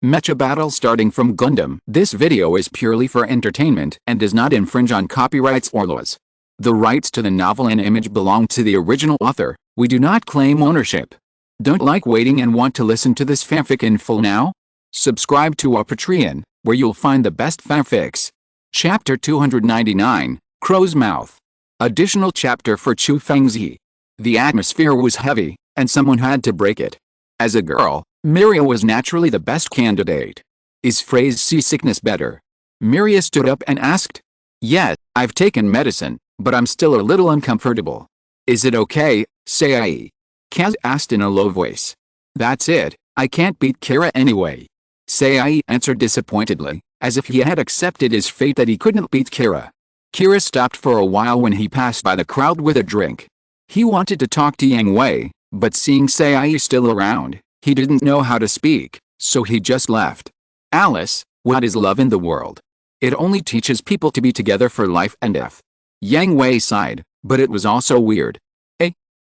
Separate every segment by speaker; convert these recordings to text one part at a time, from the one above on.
Speaker 1: Mecha battle starting from Gundam. This video is purely for entertainment and does not infringe on copyrights or laws. The rights to the novel and image belong to the original author. We do not claim ownership. Don't like waiting and want to listen to this fanfic in full now? Subscribe to our Patreon, where you'll find the best fanfics. Chapter 299, Crow's Mouth. Additional chapter for Chu Fengzi. The atmosphere was heavy, and someone had to break it. As a girl, Miria was naturally the best candidate. Is Frey's seasickness better? Miria stood up and asked. Yes, I've taken medicine, but I'm still a little uncomfortable. Is it okay, Sai? Kaz asked in a low voice. That's it, I can't beat Kira anyway. Sai answered disappointedly, as if he had accepted his fate that he couldn't beat Kira. Kira stopped for a while when he passed by the crowd with a drink. He wanted to talk to Yang Hui, but seeing Sai still around, he didn't know how to speak, so he just left. Alice, what is love in the world? It only teaches people to be together for life and death. Yang Hui sighed, but it was also weird.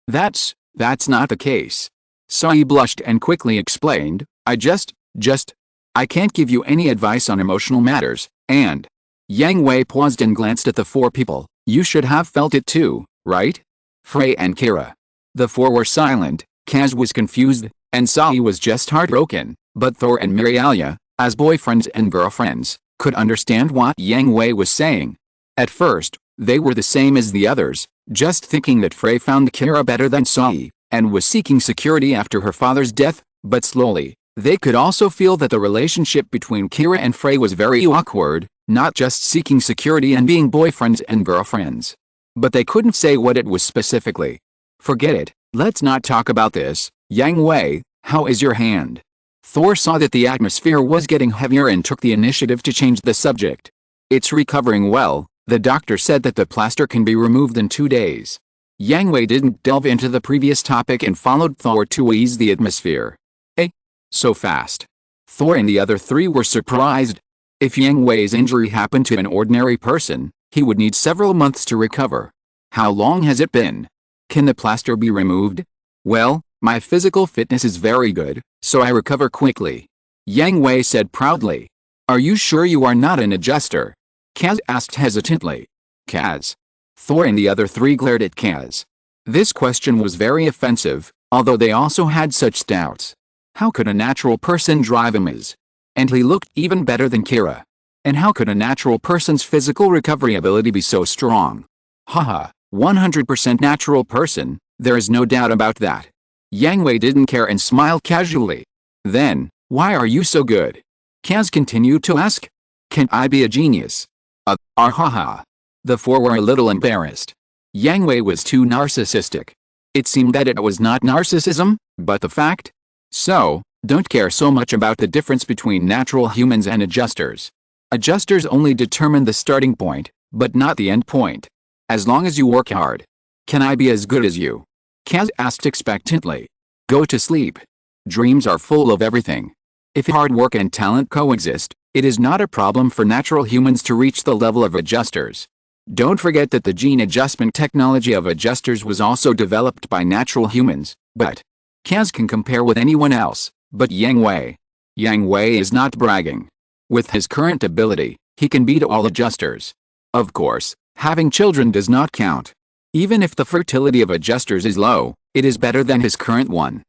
Speaker 1: That's not the case. Sai blushed and quickly explained, I can't give you any advice on emotional matters, and... Yang Hui paused and glanced at the four people. You should have felt it too, right? Frey and Kira. The four were silent. Kaz was confused, and Sai was just heartbroken, but Thor and Mirialia, as boyfriends and girlfriends, could understand what Yang Hui was saying. At first, they were the same as the others, just thinking that Frey found Kira better than Sai, and was seeking security after her father's death, but slowly, they could also feel that the relationship between Kira and Frey was very awkward, not just seeking security and being boyfriends and girlfriends. But they couldn't say what it was specifically. Forget it, let's not talk about this. Yang Hui, how is your hand? Thor saw that the atmosphere was getting heavier and took the initiative to change the subject. It's recovering well, the doctor said that the plaster can be removed in 2 days. Yang Hui didn't delve into the previous topic and followed Thor to ease the atmosphere. So fast. Thor and the other three were surprised. If Yang Hui's injury happened to an ordinary person, he would need several months to recover. How long has it been? Can the plaster be removed? Well, my physical fitness is very good, so I recover quickly. Yang Hui said proudly. Are you sure you are not an adjuster? Kaz asked hesitantly. Kaz? Thor and the other three glared at Kaz. This question was very offensive, although they also had such doubts. How could a natural person drive a Miz? And he looked even better than Kira. And how could a natural person's physical recovery ability be so strong? Haha, 100% natural person, there is no doubt about that. Yang Hui didn't care and smiled casually. Then, why are you so good? Kaz continued to ask. Can I be a genius? Haha. The four were a little embarrassed. Yang Hui was too narcissistic. It seemed that it was not narcissism, but the fact. So, don't care so much about the difference between natural humans and adjusters. Adjusters only determine the starting point, but not the end point. As long as you work hard. Can I be as good as you? Kaz asked expectantly. Go to sleep. Dreams are full of everything. If hard work and talent coexist, it is not a problem for natural humans to reach the level of adjusters. Don't forget that the gene adjustment technology of adjusters was also developed by natural humans, but Kaz can compare with anyone else, but Yang Hui. Yang Hui is not bragging. With his current ability, he can beat all adjusters. Of course, having children does not count. Even if the fertility of adjusters is low, it is better than his current one.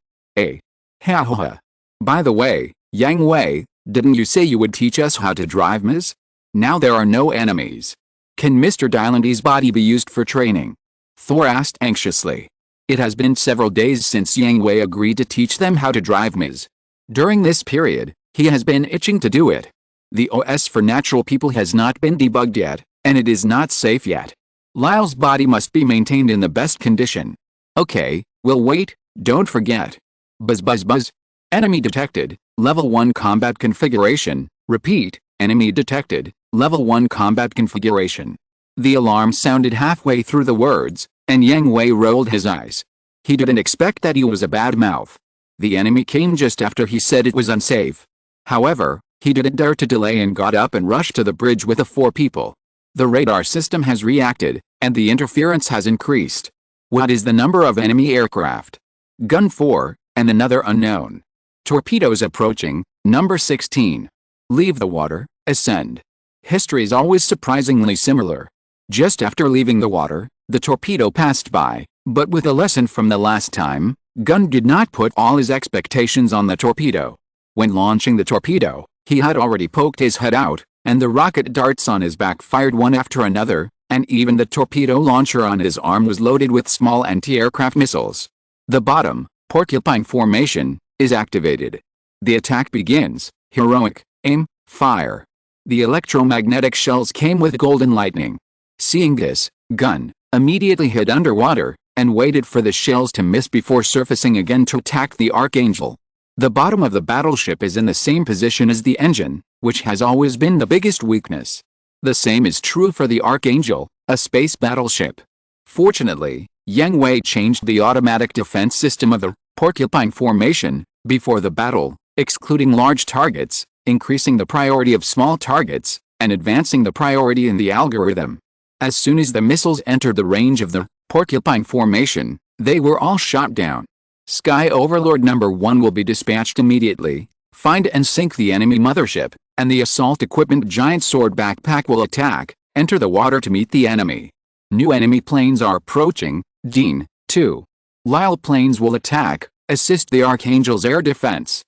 Speaker 1: Ha. By the way, Yang Hui, didn't you say you would teach us how to drive Miz? Now there are no enemies. Can Mr. Dylandy's body be used for training? Thor asked anxiously. It has been several days since Yang Hui agreed to teach them how to drive Miz. During this period, he has been itching to do it. The OS for natural people has not been debugged yet, and it is not safe yet. Lyle's body must be maintained in the best condition. Okay, we'll wait, don't forget. Buzz. Enemy detected, level 1 combat configuration. Repeat, enemy detected, level 1 combat configuration. The alarm sounded halfway through the words, and Yang Hui rolled his eyes. He didn't expect that he was a bad mouth. The enemy came just after he said it was unsafe. However, he didn't dare to delay and got up and rushed to the bridge with the four people. The radar system has reacted, and the interference has increased. What is the number of enemy aircraft? Gun 4, and another unknown. Torpedoes approaching, Number 16. Leave the water, ascend. History is always surprisingly similar. Just after leaving the water, the torpedo passed by, but with a lesson from the last time, Gun did not put all his expectations on the torpedo. When launching the torpedo, he had already poked his head out, and the rocket darts on his back fired one after another, and even the torpedo launcher on his arm was loaded with small anti-aircraft missiles. The bottom, porcupine formation, is activated. The attack begins. Heroic, aim, fire. The electromagnetic shells came with golden lightning. Seeing this, Gun immediately hid underwater, and waited for the shells to miss before surfacing again to attack the Archangel. The bottom of the battleship is in the same position as the engine, which has always been the biggest weakness. The same is true for the Archangel, a space battleship. Fortunately, Yang Hui changed the automatic defense system of the porcupine formation before the battle, excluding large targets, increasing the priority of small targets, and advancing the priority in the algorithm. As soon as the missiles entered the range of the porcupine formation, they were all shot down. Sky Overlord number 1 will be dispatched immediately, find and sink the enemy mothership, and the assault equipment giant sword backpack will attack, enter the water to meet the enemy. New enemy planes are approaching. Dean, 2. Lyle planes will attack, assist the Archangel's air defense.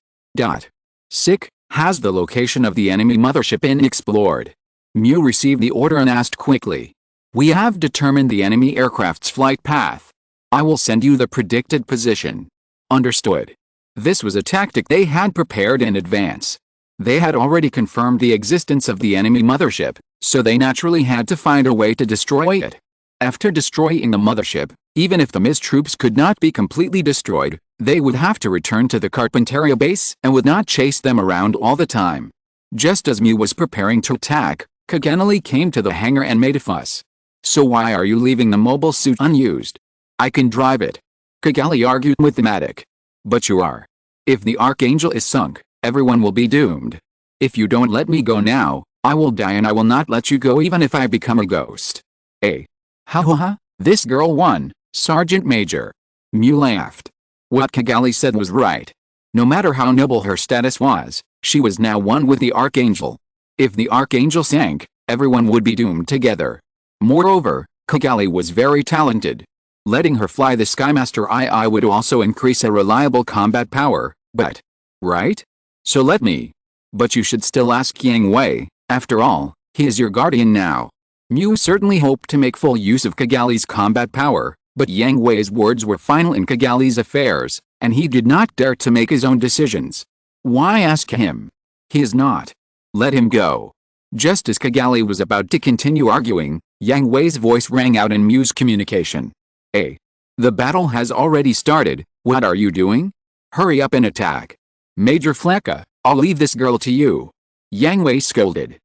Speaker 1: Sick has the location of the enemy mothership unexplored. Mew received the order and asked quickly. We have determined the enemy aircraft's flight path. I will send you the predicted position. Understood. This was a tactic they had prepared in advance. They had already confirmed the existence of the enemy mothership, so they naturally had to find a way to destroy it. After destroying the mothership, even if the MIS troops could not be completely destroyed, they would have to return to the Carpinteria base and would not chase them around all the time. Just as Mew was preparing to attack, Kaganali came to the hangar and made a fuss. So why are you leaving the mobile suit unused? I can drive it. Kagali argued with the medic. But you are. If the Archangel is sunk, everyone will be doomed. If you don't let me go now, I will die and I will not let you go even if I become a ghost. Ha ha ha, this girl won, Sergeant Major. Mew laughed. What Kagali said was right. No matter how noble her status was, she was now one with the Archangel. If the Archangel sank, everyone would be doomed together. Moreover, Kagali was very talented. Letting her fly the Skymaster II would also increase a reliable combat power, but... Right? So let me. But you should still ask Yang Hui, after all, he is your guardian now. Mew certainly hoped to make full use of Kagali's combat power, but Yang Hui's words were final in Kagali's affairs, and he did not dare to make his own decisions. Why ask him? He is not. Let him go. Just as Kagali was about to continue arguing, Yang Hui's voice rang out in Mew's communication. The battle has already started, what are you doing? Hurry up and attack. Major Flecka, I'll leave this girl to you. Yang Hui scolded.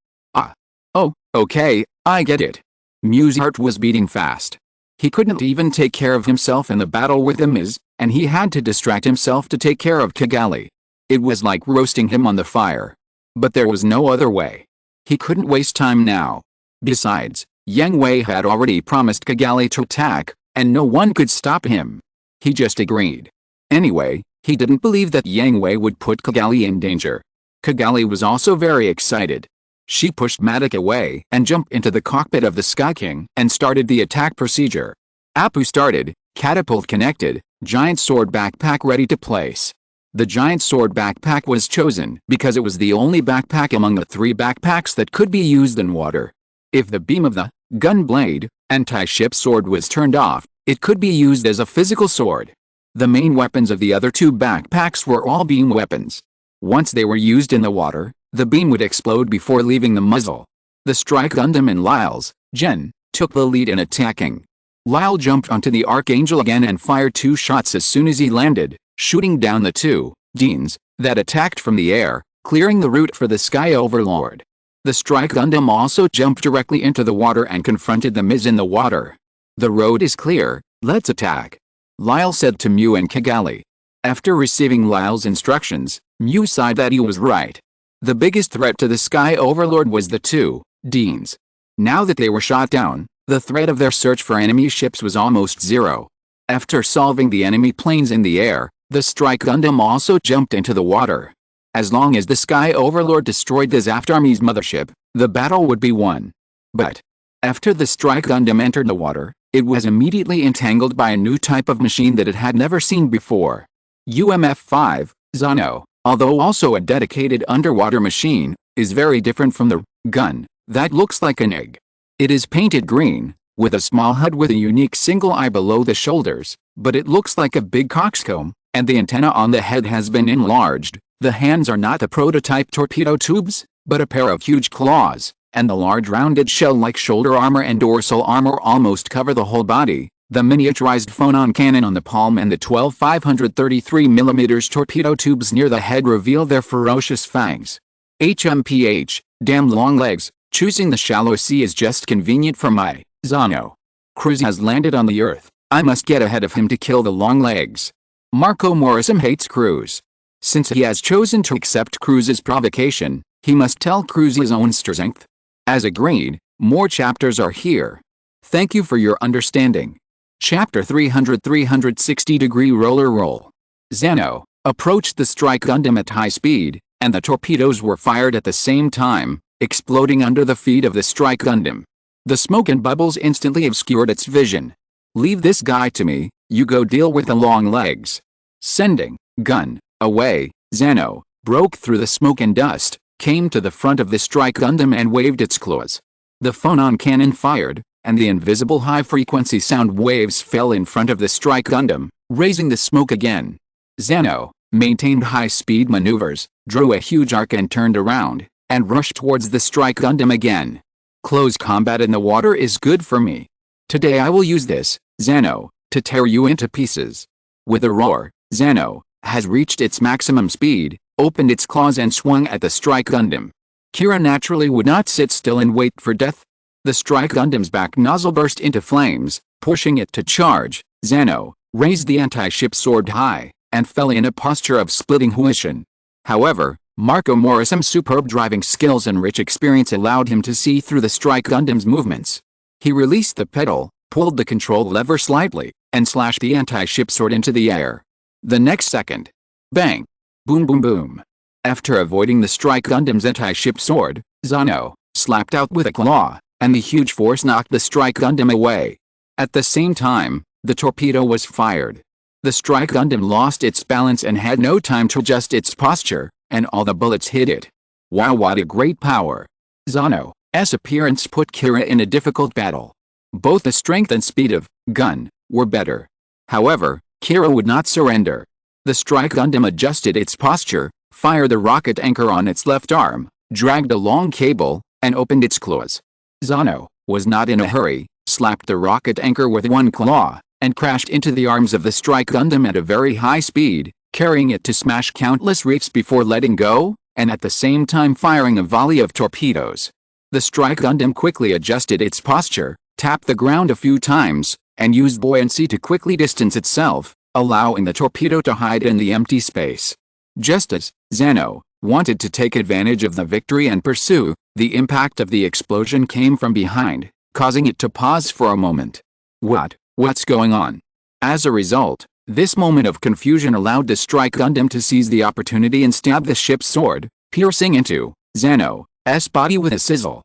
Speaker 1: Oh, okay, I get it. Mew's heart was beating fast. He couldn't even take care of himself in the battle with the Miz, and he had to distract himself to take care of Kagali. It was like roasting him on the fire. But there was no other way. He couldn't waste time now. Besides, Yang Hui had already promised Kagali to attack, and no one could stop him. He just agreed. Anyway, he didn't believe that Yang Hui would put Kagali in danger. Kagali was also very excited. She pushed Matic away and jumped into the cockpit of the Sky King and started the attack procedure. Apu started, catapult connected, giant sword backpack ready to place. The giant sword backpack was chosen because it was the only backpack among the 3 backpacks that could be used in water. If the beam of the gun blade, anti-ship sword was turned off, it could be used as a physical sword. The main weapons of the other 2 backpacks were all beam weapons. Once they were used in the water, the beam would explode before leaving the muzzle. The Strike Gundam and Lyle's Gen took the lead in attacking. Lyle jumped onto the Archangel again and fired 2 shots as soon as he landed, shooting down the 2 Deans that attacked from the air, clearing the route for the Sky Overlord. The Strike Gundam also jumped directly into the water and confronted the Miz in the water. The road is clear, let's attack. Lyle said to Mew and Kagali. After receiving Lyle's instructions, Mew sighed that he was right. The biggest threat to the Sky Overlord was the 2 Deans. Now that they were shot down, the threat of their search for enemy ships was almost zero. After solving the enemy planes in the air, the Strike Gundam also jumped into the water. As long as the Sky Overlord destroyed the Zaft Army's mothership, the battle would be won. But after the Strike Gundam entered the water, it was immediately entangled by a new type of machine that it had never seen before. UMF-5, Zano, although also a dedicated underwater machine, is very different from the gun that looks like an egg. It is painted green, with a small HUD with a unique single eye below the shoulders, but it looks like a big coxcomb, and the antenna on the head has been enlarged. The hands are not the prototype torpedo tubes, but a pair of huge claws, and the large rounded shell-like shoulder armor and dorsal armor almost cover the whole body. The miniaturized phonon cannon on the palm and the 12 533mm torpedo tubes near the head reveal their ferocious fangs. HMPH, damn long legs, choosing the shallow sea is just convenient for my Zano. Cruz has landed on the Earth. I must get ahead of him to kill the long legs. Marco Morrison hates Cruz. Since he has chosen to accept Cruz's provocation, he must tell Cruz his own strength. As agreed, more chapters are here. Thank you for your understanding. Chapter 300 360-degree roller roll. Zano approached the Strike Gundam at high speed, and the torpedoes were fired at the same time, exploding under the feet of the Strike Gundam. The smoke and bubbles instantly obscured its vision. Leave this guy to me, you go deal with the long legs. Sending gun away, Zano broke through the smoke and dust, came to the front of the Strike Gundam and waved its claws. The phonon cannon fired, and the invisible high-frequency sound waves fell in front of the Strike Gundam, raising the smoke again. Zano maintained high-speed maneuvers, drew a huge arc and turned around, and rushed towards the Strike Gundam again. Close combat in the water is good for me. Today I will use this, Zano, to tear you into pieces. With a roar, Zano has reached its maximum speed, opened its claws and swung at the Strike Gundam. Kira naturally would not sit still and wait for death. The Strike Gundam's back nozzle burst into flames, pushing it to charge. Zano raised the anti-ship sword high, and fell in a posture of splitting huishin. However, Marco Morrison's superb driving skills and rich experience allowed him to see through the Strike Gundam's movements. He released the pedal, pulled the control lever slightly, and slashed the anti-ship sword into the air. The next second, bang! Boom boom boom. After avoiding the Strike Gundam's anti-ship sword, Zano slapped out with a claw, and the huge force knocked the Strike Gundam away. At the same time, the torpedo was fired. The Strike Gundam lost its balance and had no time to adjust its posture, and all the bullets hit it. Wow, what a great power. Zano's appearance put Kira in a difficult battle. Both the strength and speed of gun were better. However, Kira would not surrender. The Strike Gundam adjusted its posture, fired the rocket anchor on its left arm, dragged a long cable, and opened its claws. Zano was not in a hurry, slapped the rocket anchor with one claw, and crashed into the arms of the Strike Gundam at a very high speed, carrying it to smash countless reefs before letting go, and at the same time firing a volley of torpedoes. The Strike Gundam quickly adjusted its posture, tapped the ground a few times, and used buoyancy to quickly distance itself, allowing the torpedo to hide in the empty space. Just as Zano wanted to take advantage of the victory and pursue, the impact of the explosion came from behind, causing it to pause for a moment. What's going on? As a result, this moment of confusion allowed the Strike Gundam to seize the opportunity and stab the ship's sword, piercing into Zano's body with a sizzle.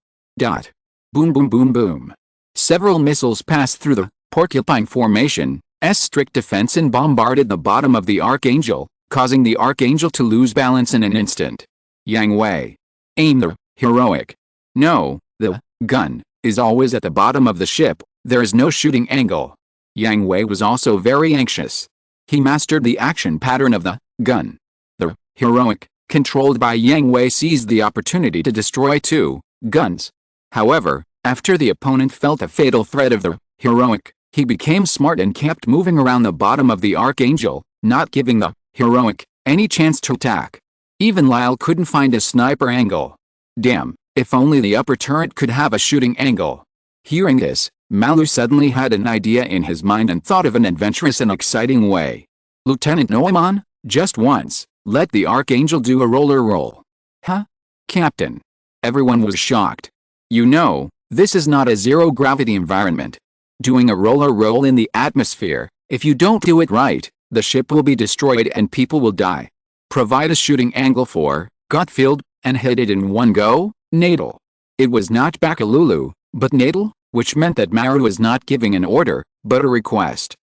Speaker 1: Boom boom boom boom. Several missiles passed through the porcupine formation's strict defense and bombarded the bottom of the Archangel, causing the Archangel to lose balance in an instant. Yang Hui. Aim the heroic. No, the gun is always at the bottom of the ship, there is no shooting angle. Yang Hui was also very anxious. He mastered the action pattern of the gun. The heroic, controlled by Yang Hui, seized the opportunity to destroy two guns. However, after the opponent felt a fatal threat of the heroic, he became smart and kept moving around the bottom of the Archangel, not giving the heroic any chance to attack. Even Lyle couldn't find a sniper angle. Damn, if only the upper turret could have a shooting angle. Hearing this, Malu suddenly had an idea in his mind and thought of an adventurous and exciting way. Lieutenant Noemon, just once, let the Archangel do a roller roll. Huh? Captain. Everyone was shocked. You know, this is not a zero-gravity environment. Doing a roller roll in the atmosphere, if you don't do it right, the ship will be destroyed and people will die. provide a shooting angle for, got field, and hit it in one go, natal. It was not Bakalulu, but natal, which meant that Maru was not giving an order, but a request.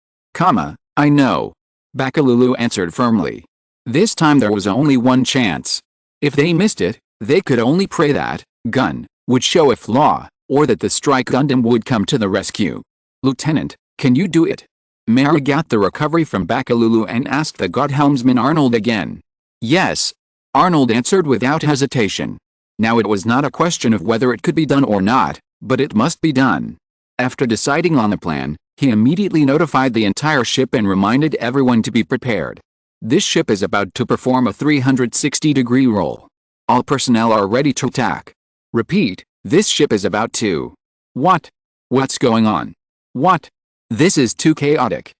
Speaker 1: I know. Bakalulu answered firmly. This time there was only one chance. If they missed it, they could only pray that Gun would show a flaw, or that the strike Gundam would come to the rescue. Lieutenant, can you do it? Maru got the recovery from Bakalulu and asked the God helmsman Arnold again. Yes. Arnold answered without hesitation. Now it was not a question of whether it could be done or not, but it must be done. After deciding on the plan, he immediately notified the entire ship and reminded everyone to be prepared. This ship is about to perform a 360-degree roll. All personnel are ready to attack. Repeat, this ship is about to. What? What's going on? What? This is too chaotic.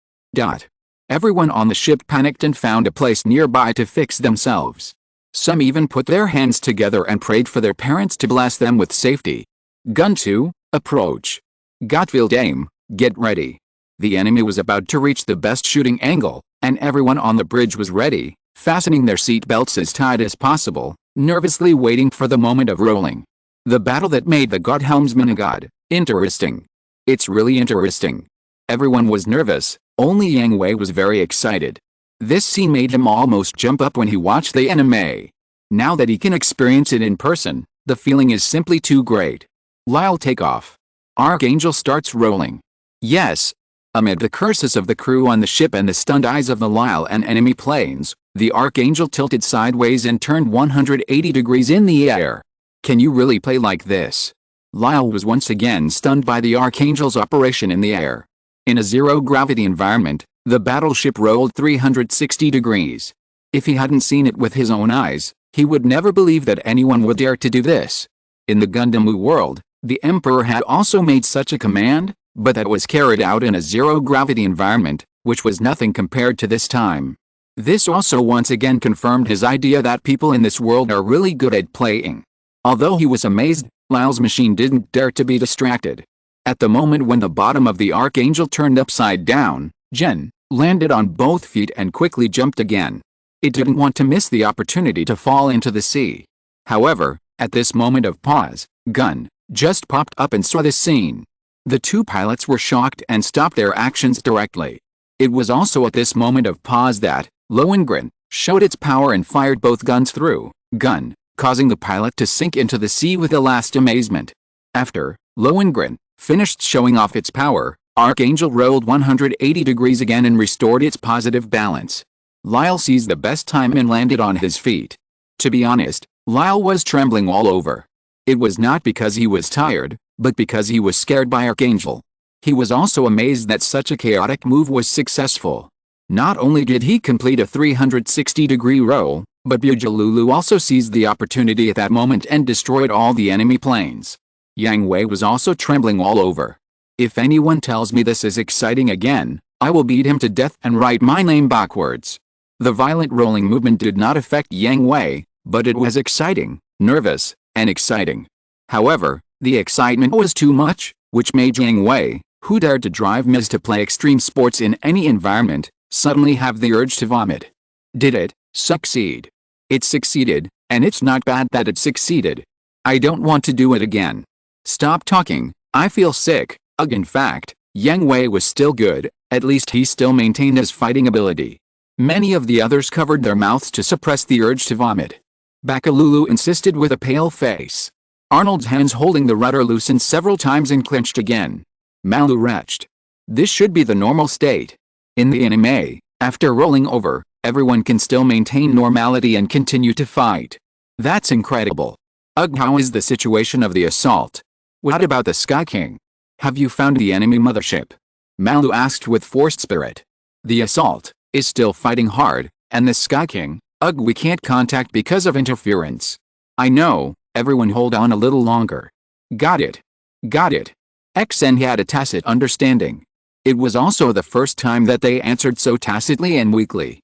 Speaker 1: Everyone on the ship panicked and found a place nearby to fix themselves. Some even put their hands together and prayed for their parents to bless them with safety. Gun 2, approach. Got field aim, get ready. The enemy was about to reach the best shooting angle, and everyone on the bridge was ready, fastening their seat belts as tight as possible, nervously waiting for the moment of rolling. The battle that made the God helmsman a god. Interesting. It's really interesting. Everyone was nervous, only Yang Hui was very excited. This scene made him almost jump up when he watched the anime. Now that he can experience it in person, the feeling is simply too great. Lyle take off. Archangel starts rolling. Yes. Amid the curses of the crew on the ship and the stunned eyes of the Lyle and enemy planes, the Archangel tilted sideways and turned 180 degrees in the air. Can you really play like this? Lyle was once again stunned by the Archangel's operation in the air. In a zero-gravity environment, the battleship rolled 360 degrees. If he hadn't seen it with his own eyes, he would never believe that anyone would dare to do this. In the Gundam world, the Emperor had also made such a command, but that was carried out in a zero-gravity environment, which was nothing compared to this time. This also once again confirmed his idea that people in this world are really good at playing. Although he was amazed, Lyle's machine didn't dare to be distracted. At the moment when the bottom of the Archangel turned upside down, Jen landed on both feet and quickly jumped again. It didn't want to miss the opportunity to fall into the sea. However, at this moment of pause, Gun just popped up and saw this scene. The two pilots were shocked and stopped their actions directly. It was also at this moment of pause that Lohengrin showed its power and fired both guns through Gun, causing the pilot to sink into the sea with a last amazement. After Lohengrin finished showing off its power, Archangel rolled 180 degrees again and restored its positive balance. Lyle seized the best time and landed on his feet. To be honest, Lyle was trembling all over. It was not because he was tired, but because he was scared by Archangel. He was also amazed that such a chaotic move was successful. Not only did he complete a 360-degree roll, but Bujalulu also seized the opportunity at that moment and destroyed all the enemy planes. Yang Hui was also trembling all over. If anyone tells me this is exciting again, I will beat him to death and write my name backwards. The violent rolling movement did not affect Yang Hui, but it was exciting, nervous, and exciting. However, the excitement was too much, which made Yang Hui, who dared to drive Ms. to play extreme sports in any environment, suddenly have the urge to vomit. Did it succeed? It succeeded, and it's not bad that it succeeded. I don't want to do it again. Stop talking, I feel sick. In fact, Yang Hui was still good, at least he still maintained his fighting ability. Many of the others covered their mouths to suppress the urge to vomit. Bakalulu insisted with a pale face. Arnold's hands holding the rudder loosened several times and clenched again. Malu retched. This should be the normal state. In the anime, after rolling over, everyone can still maintain normality and continue to fight. That's incredible. How is the situation of the assault? What about the Sky King? Have you found the enemy mothership? Malu asked with forced spirit. The assault is still fighting hard, and the Sky King, we can't contact because of interference. I know, everyone hold on a little longer. Got it. Got it. XN had a tacit understanding. It was also the first time that they answered so tacitly and weakly.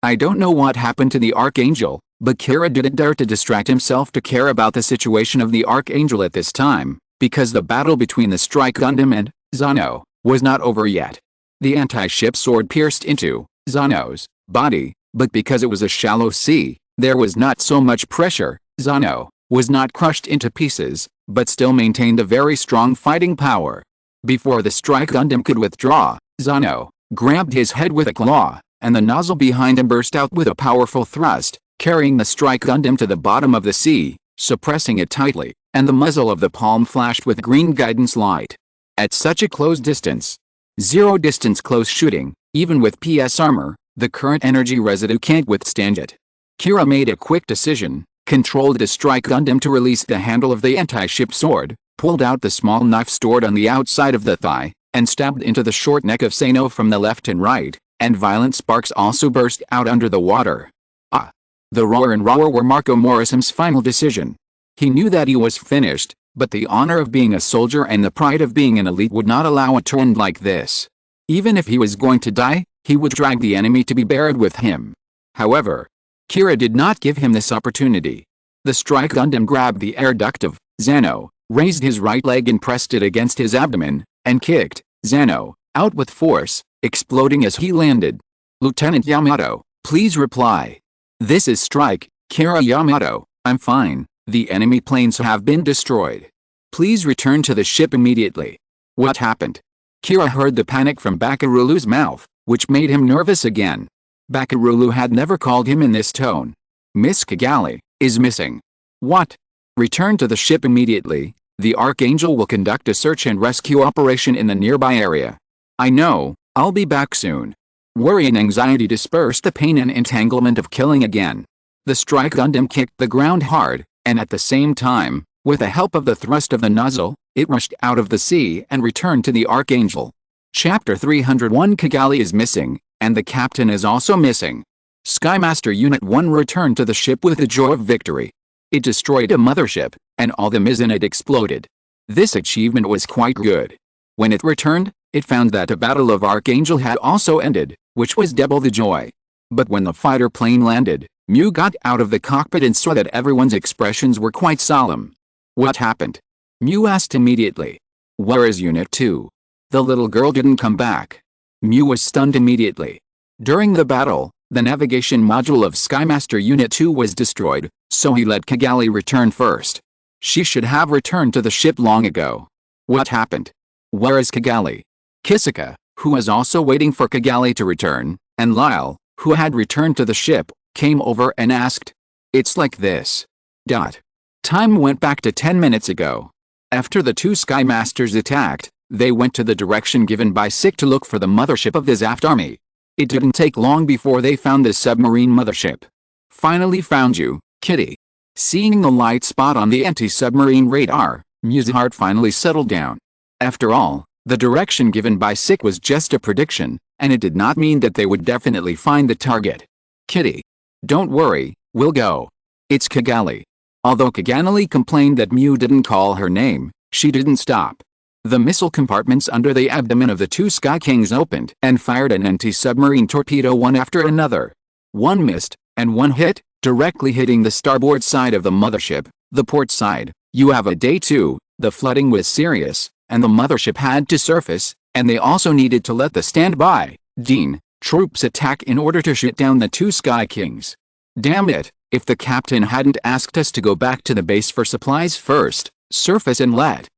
Speaker 1: I don't know what happened to the Archangel, but Kira didn't dare to distract himself to care about the situation of the Archangel at this time, because the battle between the Strike Gundam and Zano was not over yet. The anti-ship sword pierced into Zano's body, But because it was a shallow sea, there was not so much pressure. Zano was not crushed into pieces, but still maintained a very strong fighting power. Before the strike Gundam could withdraw, Zano grabbed his head with a claw, and the nozzle behind him burst out with a powerful thrust, carrying the strike Gundam to the bottom of the sea, suppressing it tightly, and the muzzle of the palm flashed with green guidance light. At such a close distance, zero-distance close shooting, even with PS armor, the current energy residue can't withstand it. Kira made a quick decision, controlled the strike Gundam to release the handle of the anti-ship sword, pulled out the small knife stored on the outside of the thigh, and stabbed into the short neck of Sano from the left and right, and violent sparks also burst out under the water. Ah! The roar and roar were Marco Morrison's final decision. He knew that he was finished, but the honor of being a soldier and the pride of being an elite would not allow it to end like this. Even if he was going to die, he would drag the enemy to be buried with him. However, Kira did not give him this opportunity. The strike Gundam grabbed the air duct of Zano, raised his right leg and pressed it against his abdomen, and kicked Zano out with force, exploding as he landed. Lieutenant Yamato, please reply. This is Strike, Kira Yamato. I'm fine. The enemy planes have been destroyed. Please return to the ship immediately. What happened? Kira heard the panic from Bakurulu's mouth, which made him nervous again. Bakurulu had never called him in this tone. Miss Kigali is missing. What? Return to the ship immediately. The Archangel will conduct a search and rescue operation in the nearby area. I know, I'll be back soon. Worry and anxiety dispersed the pain and entanglement of killing again. The strike Gundam kicked the ground hard, and at the same time, with the help of the thrust of the nozzle, it rushed out of the sea and returned to the Archangel. Chapter 301 Kigali is missing, and the captain is also missing. Skymaster Unit 1 returned to the ship with the joy of victory. It destroyed a mothership, and all the Ms in it exploded. This achievement was quite good. When it returned, it found that the Battle of Archangel had also ended, which was double the joy. But when the fighter plane landed, Mew got out of the cockpit and saw that everyone's expressions were quite solemn. What happened? Mew asked immediately. Where is Unit 2? The little girl didn't come back. Mew was stunned immediately. During the battle, the navigation module of Skymaster Unit 2 was destroyed, so he let Kigali return first. She should have returned to the ship long ago. What happened? Where is Kigali? Kisaka, who was also waiting for Kigali to return, and Lyle, who had returned to the ship, came over and asked. It's like this. Time went back to 10 minutes ago. After the two Skymasters attacked, they went to the direction given by Sick to look for the mothership of the Zaft army. It didn't take long before they found the submarine mothership. Finally found you, Kitty. Seeing the light spot on the anti-submarine radar, Mew's heart finally settled down. After all, the direction given by Sick was just a prediction, and it did not mean that they would definitely find the target. Kitty. Don't worry, we'll go. It's Kigali. Although Kigali complained that Mew didn't call her name, she didn't stop. The missile compartments under the abdomen of the two Sky Kings opened and fired an anti-submarine torpedo one after another. One missed, and one hit, directly hitting the starboard side of the mothership, the port side. You have a day 2, the flooding was serious, and the mothership had to surface, and they also needed to let the standby troops attack in order to shoot down the two Sky Kings. Damn it, if the captain hadn't asked us to go back to the base for supplies first, surface and let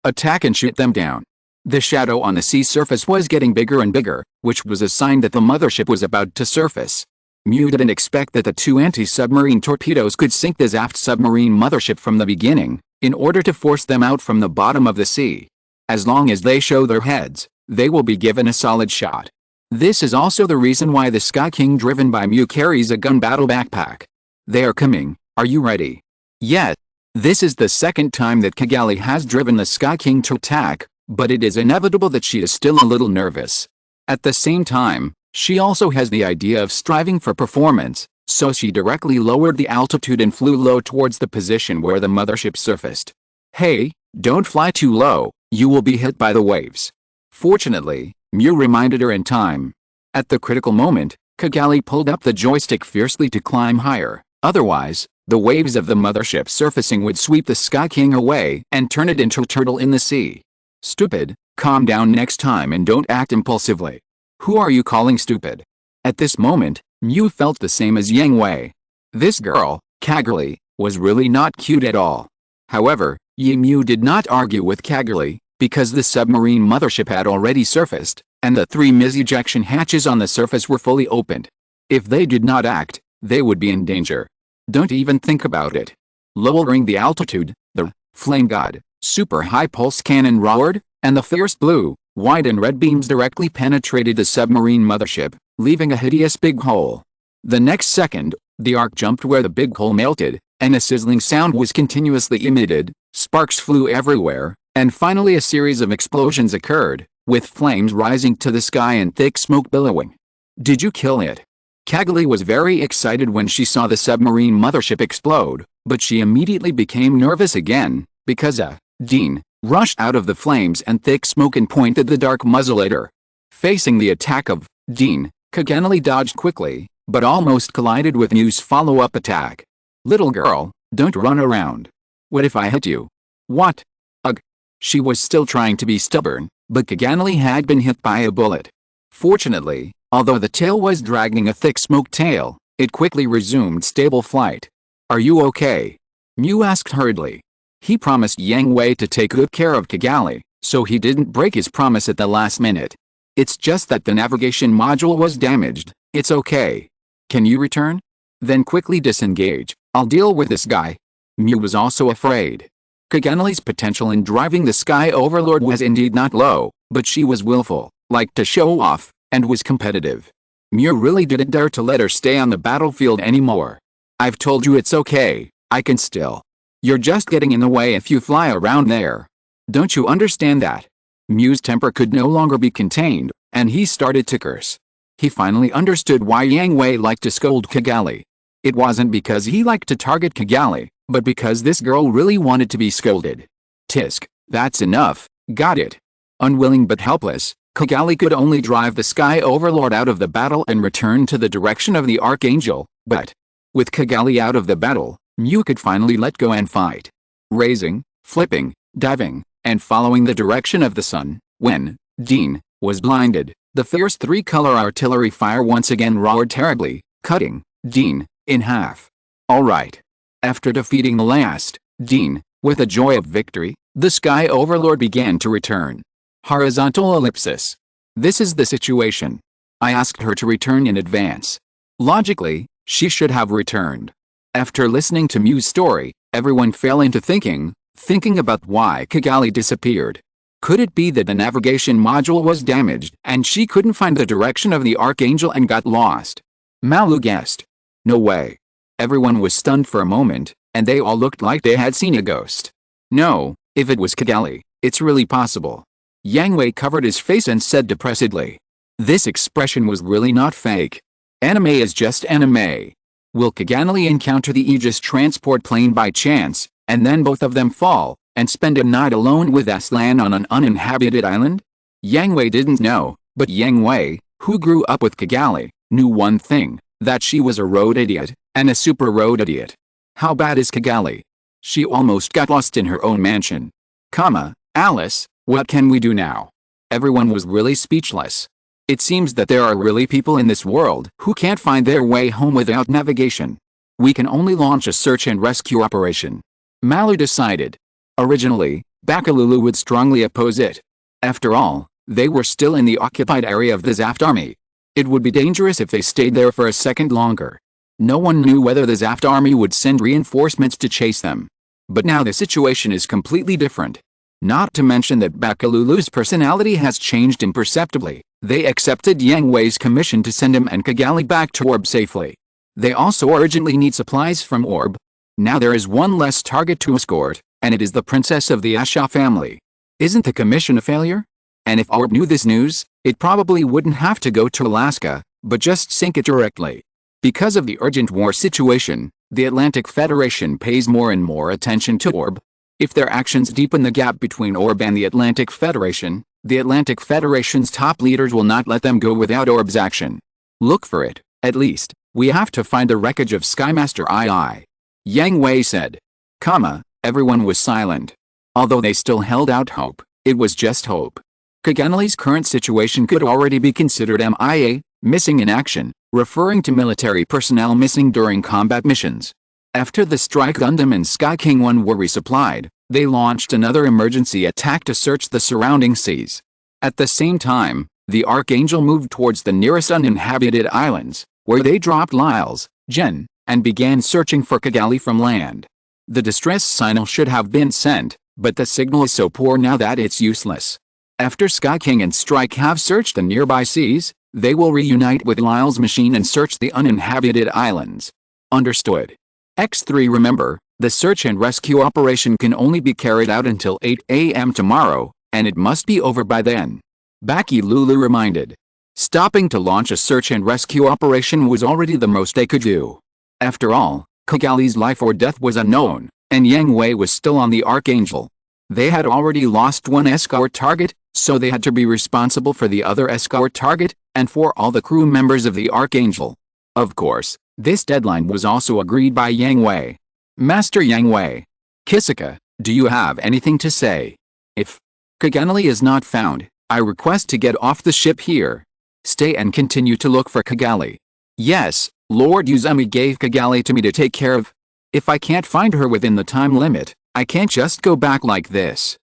Speaker 1: attack and shoot them down. The shadow on the sea surface was getting bigger and bigger, which was a sign that the mothership was about to surface. Mew didn't expect that the two anti-submarine torpedoes could sink the Zaft submarine mothership from the beginning, in order to force them out from the bottom of the sea. As long as they show their heads, they will be given a solid shot. This is also the reason why the Sky King driven by Mew carries a gun battle backpack. They are coming, are you ready? Yet. This is the second time that Kigali has driven the Sky King to attack, but it is inevitable that she is still a little nervous. At the same time, she also has the idea of striving for performance, so she directly lowered the altitude and flew low towards the position where the mothership surfaced. Hey, don't fly too low, you will be hit by the waves. Fortunately, Mew reminded her in time. At the critical moment, Kigali pulled up the joystick fiercely to climb higher, otherwise, the waves of the mothership surfacing would sweep the Sky King away and turn it into a turtle in the sea. Stupid, calm down next time and don't act impulsively. Who are you calling stupid? At this moment, Mew felt the same as Yang Hui. This girl, Kagurli, was really not cute at all. However, Mew did not argue with Kagurli, because the submarine mothership had already surfaced, and the 3 mis-ejection hatches on the surface were fully opened. If they did not act, they would be in danger. Don't even think about it. Lowering the altitude, the flame god, super high pulse cannon roared, and the fierce blue, white and red beams directly penetrated the submarine mothership, leaving a hideous big hole. The next second, the arc jumped where the big hole melted, and a sizzling sound was continuously emitted, sparks flew everywhere, and finally a series of explosions occurred, with flames rising to the sky and thick smoke billowing. Did you kill it? Kagurli was very excited when she saw the submarine mothership explode, but she immediately became nervous again, because Dean rushed out of the flames and thick smoke and pointed the dark muzzle at her. Facing the attack of Dean, Kagurli dodged quickly, but almost collided with Mew's follow-up attack. Little girl, don't run around. What if I hit you? What? Ugh. She was still trying to be stubborn, but Kagurli had been hit by a bullet. Fortunately, although the tail was dragging a thick smoke tail, it quickly resumed stable flight. Are you okay? Mew asked hurriedly. He promised Yang Hui to take good care of Kagurli, so he didn't break his promise at the last minute. It's just that the navigation module was damaged. It's okay. Can you return? Then quickly disengage. I'll deal with this guy. Mew was also afraid. Kagurli's potential in driving the Sky Overlord was indeed not low, but she was willful, liked to show off, and was competitive. Mew really didn't dare to let her stay on the battlefield anymore. I've told you it's okay, I can still. You're just getting in the way if you fly around there. Don't you understand that? Mew's temper could no longer be contained, and he started to curse. He finally understood why Yang Hui liked to scold Kagurli. It wasn't because he liked to target Kagurli, but because this girl really wanted to be scolded. Tisk, that's enough, got it. Unwilling but helpless, Kagurli could only drive the Sky Overlord out of the battle and return to the direction of the Archangel, but with Kagurli out of the battle, Mew could finally let go and fight. Raising, flipping, diving, and following the direction of the sun, when Dean was blinded, the fierce 3-color artillery fire once again roared terribly, cutting Dean in half. Alright. After defeating the last Dean, with a joy of victory, the Sky Overlord began to return. Horizontal ellipsis. This is the situation. I asked her to return in advance. Logically, she should have returned. After listening to Mew's story, everyone fell into thinking about why Kagurli disappeared. Could it be that the navigation module was damaged and she couldn't find the direction of the Archangel and got lost? Malu guessed. No way. Everyone was stunned for a moment, and they all looked like they had seen a ghost. No, if it was Kagurli, it's really possible. Yang Hui covered his face and said depressedly. This expression was really not fake. Anime is just anime. Will Kagurli encounter the Aegis transport plane by chance, and then both of them fall, and spend a night alone with Aslan on an uninhabited island? Yang Hui didn't know, but Yang Hui, who grew up with Kagurli, knew one thing, that she was a road idiot, and a super road idiot. How bad is Kagurli? She almost got lost in her own mansion. Alice, what can we do now? Everyone was really speechless. It seems that there are really people in this world who can't find their way home without navigation. We can only launch a search and rescue operation. Malu decided. Originally, Bakalulu would strongly oppose it. After all, they were still in the occupied area of the Zaft army. It would be dangerous if they stayed there for a second longer. No one knew whether the Zaft army would send reinforcements to chase them. But now the situation is completely different. Not to mention that Bakalulu's personality has changed imperceptibly. They accepted Yang Hui's commission to send him and Kagurli back to Orb safely. They also urgently need supplies from Orb. Now there is one less target to escort, and it is the princess of the Asha family. Isn't the commission a failure? And if Orb knew this news, it probably wouldn't have to go to Alaska, but just sink it directly. Because of the urgent war situation, the Atlantic Federation pays more and more attention to Orb. If their actions deepen the gap between Orb and the Atlantic Federation's top leaders will not let them go without Orb's action. Look for it, at least. We have to find the wreckage of Skymaster II. Yang Hui said. Everyone was silent. Although they still held out hope, it was just hope. Kagurli's current situation could already be considered MIA, missing in action, referring to military personnel missing during combat missions. After the Strike Gundam and Sky King 1 were resupplied, they launched another emergency attack to search the surrounding seas. At the same time, the Archangel moved towards the nearest uninhabited islands, where they dropped Lyles, Jen, and began searching for Kigali from land. The distress signal should have been sent, but the signal is so poor now that it's useless. After Sky King and Strike have searched the nearby seas, they will reunite with Lyle's machine and search the uninhabited islands. Understood. X3 Remember, the search and rescue operation can only be carried out until 8 a.m. tomorrow, and it must be over by then. Baki Lulu reminded. Stopping to launch a search and rescue operation was already the most they could do. After all, Kigali's life or death was unknown, and Yang Hui was still on the Archangel. They had already lost one escort target, so they had to be responsible for the other escort target, and for all the crew members of the Archangel. Of course, this deadline was also agreed by Yang Hui. Master Yang Hui. Kisaka, do you have anything to say? If Kigali is not found, I request to get off the ship here. Stay and continue to look for Kigali. Yes, Lord Uzumi gave Kigali to me to take care of. If I can't find her within the time limit, I can't just go back like this.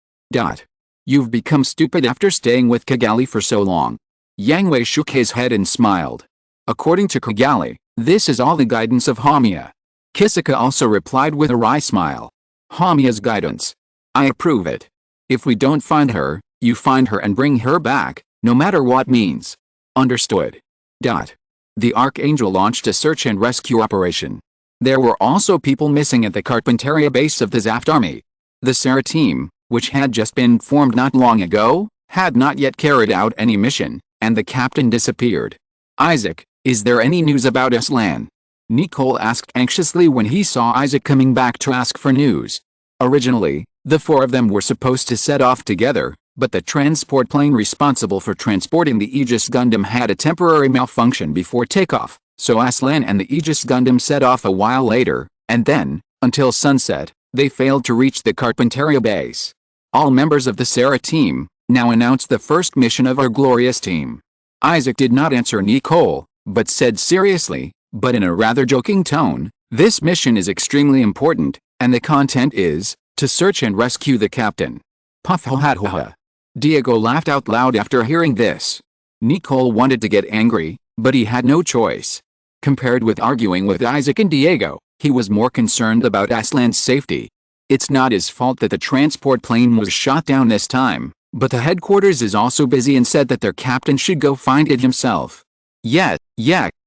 Speaker 1: You've become stupid after staying with Kigali for so long. Yang Hui shook his head and smiled. According to Kigali, this is all the guidance of Hamiya. Kisaka also replied with a wry smile. Hamiya's guidance. I approve it. If we don't find her, you find her and bring her back, no matter what means. Understood. The Archangel launched a search and rescue operation. There were also people missing at the Carpinteria base of the Zaft army. The Sarah team, which had just been formed not long ago, had not yet carried out any mission, and the captain disappeared. Isaac, is there any news about Aslan? Nicole asked anxiously when he saw Isaac coming back to ask for news. Originally, the four of them were supposed to set off together, but the transport plane responsible for transporting the Aegis Gundam had a temporary malfunction before takeoff, so Aslan and the Aegis Gundam set off a while later, and then, until sunset, they failed to reach the Carpinteria base. All members of the Sarah team now announced the first mission of our glorious team. Isaac did not answer Nicole, but said seriously, but in a rather joking tone, this mission is extremely important, and the content is to search and rescue the captain. Puff ho ha ha. Diego laughed out loud after hearing this. Nicole wanted to get angry, but he had no choice. Compared with arguing with Isaac and Diego, he was more concerned about Aslan's safety. It's not his fault that the transport plane was shot down this time, but the headquarters is also busy and said that their captain should go find it himself. Yeah,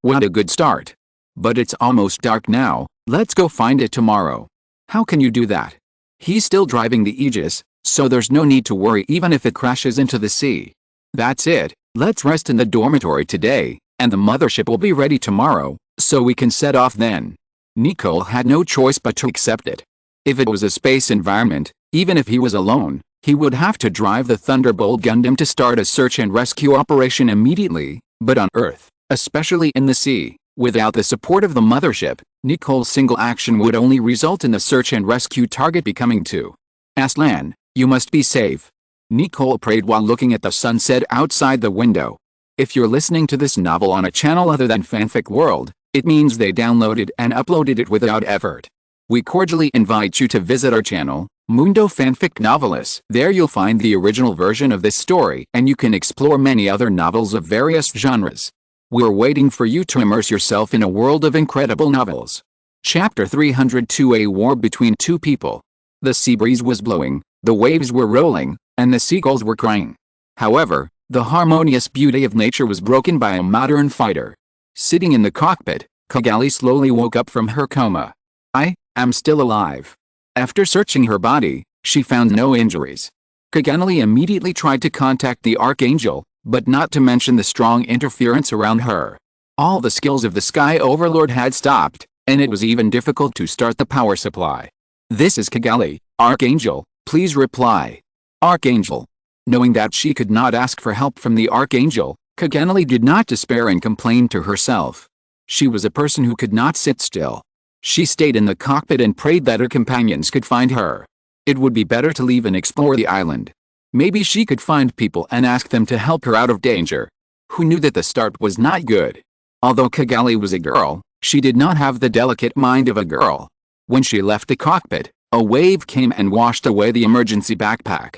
Speaker 1: what a good start. But it's almost dark now, let's go find it tomorrow. How can you do that? He's still driving the Aegis, so there's no need to worry even if it crashes into the sea. That's it, let's rest in the dormitory today, and the mothership will be ready tomorrow, so we can set off then. Nicole had no choice but to accept it. If it was a space environment, even if he was alone, he would have to drive the Thunderbolt Gundam to start a search and rescue operation immediately, but on Earth, especially in the sea, without the support of the mothership, Nicole's single action would only result in the search and rescue target becoming two. Aslan, you must be safe. Nicole prayed while looking at the sunset outside the window. If you're listening to this novel on a channel other than Fanfic World, it means they downloaded and uploaded it without effort. We cordially invite you to visit our channel, Mundo Fanfic Novelists. There you'll find the original version of this story and you can explore many other novels of various genres. We're waiting for you to immerse yourself in a world of incredible novels. Chapter 302: A War Between Two People. The sea breeze was blowing, the waves were rolling, and the seagulls were crying. However, the harmonious beauty of nature was broken by a modern fighter. Sitting in the cockpit, Kigali slowly woke up from her coma. I am still alive. After searching her body, she found no injuries. Kigali immediately tried to contact the Archangel, but not to mention the strong interference around her. All the skills of the Sky Overlord had stopped, and it was even difficult to start the power supply. This is Kigali, Archangel, please reply. Archangel. Knowing that she could not ask for help from the Archangel, Kigali did not despair and complain to herself. She was a person who could not sit still. She stayed in the cockpit and prayed that her companions could find her. It would be better to leave and explore the island. Maybe she could find people and ask them to help her out of danger. Who knew that the start was not good? Although Kigali was a girl, she did not have the delicate mind of a girl. When she left the cockpit, a wave came and washed away the emergency backpack.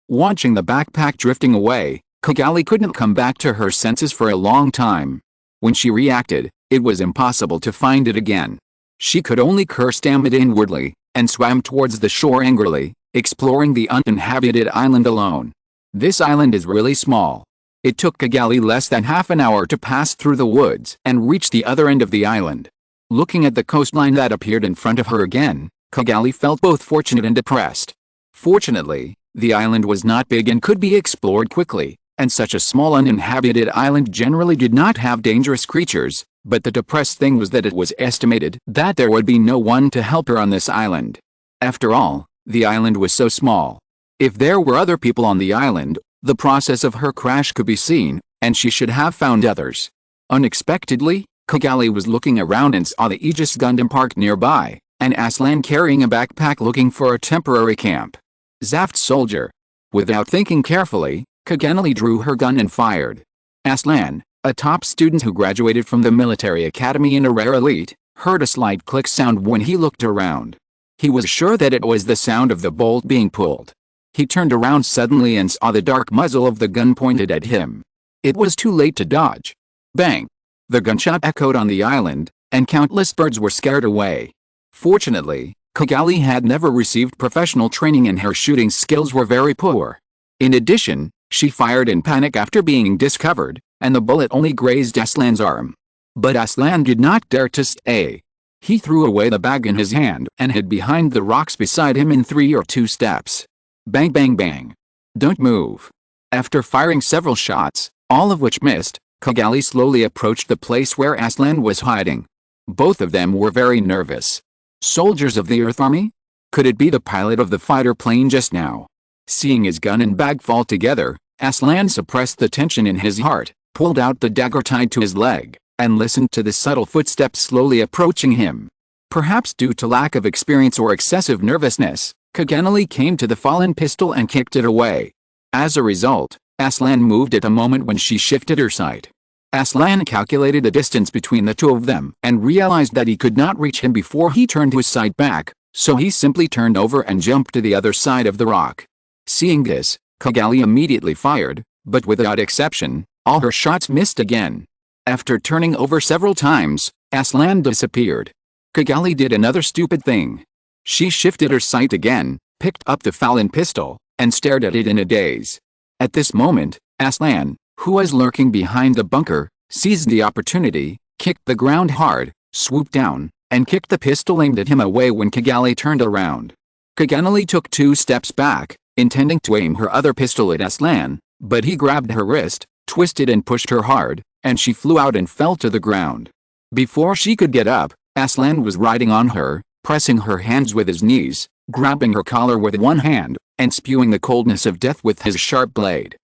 Speaker 1: Watching the backpack drifting away, Kigali couldn't come back to her senses for a long time. When she reacted, it was impossible to find it again. She could only curse damn it inwardly, and swam towards the shore angrily, exploring the uninhabited island alone. This island is really small. It took Kigali less than half an hour to pass through the woods and reach the other end of the island. Looking at the coastline that appeared in front of her again, Kigali felt both fortunate and depressed. Fortunately, the island was not big and could be explored quickly, and such a small uninhabited island generally did not have dangerous creatures, but the depressed thing was that it was estimated that there would be no one to help her on this island. After all, the island was so small. If there were other people on the island, the process of her crash could be seen, and she should have found others. Unexpectedly, Kigali was looking around and saw the Aegis Gundam parked nearby, and Aslan carrying a backpack looking for a temporary camp. Zaft soldier. Without thinking carefully, Kigali drew her gun and fired. Aslan, a top student who graduated from the military academy in a rare elite, heard a slight click sound when he looked around. He was sure that it was the sound of the bolt being pulled. He turned around suddenly and saw the dark muzzle of the gun pointed at him. It was too late to dodge. Bang! The gunshot echoed on the island, and countless birds were scared away. Fortunately, Kigali had never received professional training and her shooting skills were very poor. In addition, she fired in panic after being discovered, and the bullet only grazed Aslan's arm. But Aslan did not dare to stay. He threw away the bag in his hand and hid behind the rocks beside him in 3 or 2 steps. Bang bang bang. Don't move. After firing several shots, all of which missed, Kigali slowly approached the place where Aslan was hiding. Both of them were very nervous. Soldiers of the Earth Army? Could it be the pilot of the fighter plane just now? Seeing his gun and bag fall together, Aslan suppressed the tension in his heart, pulled out the dagger tied to his leg, and listened to the subtle footsteps slowly approaching him. Perhaps due to lack of experience or excessive nervousness, Kigali came to the fallen pistol and kicked it away. As a result, Aslan moved at a moment when she shifted her sight. Aslan calculated the distance between the two of them and realized that he could not reach him before he turned his sight back, so he simply turned over and jumped to the other side of the rock. Seeing this, Kigali immediately fired, but without exception, all her shots missed again. After turning over several times, Aslan disappeared. Kigali did another stupid thing. She shifted her sight again, picked up the fallen pistol, and stared at it in a daze. At this moment, Aslan, who was lurking behind the bunker, seized the opportunity, kicked the ground hard, swooped down, and kicked the pistol aimed at him away when Kigali turned around. Kigali took 2 steps back, intending to aim her other pistol at Aslan, but he grabbed her wrist, twisted and pushed her hard, and she flew out and fell to the ground. Before she could get up, Aslan was riding on her, pressing her hands with his knees, grabbing her collar with one hand, and spewing the coldness of death with his sharp blade.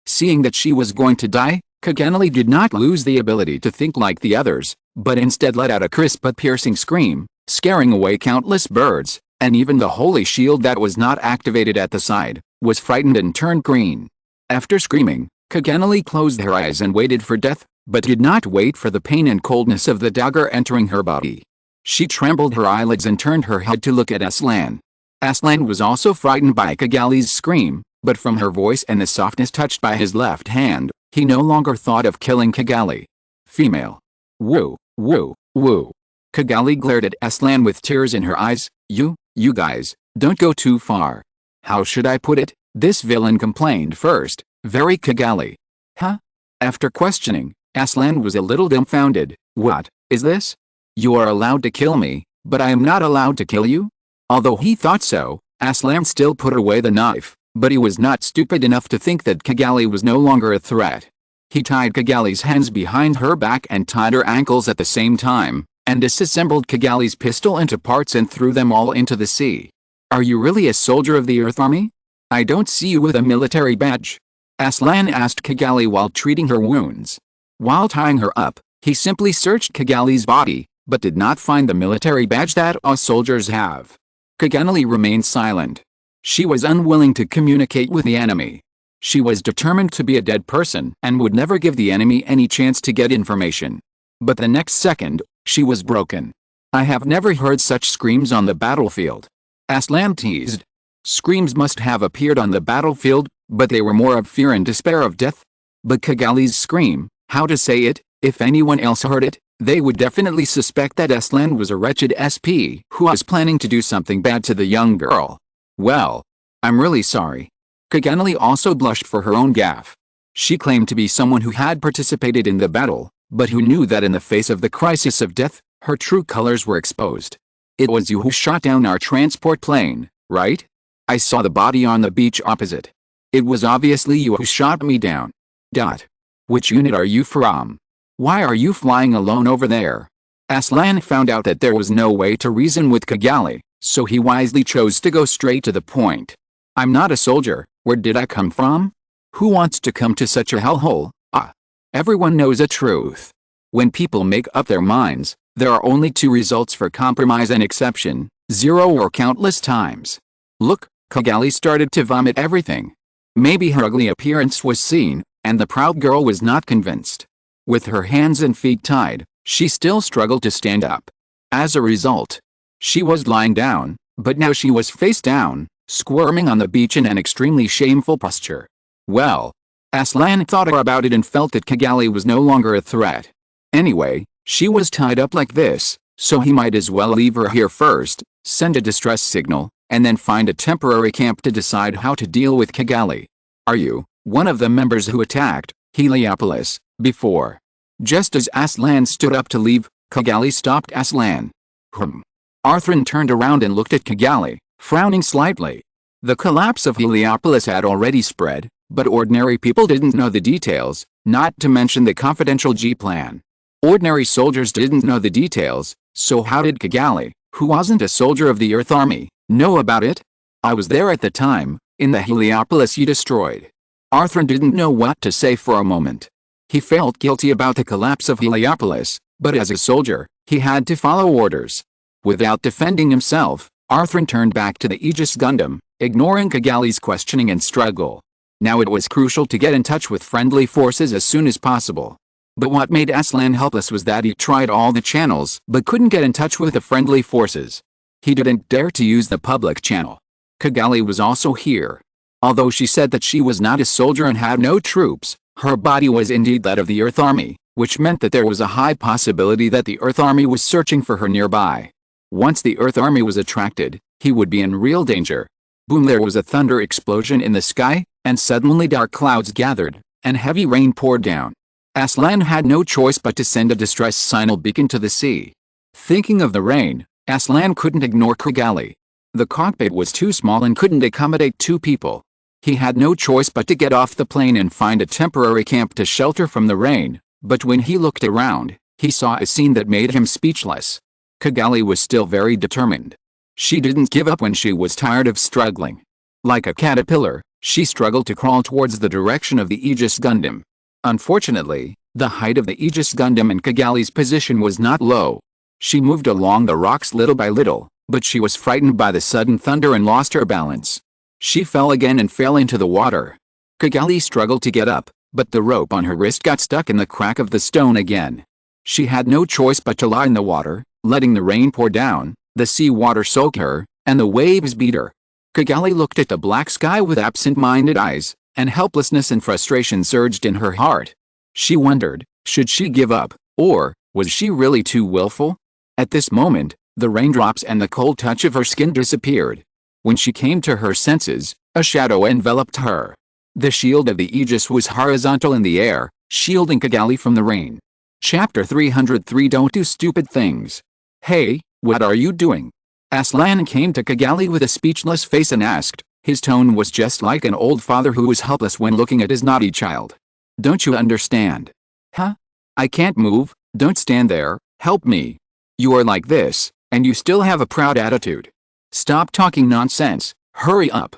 Speaker 1: Seeing that she was going to die, Kigali did not lose the ability to think like the others, but instead let out a crisp but piercing scream, scaring away countless birds, and even the holy shield that was not activated at the side, was frightened and turned green. After screaming, Kigali closed her eyes and waited for death, but did not wait for the pain and coldness of the dagger entering her body. She trembled her eyelids and turned her head to look at Aslan. Aslan was also frightened by Kigali's scream, but from her voice and the softness touched by his left hand, he no longer thought of killing Kigali. Female. Woo, woo, woo. Kigali glared at Aslan with tears in her eyes. You guys, don't go too far. How should I put it? This villain complained first, very Kigali. Huh? After questioning, Aslan was a little dumbfounded. What is this? You are allowed to kill me, but I am not allowed to kill you? Although he thought so, Aslan still put away the knife, but he was not stupid enough to think that Kigali was no longer a threat. He tied Kigali's hands behind her back and tied her ankles at the same time, and disassembled Kigali's pistol into parts and threw them all into the sea. Are you really a soldier of the Earth Army? I don't see you with a military badge. Aslan asked Kigali while treating her wounds. While tying her up, he simply searched Kigali's body, but did not find the military badge that all soldiers have. Kigali remained silent. She was unwilling to communicate with the enemy. She was determined to be a dead person and would never give the enemy any chance to get information. But the next second, she was broken. I have never heard such screams on the battlefield. Aslan teased. Screams must have appeared on the battlefield, but they were more of fear and despair of death. But Kigali's scream, how to say it, if anyone else heard it, they would definitely suspect that Aslan was a wretched SP who was planning to do something bad to the young girl. Well, I'm really sorry. Kigali also blushed for her own gaffe. She claimed to be someone who had participated in the battle, but who knew that in the face of the crisis of death, her true colors were exposed. It was you who shot down our transport plane, right? I saw the body on the beach opposite. It was obviously you who shot me down. Which unit are you from? Why are you flying alone over there? Aslan found out that there was no way to reason with Kigali, so he wisely chose to go straight to the point. I'm not a soldier. Where did I come from? Who wants to come to such a hellhole? Everyone knows the truth. When people make up their minds, there are only two results for compromise and exception, 0 or countless times. Look, Kigali started to vomit everything. Maybe her ugly appearance was seen, and the proud girl was not convinced. With her hands and feet tied, she still struggled to stand up. As a result, she was lying down, but now she was face down, squirming on the beach in an extremely shameful posture. Well, Aslan thought about it and felt that Kigali was no longer a threat. Anyway, she was tied up like this, so he might as well leave her here first, send a distress signal, and then find a temporary camp to decide how to deal with Kigali. Are you one of the members who attacked Heliopolis before? Just as Aslan stood up to leave, Kigali stopped Aslan. Arthur turned around and looked at Kigali, frowning slightly. The collapse of Heliopolis had already spread, but ordinary people didn't know the details, not to mention the confidential G-plan. Ordinary soldiers didn't know the details, so how did Kigali, who wasn't a soldier of the Earth Army, know about it? I was there at the time, in the Heliopolis you destroyed. Arthur didn't know what to say for a moment. He felt guilty about the collapse of Heliopolis, but as a soldier, he had to follow orders. Without defending himself, Arthur turned back to the Aegis Gundam, ignoring Kigali's questioning and struggle. Now it was crucial to get in touch with friendly forces as soon as possible. But what made Aslan helpless was that he tried all the channels but couldn't get in touch with the friendly forces. He didn't dare to use the public channel. Kigali was also here. Although she said that she was not a soldier and had no troops, her body was indeed that of the Earth Army, which meant that there was a high possibility that the Earth Army was searching for her nearby. Once the Earth Army was attracted, he would be in real danger. Boom! There was a thunder explosion in the sky, and suddenly dark clouds gathered, and heavy rain poured down. Aslan had no choice but to send a distress signal beacon to the sea. Thinking of the rain, Aslan couldn't ignore Kigali. The cockpit was too small and couldn't accommodate 2 people. He had no choice but to get off the plane and find a temporary camp to shelter from the rain, but when he looked around, he saw a scene that made him speechless. Kigali was still very determined. She didn't give up when she was tired of struggling. Like a caterpillar, she struggled to crawl towards the direction of the Aegis Gundam. Unfortunately, the height of the Aegis Gundam and Kigali's position was not low. She moved along the rocks little by little, but she was frightened by the sudden thunder and lost her balance. She fell again and fell into the water. Kigali struggled to get up, but the rope on her wrist got stuck in the crack of the stone again. She had no choice but to lie in the water, letting the rain pour down, the sea water soak her, and the waves beat her. Kigali looked at the black sky with absent-minded eyes, and helplessness and frustration surged in her heart. She wondered, should she give up, or was she really too willful? At this moment, the raindrops and the cold touch of her skin disappeared. When she came to her senses, a shadow enveloped her. The shield of the Aegis was horizontal in the air, shielding Kigali from the rain. Chapter 303 Don't Do Stupid Things. Hey, what are you doing? Aslan came to Kigali with a speechless face and asked. His tone was just like an old father who was helpless when looking at his naughty child. Don't you understand? Huh? I can't move, don't stand there, help me. You are like this, and you still have a proud attitude. Stop talking nonsense, hurry up.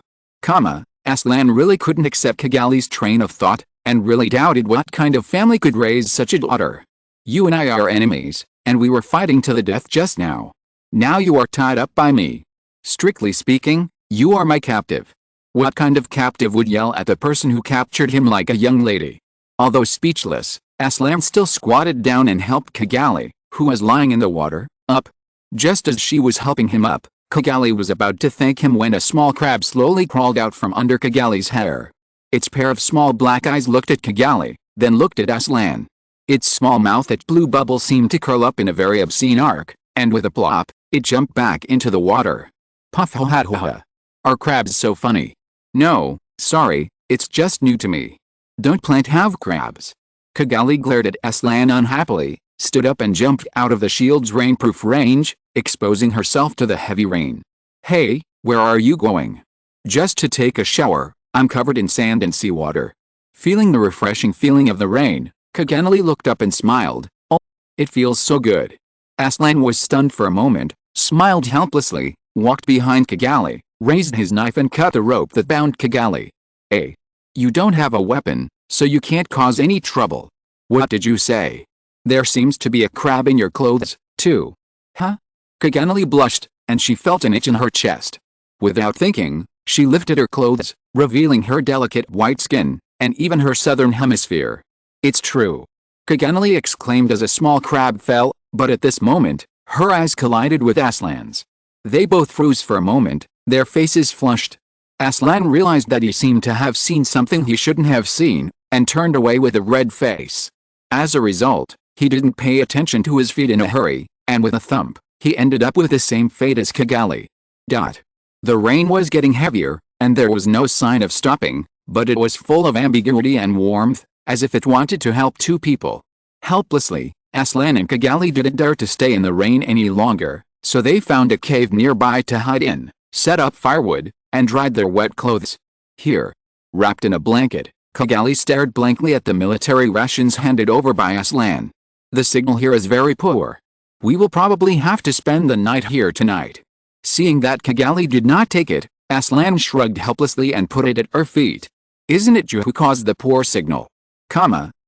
Speaker 1: Aslan really couldn't accept Kigali's train of thought, and really doubted what kind of family could raise such a daughter. You and I are enemies, and we were fighting to the death just now. Now you are tied up by me. Strictly speaking, you are my captive. What kind of captive would yell at the person who captured him like a young lady? Although speechless, Aslan still squatted down and helped Kigali, who was lying in the water, up. Just as she was helping him up, Kigali was about to thank him when a small crab slowly crawled out from under Kigali's hair. Its pair of small black eyes looked at Kigali, then looked at Aslan. Its small mouth at blue bubble seemed to curl up in a very obscene arc, and with a plop, it jumped back into the water. Puff ho ha ho ha. Are crabs so funny? No, sorry, it's just new to me. Don't plant have crabs. Kigali glared at Aslan unhappily, stood up and jumped out of the shield's rainproof range, exposing herself to the heavy rain. Hey, where are you going? Just to take a shower. I'm covered in sand and seawater. Feeling the refreshing feeling of the rain, Kigali looked up and smiled. Oh, it feels so good. Aslan was stunned for a moment, smiled helplessly, walked behind Kigali, raised his knife and cut the rope that bound Kigali. Hey. You don't have a weapon, so you can't cause any trouble. What did you say? There seems to be a crab in your clothes, too. Huh? Kigali blushed, and she felt an itch in her chest. Without thinking, she lifted her clothes, revealing her delicate white skin, and even her southern hemisphere. It's true. Kigali exclaimed as a small crab fell, but at this moment, her eyes collided with Aslan's. They both froze for a moment, their faces flushed. Aslan realized that he seemed to have seen something he shouldn't have seen, and turned away with a red face. As a result, he didn't pay attention to his feet in a hurry, and with a thump, he ended up with the same fate as Kigali. The rain was getting heavier, and there was no sign of stopping, but it was full of ambiguity and warmth, as if it wanted to help two people. Helplessly, Aslan and Kigali didn't dare to stay in the rain any longer, so they found a cave nearby to hide in, set up firewood, and dried their wet clothes. Here, wrapped in a blanket, Kigali stared blankly at the military rations handed over by Aslan. The signal here is very poor. We will probably have to spend the night here tonight. Seeing that Kigali did not take it, Aslan shrugged helplessly and put it at her feet. Isn't it you who caused the poor signal?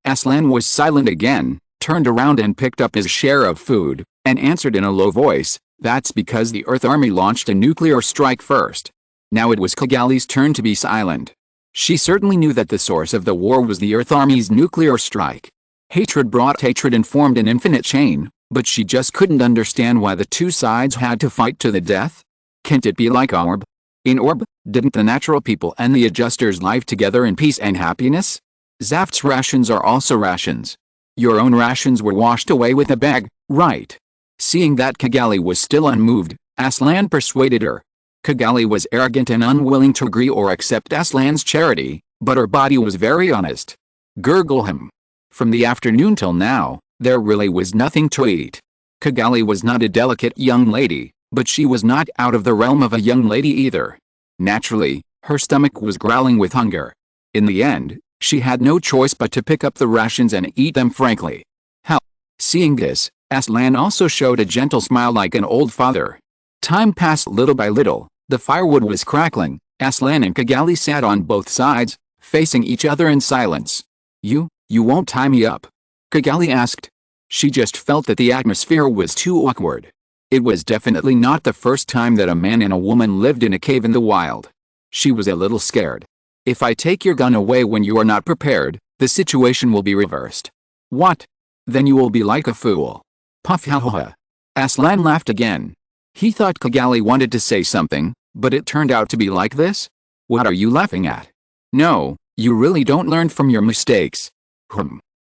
Speaker 1: Aslan was silent again, turned around and picked up his share of food, and answered in a low voice, that's because the Earth Army launched a nuclear strike first. Now it was Kigali's turn to be silent. She certainly knew that the source of the war was the Earth Army's nuclear strike. Hatred brought hatred and formed an infinite chain, but she just couldn't understand why the two sides had to fight to the death. Can't it be like Orb? In Orb, didn't the natural people and the adjusters live together in peace and happiness? Zaft's rations are also rations. Your own rations were washed away with a bag, right? Seeing that Kigali was still unmoved, Aslan persuaded her. Kigali was arrogant and unwilling to agree or accept Aslan's charity, but her body was very honest. Gurgle him. From the afternoon till now, there really was nothing to eat. Kigali was not a delicate young lady, but she was not out of the realm of a young lady either. Naturally, her stomach was growling with hunger. In the end, she had no choice but to pick up the rations and eat them frankly. How? Seeing this, Aslan also showed a gentle smile like an old father. Time passed little by little, the firewood was crackling, Aslan and Kigali sat on both sides, facing each other in silence. You won't tie me up? Kigali asked. She just felt that the atmosphere was too awkward. It was definitely not the first time that a man and a woman lived in a cave in the wild. She was a little scared. If I take your gun away when you are not prepared, the situation will be reversed. What? Then you will be like a fool. Puff ha ha ha. Aslan laughed again. He thought Kigali wanted to say something, but it turned out to be like this? What are you laughing at? No, you really don't learn from your mistakes.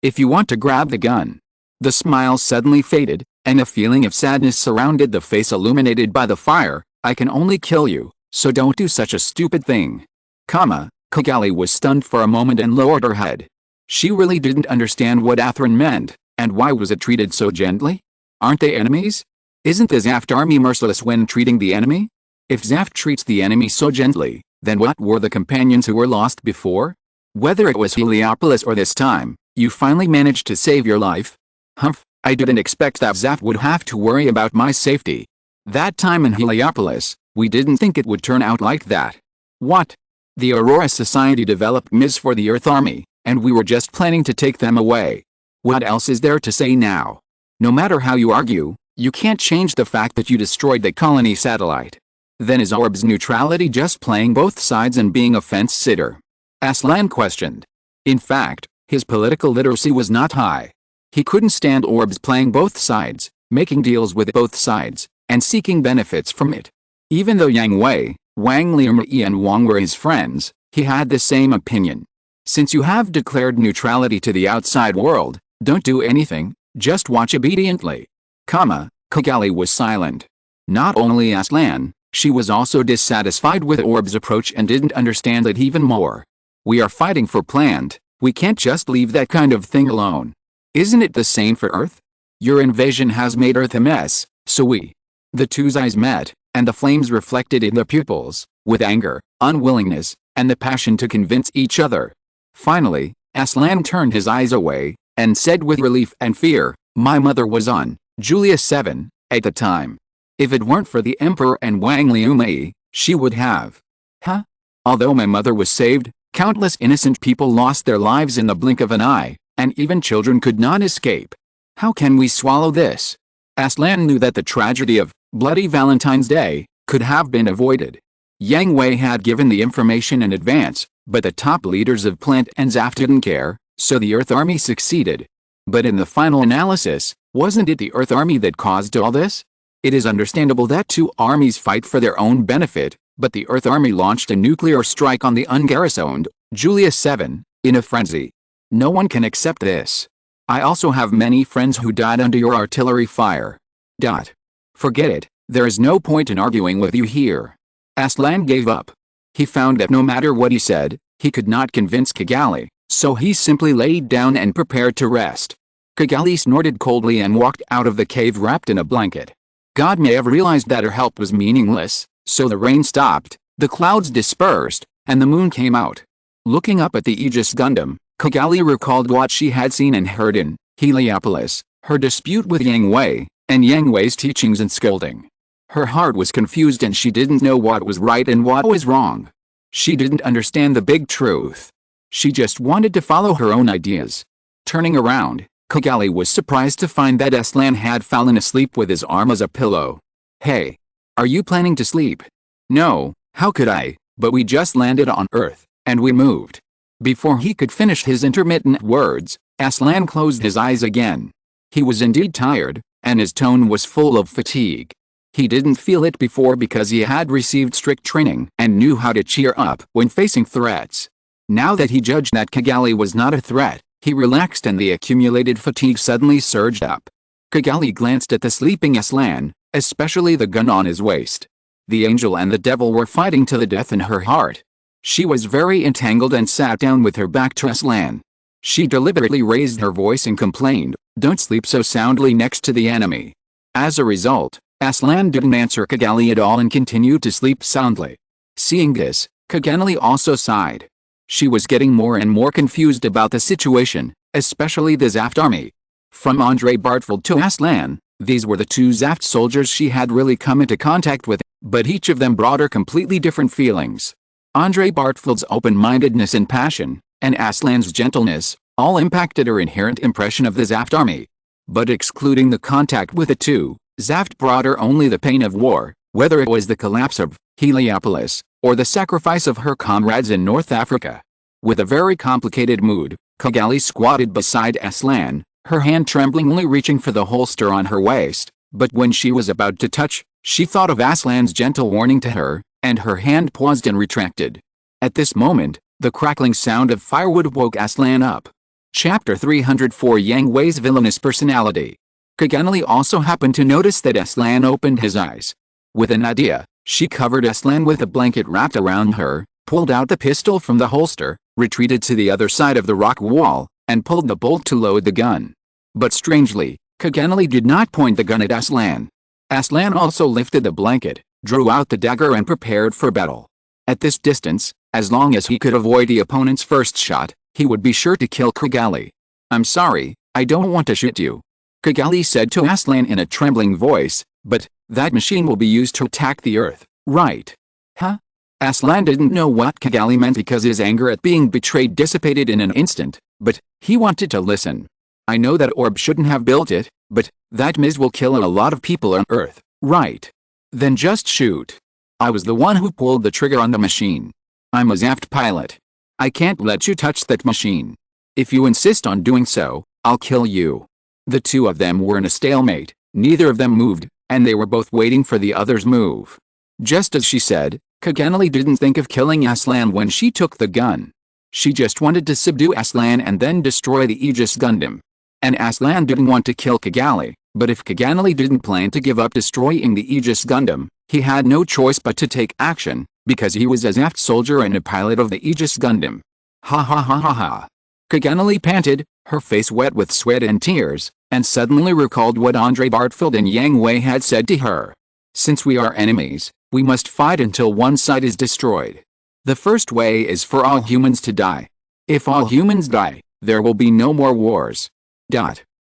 Speaker 1: If you want to grab the gun. The smile suddenly faded, and a feeling of sadness surrounded the face illuminated by the fire. I can only kill you, so don't do such a stupid thing. Kigali was stunned for a moment and lowered her head. She really didn't understand what Athrin meant, and why was it treated so gently? Aren't they enemies? Isn't the Zaft army merciless when treating the enemy? If Zaft treats the enemy so gently, then what were the companions who were lost before? Whether it was Heliopolis or this time, you finally managed to save your life? Humph, I didn't expect that Zaft would have to worry about my safety. That time in Heliopolis, we didn't think it would turn out like that. What? The Aurora Society developed MIS for the Earth Army, and we were just planning to take them away. What else is there to say now? No matter how you argue, you can't change the fact that you destroyed the colony satellite. Then is Orb's neutrality just playing both sides and being a fence-sitter? Aslan questioned. In fact, his political literacy was not high. He couldn't stand Orbs playing both sides, making deals with both sides, and seeking benefits from it. Even though Yang Hui, Wang Liumi and Wang were his friends, he had the same opinion. Since you have declared neutrality to the outside world, don't do anything, just watch obediently. Kigali was silent. Not only Aslan, she was also dissatisfied with Orb's approach and didn't understand it even more. We are fighting for plant, we can't just leave that kind of thing alone. Isn't it the same for Earth? Your invasion has made Earth a mess, so we. The two's eyes met, and the flames reflected in their pupils, with anger, unwillingness, and the passion to convince each other. Finally, Aslan turned his eyes away, and said with relief and fear, my mother was on Julia 7, at the time. If it weren't for the Emperor and Wang Liumi, she would have. Huh? Although my mother was saved, countless innocent people lost their lives in the blink of an eye, and even children could not escape. How can we swallow this? Aslan knew that the tragedy of Bloody Valentine's Day could have been avoided. Yang Hui had given the information in advance, but the top leaders of Plant and Zaft didn't care, so the Earth Army succeeded. But in the final analysis, wasn't it the Earth Army that caused all this? It is understandable that two armies fight for their own benefit, but the Earth Army launched a nuclear strike on the ungarrisoned Julia 7, in a frenzy. No one can accept this. I also have many friends who died under your artillery fire. Forget it, there is no point in arguing with you here. Aslan gave up. He found that no matter what he said, he could not convince Kigali, so he simply laid down and prepared to rest. Kigali snorted coldly and walked out of the cave wrapped in a blanket. God may have realized that her help was meaningless, so the rain stopped, the clouds dispersed, and the moon came out. Looking up at the Aegis Gundam, Kigali recalled what she had seen and heard in Heliopolis, her dispute with Yang Hui, and Yang Hui's teachings and scolding. Her heart was confused and she didn't know what was right and what was wrong. She didn't understand the big truth. She just wanted to follow her own ideas. Turning around, Kigali was surprised to find that Aslan had fallen asleep with his arm as a pillow. Hey. Are you planning to sleep? No, how could I, but we just landed on Earth, and we moved. Before he could finish his intermittent words, Aslan closed his eyes again. He was indeed tired, and his tone was full of fatigue. He didn't feel it before because he had received strict training and knew how to cheer up when facing threats. Now that he judged that Kigali was not a threat, he relaxed and the accumulated fatigue suddenly surged up. Kigali glanced at the sleeping Aslan, especially the gun on his waist. The angel and the devil were fighting to the death in her heart. She was very entangled and sat down with her back to Aslan. She deliberately raised her voice and complained, don't sleep so soundly next to the enemy. As a result, Aslan didn't answer Kigali at all and continued to sleep soundly. Seeing this, Kigali also sighed. She was getting more and more confused about the situation, especially the Zaft army. From Andre Bartfeld to Aslan, these were the two Zaft soldiers she had really come into contact with, but each of them brought her completely different feelings. Andre Bartfeld's open-mindedness and passion, and Aslan's gentleness, all impacted her inherent impression of the Zaft army. But excluding the contact with the two, Zaft brought her only the pain of war, whether it was the collapse of Heliopolis, or the sacrifice of her comrades in North Africa. With a very complicated mood, Kigali squatted beside Aslan, her hand tremblingly reaching for the holster on her waist, but when she was about to touch, she thought of Aslan's gentle warning to her, and her hand paused and retracted. At this moment, the crackling sound of firewood woke Aslan up. Chapter 304 Yang Hui's villainous personality. Kigali also happened to notice that Aslan opened his eyes. With an idea, she covered Aslan with a blanket wrapped around her, pulled out the pistol from the holster, retreated to the other side of the rock wall, and pulled the bolt to load the gun. But strangely, Kigali did not point the gun at Aslan. Aslan also lifted the blanket, drew out the dagger and prepared for battle. At this distance, as long as he could avoid the opponent's first shot, he would be sure to kill Kigali. I'm sorry, I don't want to shoot you, Kigali said to Aslan in a trembling voice, but that machine will be used to attack the Earth, right? Huh? Aslan didn't know what Kigali meant because his anger at being betrayed dissipated in an instant, but he wanted to listen. I know that orb shouldn't have built it, but that Miz will kill a lot of people on Earth, right? Then just shoot. I was the one who pulled the trigger on the machine. I'm a Zaft pilot. I can't let you touch that machine. If you insist on doing so, I'll kill you." The two of them were in a stalemate, neither of them moved, and they were both waiting for the other's move. Just as she said, Kaganali didn't think of killing Aslan when she took the gun. She just wanted to subdue Aslan and then destroy the Aegis Gundam. And Aslan didn't want to kill Kagali, but if Kaganali didn't plan to give up destroying the Aegis Gundam, he had no choice but to take action, because he was a Zaft soldier and a pilot of the Aegis Gundam. Ha ha ha ha ha. Kaganali panted, her face wet with sweat and tears, and suddenly recalled what Andre Bartfeld and Yang Hui had said to her. "Since we are enemies, we must fight until one side is destroyed. The first way is for all humans to die. If all humans die, there will be no more wars."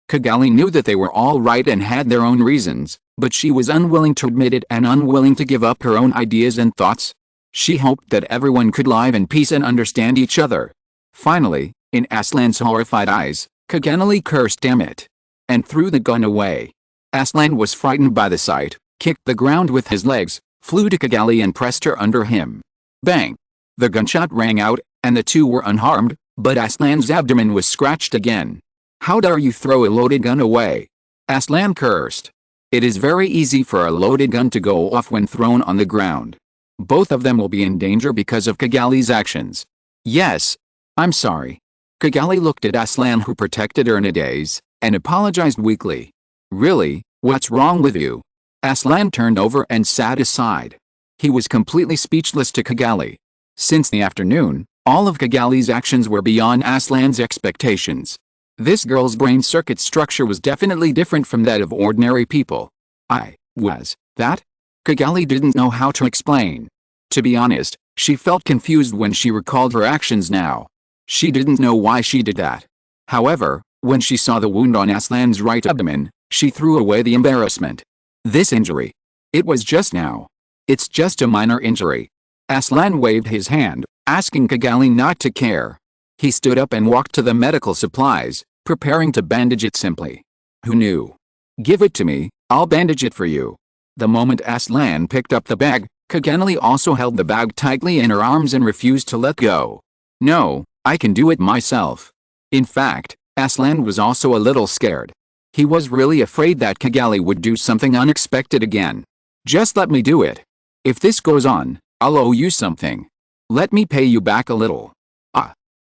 Speaker 1: Kagali knew that they were all right and had their own reasons, but she was unwilling to admit it and unwilling to give up her own ideas and thoughts. She hoped that everyone could live in peace and understand each other. Finally, in Aslan's horrified eyes, Kaganali cursed "Damn it!" and threw the gun away. Aslan was frightened by the sight, kicked the ground with his legs, flew to Kagali and pressed her under him. Bang! The gunshot rang out, and the two were unharmed, but Aslan's abdomen was scratched again. "How dare you throw a loaded gun away?" Aslan cursed. "It is very easy for a loaded gun to go off when thrown on the ground. Both of them will be in danger because of Kagali's actions." "Yes. I'm sorry." Kagali looked at Aslan, who protected her in a daze, and apologized weakly. "Really, what's wrong with you?" Aslan turned over and sat aside. He was completely speechless to Kagali. Since the afternoon, all of Kagali's actions were beyond Aslan's expectations. This girl's brain circuit structure was definitely different from that of ordinary people. That? Kagali didn't know how to explain. To be honest, she felt confused when she recalled her actions now. She didn't know why she did that. However, when she saw the wound on Aslan's right abdomen, she threw away the embarrassment. This injury. It was just now. It's just a minor injury. Aslan waved his hand, asking Kagali not to care. He stood up and walked to the medical supplies, preparing to bandage it simply. Who knew? "Give it to me, I'll bandage it for you." The moment Aslan picked up the bag, Kagali also held the bag tightly in her arms and refused to let go. "No, I can do it myself." In fact, Aslan was also a little scared. He was really afraid that Kagali would do something unexpected again. "Just let me do it. If this goes on, I'll owe you something. Let me pay you back a little."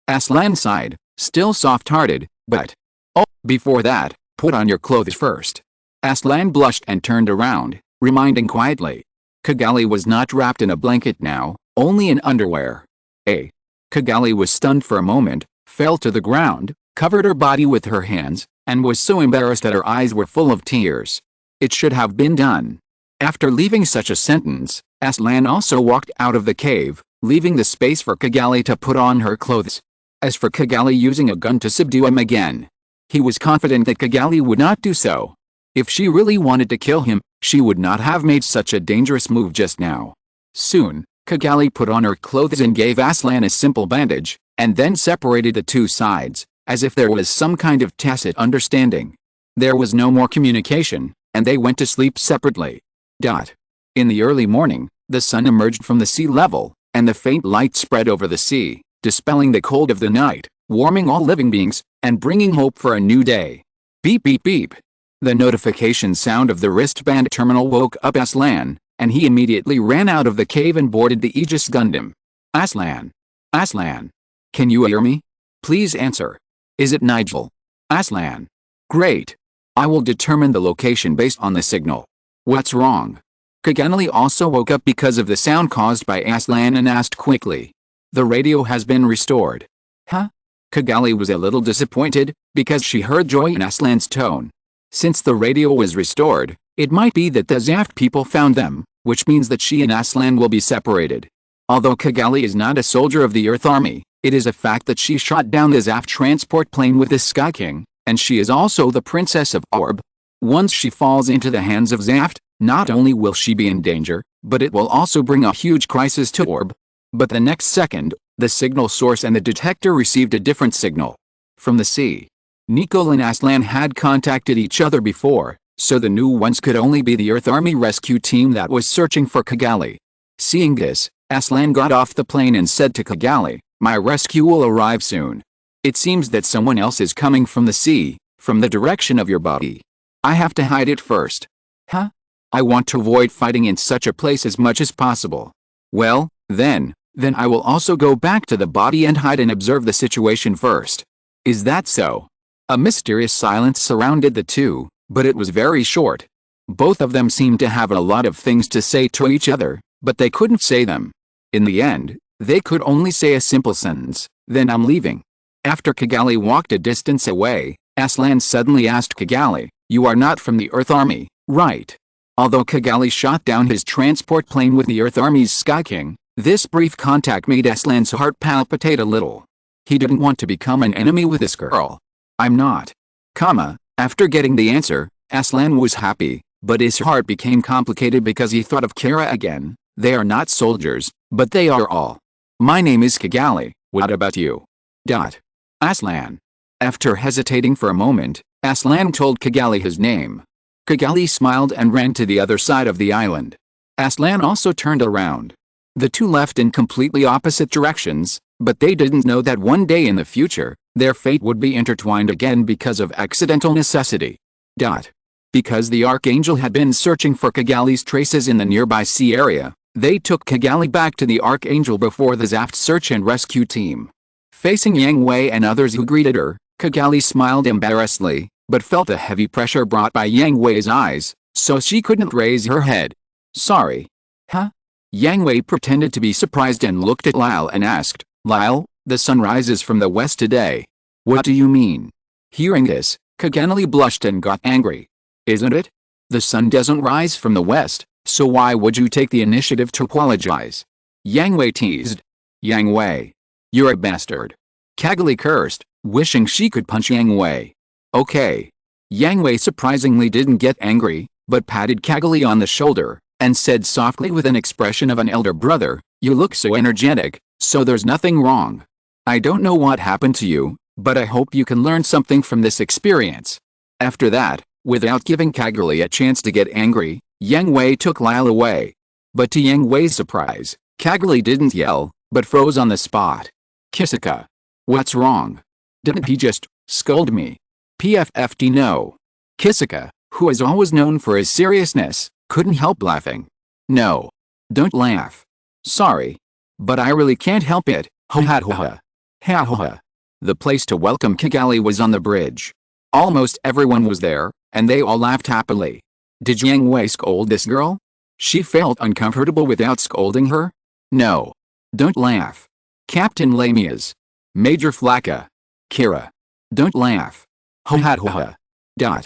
Speaker 1: Aslan sighed, still soft-hearted, but, "Oh, before that, put on your clothes first." Aslan blushed and turned around, reminding quietly. Kagali was not wrapped in a blanket now, only in underwear. Kagali was stunned for a moment, fell to the ground, covered her body with her hands, and was so embarrassed that her eyes were full of tears. It should have been done. After leaving such a sentence, Aslan also walked out of the cave, leaving the space for Kagali to put on her clothes. As for Kagali using a gun to subdue him again, he was confident that Kagali would not do so. If she really wanted to kill him, she would not have made such a dangerous move just now. Soon, Kagali put on her clothes and gave Aslan a simple bandage, and then separated the two sides, as if there was some kind of tacit understanding. There was no more communication, and they went to sleep separately. In the early morning, the sun emerged from the sea level, and the faint light spread over the sea, dispelling the cold of the night, warming all living beings, and bringing hope for a new day. Beep beep beep. The notification sound of the wristband terminal woke up Aslan, and he immediately ran out of the cave and boarded the Aegis Gundam. "Aslan! Aslan! Can you hear me? Please answer. Is it Nigel?" "Aslan! Great. I will determine the location based on the signal. What's wrong?" Kaganali also woke up because of the sound caused by Aslan and asked quickly. "The radio has been restored." "Huh?" Kagali was a little disappointed, because she heard joy in Aslan's tone. Since the radio was restored, it might be that the Zaft people found them, which means that she and Aslan will be separated. Although Kagali is not a soldier of the Earth Army, it is a fact that she shot down the Zaft transport plane with the Sky King, and she is also the Princess of Orb. Once she falls into the hands of Zaft, not only will she be in danger, but it will also bring a huge crisis to Orb. But the next second, the signal source and the detector received a different signal. From the sea. Nicole and Aslan had contacted each other before, so the new ones could only be the Earth Army rescue team that was searching for Kagali. Seeing this, Aslan got off the plane and said to Kigali, "My rescue will arrive soon. It seems that someone else is coming from the sea, from the direction of your body. I have to hide it first." "Huh? I want to avoid fighting in such a place as much as possible." "Well, then I will also go back to the body and hide and observe the situation first." "Is that so?" A mysterious silence surrounded the two, but it was very short. Both of them seemed to have a lot of things to say to each other, but they couldn't say them. In the end, they could only say a simple sentence, "Then I'm leaving." After Kigali walked a distance away, Aslan suddenly asked Kigali, "You are not from the Earth Army, right?" Although Kigali shot down his transport plane with the Earth Army's Sky King, this brief contact made Aslan's heart palpitate a little. He didn't want to become an enemy with this girl. "I'm not." After getting the answer, Aslan was happy, but his heart became complicated because he thought of Kira again. "They are not soldiers, but they are all. My name is Kigali, what about you?" Aslan. After hesitating for a moment, Aslan told Kigali his name. Kigali smiled and ran to the other side of the island. Aslan also turned around. The two left in completely opposite directions, but they didn't know that one day in the future, their fate would be intertwined again because of accidental necessity. Because the Archangel had been searching for Kigali's traces in the nearby sea area, they took Kigali back to the Archangel before the Zaft search and rescue team. Facing Yang Hui and others who greeted her, Kigali smiled embarrassedly, but felt a heavy pressure brought by Yang Hui's eyes, so she couldn't raise her head. "Sorry." "Huh?" Yang Hui pretended to be surprised and looked at Lyle and asked, "Lyle, the sun rises from the west today." "What do you mean?" Hearing this, Kigali blushed and got angry. "Isn't it? The sun doesn't rise from the west, so why would you take the initiative to apologize?" Yang Hui teased. "Yang Hui, you're a bastard." Kigali cursed, wishing she could punch Yang Hui. "Okay." Yang Hui surprisingly didn't get angry, but patted Kigali on the shoulder, and said softly with an expression of an elder brother, "You look so energetic, so there's nothing wrong. I don't know what happened to you, but I hope you can learn something from this experience." After that, without giving Kigali a chance to get angry, Yang Hui took Lyle away. But to Yang Hui's surprise, Kigali didn't yell, but froze on the spot. "Kisaka. What's wrong? Didn't he just scold me?" "PFFD no." Kisaka, who is always known for his seriousness, couldn't help laughing. "No. Don't laugh. Sorry. But I really can't help it. Ha ha ha. Ha ha. The place to welcome Kigali was on the bridge. Almost everyone was there, and they all laughed happily. Did Yang Hui scold this girl? She felt uncomfortable without scolding her? No. Don't laugh. Captain Lamias. Major Flacca. Kira. Don't laugh. Ha ha ha.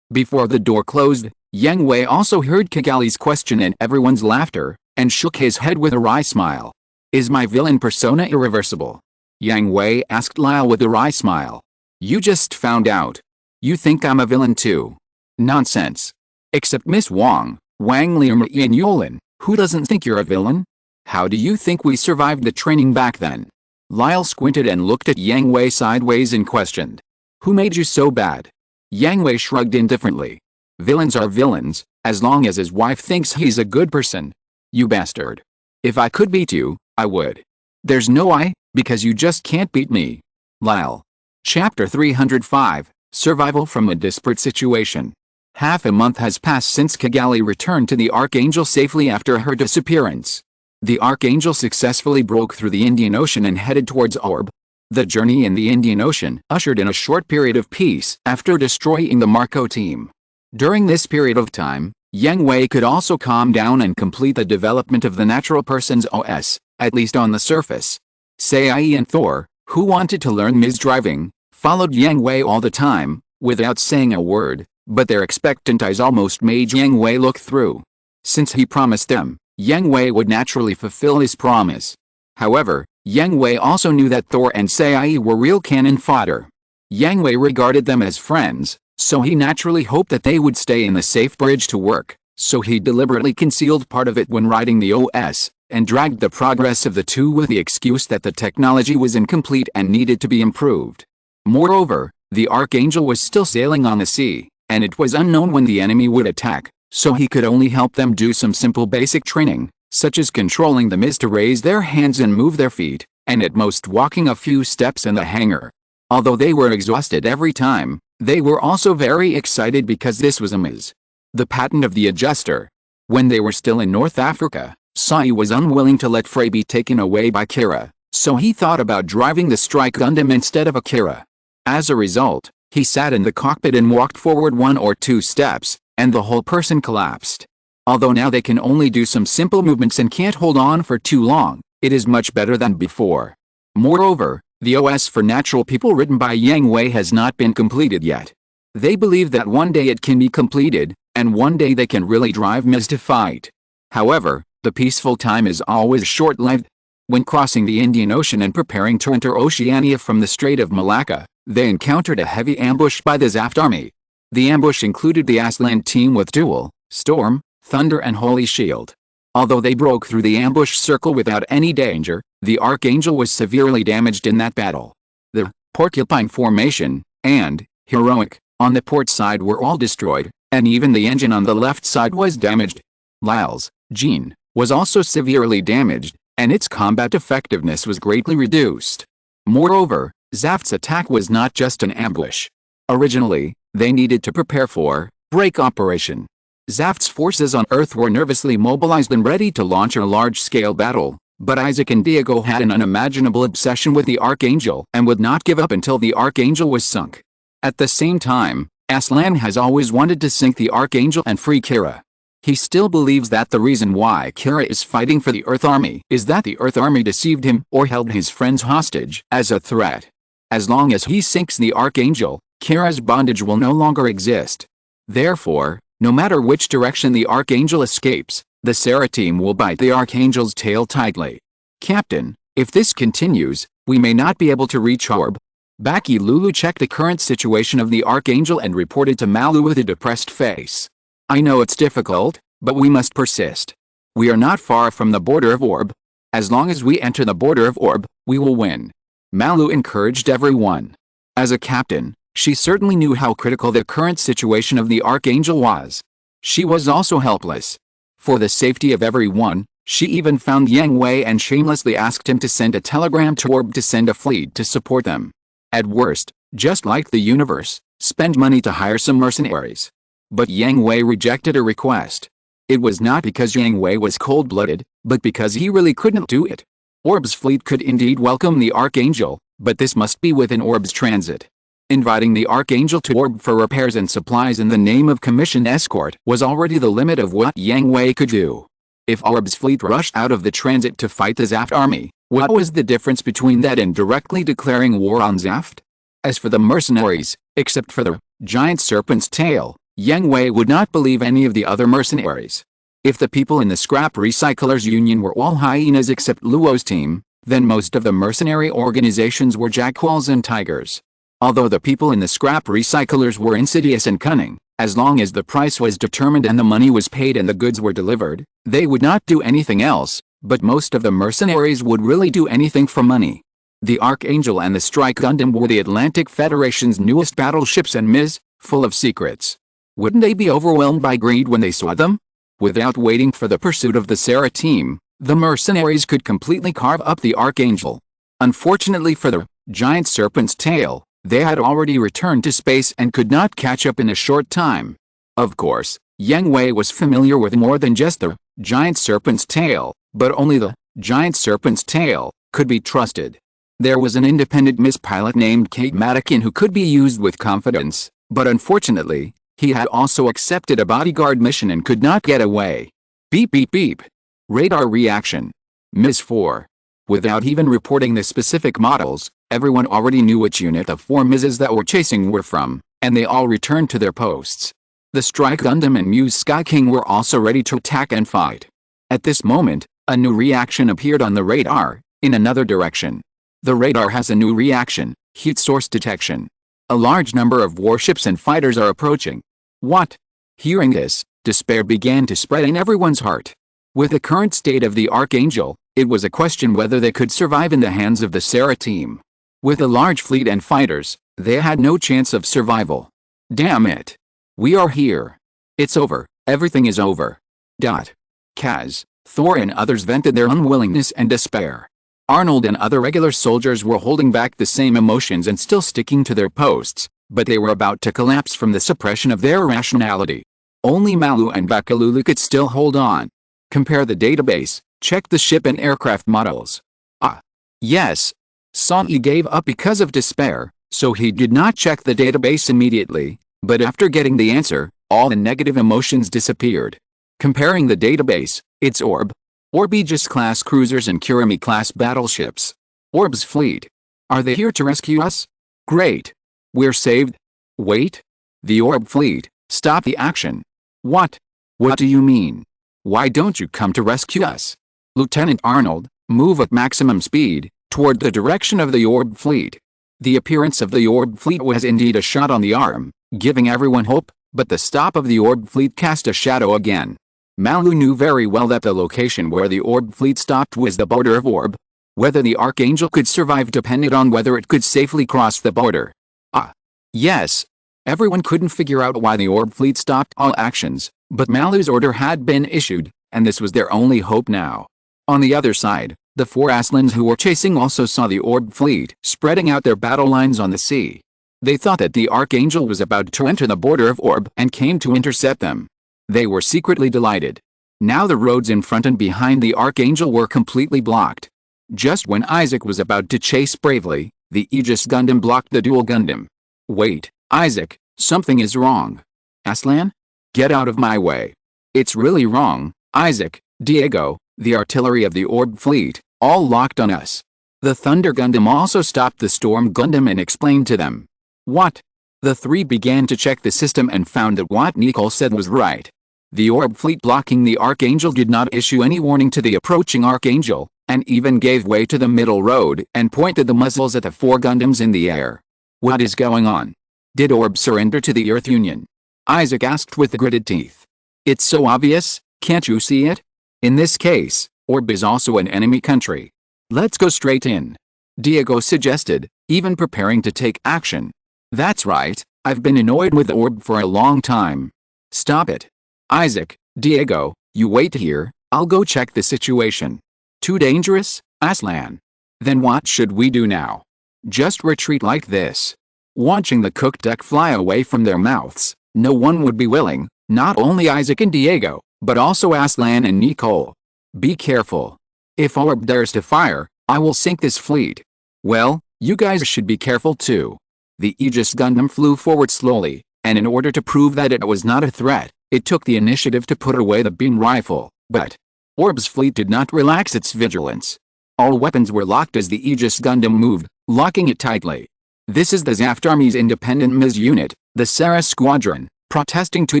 Speaker 1: Before the door closed, Yang Hui also heard Kigali's question and everyone's laughter, and shook his head with a wry smile. "Is my villain persona irreversible?" Yang Hui asked Lyle with a wry smile. "You just found out. You think I'm a villain too?" "Nonsense. Except Miss Wang, Wang Liang and Yolin, who doesn't think you're a villain? How do you think we survived the training back then?" Lyle squinted and looked at Yang Hui sideways and questioned. "Who made you so bad?" Yang Hui shrugged indifferently. "Villains are villains, as long as his wife thinks he's a good person. You bastard. If I could beat you, I would. There's no I, because you just can't beat me." Lyle. Chapter 305, Survival from a Desperate Situation. Half a month has passed since Kigali returned to the Archangel safely after her disappearance. The Archangel successfully broke through the Indian Ocean and headed towards Orb. The journey in the Indian Ocean ushered in a short period of peace after destroying the Marco team. During this period of time, Yang Hui could also calm down and complete the development of the natural person's OS, at least on the surface. Sai and Thor, who wanted to learn Ms. driving, followed Yang Hui all the time, without saying a word, but their expectant eyes almost made Yang Hui look through. Since he promised them, Yang Hui would naturally fulfill his promise. However, Yang Hui also knew that Thor and Sai were real cannon fodder. Yang Hui regarded them as friends, so he naturally hoped that they would stay in the safe bridge to work, so he deliberately concealed part of it when writing the OS, and dragged the progress of the two with the excuse that the technology was incomplete and needed to be improved. Moreover, the Archangel was still sailing on the sea, and it was unknown when the enemy would attack, so he could only help them do some simple basic training, such as controlling the MIS to raise their hands and move their feet, and at most walking a few steps in the hangar. Although they were exhausted every time, they were also very excited because this was a MIS. The patent of the adjuster. When they were still in North Africa, Sai was unwilling to let Frey be taken away by Kira, so he thought about driving the strike Gundam instead of Akira. As a result, he sat in the cockpit and walked forward 1 or 2 steps, and the whole person collapsed. Although now they can only do some simple movements and can't hold on for too long, it is much better than before. Moreover, the OS for Natural People written by Yang Hui has not been completed yet. They believe that one day it can be completed, and one day they can really drive MIS to fight. However, the peaceful time is always short-lived. When crossing the Indian Ocean and preparing to enter Oceania from the Strait of Malacca, they encountered a heavy ambush by the Zaft army. The ambush included the Aslan team with Duel, Storm, Thunder and Holy Shield. Although they broke through the ambush circle without any danger, the Archangel was severely damaged in that battle. The Porcupine Formation and Heroic on the port side were all destroyed, and even the engine on the left side was damaged. Lal's Jean was also severely damaged, and its combat effectiveness was greatly reduced. Moreover, Zaft's attack was not just an ambush. Originally, they needed to prepare for break operation. Zaft's forces on Earth were nervously mobilized and ready to launch a large-scale battle, but Isaac and Diego had an unimaginable obsession with the Archangel and would not give up until the Archangel was sunk. At the same time, Aslan has always wanted to sink the Archangel and free Kira. He still believes that the reason why Kira is fighting for the Earth Army is that the Earth Army deceived him or held his friends hostage as a threat. As long as he sinks the Archangel, Kira's bondage will no longer exist. Therefore, no matter which direction the Archangel escapes, the Sarah team will bite the Archangel's tail tightly. Captain, if this continues, we may not be able to reach Orb. Baki Lulu checked the current situation of the Archangel and reported to Malu with a depressed face. I know it's difficult, but we must persist. We are not far from the border of Orb. As long as we enter the border of Orb, we will win. Malu encouraged everyone. As a captain, she certainly knew how critical the current situation of the Archangel was. She was also helpless. For the safety of everyone, she even found Yang Hui and shamelessly asked him to send a telegram to Orb to send a fleet to support them. At worst, just like the universe, spend money to hire some mercenaries. But Yang Hui rejected her request. It was not because Yang Hui was cold-blooded, but because he really couldn't do it. Orb's fleet could indeed welcome the Archangel, but this must be within Orb's transit. Inviting the Archangel to Orb for repairs and supplies in the name of commissioned escort was already the limit of what Yang Hui could do. If Orb's fleet rushed out of the transit to fight the Zaft army, what was the difference between that and directly declaring war on Zaft? As for the mercenaries, except for the giant serpent's tail, Yang Hui would not believe any of the other mercenaries. If the people in the Scrap Recyclers Union were all hyenas except Luo's team, then most of the mercenary organizations were jackals and tigers. Although the people in the Scrap Recyclers were insidious and cunning, as long as the price was determined and the money was paid and the goods were delivered, they would not do anything else, but most of the mercenaries would really do anything for money. The Archangel and the Strike Gundam were the Atlantic Federation's newest battleships and MIS, full of secrets. Wouldn't they be overwhelmed by greed when they saw them? Without waiting for the pursuit of the Sarah team, the mercenaries could completely carve up the Archangel. Unfortunately for the giant serpent's tail, they had already returned to space and could not catch up in a short time. Of course, Yang Hui was familiar with more than just the giant serpent's tail, but only the giant serpent's tail could be trusted. There was an independent MIS pilot named Kate Madikin who could be used with confidence, but unfortunately, he had also accepted a bodyguard mission and could not get away. Beep beep beep. Radar reaction. MIS 4. Without even reporting the specific models, everyone already knew which unit the 4 MISs that were chasing were from, and they all returned to their posts. The Strike Gundam and Muse Sky King were also ready to attack and fight. At this moment, a new reaction appeared on the radar, in another direction. The radar has a new reaction, heat source detection. A large number of warships and fighters are approaching. What? Hearing this, despair began to spread in everyone's heart. With the current state of the Archangel, it was a question whether they could survive in the hands of the Sarah team. With a large fleet and fighters, they had no chance of survival. Damn it. We are here. It's over, everything is over. Kaz. Thor and others vented their unwillingness and despair. Arnold and other regular soldiers were holding back the same emotions and still sticking to their posts, but they were about to collapse from the suppression of their irrationality. Only Malu and Bakalulu could still hold on. Compare the database, check the ship and aircraft models. Ah. Yes. Sonny gave up because of despair, so he did not check the database immediately, but after getting the answer, all the negative emotions disappeared. Comparing the database, it's Orb, Aegis-class cruisers and Kurami-class battleships. Orb's fleet. Are they here to rescue us? Great. We're saved. Wait. The Orb fleet, stop the action. What? What do you mean? Why don't you come to rescue us? Lieutenant Arnold, move at maximum speed, toward the direction of the Orb fleet. The appearance of the Orb fleet was indeed a shot on the arm, giving everyone hope, but the stop of the Orb fleet cast a shadow again. Malu knew very well that the location where the Orb fleet stopped was the border of Orb. Whether the Archangel could survive depended on whether it could safely cross the border. Ah. Yes. Everyone couldn't figure out why the Orb fleet stopped all actions, but Malu's order had been issued, and this was their only hope now. On the other side, the 4 Aslans who were chasing also saw the Orb fleet spreading out their battle lines on the sea. They thought that the Archangel was about to enter the border of Orb and came to intercept them. They were secretly delighted. Now the roads in front and behind the Archangel were completely blocked. Just when Isaac was about to chase bravely, the Aegis Gundam blocked the dual Gundam. Wait, Isaac, something is wrong. Aslan? Get out of my way. It's really wrong, Isaac, Diego, the artillery of the Orb fleet, all locked on us. The Thunder Gundam also stopped the Storm Gundam and explained to them. What? The 3 began to check the system and found that what Nicole said was right. The Orb fleet blocking the Archangel did not issue any warning to the approaching Archangel, and even gave way to the middle road and pointed the muzzles at the 4 Gundams in the air. What is going on? Did Orb surrender to the Earth Union? Isaac asked with gritted teeth. It's so obvious, can't you see it? In this case, Orb is also an enemy country. Let's go straight in. Diego suggested, even preparing to take action. That's right, I've been annoyed with Orb for a long time. Stop it. Isaac, Diego, you wait here, I'll go check the situation. Too dangerous, Aslan? Then what should we do now? Just retreat like this. Watching the cooked duck fly away from their mouths, no one would be willing, not only Isaac and Diego, but also Aslan and Nicole. Be careful. If Orb dares to fire, I will sink this fleet. Well, you guys should be careful too. The Aegis Gundam flew forward slowly, and in order to prove that it was not a threat, it took the initiative to put away the beam rifle, but Orb's fleet did not relax its vigilance. All weapons were locked as the Aegis Gundam moved, locking it tightly. This is the Zaft Army's independent MIS unit, the Sarah Squadron, protesting to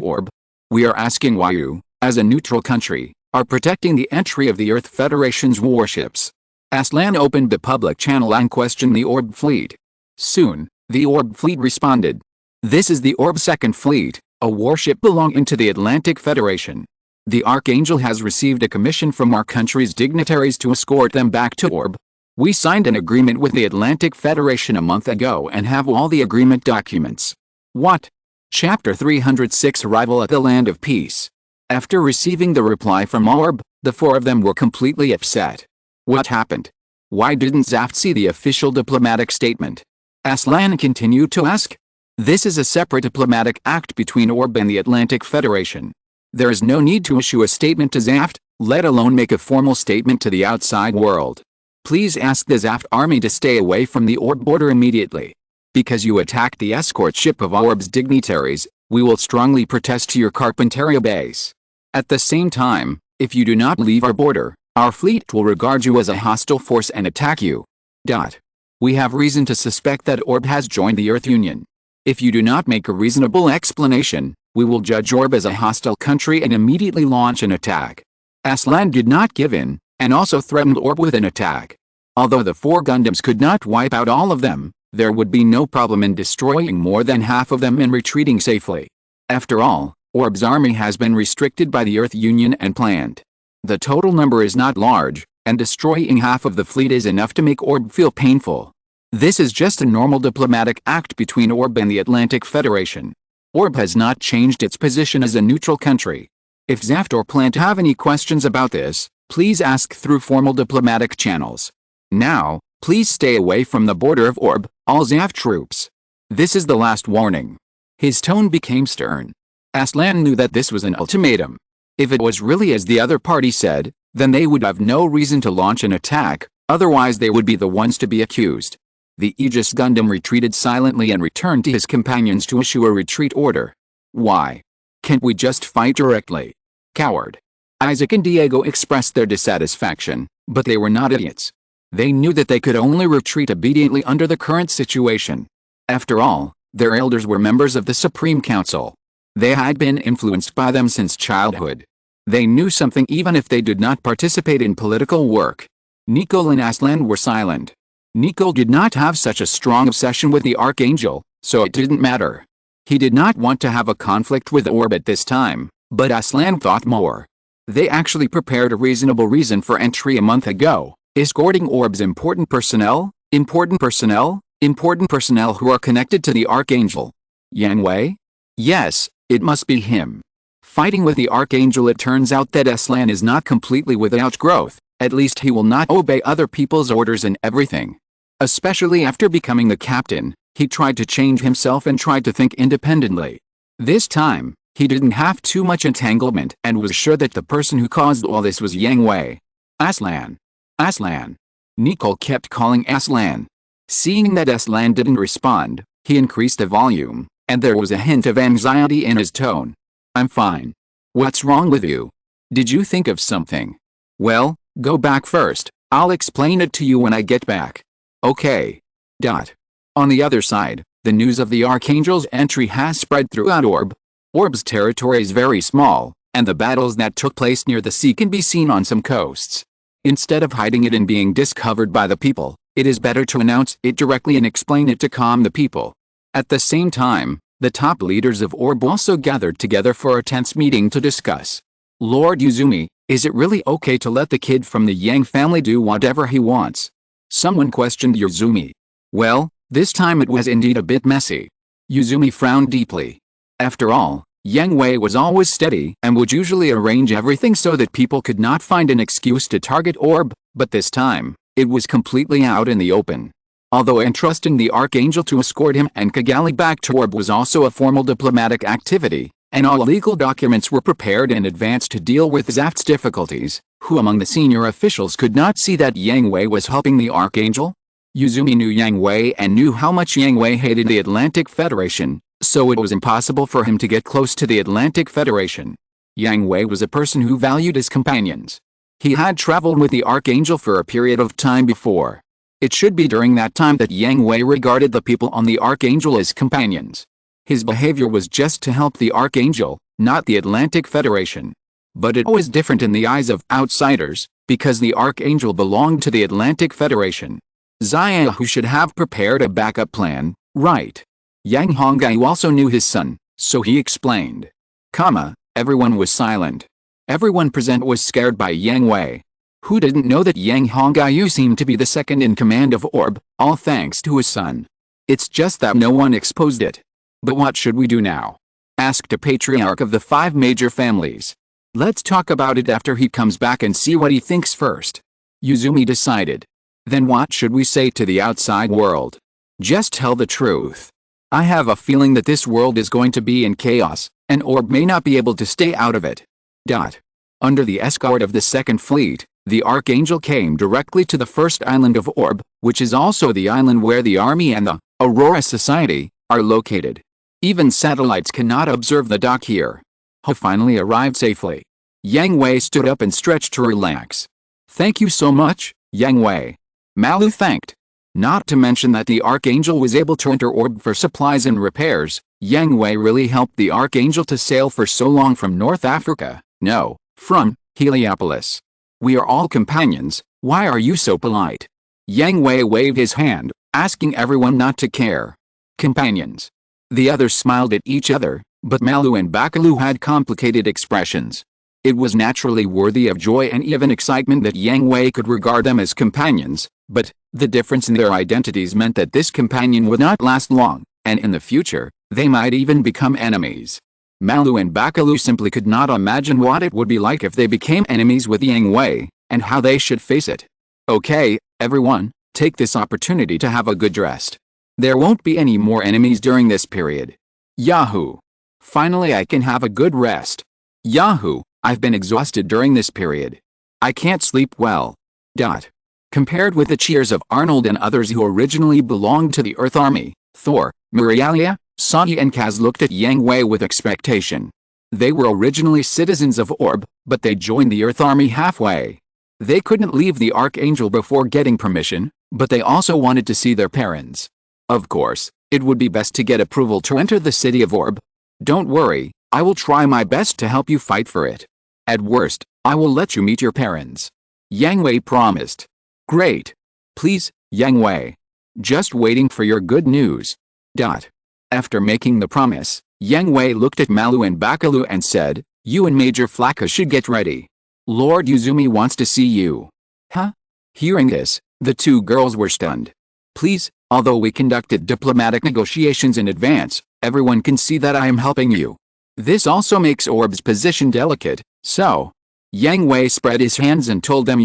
Speaker 1: Orb. We are asking why you, as a neutral country, are protecting the entry of the Earth Federation's warships. Aslan opened the public channel and questioned the Orb fleet. Soon, the Orb fleet responded. This is the Orb Second Fleet, a warship belonging to the Atlantic Federation. The Archangel has received a commission from our country's dignitaries to escort them back to Orb. We signed an agreement with the Atlantic Federation a month ago and have all the agreement documents. What? Chapter 306 Arrival at the Land of Peace. After receiving the reply from Orb, the 4 of them were completely upset. What happened? Why didn't Zaft see the official diplomatic statement? Aslan continued to ask. This is a separate diplomatic act between Orb and the Atlantic Federation. There is no need to issue a statement to Zaft, let alone make a formal statement to the outside world. Please ask the Zaft army to stay away from the Orb border immediately. Because you attacked the escort ship of Orb's dignitaries, we will strongly protest to your Carpinteria base. At the same time, if you do not leave our border, our fleet will regard you as a hostile force and attack you. We have reason to suspect that Orb has joined the Earth Union. If you do not make a reasonable explanation, we will judge Orb as a hostile country and immediately launch an attack. Aslan did not give in, and also threatened Orb with an attack. Although the 4 Gundams could not wipe out all of them, there would be no problem in destroying more than half of them and retreating safely. After all, Orb's army has been restricted by the Earth Union and planned. The total number is not large, and destroying half of the fleet is enough to make Orb feel painful. This is just a normal diplomatic act between Orb and the Atlantic Federation. Orb has not changed its position as a neutral country. If Zaft or plan to have any questions about this, Please ask through formal diplomatic channels. Now, please stay away from the border of Orb, all ZAF troops. This is the last warning. His tone became stern. Aslan knew that this was an ultimatum. If it was really as the other party said, then they would have no reason to launch an attack, otherwise they would be the ones to be accused. The Aegis Gundam retreated silently and returned to his companions to issue a retreat order. Why? Can't we just fight directly? Coward. Isaac and Diego expressed their dissatisfaction, but they were not idiots. They knew that they could only retreat obediently under the current situation. After all, their elders were members of the Supreme Council. They had been influenced by them since childhood. They knew something even if they did not participate in political work. Nicole and Aslan were silent. Nicole did not have such a strong obsession with the Archangel, so it didn't matter. He did not want to have a conflict with Orb at this time, but Aslan thought more. They actually prepared a reasonable reason for entry a month ago, escorting Orb's important personnel who are connected to the Archangel. Yang Hui? Yes, it must be him. Fighting with the Archangel. It turns out that Aslan is not completely without growth, at least he will not obey other people's orders in everything. Especially after becoming the captain, he tried to change himself and tried to think independently. This time, he didn't have too much entanglement and was sure that the person who caused all this was Yang Hui. Aslan. Aslan. Nicole kept calling Aslan. Seeing that Aslan didn't respond, he increased the volume, and there was a hint of anxiety in his tone. I'm fine. What's wrong with you? Did you think of something? Well, go back first, I'll explain it to you when I get back. Okay. On the other side, the news of the Archangel's entry has spread throughout Orb. Orb's territory is very small, and the battles that took place near the sea can be seen on some coasts. Instead of hiding it and being discovered by the people, it is better to announce it directly and explain it to calm the people. At the same time, the top leaders of Orb also gathered together for a tense meeting to discuss. Lord Uzumi, is it really okay to let the kid from the Yang family do whatever he wants? Someone questioned Uzumi. Well, this time it was indeed a bit messy. Uzumi frowned deeply. After all, Yang Hui was always steady and would usually arrange everything so that people could not find an excuse to target Orb, but this time, it was completely out in the open. Although entrusting the Archangel to escort him and Kigali back to Orb was also a formal diplomatic activity, and all legal documents were prepared in advance to deal with Zaft's difficulties, who among the senior officials could not see that Yang Hui was helping the Archangel? Uzumi knew Yang Hui and knew how much Yang Hui hated the Atlantic Federation, so it was impossible for him to get close to the Atlantic Federation. Yang Hui was a person who valued his companions. He had traveled with the Archangel for a period of time before. It should be during that time that Yang Hui regarded the people on the Archangel as companions. His behavior was just to help the Archangel, not the Atlantic Federation. But it was different in the eyes of outsiders, because the Archangel belonged to the Atlantic Federation. Zaya who should have prepared a backup plan, right? Yang Hongai also knew his son, so he explained. Everyone was silent. Everyone present was scared by Yang Hui. Who didn't know that Yang Hongai seemed to be the second in command of Orb, all thanks to his son? It's just that no one exposed it. But what should we do now? Asked a patriarch of the 5 major families. Let's talk about it after he comes back and see what he thinks first. Uzumi decided. Then what should we say to the outside world? Just tell the truth. I have a feeling that this world is going to be in chaos, and Orb may not be able to stay out of it. Under the escort of the Second Fleet, the Archangel came directly to the first island of Orb, which is also the island where the Army and the Aurora Society are located. Even satellites cannot observe the dock here. He finally arrived safely. Yang Hui stood up and stretched to relax. Thank you so much, Yang Hui. Malu thanked. Not to mention that the Archangel was able to enter Orb for supplies and repairs. Yang Hui really helped the Archangel to sail for so long from North Africa, no, from Heliopolis. We are all companions, why are you so polite? Yang Hui waved his hand, asking everyone not to care. Companions. The others smiled at each other, but Malu and Bakalu had complicated expressions. It was naturally worthy of joy and even excitement that Yang Hui could regard them as companions, but the difference in their identities meant that this companion would not last long, and in the future, they might even become enemies. Malu and Bakalu simply could not imagine what it would be like if they became enemies with Yang Hui, and how they should face it. Okay, everyone, take this opportunity to have a good rest. There won't be any more enemies during this period. Yahoo! Finally I can have a good rest. Yahoo! I've been exhausted during this period. I can't sleep well. Compared with the cheers of Arnold and others who originally belonged to the Earth Army, Thor, Mirialia, Sonny and Kaz looked at Yang Hui with expectation. They were originally citizens of Orb, but they joined the Earth Army halfway. They couldn't leave the Archangel before getting permission, but they also wanted to see their parents. Of course, it would be best to get approval to enter the city of Orb. Don't worry, I will try my best to help you fight for it. At worst, I will let you meet your parents. Yang Hui promised. Great. Please, Yang Hui. Just waiting for your good news. After making the promise, Yang Hui looked at Malu and Bakalu and said, you and Major Flacca should get ready. Lord Uzumi wants to see you. Huh? Hearing this, the two girls were stunned. Please, although we conducted diplomatic negotiations in advance, everyone can see that I am helping you. This also makes Orb's position delicate, so. Yang Hui spread his hands and told them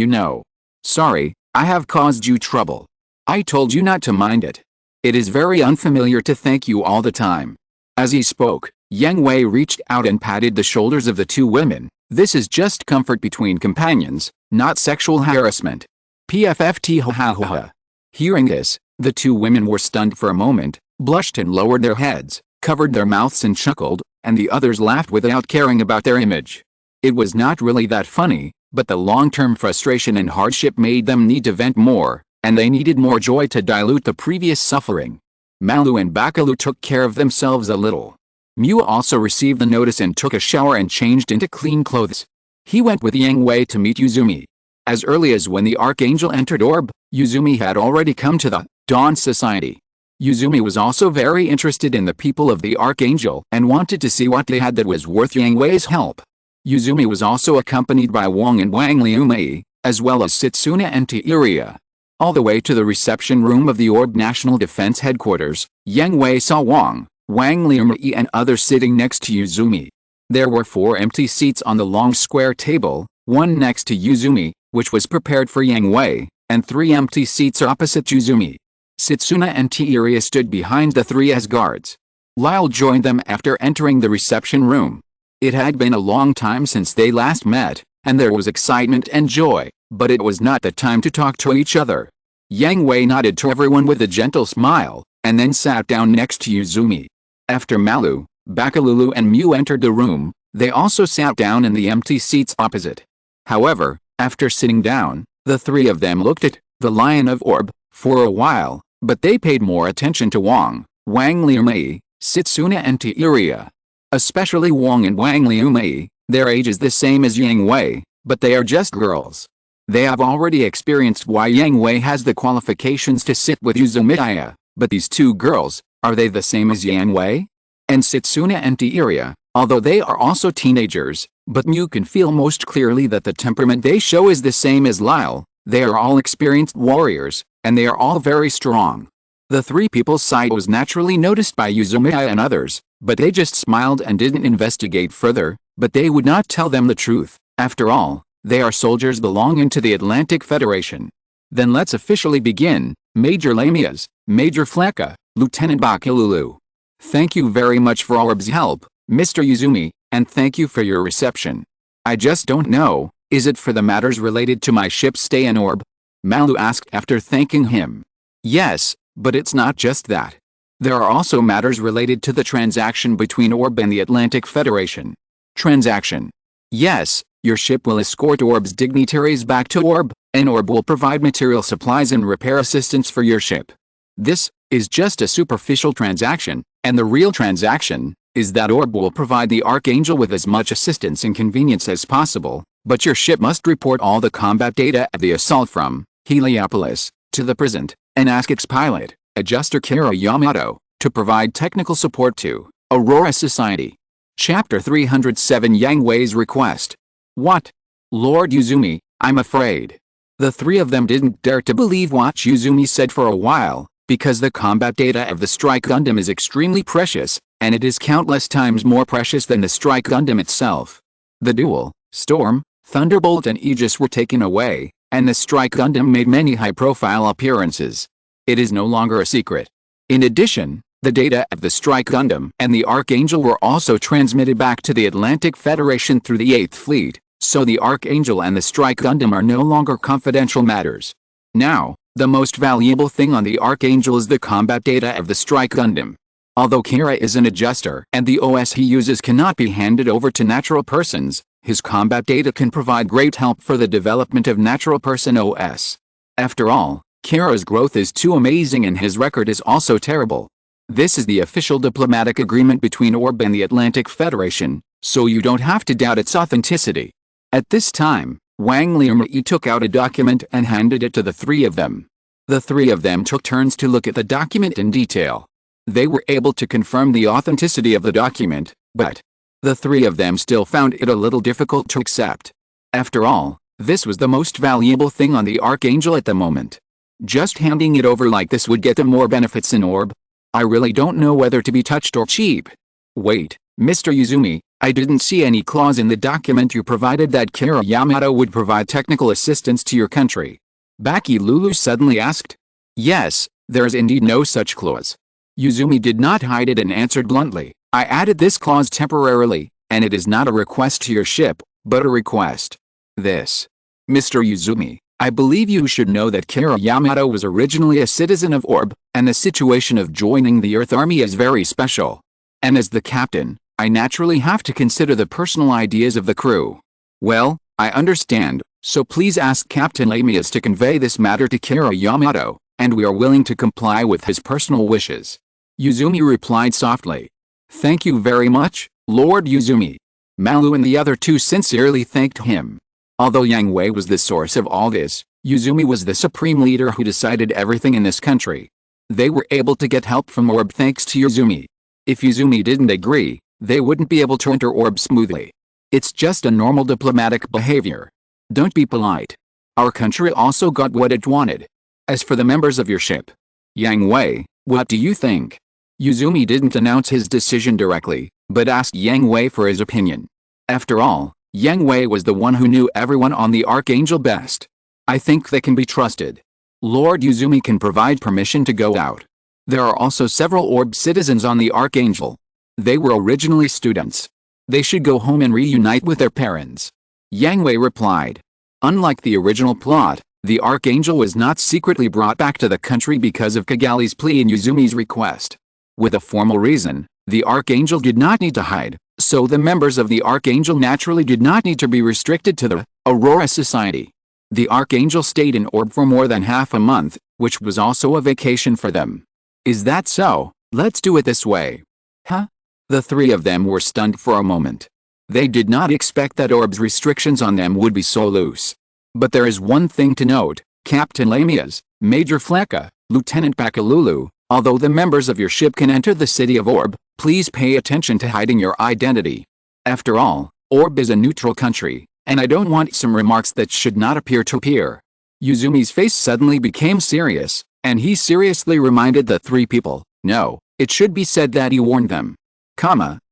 Speaker 1: sorry, I have caused you trouble. I told you not to mind it. It is very unfamiliar to thank you all the time. As he spoke, Yang Hui reached out and patted the shoulders of the two women. This is just comfort between companions, not sexual harassment. PFFT ha ha ha. Hearing this, the two women were stunned for a moment, blushed and lowered their heads, covered their mouths and chuckled, and the others laughed without caring about their image. It was not really that funny, but the long-term frustration and hardship made them need to vent more, and they needed more joy to dilute the previous suffering. Malu and Bakalu took care of themselves a little. Mew also received the notice and took a shower and changed into clean clothes. He went with Yang Hui to meet Uzumi. As early as when the Archangel entered Orb, Uzumi had already come to the Dawn Society. Uzumi was also very interested in the people of the Archangel and wanted to see what they had that was worth Yang Hui's help. Uzumi was also accompanied by Wang and Wang Liumei, as well as Setsuna and Tiiria. All the way to the reception room of the Orb National Defense Headquarters, Yang Hui saw Wang Liumei and others sitting next to Uzumi. There were 4 empty seats on the long square table, one next to Uzumi, which was prepared for Yang Hui, and 3 empty seats opposite Uzumi. Setsuna and Tiiria stood behind the 3 as guards. Lyle joined them after entering the reception room. It had been a long time since they last met, and there was excitement and joy, but it was not the time to talk to each other. Yang Hui nodded to everyone with a gentle smile, and then sat down next to Uzumi. After Malu, Bakalulu and Mew entered the room, they also sat down in the empty seats opposite. However, after sitting down, the 3 of them looked at the Lion of Orb for a while, but they paid more attention to Wang Liumei, Setsuna and Tiiria. Especially Wang and Wang Liumei. Their age is the same as Yang Hui, but they are just girls. They have already experienced why Yang Hui has the qualifications to sit with Uzumi, but these 2 girls, are they the same as Yang Hui? And Setsuna and Tiiria, although they are also teenagers, but Mew can feel most clearly that the temperament they show is the same as Lyle. They are all experienced warriors, and they are all very strong. The 3 people's sight was naturally noticed by Uzumi and others, but they just smiled and didn't investigate further, but they would not tell them the truth. After all, they are soldiers belonging to the Atlantic Federation. Then let's officially begin. Major Lamias, Major Flacca, Lieutenant Bakilulu. Thank you very much for Orb's help, Mr. Uzumi, and thank you for your reception. I just don't know, is it for the matters related to my ship's stay in Orb? Malu asked after thanking him. Yes, but it's not just that. There are also matters related to the transaction between Orb and the Atlantic Federation. Transaction. Yes, your ship will escort Orb's dignitaries back to Orb, and Orb will provide material supplies and repair assistance for your ship. This is just a superficial transaction, and the real transaction is that Orb will provide the Archangel with as much assistance and convenience as possible, but your ship must report all the combat data of the assault from Heliopolis to the present, and ask its pilot, Adjuster Kara Yamato, to provide technical support to Aurora Society. Chapter 307 Yang Hui's Request. What? Lord Uzumi, I'm afraid. The 3 of them didn't dare to believe what Uzumi said for a while, because the combat data of the Strike Gundam is extremely precious, and it is countless times more precious than the Strike Gundam itself. The duel, Storm, Thunderbolt and Aegis were taken away, and the Strike Gundam made many high-profile appearances. It is no longer a secret. In addition, the data of the Strike Gundam and the Archangel were also transmitted back to the Atlantic Federation through the 8th Fleet, so the Archangel and the Strike Gundam are no longer confidential matters. Now, the most valuable thing on the Archangel is the combat data of the Strike Gundam. Although Kira is an adjuster and the OS he uses cannot be handed over to natural persons, his combat data can provide great help for the development of natural person OS. After all, Kira's growth is too amazing and his record is also terrible. This is the official diplomatic agreement between Orb and the Atlantic Federation, so you don't have to doubt its authenticity. At this time, Wang Lianmei took out a document and handed it to the three of them. The three of them took turns to look at the document in detail. They were able to confirm the authenticity of the document, but the three of them still found it a little difficult to accept. After all, this was the most valuable thing on the Archangel at the moment. Just handing it over like this would get them more benefits in Orb. I really don't know whether to be touched or cheap. Wait, Mr. Uzumi, I didn't see any clause in the document you provided that Kira Yamato would provide technical assistance to your country. Baki Lulu suddenly asked. Yes, there is indeed no such clause. Uzumi did not hide it and answered bluntly, I added this clause temporarily, and it is not a request to your ship, but a request. This. Mr. Uzumi, I believe you should know that Kira Yamato was originally a citizen of Orb, and the situation of joining the Earth Army is very special. And as the captain, I naturally have to consider the personal ideas of the crew. Well, I understand, so please ask Captain Lamias to convey this matter to Kira Yamato, and we are willing to comply with his personal wishes. Uzumi replied softly. Thank you very much, Lord Uzumi. Malu and the other two sincerely thanked him. Although Yang Hui was the source of all this, Uzumi was the supreme leader who decided everything in this country. They were able to get help from Orb thanks to Uzumi. If Uzumi didn't agree, they wouldn't be able to enter Orb smoothly. It's just a normal diplomatic behavior. Don't be polite. Our country also got what it wanted. As for the members of your ship, Yang Hui, what do you think? Uzumi didn't announce his decision directly, but asked Yang Hui for his opinion. After all, Yang Hui was the one who knew everyone on the Archangel best. I think they can be trusted. Lord Uzumi can provide permission to go out. There are also several Orb citizens on the Archangel. They were originally students. They should go home and reunite with their parents. Yang Hui replied. Unlike the original plot, the Archangel was not secretly brought back to the country because of Kigali's plea and Uzumi's request. With a formal reason, the Archangel did not need to hide, so the members of the Archangel naturally did not need to be restricted to the Aurora Society. The Archangel stayed in Orb for more than half a month, which was also a vacation for them. Is that so? Let's do it this way. Huh? The three of them were stunned for a moment. They did not expect that Orb's restrictions on them would be so loose. But there is one thing to note, Captain Lamias, Major Fleka, Lieutenant Bakalulu, although the members of your ship can enter the city of Orb, please pay attention to hiding your identity. After all, Orb is a neutral country, and I don't want some remarks that should not appear to appear. Uzumi's face suddenly became serious, and he seriously reminded the three people, no, it should be said that he warned them.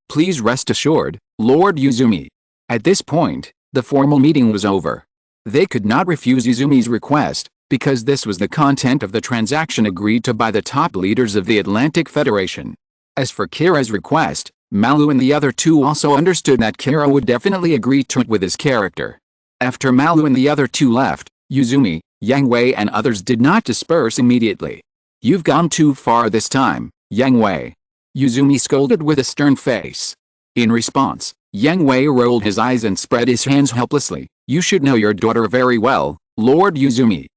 Speaker 1: Please rest assured, Lord Uzumi. At this point, the formal meeting was over. They could not refuse Uzumi's request, because this was the content of the transaction agreed to by the top leaders of the Atlantic Federation. As for Kira's request, Malu and the other two also understood that Kira would definitely agree to it with his character. After Malu and the other two left, Uzumi, Yang Hui and others did not disperse immediately. You've gone too far this time, Yang Hui. Uzumi scolded with a stern face. In response, Yang Hui rolled his eyes and spread his hands helplessly. You should know your daughter very well, Lord Uzumi.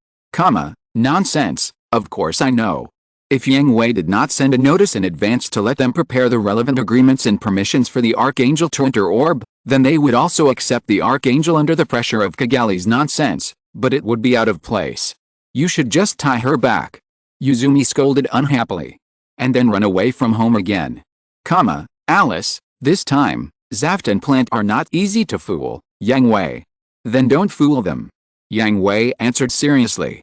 Speaker 1: Nonsense, of course I know. If Yang Hui did not send a notice in advance to let them prepare the relevant agreements and permissions for the Archangel to enter Orb, then they would also accept the Archangel under the pressure of Kigali's nonsense, but it would be out of place. You should just tie her back. Uzumi scolded unhappily. And then run away from home again. Alice, this time, Zaft and Plant are not easy to fool, Yang Hui. Then don't fool them. Yang Hui answered seriously.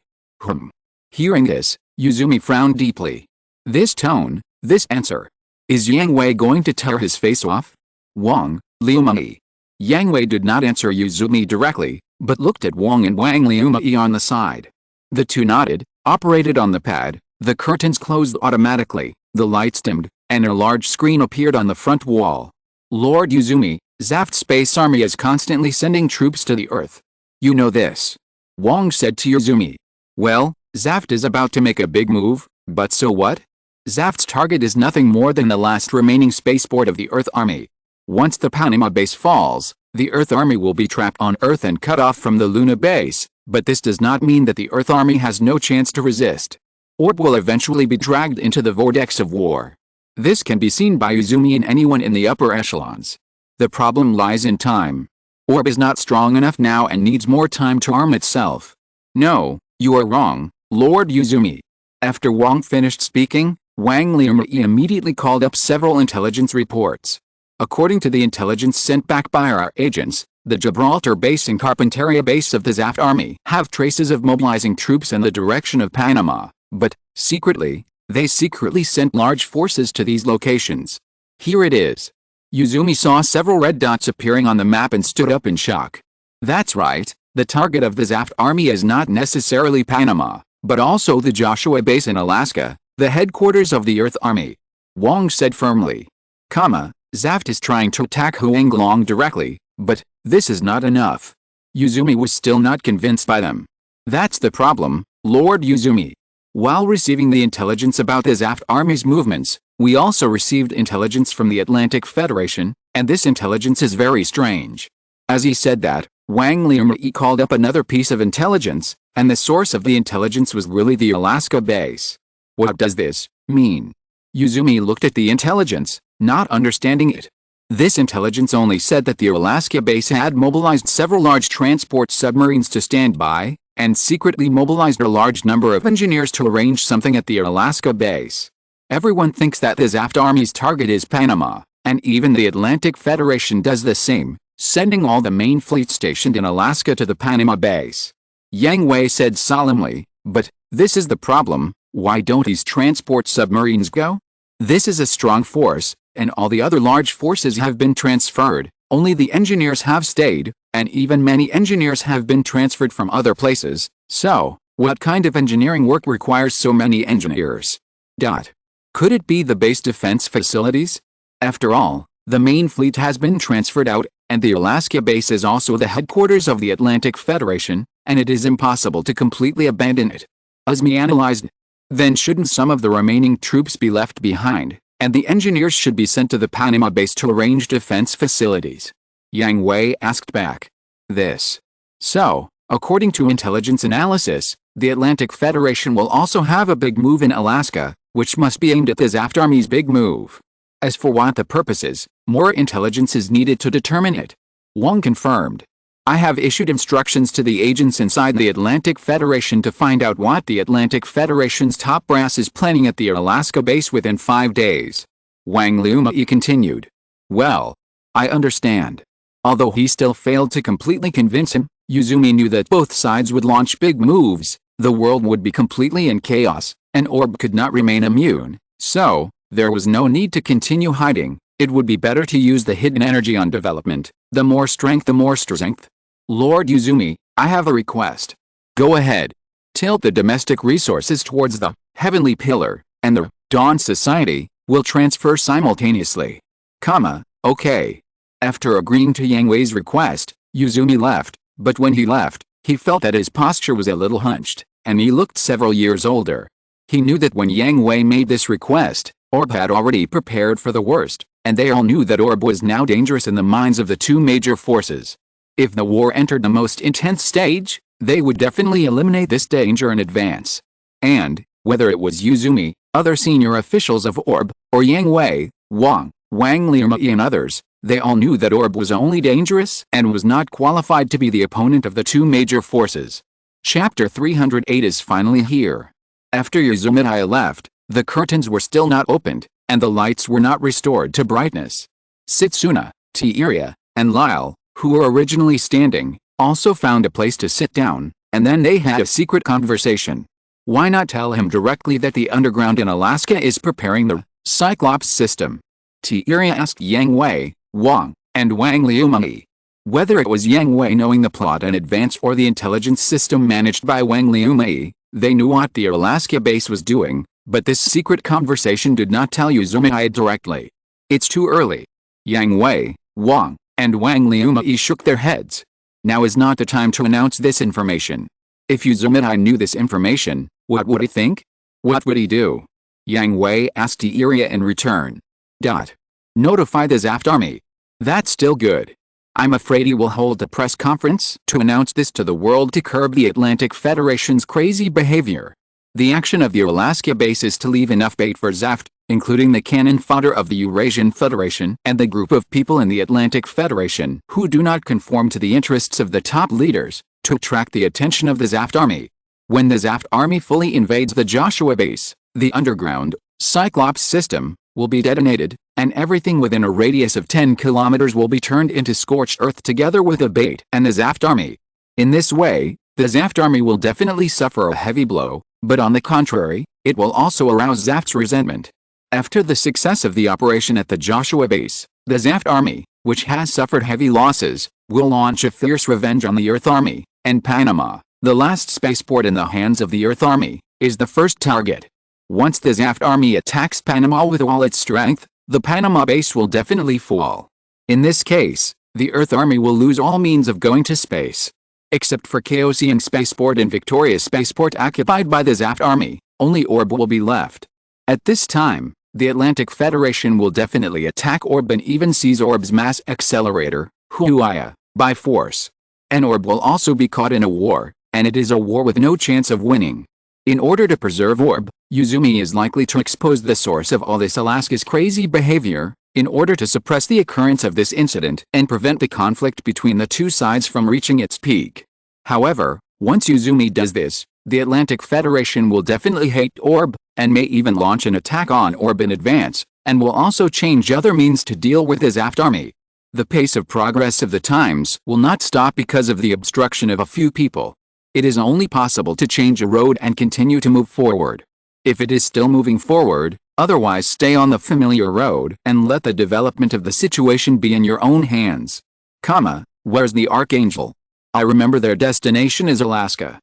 Speaker 1: Hearing this, Uzumi frowned deeply. This tone, this answer. Is Yang Hui going to tear his face off? Wang, Liumani. Yang Hui did not answer Yuzumi directly, but looked at Wang and Wang Liumai on the side. The two nodded, operated on the pad, the curtains closed automatically, the lights dimmed, and a large screen appeared on the front wall. Lord Yuzumi, Zaft Space Army is constantly sending troops to the Earth. You know this. Wang said to Yuzumi. Well, Zaft is about to make a big move, but so what? Zaft's target is nothing more than the last remaining spaceport of the Earth Army. Once the Panama base falls, the Earth Army will be trapped on Earth and cut off from the Luna base, but this does not mean that the Earth Army has no chance to resist. Orb will eventually be dragged into the vortex of war. This can be seen by Yuzumi and anyone in the upper echelons. The problem lies in time. Orb is not strong enough now and needs more time to arm itself. No, you are wrong, Lord Yuzumi. After Wang finished speaking, Wang Liumai immediately called up several intelligence reports. According to the intelligence sent back by our agents, the Gibraltar base and Carpinteria base of the Zaft Army have traces of mobilizing troops in the direction of Panama, but, secretly, they secretly sent large forces to these locations. Here it is. Yuzumi saw several red dots appearing on the map and stood up in shock. That's right, the target of the Zaft Army is not necessarily Panama, but also the Joshua base in Alaska, the headquarters of the Earth Army. Wang said firmly. Zaft is trying to attack Huanglong directly, but this is not enough. Yuzumi was still not convinced by them. That's the problem, Lord Yuzumi. While receiving the intelligence about the Zaft Army's movements, we also received intelligence from the Atlantic Federation, and this intelligence is very strange. As he said that, Wang Liumai called up another piece of intelligence, and the source of the intelligence was really the Alaska base. What does this mean? Yuzumi looked at the intelligence, not understanding it. This intelligence only said that the Alaska base had mobilized several large transport submarines to stand by, and secretly mobilized a large number of engineers to arrange something at the Alaska base. Everyone thinks that the Zaft Army's target is Panama, and even the Atlantic Federation does the same, sending all the main fleet stationed in Alaska to the Panama base. Yang Hui said solemnly, but this is the problem, why don't these transport submarines go? This is a strong force, and all the other large forces have been transferred, only the engineers have stayed, and even many engineers have been transferred from other places, so, what kind of engineering work requires so many engineers? Could it be the base defense facilities? After all, the main fleet has been transferred out, and the Alaska base is also the headquarters of the Atlantic Federation, and it is impossible to completely abandon it. Azmi analyzed. Then shouldn't some of the remaining troops be left behind, and the engineers should be sent to the Panama base to arrange defense facilities? Yang Hui asked back. So, according to intelligence analysis, the Atlantic Federation will also have a big move in Alaska, which must be aimed at the Zaft Army's big move. As for what the purpose is, more intelligence is needed to determine it. Wang confirmed. I have issued instructions to the agents inside the Atlantic Federation to find out what the Atlantic Federation's top brass is planning at the Alaska base within 5 days. Wang Liumai continued. Well, I understand. Although he still failed to completely convince him, Yuzumi knew that both sides would launch big moves, the world would be completely in chaos, and Orb could not remain immune, so, there was no need to continue hiding. It would be better to use the hidden energy on development. The more strength, the more strength. Lord Yuzumi, I have a request. Go ahead. Tilt the domestic resources towards the Heavenly Pillar, and the Dawn Society will transfer simultaneously. Okay. After agreeing to Yang Hui's request, Yuzumi left, but when he left, he felt that his posture was a little hunched, and he looked several years older. He knew that when Yang Hui made this request, Orb had already prepared for the worst, and they all knew that Orb was now dangerous in the minds of the two major forces. If the war entered the most intense stage, they would definitely eliminate this danger in advance. And, whether it was Yuzumi, other senior officials of Orb, or Yang Hui, Wang Liumai and others, they all knew that Orb was only dangerous and was not qualified to be the opponent of the two major forces. Chapter 308 is finally here. After Yuzumi left, the curtains were still not opened, and the lights were not restored to brightness. Setsuna, Tieria, and Lyle, who were originally standing, also found a place to sit down, and then they had a secret conversation. Why not tell him directly that the underground in Alaska is preparing the Cyclops system? Tieria asked Yang Hui, Wang, and Wang Liumai. Whether it was Yang Hui knowing the plot in advance or the intelligence system managed by Wang Liumei, they knew what the Alaska base was doing, but this secret conversation did not tell Uzumai directly. It's too early. Yang Hui, Wang, and Wang Liumei shook their heads. Now is not the time to announce this information. If Uzumai knew this information, what would he think? What would he do? Yang Hui asked Iria in return. Notify the Zaft army. That's still good. I'm afraid he will hold a press conference to announce this to the world to curb the Atlantic Federation's crazy behavior. The action of the Alaska base is to leave enough bait for Zaft, including the cannon fodder of the Eurasian Federation and the group of people in the Atlantic Federation who do not conform to the interests of the top leaders, to attract the attention of the Zaft army. When the Zaft army fully invades the Joshua base, the underground Cyclops system will be detonated, and everything within a radius of 10 kilometers will be turned into scorched earth together with the bait and the Zaft army. In this way, the Zaft army will definitely suffer a heavy blow, but on the contrary, it will also arouse Zaft's resentment. After the success of the operation at the Joshua base, the Zaft army, which has suffered heavy losses, will launch a fierce revenge on the Earth army, and Panama, the last spaceport in the hands of the Earth army, is the first target. Once the Zaft army attacks Panama with all its strength, the Panama base will definitely fall. In this case, the Earth army will lose all means of going to space. Except for Chaosium spaceport and Victoria spaceport occupied by the Zaft army, only Orb will be left. At this time, the Atlantic Federation will definitely attack Orb and even seize Orb's mass accelerator, Huaya, by force. And Orb will also be caught in a war, and it is a war with no chance of winning. In order to preserve Orb, Uzumi is likely to expose the source of all this Alaska's crazy behavior, in order to suppress the occurrence of this incident and prevent the conflict between the two sides from reaching its peak. However, once Uzumi does this, the Atlantic Federation will definitely hate Orb, and may even launch an attack on Orb in advance, and will also change other means to deal with the Zaft army. The pace of progress of the times will not stop because of the obstruction of a few people. It is only possible to change a road and continue to move forward. If it is still moving forward, otherwise stay on the familiar road and let the development of the situation be in your own hands. Where's the Archangel? I remember their destination is Alaska.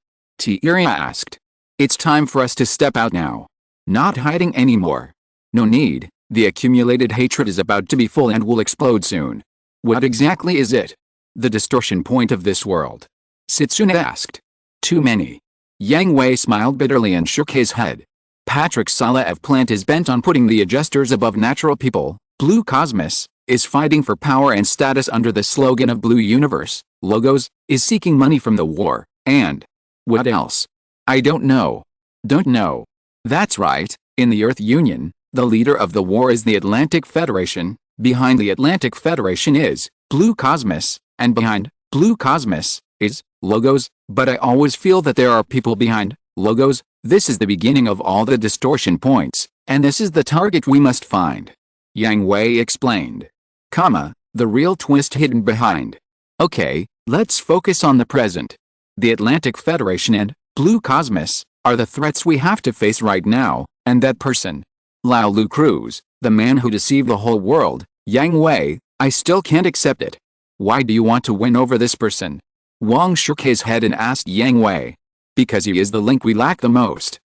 Speaker 1: Iria asked. It's time for us to step out now. Not hiding anymore. No need, the accumulated hatred is about to be full and will explode soon. What exactly is it? The distortion point of this world. Setsuna asked. Too many. Yang Hui smiled bitterly and shook his head. Patrick Salaev Plant is bent on putting the adjusters above natural people. Blue Cosmos is fighting for power and status under the slogan of Blue Universe. Logos is seeking money from the war, and what else? I don't know. Don't know. That's right, in the Earth Union, the leader of the war is the Atlantic Federation, behind the Atlantic Federation is Blue Cosmos, and behind Blue Cosmos is Logos, but I always feel that there are people behind Logos. This is the beginning of all the distortion points, and this is the target we must find. Yang Hui explained. The real twist hidden behind. Okay, let's focus on the present. The Atlantic Federation and Blue Cosmos are the threats we have to face right now, and that person, Laolu Cruz, the man who deceived the whole world, Yang Hui, I still can't accept it. Why do you want to win over this person? Wang shook his head and asked Yang Hui. Because he is the link we lack the most.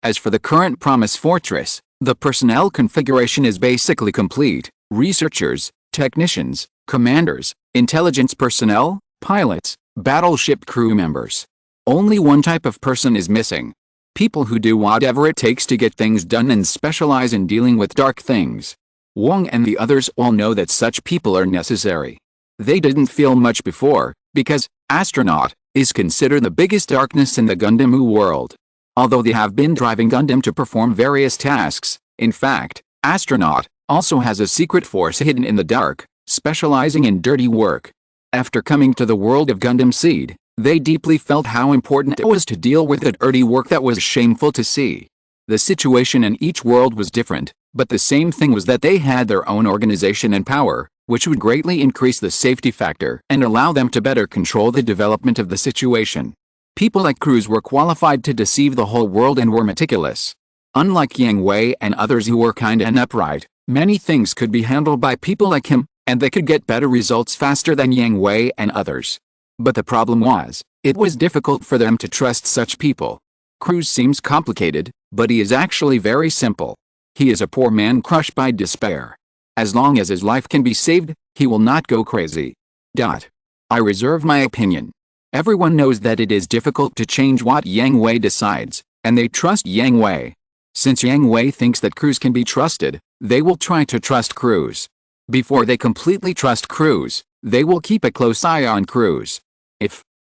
Speaker 1: As for the current Promise Fortress, the personnel configuration is basically complete. Researchers, technicians, commanders, intelligence personnel, pilots, battleship crew members. Only one type of person is missing. People who do whatever it takes to get things done and specialize in dealing with dark things. Wang and the others all know that such people are necessary. They didn't feel much before, because astronaut is considered the biggest darkness in the Gundam world. Although they have been driving Gundam to perform various tasks, in fact, astronaut also has a secret force hidden in the dark, specializing in dirty work. After coming to the world of Gundam Seed, they deeply felt how important it was to deal with the dirty work that was shameful to see. The situation in each world was different, but the same thing was that they had their own organization and power, which would greatly increase the safety factor and allow them to better control the development of the situation. People like Cruz were qualified to deceive the whole world and were meticulous. Unlike Yang Hui and others who were kind and upright, many things could be handled by people like him, and they could get better results faster than Yang Hui and others. But the problem was, it was difficult for them to trust such people. Cruz seems complicated, but he is actually very simple. He is a poor man crushed by despair. As long as his life can be saved, he will not go crazy. I reserve my opinion. Everyone knows that it is difficult to change what Yang Hui decides, and they trust Yang Hui. Since Yang Hui thinks that Cruz can be trusted, they will try to trust Cruz. Before they completely trust Cruz, they will keep a close eye on Cruz.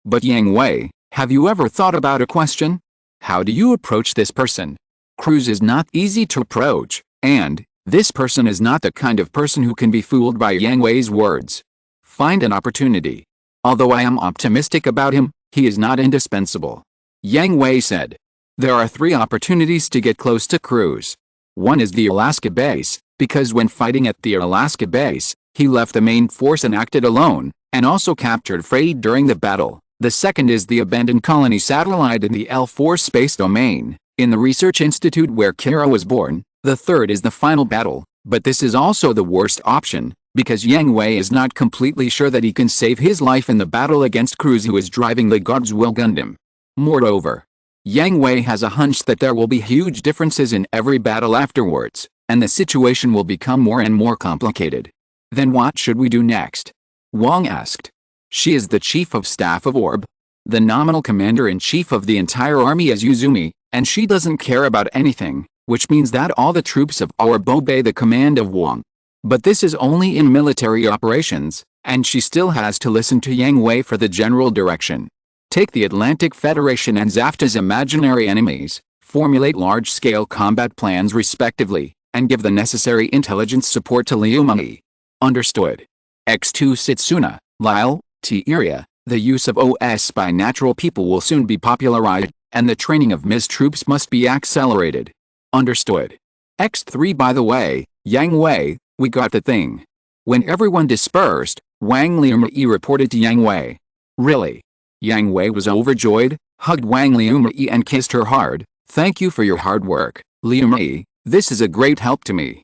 Speaker 1: But Yang Hui, have you ever thought about a question? How do you approach this person? Cruz is not easy to approach, and this person is not the kind of person who can be fooled by Yang Hui's words. Find an opportunity. Although I am optimistic about him, he is not indispensable. Yang Hui said. There are 3 opportunities to get close to Cruz. One is the Alaska base, because when fighting at the Alaska base, he left the main force and acted alone, and also captured Freight during the battle. The second is the abandoned colony satellite in the L4 space domain, in the research institute where Kira was born. The third is the final battle, but this is also the worst option, because Yang Hui is not completely sure that he can save his life in the battle against Cruz, who is driving the God's Will Gundam. Moreover, Yang Hui has a hunch that there will be huge differences in every battle afterwards, and the situation will become more and more complicated. Then what should we do next? Wang asked. She is the chief of staff of Orb. The nominal commander-in-chief of the entire army is Yuzumi, and she doesn't care about anything, which means that all the troops of Orb obey the command of Wang. But this is only in military operations, and she still has to listen to Yang Hui for the general direction. Take the Atlantic Federation and Zafta's imaginary enemies, formulate large-scale combat plans respectively, and give the necessary intelligence support to Liumai. Understood. X2 Setsuna, Lyle, T-Area, the use of OS by natural people will soon be popularized, and the training of Ms. troops must be accelerated. Understood. X3 By the way, Yang Hui, we got the thing. When everyone dispersed, Wang Liumai reported to Yang Hui. Really? Yang Hui was overjoyed, hugged Wang Liumai and kissed her hard. Thank you for your hard work, Liumai, this is a great help to me.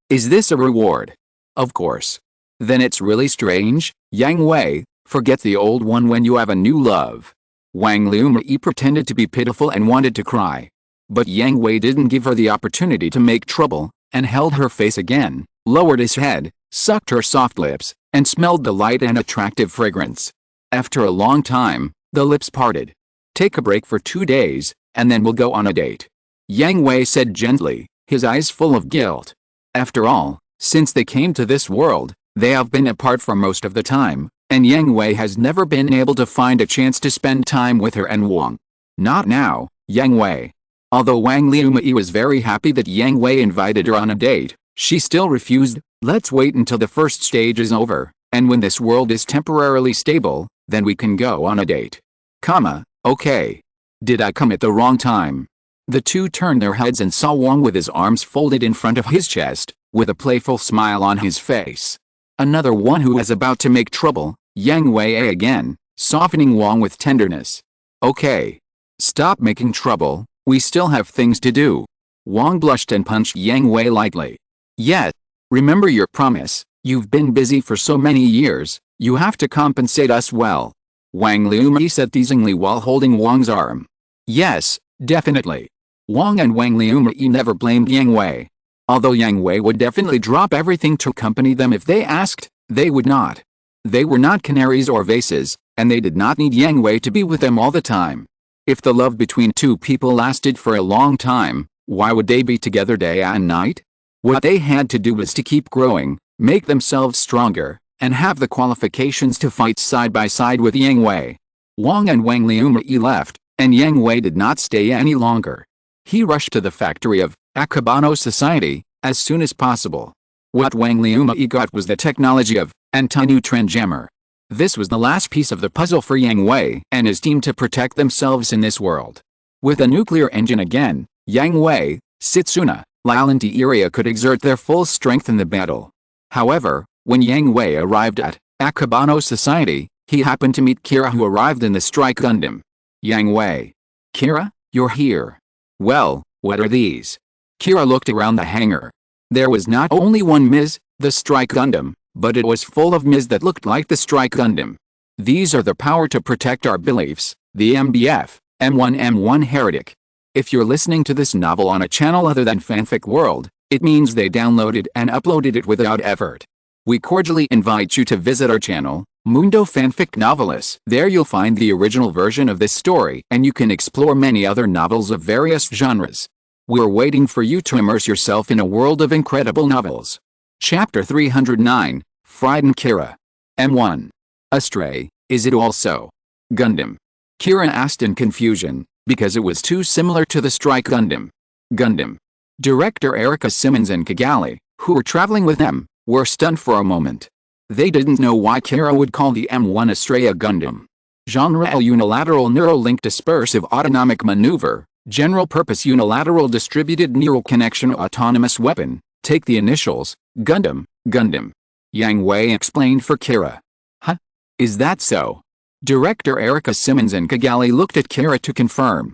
Speaker 1: Is this a reward? Of course. Then it's really strange, Yang Hui, forget the old one when you have a new love. Wang Liumai pretended to be pitiful and wanted to cry. But Yang Hui didn't give her the opportunity to make trouble, and held her face again, lowered his head, sucked her soft lips, and smelled the light and attractive fragrance. After a long time, the lips parted. Take a break for 2 days, and then we'll go on a date. Yang Hui said gently, his eyes full of guilt. After all, since they came to this world, they have been apart for most of the time, and Yang Hui has never been able to find a chance to spend time with her and Wang. Not now, Yang Hui. Although Wang Liumai was very happy that Yang Hui invited her on a date, she still refused. Let's wait until the first stage is over, and when this world is temporarily stable, then we can go on a date. Okay. Did I come at the wrong time? The two turned their heads and saw Wang with his arms folded in front of his chest, with a playful smile on his face. Another one who was about to make trouble, Yang Hui again, softening Wang with tenderness. Okay. Stop making trouble, we still have things to do. Wang blushed and punched Yang Hui lightly. Yet, remember your promise, you've been busy for so many years, you have to compensate us well. Wang Liumai said teasingly while holding Wang's arm. Yes, definitely. Wang and Wang Liumai never blamed Yang Hui. Although Yang Hui would definitely drop everything to accompany them if they asked, they would not. They were not canaries or vases, and they did not need Yang Hui to be with them all the time. If the love between two people lasted for a long time, why would they be together day and night? What they had to do was to keep growing, make themselves stronger, and have the qualifications to fight side by side with Yang Hui. Wang and Wang Liumai left, and Yang Hui did not stay any longer. He rushed to the factory of Akabano Society as soon as possible. What Wang Liumai got was the technology of anti-neutron jammer. This was the last piece of the puzzle for Yang Hui and his team to protect themselves in this world. With a nuclear engine again, Yang Hui, Setsuna, Lyle and T-Area could exert their full strength in the battle. However, when Yang Hui arrived at Akabano Society, he happened to meet Kira, who arrived in the strike Gundam. Yang Hui. Kira, you're here. Well, what are these? Kira looked around the hangar. There was not only one Ms., the strike Gundam, but it was full of Ms that looked like the Strike Gundam. These are the power to protect our beliefs, the MBF, M1M1 Heretic. If you're listening to this novel on a channel other than Fanfic World, it means they downloaded and uploaded it without effort. We cordially invite you to visit our channel, Mundo Fanfic Novelists. There you'll find the original version of this story and you can explore many other novels of various genres. We're waiting for you to immerse yourself in a world of incredible novels. Chapter 309, Frightened Kira. M1. Astray, is it also Gundam? Kira asked in confusion, because it was too similar to the Strike Gundam. Gundam. Director Erica Simmons and Kigali, who were traveling with them, were stunned for a moment. They didn't know why Kira would call the M1 Astray a Gundam. Genre: a unilateral neural link dispersive autonomic maneuver, general purpose unilateral distributed neural connection autonomous weapon, take the initials, Gundam, Gundam. Yang Hui explained for Kira. Huh? Is that so? Director Erica Simmons and Kigali looked at Kira to confirm.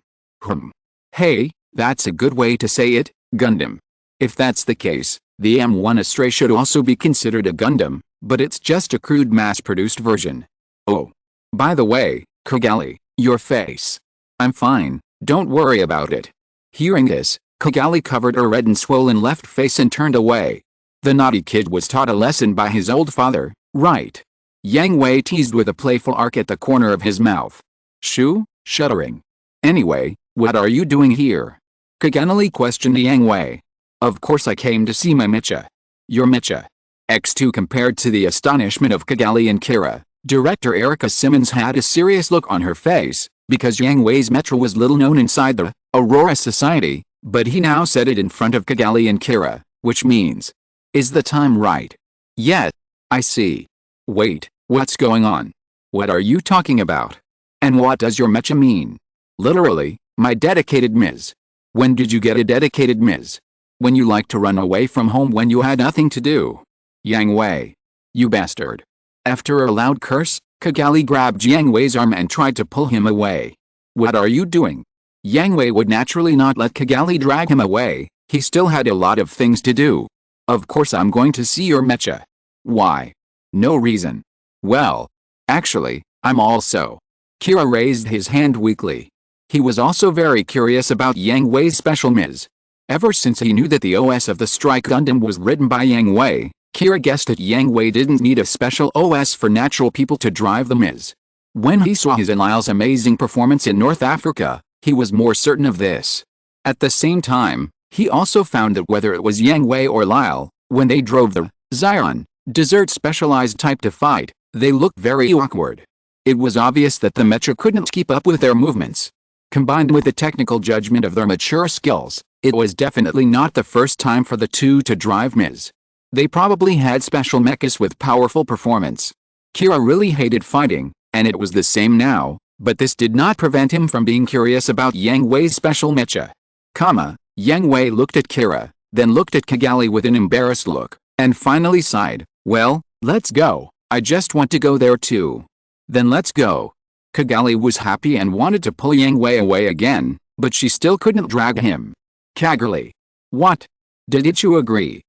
Speaker 1: Hey, that's a good way to say it, Gundam. If that's the case, the M1 Astray should also be considered a Gundam, but it's just a crude mass-produced version. Oh. By the way, Kigali, your face. I'm fine, don't worry about it. Hearing this, Kigali covered her red and swollen left face and turned away. The naughty kid was taught a lesson by his old father, right? Yang Hui teased with a playful arc at the corner of his mouth. Shoo, shuddering. Anyway, what are you doing here? Kigali questioned Yang Hui. Of course I came to see my Mecha. Your Mecha. X2 compared to the astonishment of Kigali and Kira. Director Erica Simmons had a serious look on her face, because Yang Hui's Mecha was little known inside the Aurora Society, but he now said it in front of Kigali and Kira, which means, is the time right? Yes, I see. Wait, what's going on? What are you talking about? And what does your Mecha mean? Literally, my dedicated Ms. When did you get a dedicated Ms? When you liked to run away from home when you had nothing to do. Yang Hui. You bastard. After a loud curse, Kigali grabbed Yang Hui's arm and tried to pull him away. What are you doing? Yang Hui would naturally not let Kigali drag him away, he still had a lot of things to do. Of course I'm going to see your Mecha. Why? No reason. Well, actually, I'm also. Kira raised his hand weakly. He was also very curious about Yang Hui's special Ms. Ever since he knew that the OS of the Strike Gundam was written by Yang Hui, Kira guessed that Yang Hui didn't need a special OS for natural people to drive the Ms. When he saw his and Lyle's amazing performance in North Africa, he was more certain of this. At the same time, he also found that whether it was Yang Hui or Lyle, when they drove the Zion Desert specialized type to fight, they looked very awkward. It was obvious that the Mecha couldn't keep up with their movements. Combined with the technical judgment of their mature skills, it was definitely not the first time for the two to drive Ms. They probably had special mechas with powerful performance. Kira really hated fighting, and it was the same now, but this did not prevent him from being curious about Yang Hui's special Mecha. Yang Hui looked at Kira, then looked at Kigali with an embarrassed look, and finally sighed, well, let's go, I just want to go there too. Then let's go. Kigali was happy and wanted to pull Yang Hui away again, but she still couldn't drag him. Kigali. What? Didn't you agree?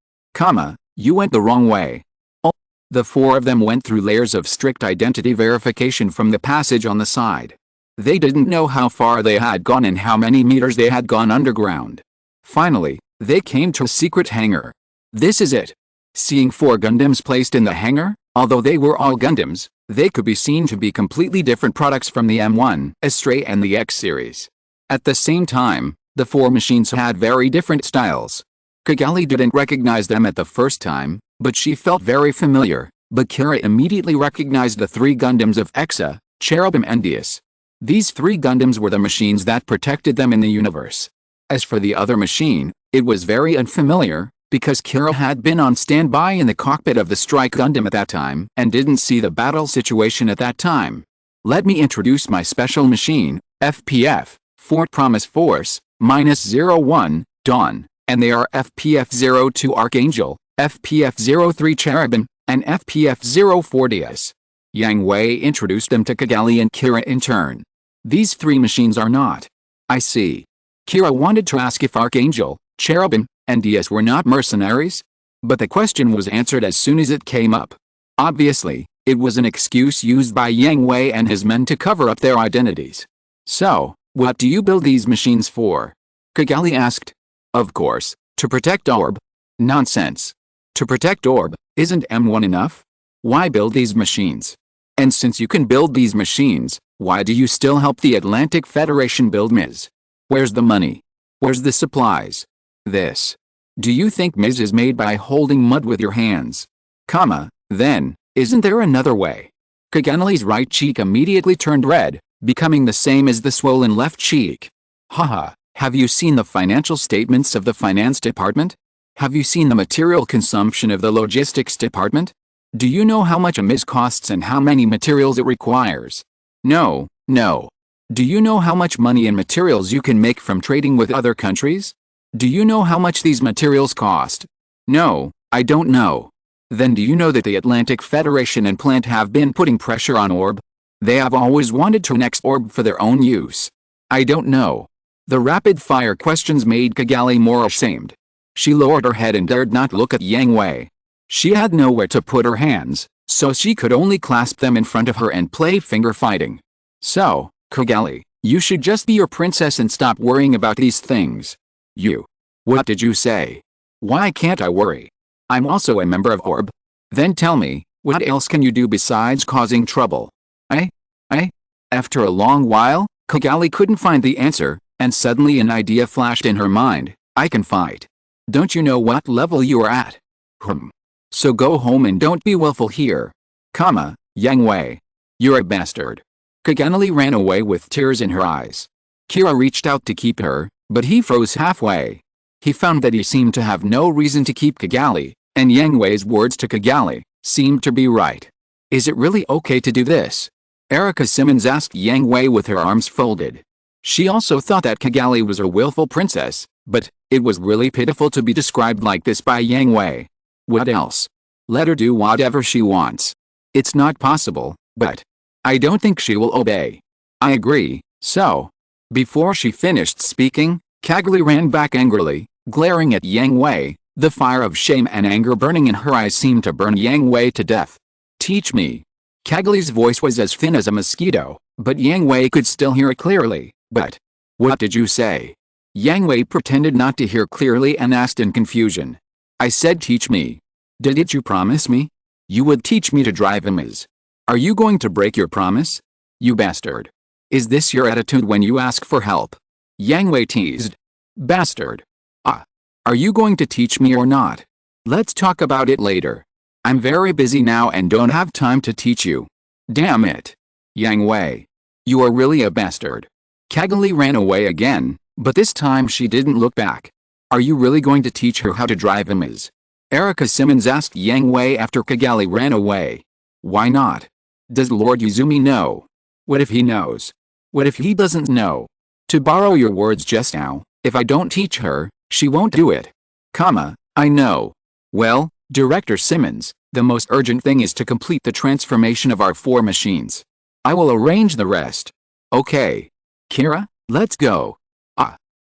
Speaker 1: You went the wrong way. Oh. The four of them went through layers of strict identity verification from the passage on the side. They didn't know how far they had gone and how many meters they had gone underground. Finally, they came to a secret hangar. This is it. Seeing four Gundams placed in the hangar, although they were all Gundams, they could be seen to be completely different products from the M1, Astray and the X series. At the same time, the four machines had very different styles. Kigali didn't recognize them at the first time, but she felt very familiar, but Kira immediately recognized the three Gundams of Exa, Cherubim and Deus. These three Gundams were the machines that protected them in the universe. As for the other machine, it was very unfamiliar, because Kira had been on standby in the cockpit of the Strike Gundam at that time and didn't see the battle situation at that time. Let me introduce my special machine, FPF, Fort Promise Force, -01, Dawn, and they are FPF-02 Archangel, FPF-03 Cherubim, and FPF-04 Deus. Yang Hui introduced them to Kigali and Kira in turn. These three machines are not. I see. Kira wanted to ask if Archangel, Cherubim, and Deus were not mercenaries? But the question was answered as soon as it came up. Obviously, it was an excuse used by Yang Hui and his men to cover up their identities. So, what do you build these machines for? Kigali asked. Of course, to protect Orb. Nonsense. To protect Orb, isn't M1 enough? Why build these machines? And since you can build these machines, why do you still help the Atlantic Federation build Ms? Where's the money? Where's the supplies? This. Do you think Ms is made by holding mud with your hands? Then, isn't there another way? Kagali's right cheek immediately turned red, becoming the same as the swollen left cheek. Haha, have you seen the financial statements of the finance department? Have you seen the material consumption of the logistics department? Do you know how much a Ms costs and how many materials it requires? No. Do you know how much money and materials you can make from trading with other countries? Do you know how much these materials cost? No, I don't know. Then do you know that the Atlantic Federation and plant have been putting pressure on Orb? They have always wanted to annex Orb for their own use. I don't know. The rapid-fire questions made Kigali more ashamed. She lowered her head and dared not look at Yang Hui. She had nowhere to put her hands, so she could only clasp them in front of her and play finger fighting. So, Kigali, you should just be your princess and stop worrying about these things. You. What did you say? Why can't I worry? I'm also a member of Orb. Then tell me, what else can you do besides causing trouble? After a long while, Kigali couldn't find the answer, and suddenly an idea flashed in her mind. I can fight. Don't you know what level you are at? So go home and don't be willful here. Yang Hui. You're a bastard. Kigali ran away with tears in her eyes. Kira reached out to keep her, but he froze halfway. He found that he seemed to have no reason to keep Kigali, and Yang Hui's words to Kigali seemed to be right. Is it really okay to do this? Erica Simmons asked Yang Hui with her arms folded. She also thought that Kigali was a willful princess, but it was really pitiful to be described like this by Yang Hui. What else? Let her do whatever she wants. It's not possible, but I don't think she will obey. I agree, so. Before she finished speaking, Kigali ran back angrily, glaring at Yang Hui. The fire of shame and anger burning in her eyes seemed to burn Yang Hui to death. Teach me. Kagali's voice was as thin as a mosquito, but Yang Hui could still hear it clearly. But what did you say? Yang Hui pretended not to hear clearly and asked in confusion. I said teach me. Didn't you promise me? You would teach me to drive a Ms. Are you going to break your promise? You bastard. Is this your attitude when you ask for help? Yang Hui teased. Bastard. Are you going to teach me or not? Let's talk about it later. I'm very busy now and don't have time to teach you. Damn it. Yang Hui. You are really a bastard. Kigali ran away again, but this time she didn't look back. Are you really going to teach her how to drive a Ms? Erica Simmons asked Yang Hui after Kigali ran away. Why not? Does Lord Uzumi know? What if he knows? What if he doesn't know? To borrow your words just now, if I don't teach her, she won't do it. I know. Well, Director Simmons, the most urgent thing is to complete the transformation of our 4 machines. I will arrange the rest. Okay. Kira, let's go.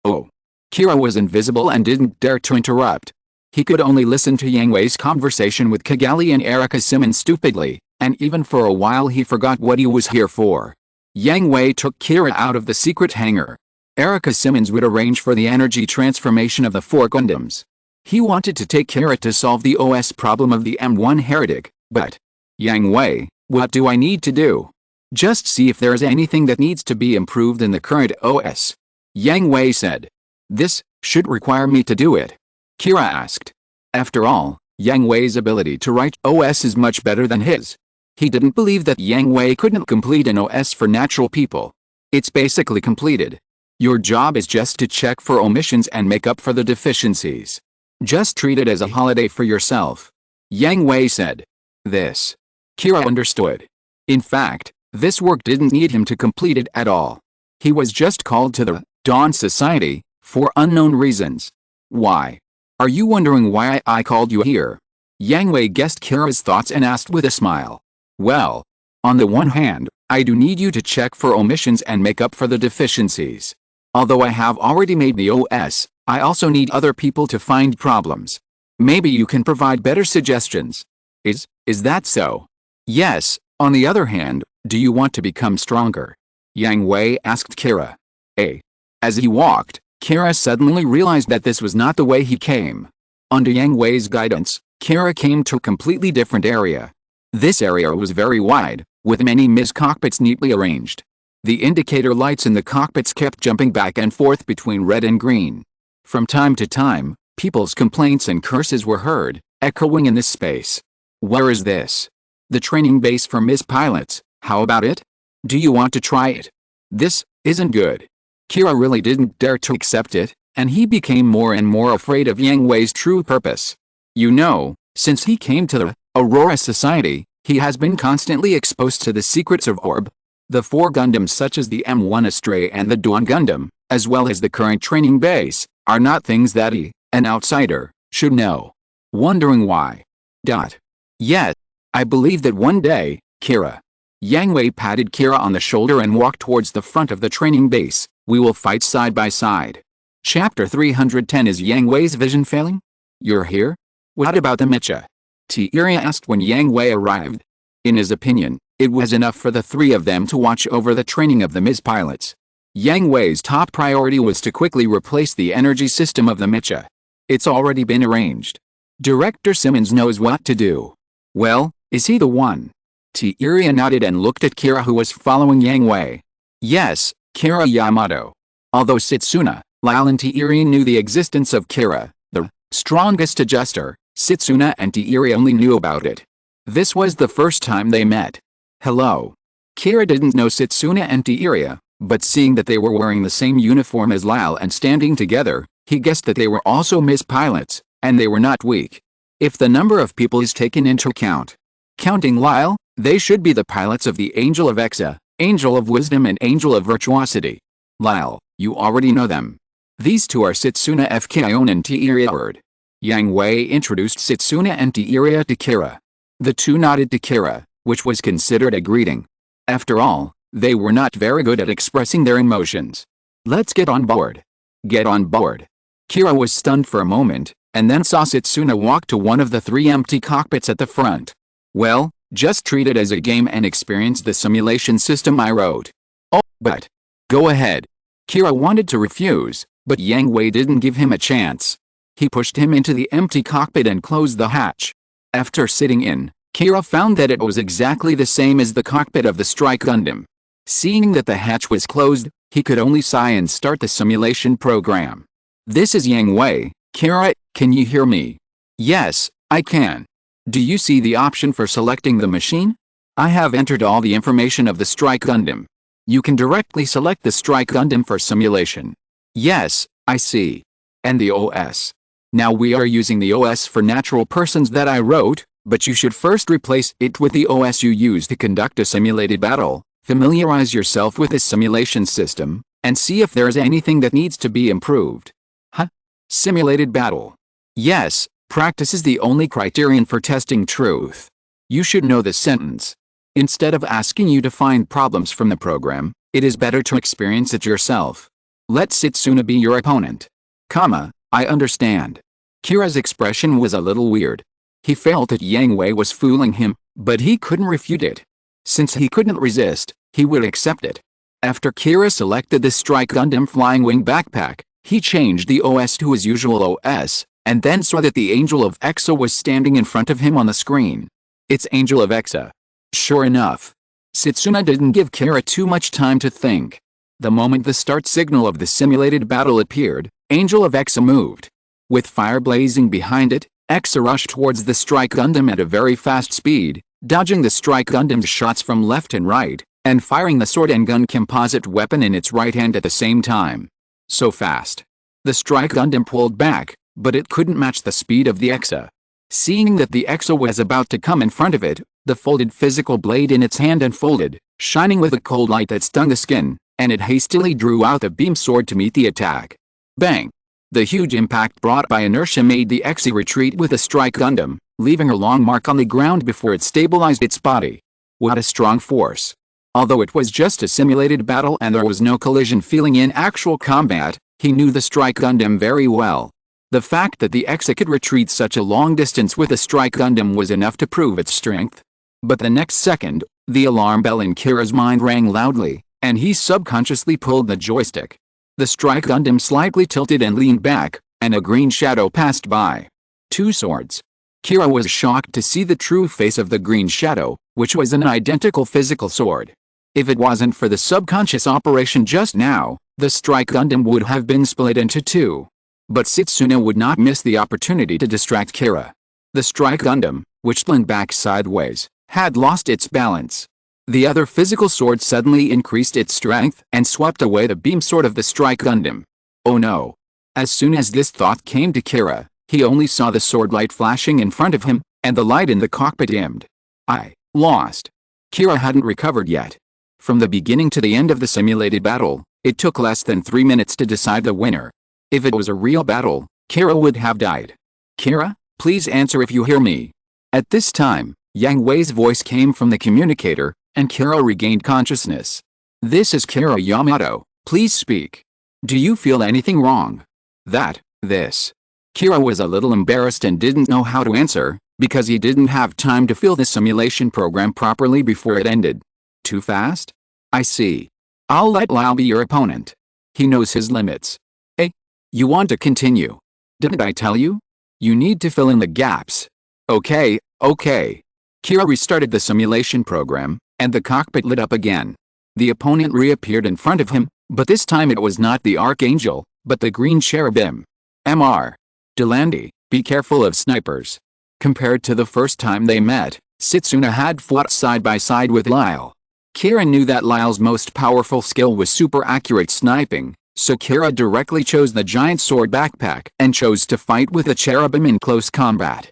Speaker 1: Oh. Kira was invisible and didn't dare to interrupt. He could only listen to Yang Hui's conversation with Kigali and Erica Simmons stupidly, and even for a while he forgot what he was here for. Yang Hui took Kira out of the secret hangar. Erica Simmons would arrange for the energy transformation of the 4 Gundams. He wanted to take Kira to solve the OS problem of the M1 heretic, but Yang Hui, what do I need to do? Just see if there is anything that needs to be improved in the current OS. Yang Hui said. This should require me to do it. Kira asked. After all, Yang Hui's ability to write OS is much better than his. He didn't believe that Yang Hui couldn't complete an OS for natural people. It's basically completed. Your job is just to check for omissions and make up for the deficiencies. Just treat it as a holiday for yourself. Yang Hui said. This. Kira understood. In fact, this work didn't need him to complete it at all. He was just called to the Dawn Society for unknown reasons. Why? Are you wondering why I called you here? Yang Hui guessed Kira's thoughts and asked with a smile. Well, on the one hand, I do need you to check for omissions and make up for the deficiencies. Although I have already made the OS, I also need other people to find problems. Maybe you can provide better suggestions. Is that so? Yes. On the other hand, do you want to become stronger? Yang Hui asked Kira. As he walked, Kira suddenly realized that this was not the way he came. Under Yang Hui's guidance, Kira came to a completely different area. This area was very wide, with many MIS cockpits neatly arranged. The indicator lights in the cockpits kept jumping back and forth between red and green. From time to time, people's complaints and curses were heard, echoing in this space. Where is this? The training base for MIS pilots. How about it? Do you want to try it? This isn't good. Kira really didn't dare to accept it, and he became more and more afraid of Yang Hui's true purpose. You know, since he came to the Aurora Society, he has been constantly exposed to the secrets of Orb. The 4 Gundams such as the M1 Astray and the Dawn Gundam, as well as the current training base, are not things that he, an outsider, should know. Wondering why? Yes, I believe that one day, Kira. Yang Hui patted Kira on the shoulder and walked towards the front of the training base. We will fight side by side. Chapter 310. Is Yang Hui's vision failing? You're here? What about the Mecha? Tiria asked when Yang Hui arrived. In his opinion, it was enough for the 3 of them to watch over the training of the MIS pilots. Yang Hui's top priority was to quickly replace the energy system of the Mecha. It's already been arranged. Director Simmons knows what to do. Well, is he the one? Tiria nodded and looked at Kira, who was following Yang Hui. Yes, Kira Yamato. Although Setsuna, Lyle and Tiria knew the existence of Kira, the strongest adjuster, Setsuna and Tiria only knew about it. This was the first time they met. Hello. Kira didn't know Setsuna and Tiria, but seeing that they were wearing the same uniform as Lyle and standing together, he guessed that they were also MIS pilots, and they were not weak. If the number of people is taken into account, counting Lyle, they should be the pilots of the Angel of Exa, Angel of Wisdom and Angel of Virtuosity. Lyle, you already know them. These 2 are Setsuna Fkion and Tiria. Yang Hui introduced Setsuna and Tiria to Kira. The 2 nodded to Kira, which was considered a greeting. After all, they were not very good at expressing their emotions. Let's get on board. Get on board. Kira was stunned for a moment, and then saw Setsuna walk to one of the 3 empty cockpits at the front. Well, just treat it as a game and experience the simulation system I wrote. Oh, but. Go ahead. Kira wanted to refuse, but Yang Hui didn't give him a chance. He pushed him into the empty cockpit and closed the hatch. After sitting in, Kira found that it was exactly the same as the cockpit of the Strike Gundam. Seeing that the hatch was closed, he could only sigh and start the simulation program. This is Yang Hui. Kira, can you hear me? Yes, I can. Do you see the option for selecting the machine? I have entered all the information of the Strike Gundam. You can directly select the Strike Gundam for simulation. Yes, I see. And the OS. Now we are using the OS for natural persons that I wrote, but you should first replace it with the OS you use to conduct a simulated battle. Familiarize yourself with this simulation system, and see if there is anything that needs to be improved. Simulated battle. Yes, practice is the only criterion for testing truth. You should know this sentence. Instead of asking you to find problems from the program, it is better to experience it yourself. Let Setsuna be your opponent. I understand. Kira's expression was a little weird. He felt that Yang Hui was fooling him, but he couldn't refute it. Since he couldn't resist, he would accept it. After Kira selected the Strike Gundam Flying Wing backpack, he changed the OS to his usual OS, and then saw that the Angel of Exa was standing in front of him on the screen. It's Angel of Exa. Sure enough. Setsuna didn't give Kira too much time to think. The moment the start signal of the simulated battle appeared, Angel of Exa moved. With fire blazing behind it, Exa rushed towards the Strike Gundam at a very fast speed, dodging the Strike Gundam's shots from left and right, and firing the sword and gun composite weapon in its right hand at the same time. So fast. The Strike Gundam pulled back, but it couldn't match the speed of the Exa. Seeing that the Exa was about to come in front of it, the folded physical blade in its hand unfolded, shining with a cold light that stung the skin, and it hastily drew out the beam sword to meet the attack. Bang! The huge impact brought by inertia made the Exa retreat with the Strike Gundam, leaving a long mark on the ground before it stabilized its body. What a strong force! Although it was just a simulated battle and there was no collision feeling in actual combat, he knew the Strike Gundam very well. The fact that the Exa could retreat such a long distance with a strike Gundam was enough to prove its strength. But the next second, the alarm bell in Kira's mind rang loudly, and he subconsciously pulled the joystick. The strike Gundam slightly tilted and leaned back, and a green shadow passed by. Two swords. Kira was shocked to see the true face of the green shadow, which was an identical physical sword. If it wasn't for the subconscious operation just now, the strike Gundam would have been split into two. But Setsuna would not miss the opportunity to distract Kira. The strike Gundam, which leaned back sideways, had lost its balance. The other physical sword suddenly increased its strength and swept away the beam sword of the strike Gundam. Oh no! As soon as this thought came to Kira, he only saw the sword light flashing in front of him, and the light in the cockpit dimmed. I lost. Kira hadn't recovered yet. From the beginning to the end of the simulated battle, it took less than 3 minutes to decide the winner. If it was a real battle, Kira would have died. Kira, please answer if you hear me. At this time, Yang Hui's voice came from the communicator, and Kira regained consciousness. This is Kira Yamato, please speak. Do you feel anything wrong? This. Kira was a little embarrassed and didn't know how to answer, because he didn't have time to fill the simulation program properly before it ended. Too fast? I see. I'll let Lyle be your opponent. He knows his limits. Hey, you want to continue? Didn't I tell you? You need to fill in the gaps. Okay. Kira restarted the simulation program, and the cockpit lit up again. The opponent reappeared in front of him, but this time it was not the Archangel, but the Green Cherubim. Mr. Delandi, be careful of snipers. Compared to the first time they met, Setsuna had fought side by side with Lyle. Kira knew that Lyle's most powerful skill was super accurate sniping, so Kira directly chose the giant sword backpack and chose to fight with the cherubim in close combat.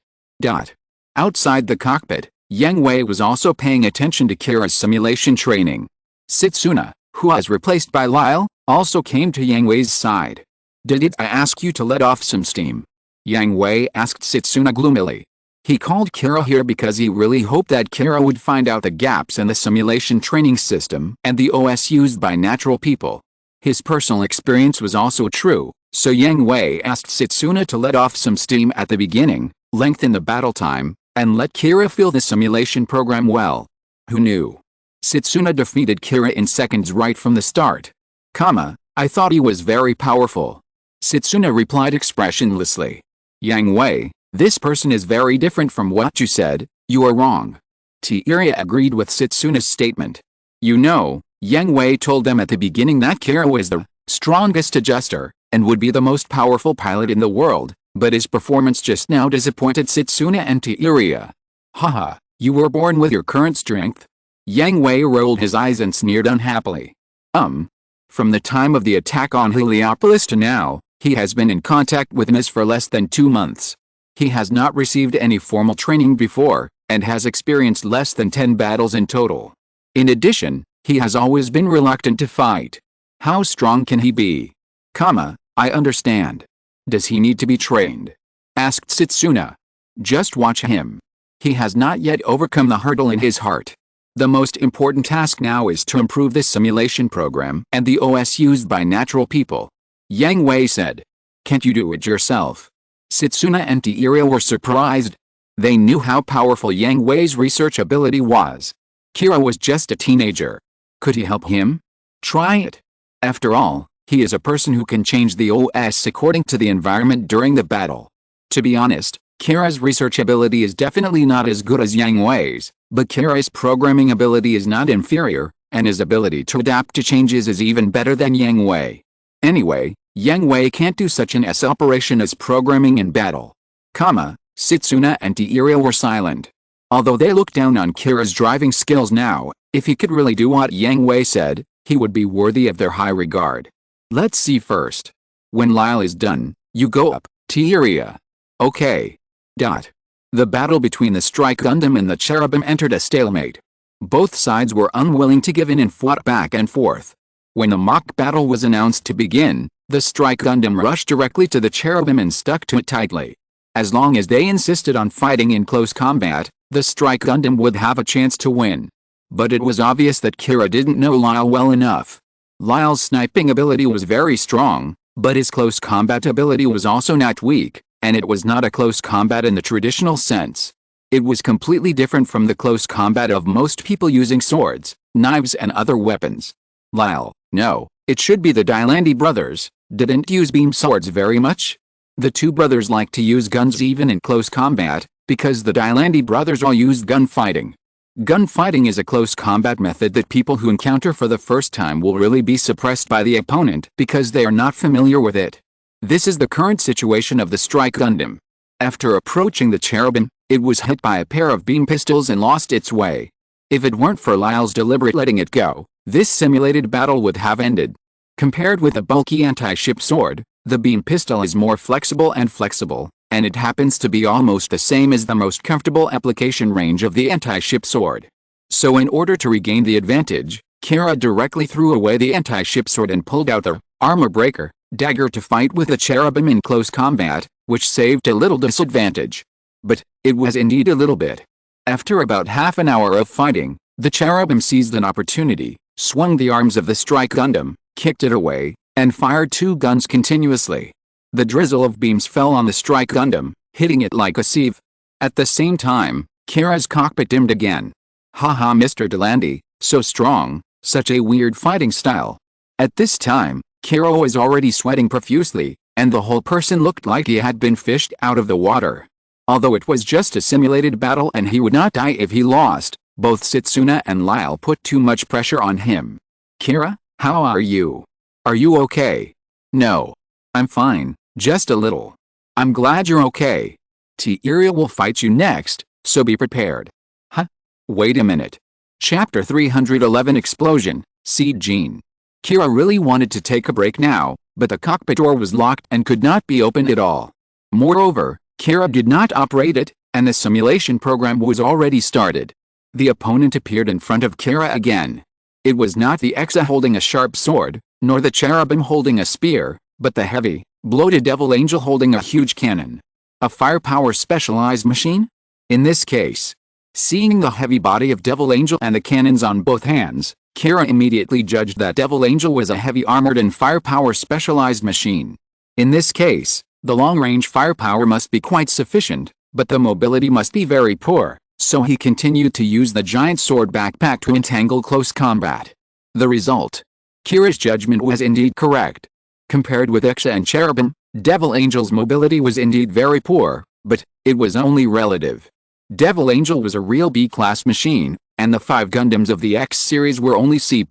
Speaker 1: Outside the cockpit, Yang Hui was also paying attention to Kira's simulation training. Setsuna, who was replaced by Lyle, also came to Yang Hui's side. Did I ask you to let off some steam? Yang Hui asked Setsuna gloomily. He called Kira here because he really hoped that Kira would find out the gaps in the simulation training system and the OS used by natural people. His personal experience was also true, so Yang Hui asked Setsuna to let off some steam at the beginning, lengthen the battle time, and let Kira feel the simulation program well. Who knew? Setsuna defeated Kira in seconds right from the start. I thought he was very powerful. Setsuna replied expressionlessly. Yang Hui, this person is very different from what you said, you are wrong. Tiria agreed with Setsuna's statement. You know, Yang Hui told them at the beginning that Kira was the strongest adjuster, and would be the most powerful pilot in the world, but his performance just now disappointed Setsuna and Tiria. Haha, you were born with your current strength? Yang Hui rolled his eyes and sneered unhappily. From the time of the attack on Heliopolis to now, he has been in contact with Ms. for less than 2 months. He has not received any formal training before, and has experienced less than 10 battles in total. In addition, he has always been reluctant to fight. How strong can he be? I understand. Does he need to be trained? Asked Setsuna. Just watch him. He has not yet overcome the hurdle in his heart. The most important task now is to improve this simulation program and the OS used by natural people. Yang Hui said. Can't you do it yourself? Setsuna and Tiria were surprised. They knew how powerful Yang Hui's research ability was. Kira was just a teenager. Could he help him? Try it. After all, he is a person who can change the OS according to the environment during the battle. To be honest, Kira's research ability is definitely not as good as Yang Hui's, but Kira's programming ability is not inferior, and his ability to adapt to changes is even better than Yang Hui. Anyway, Yang Hui can't do such an operation as programming in battle. Setsuna and Tiria were silent. Although they looked down on Kira's driving skills now, if he could really do what Yang Hui said, he would be worthy of their high regard. Let's see first. When Lyle is done, you go up, Tiria. Okay. The battle between the strike Gundam and the cherubim entered a stalemate. Both sides were unwilling to give in and fought back and forth. When the mock battle was announced to begin, the strike Gundam rushed directly to the cherubim and stuck to it tightly. As long as they insisted on fighting in close combat, the strike Gundam would have a chance to win. But it was obvious that Kira didn't know Lyle well enough. Lyle's sniping ability was very strong, But his close combat ability was also not weak, and it was not a close combat in the traditional sense. It was completely different from the close combat of most people using swords, knives and other weapons. Lyle, no, it should be the Dylandi brothers, didn't use beam swords very much? The two brothers like to use guns even in close combat, because the Dylandi brothers all used gunfighting. Gunfighting is a close combat method that people who encounter for the first time will really be suppressed by the opponent because they are not familiar with it. This is the current situation of the Strike Gundam. After approaching the Cherubim, it was hit by a pair of beam pistols and lost its way. If it weren't for Lyle's deliberate letting it go, this simulated battle would have ended. Compared with a bulky anti-ship sword, the beam pistol is more flexible, and it happens to be almost the same as the most comfortable application range of the anti-ship sword. So in order to regain the advantage, Kira directly threw away the anti-ship sword and pulled out the armor breaker dagger to fight with the Cherubim in close combat, which saved a little disadvantage. But it was indeed a little bit. After about half an hour of fighting, the Cherubim seized an opportunity, swung the arms of the Strike Gundam, kicked it away, and fired two guns continuously. The drizzle of beams fell on the Strike Gundam, hitting it like a sieve. At the same time, Kira's cockpit dimmed again. Haha, Mr. Dylandi, so strong, such a weird fighting style. At this time, Kira was already sweating profusely, and the whole person looked like he had been fished out of the water. Although it was just a simulated battle and he would not die if he lost, both Setsuna and Lyle put too much pressure on him. Kira, how are you? Are you okay? No. I'm fine, just a little. I'm glad you're okay. T-Iria will fight you next, so be prepared. Huh? Wait a minute. Chapter 311 Explosion, See Gene. Kira really wanted to take a break now, but the cockpit door was locked and could not be opened at all. Moreover, Kira did not operate it, and the simulation program was already started. The opponent appeared in front of Kira again. It was not the Exa holding a sharp sword, nor the Cherubim holding a spear, but the heavy, bloated Devil Angel holding a huge cannon. A firepower specialized machine? In this case. Seeing the heavy body of Devil Angel and the cannons on both hands, Kira immediately judged that Devil Angel was a heavy armored and firepower specialized machine. In this case, the long-range firepower must be quite sufficient, but the mobility must be very poor, so he continued to use the giant sword backpack to entangle close combat. The result. Kira's judgment was indeed correct. Compared with Exa and Cherubim, Devil Angel's mobility was indeed very poor, but it was only relative. Devil Angel was a real B-class machine, and the 5 Gundams of the X series were only C+,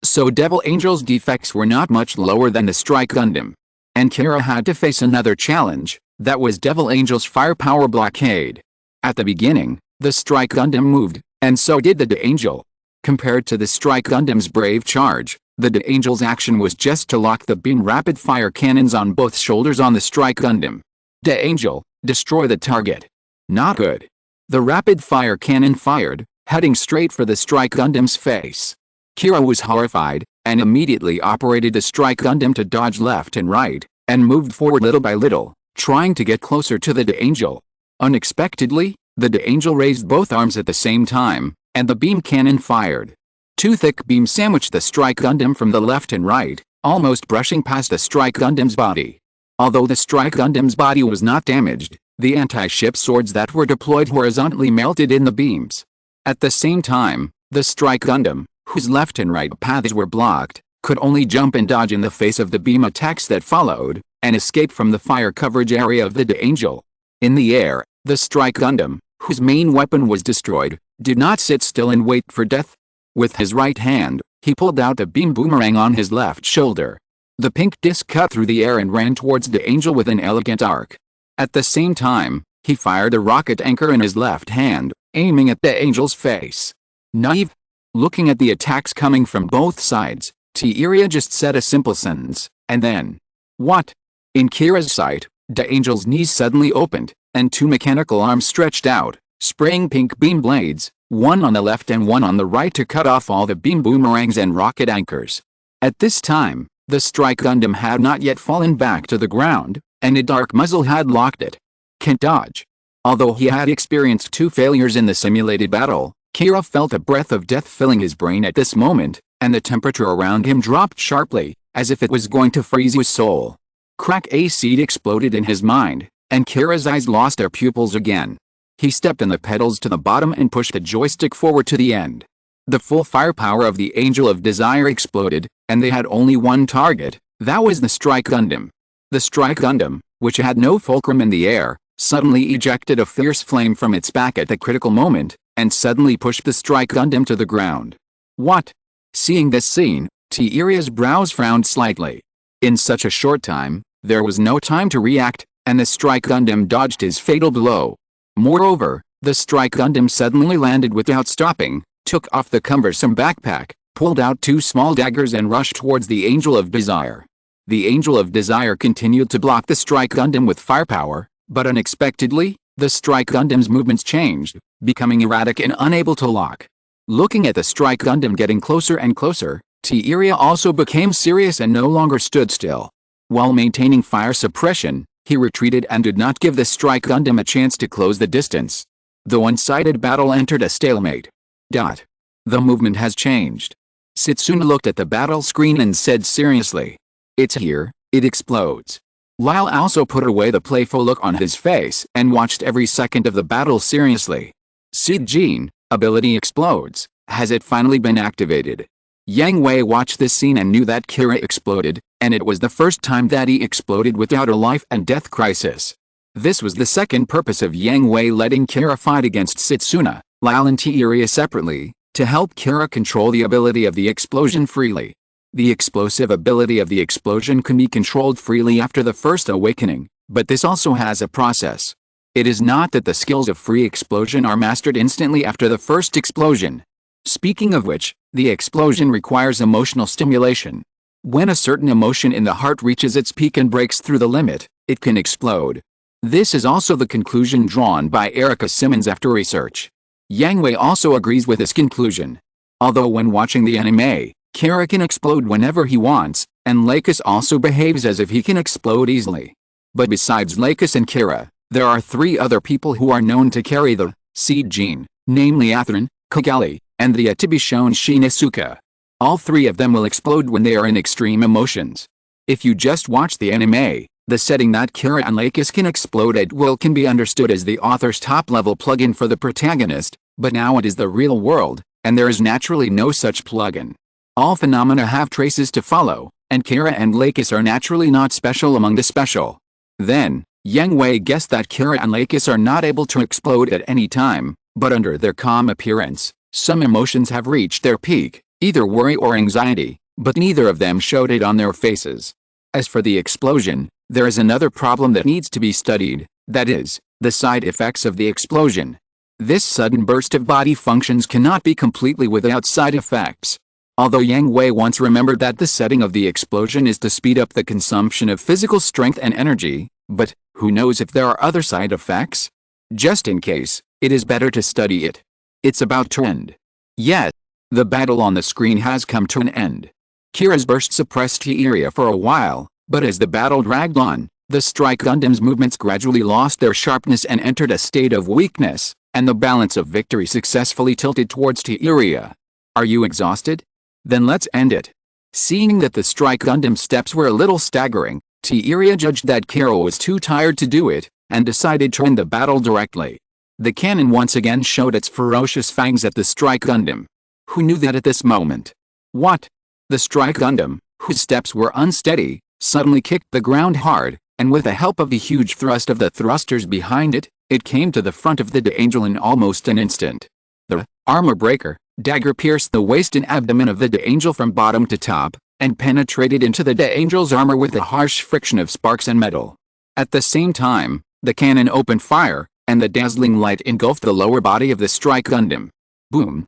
Speaker 1: so Devil Angel's defects were not much lower than the Strike Gundam. And Kira had to face another challenge, that was Devil Angel's firepower blockade. At the beginning, the Strike Gundam moved, and so did the D-Angel. Compared to the Strike Gundam's brave charge, the D-Angel's action was just to lock the beam rapid-fire cannons on both shoulders on the Strike Gundam. D-Angel, destroy the target. Not good. The rapid-fire cannon fired, heading straight for the Strike Gundam's face. Kira was horrified, and immediately operated the Strike Gundam to dodge left and right, and moved forward little by little, trying to get closer to the D-Angel. Unexpectedly, the D-Angel raised both arms at the same time, and the beam cannon fired. 2 thick beams sandwiched the Strike Gundam from the left and right, almost brushing past the Strike Gundam's body. Although the Strike Gundam's body was not damaged, the anti-ship swords that were deployed horizontally melted in the beams. At the same time, the Strike Gundam, whose left and right paths were blocked, could only jump and dodge in the face of the beam attacks that followed, and escape from the fire coverage area of the D-Angel. In the air, the Strike Gundam, whose main weapon was destroyed, did not sit still and wait for death. With his right hand, he pulled out a beam boomerang on his left shoulder. The pink disc cut through the air and ran towards the angel with an elegant arc. At the same time, he fired a rocket anchor in his left hand, aiming at the angel's face. Naive. Looking at the attacks coming from both sides, T-Iria just said a simple sentence, and then, what? In Kira's sight, the angel's knees suddenly opened, and 2 mechanical arms stretched out, spraying pink beam blades, one on the left and one on the right to cut off all the beam boomerangs and rocket anchors. At this time, the Strike Gundam had not yet fallen back to the ground, and a dark muzzle had locked it. Can't dodge. Although he had experienced 2 failures in the simulated battle, Kira felt a breath of death filling his brain at this moment, and the temperature around him dropped sharply. as if it was going to freeze his soul. Crack! A seed exploded in his mind, and Kira's eyes lost their pupils again. He stepped on the pedals to the bottom and pushed the joystick forward to the end. The full firepower of the Angel of Desire exploded, and they had only one target. That was the Strike Gundam. The Strike Gundam, which had no fulcrum in the air, suddenly ejected a fierce flame from its back at the critical moment, and suddenly pushed the Strike Gundam to the ground. What? Seeing this scene, T-Iria's brows frowned slightly. In such a short time, there was no time to react, and the Strike Gundam dodged his fatal blow. Moreover, the Strike Gundam suddenly landed without stopping, took off the cumbersome backpack, pulled out two small daggers and rushed towards the Angel of Desire. The Angel of Desire continued to block the Strike Gundam with firepower, but unexpectedly, the Strike Gundam's movements changed, becoming erratic and unable to lock. Looking at the Strike Gundam getting closer and closer, T-Iria also became serious and no longer stood still. While maintaining fire suppression, he retreated and did not give the Strike Gundam a chance to close the distance. The one-sided battle entered a stalemate. The movement has changed. Setsuna looked at the battle screen and said seriously, "It's here, it explodes." Lyle also put away the playful look on his face and watched every second of the battle seriously. Seed Gene, ability explodes. Has it finally been activated? Yang Hui watched this scene and knew that Kira exploded, and it was the first time that he exploded without a life and death crisis. This was the second purpose of Yang Hui letting Kira fight against Setsuna, Lyle and T-Iria separately, to help Kira control the ability of the explosion freely. The explosive ability of the explosion can be controlled freely after the first awakening, but this also has a process. It is not that the skills of free explosion are mastered instantly after the first explosion. Speaking of which, the explosion requires emotional stimulation. When a certain emotion in the heart reaches its peak and breaks through the limit, it can explode. This is also the conclusion drawn by Erica Simmons after research. Yang Hui also agrees with this conclusion. Although when watching the anime, Kira can explode whenever he wants, and Lakis also behaves as if he can explode easily. But besides Lakis and Kira, there are three other people who are known to carry the seed gene, namely Atherin, Kogeli, and the yet-to-be-shown Shinizuka. All three of them will explode when they are in extreme emotions. If you just watch the anime, the setting that Kira and Lakis can explode at will can be understood as the author's top-level plugin for the protagonist, but now it is the real world, and there is naturally no such plugin. All phenomena have traces to follow, and Kira and Lakis are naturally not special among the special. Then, Yang Hui guessed that Kira and Lakis are not able to explode at any time, but under their calm appearance, some emotions have reached their peak, either worry or anxiety, but neither of them showed it on their faces. As for the explosion, there is another problem that needs to be studied, that is, the side effects of the explosion. This sudden burst of body functions cannot be completely without side effects. Although Yang Hui once remembered that the setting of the explosion is to speed up the consumption of physical strength and energy, but who knows if there are other side effects? Just in case, it is better to study it. It's about to end. Yet, the battle on the screen has come to an end. Kira's burst suppressed T-Iria for a while, but as the battle dragged on, the Strike Gundam's movements gradually lost their sharpness and entered a state of weakness, and the balance of victory successfully tilted towards T-Iria. Are you exhausted? Then let's end it. Seeing that the Strike Gundam steps were a little staggering, T-Iria judged that Kira was too tired to do it, and decided to end the battle directly. The cannon once again showed its ferocious fangs at the Strike Gundam. Who knew that at this moment? What? The Strike Gundam, whose steps were unsteady, suddenly kicked the ground hard, and with the help of the huge thrust of the thrusters behind it, it came to the front of the Angel in almost an instant. The armor breaker dagger pierced the waist and abdomen of the Angel from bottom to top, and penetrated into the Angel's armor with the harsh friction of sparks and metal. At the same time, the cannon opened fire, and the dazzling light engulfed the lower body of the Strike Gundam. Boom.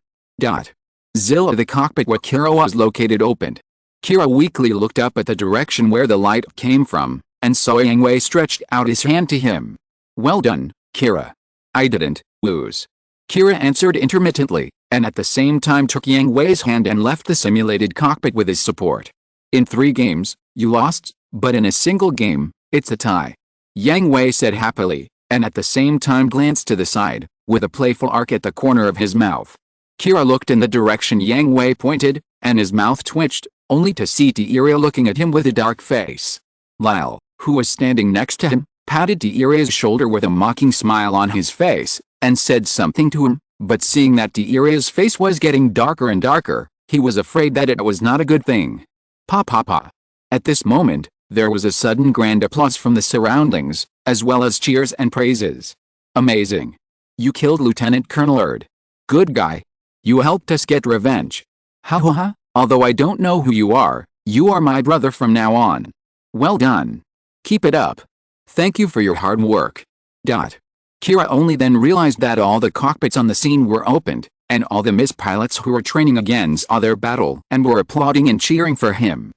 Speaker 1: Zilla, the cockpit where Kira was located, opened. Kira weakly looked up at the direction where the light came from, and saw Yang Hui stretched out his hand to him. Well done, Kira. I didn't lose. Kira answered intermittently, and at the same time took Yang Hui's hand and left the simulated cockpit with his support. In 3 games, you lost, but in a single game, it's a tie. Yang Hui said happily, and at the same time glanced to the side, with a playful arc at the corner of his mouth. Kira looked in the direction Yang Hui pointed, and his mouth twitched, only to see Tieria looking at him with a dark face. Lyle, who was standing next to him, patted Tieria's shoulder with a mocking smile on his face, and said something to him, but seeing that Tieria's face was getting darker and darker, he was afraid that it was not a good thing. Pa pa pa. At this moment, there was a sudden grand applause from the surroundings, as well as cheers and praises. Amazing. You killed Lieutenant Colonel Erd. Good guy. You helped us get revenge. Ha ha ha. Although I don't know who you are my brother from now on. Well done. Keep it up. Thank you for your hard work. Kira only then realized that all the cockpits on the scene were opened, and all the MIS pilots who were training again saw their battle and were applauding and cheering for him.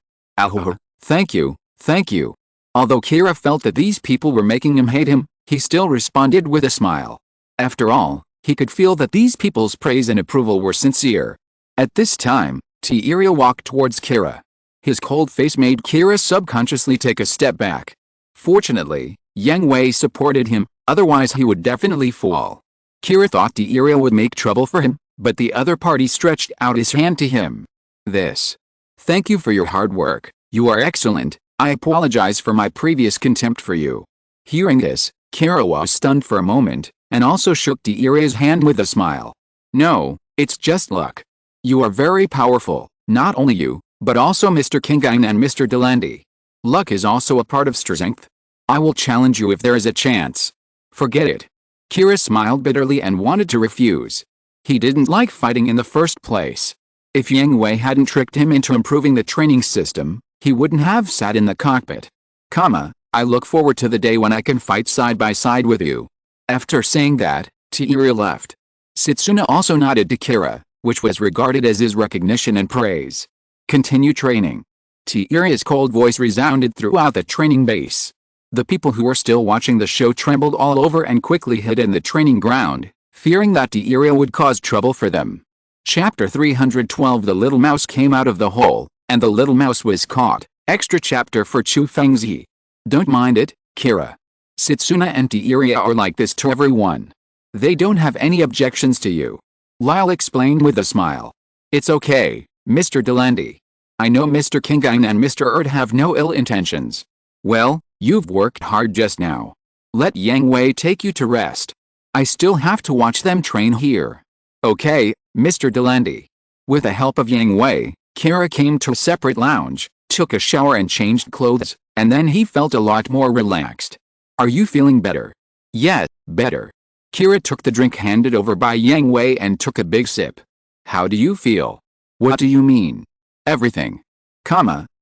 Speaker 1: Thank you, thank you. Although Kira felt that these people were making him hate him, he still responded with a smile. After all, he could feel that these people's praise and approval were sincere. At this time, Tieria walked towards Kira. His cold face made Kira subconsciously take a step back. Fortunately, Yang Hui supported him, otherwise he would definitely fall. Kira thought Tieria would make trouble for him, but the other party stretched out his hand to him. Thank you for your hard work, you are excellent, I apologize for my previous contempt for you. Hearing this, Kira was stunned for a moment, and also shook Tieria's hand with a smile. No, it's just luck. You are very powerful, not only you, but also Mr. Kingain and Mr. Delandi. Luck is also a part of strength. I will challenge you if there is a chance. Forget it. Kira smiled bitterly and wanted to refuse. He didn't like fighting in the first place. If Yang Hui hadn't tricked him into improving the training system, he wouldn't have sat in the cockpit. I look forward to the day when I can fight side by side with you. After saying that, Tieria left. Setsuna also nodded to Kira, which was regarded as his recognition and praise. Continue training. Tieria's cold voice resounded throughout the training base. The people who were still watching the show trembled all over and quickly hid in the training ground, fearing that Tieria would cause trouble for them. Chapter 312. The little mouse came out of the hole, and the little mouse was caught. Extra chapter for Chu Fengzi. Don't mind it, Kira. Setsuna and Tieria are like this to everyone. They don't have any objections to you. Lyle explained with a smile. It's okay, Mr. Delandi. I know Mr. Kingain and Mr. Erd have no ill intentions. Well, you've worked hard just now. Let Yang Hui take you to rest. I still have to watch them train here. Okay, Mr. Delandi. With the help of Yang Hui, Kira came to a separate lounge, took a shower and changed clothes, and then he felt a lot more relaxed. Are you feeling better? Yes, better. Kira took the drink handed over by Yang Hui and took a big sip. How do you feel? What do you mean? Everything.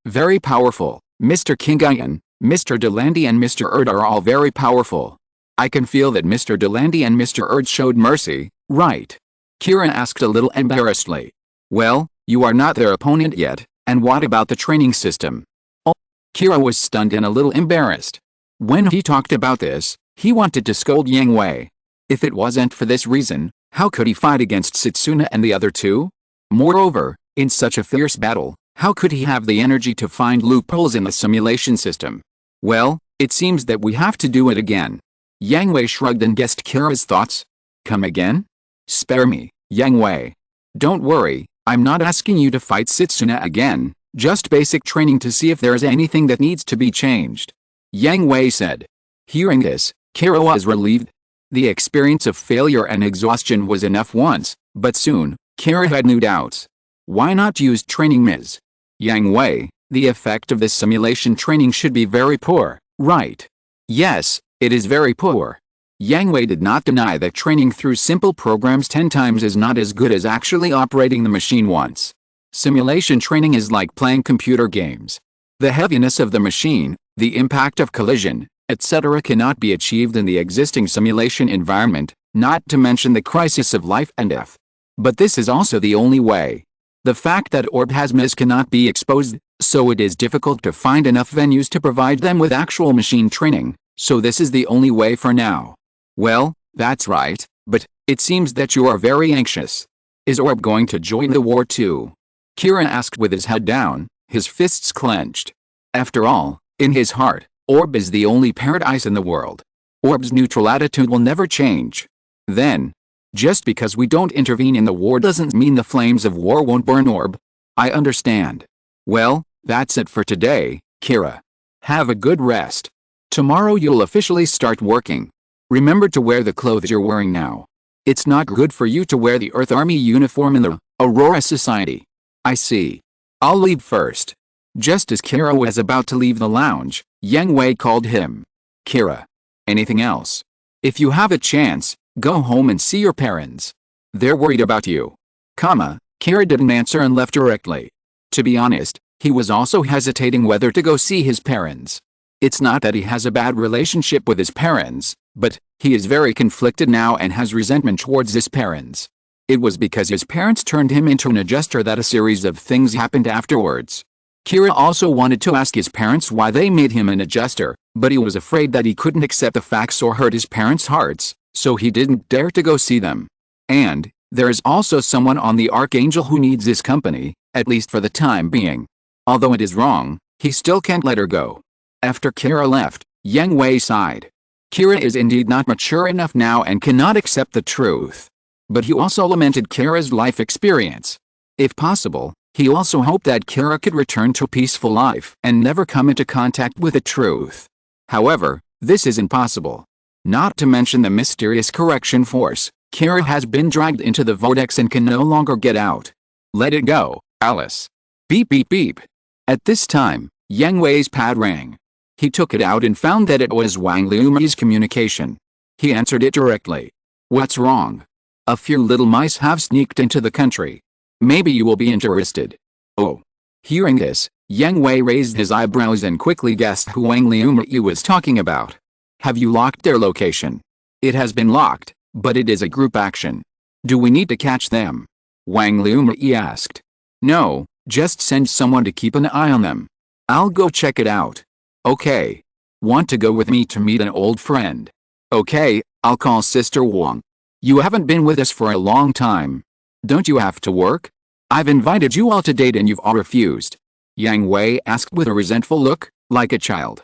Speaker 1: Very powerful. Mr. Kingain, Mr. Delandi and Mr. Erd are all very powerful. I can feel that Mr. Delandi and Mr. Erd showed mercy, right? Kira asked a little embarrassedly. Well, you are not their opponent yet, and what about the training system? Oh, Kira was stunned and a little embarrassed. When he talked about this, he wanted to scold Yang Hui. If it wasn't for this reason, how could he fight against Setsuna and the other two? Moreover, in such a fierce battle, how could he have the energy to find loopholes in the simulation system? Well, it seems that we have to do it again. Yang Hui shrugged and guessed Kira's thoughts. Come again? Spare me, Yang Hui. Don't worry, I'm not asking you to fight Setsuna again, just basic training to see if there is anything that needs to be changed. Yang Hui said. Hearing this, Kira was relieved. The experience of failure and exhaustion was enough once, but soon, Kira had new doubts. Why not use training Ms. Yang Hui? The effect of this simulation training should be very poor, right? Yes, it is very poor. Yang Hui did not deny that training through simple programs 10 times is not as good as actually operating the machine once. Simulation training is like playing computer games. The heaviness of the machine, the impact of collision, etc. cannot be achieved in the existing simulation environment, not to mention the crisis of life and death. But this is also the only way. The fact that orb hazmas cannot be exposed, so it is difficult to find enough venues to provide them with actual machine training, so this is the only way for now. Well, that's right, but it seems that you are very anxious. Is Orb going to join the war too? Kira asked with his head down, his fists clenched. After all, in his heart, Orb is the only paradise in the world. Orb's neutral attitude will never change. Then, just because we don't intervene in the war doesn't mean the flames of war won't burn Orb. I understand. Well, that's it for today, Kira. Have a good rest. Tomorrow you'll officially start working. Remember to wear the clothes you're wearing now. It's not good for you to wear the Earth Army uniform in the Aurora Society. I see. I'll leave first. Just as Kira was about to leave the lounge, Yang Hui called him. Kira. Anything else? If you have a chance, go home and see your parents. They're worried about you. Kira didn't answer and left directly. To be honest, he was also hesitating whether to go see his parents. It's not that he has a bad relationship with his parents, but he is very conflicted now and has resentment towards his parents. It was because his parents turned him into an adjuster that a series of things happened afterwards. Kira also wanted to ask his parents why they made him an adjuster, but he was afraid that he couldn't accept the facts or hurt his parents' hearts, so he didn't dare to go see them. And there is also someone on the Archangel who needs his company, at least for the time being. Although it is wrong, he still can't let her go. After Kira left, Yang Hui sighed. Kira is indeed not mature enough now and cannot accept the truth. But he also lamented Kira's life experience. If possible, he also hoped that Kira could return to a peaceful life and never come into contact with the truth. However, this is impossible. Not to mention the mysterious correction force, Kira has been dragged into the vortex and can no longer get out. Let it go, Alice. Beep beep beep. At this time, Yang Hui's pad rang. He took it out and found that it was Wang Liumi's communication. He answered it directly. What's wrong? A few little mice have sneaked into the country. Maybe you will be interested. Oh. Hearing this, Yang Hui raised his eyebrows and quickly guessed who Wang Liumi was talking about. Have you locked their location? It has been locked, but it is a group action. Do we need to catch them? Wang Liumi asked. No, just send someone to keep an eye on them. I'll go check it out. Okay. Want to go with me to meet an old friend? Okay, I'll call Sister Wang. You haven't been with us for a long time. Don't you have to work? I've invited you all to date and you've all refused. Yang Hui asked with a resentful look, like a child.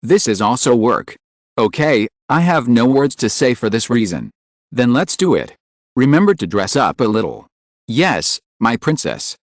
Speaker 1: This is also work. Okay, I have no words to say for this reason. Then let's do it. Remember to dress up a little. Yes, my princess.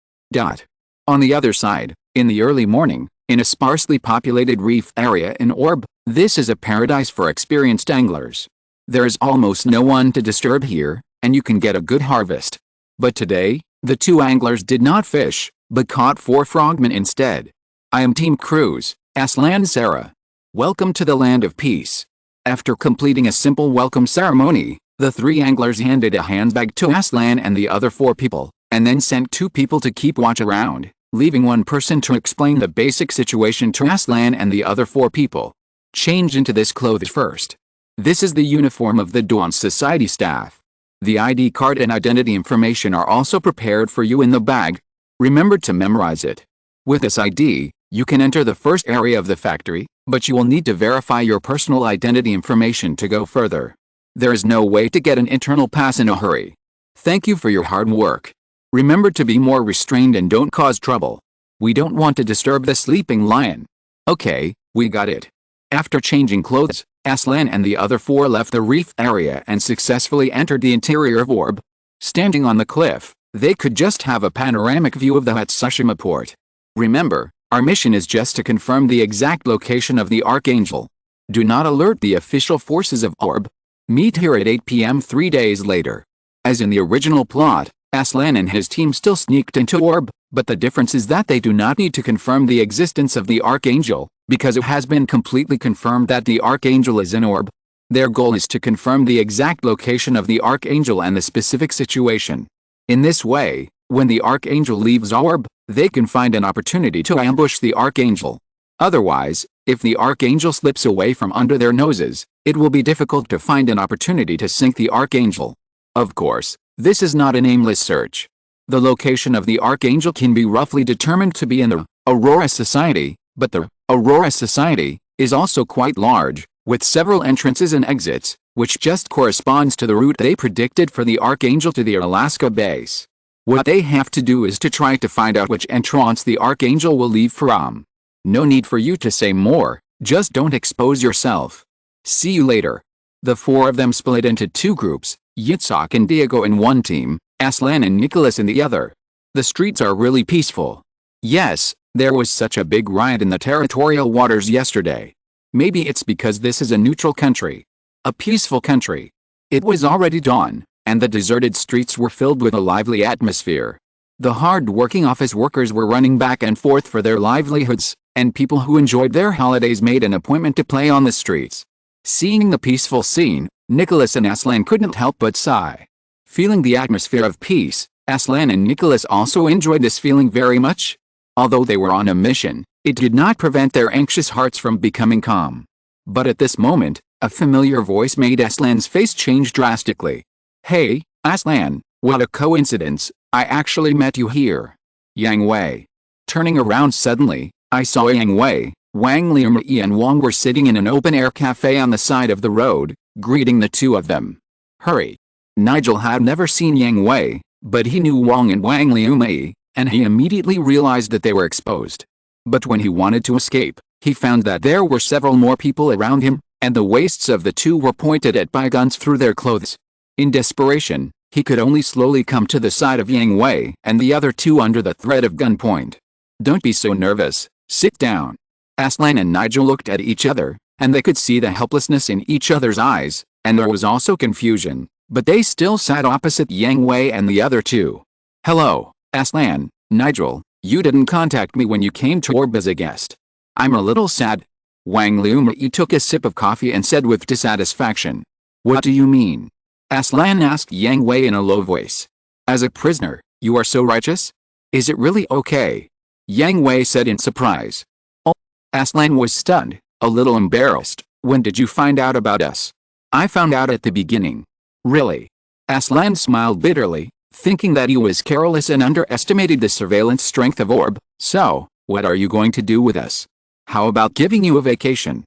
Speaker 1: On the other side, in the early morning, in a sparsely populated reef area in Orb, this is a paradise for experienced anglers. There is almost no one to disturb here, and you can get a good harvest. But today, the two anglers did not fish, but caught 4 frogmen instead. I am Team Cruz, Aslan Sarah. Welcome to the land of peace. After completing a simple welcome ceremony, the 3 anglers handed a handbag to Aslan and the other 4 people, and then sent 2 people to keep watch around, leaving 1 person to explain the basic situation to Aslan and the other 4 people. Change into this clothes first. This is the uniform of the Dawn Society staff. The ID card and identity information are also prepared for you in the bag. Remember to memorize it. With this ID, you can enter the first area of the factory, but you will need to verify your personal identity information to go further. There is no way to get an internal pass in a hurry. Thank you for your hard work. Remember to be more restrained and don't cause trouble. We don't want to disturb the sleeping lion. Okay, we got it. After changing clothes, Aslan and the other 4 left the reef area and successfully entered the interior of Orb. Standing on the cliff, they could just have a panoramic view of the Hatsushima port. Remember, our mission is just to confirm the exact location of the Archangel. Do not alert the official forces of Orb. Meet here at 8 p.m. 3 days later. As in the original plot, Aslan and his team still sneaked into Orb, but the difference is that they do not need to confirm the existence of the Archangel, because it has been completely confirmed that the Archangel is in Orb. Their goal is to confirm the exact location of the Archangel and the specific situation. In this way, when the Archangel leaves Orb, they can find an opportunity to ambush the Archangel. Otherwise, if the Archangel slips away from under their noses, it will be difficult to find an opportunity to sink the Archangel. Of course, this is not an aimless search. The location of the Archangel can be roughly determined to be in the Aurora Society, but the Aurora Society is also quite large, with several entrances and exits, which just corresponds to the route they predicted for the Archangel to the Alaska base. What they have to do is to try to find out which entrance the Archangel will leave from. No need for you to say more, just don't expose yourself. See you later. The 4 of them split into 2 groups, Yitzhak and Diego in one team, Aslan and Nicholas in the other. The streets are really peaceful. Yes, there was such a big riot in the territorial waters yesterday. Maybe it's because this is a neutral country. A peaceful country. It was already dawn, and the deserted streets were filled with a lively atmosphere. The hard-working office workers were running back and forth for their livelihoods, and people who enjoyed their holidays made an appointment to play on the streets. Seeing the peaceful scene, Nicholas and Aslan couldn't help but sigh. Feeling the atmosphere of peace, Aslan and Nicholas also enjoyed this feeling very much. Although they were on a mission, it did not prevent their anxious hearts from becoming calm. But at this moment, a familiar voice made Aslan's face change drastically. "Hey, Aslan, what a coincidence, I actually met you here." Yang Hui. Turning around suddenly, I saw Yang Hui, Wang Liumi and Wang were sitting in an open-air cafe on the side of the road, greeting the two of them. Hurry! Nigel had never seen Yang Hui, but he knew Wang and Wang Liumi, and he immediately realized that they were exposed. But when he wanted to escape, he found that there were several more people around him, and the waists of the two were pointed at by guns through their clothes. In desperation, he could only slowly come to the side of Yang Hui and the other two under the threat of gunpoint. "Don't be so nervous, sit down." Aslan and Nigel looked at each other, and they could see the helplessness in each other's eyes, and there was also confusion, but they still sat opposite Yang Hui and the other two. "Hello, Aslan, Nigel, you didn't contact me when you came to Orb as a guest. I'm a little sad." Wang Liumi took a sip of coffee and said with dissatisfaction. "What do you mean?" Aslan asked Yang Hui in a low voice. "As a prisoner, you are so righteous? Is it really okay?" Yang Hui said in surprise. "Oh." Aslan was stunned, a little embarrassed. "When did you find out about us?" "I found out at the beginning." "Really?" Aslan smiled bitterly, thinking that he was careless and underestimated the surveillance strength of Orb. "So, what are you going to do with us? How about giving you a vacation?"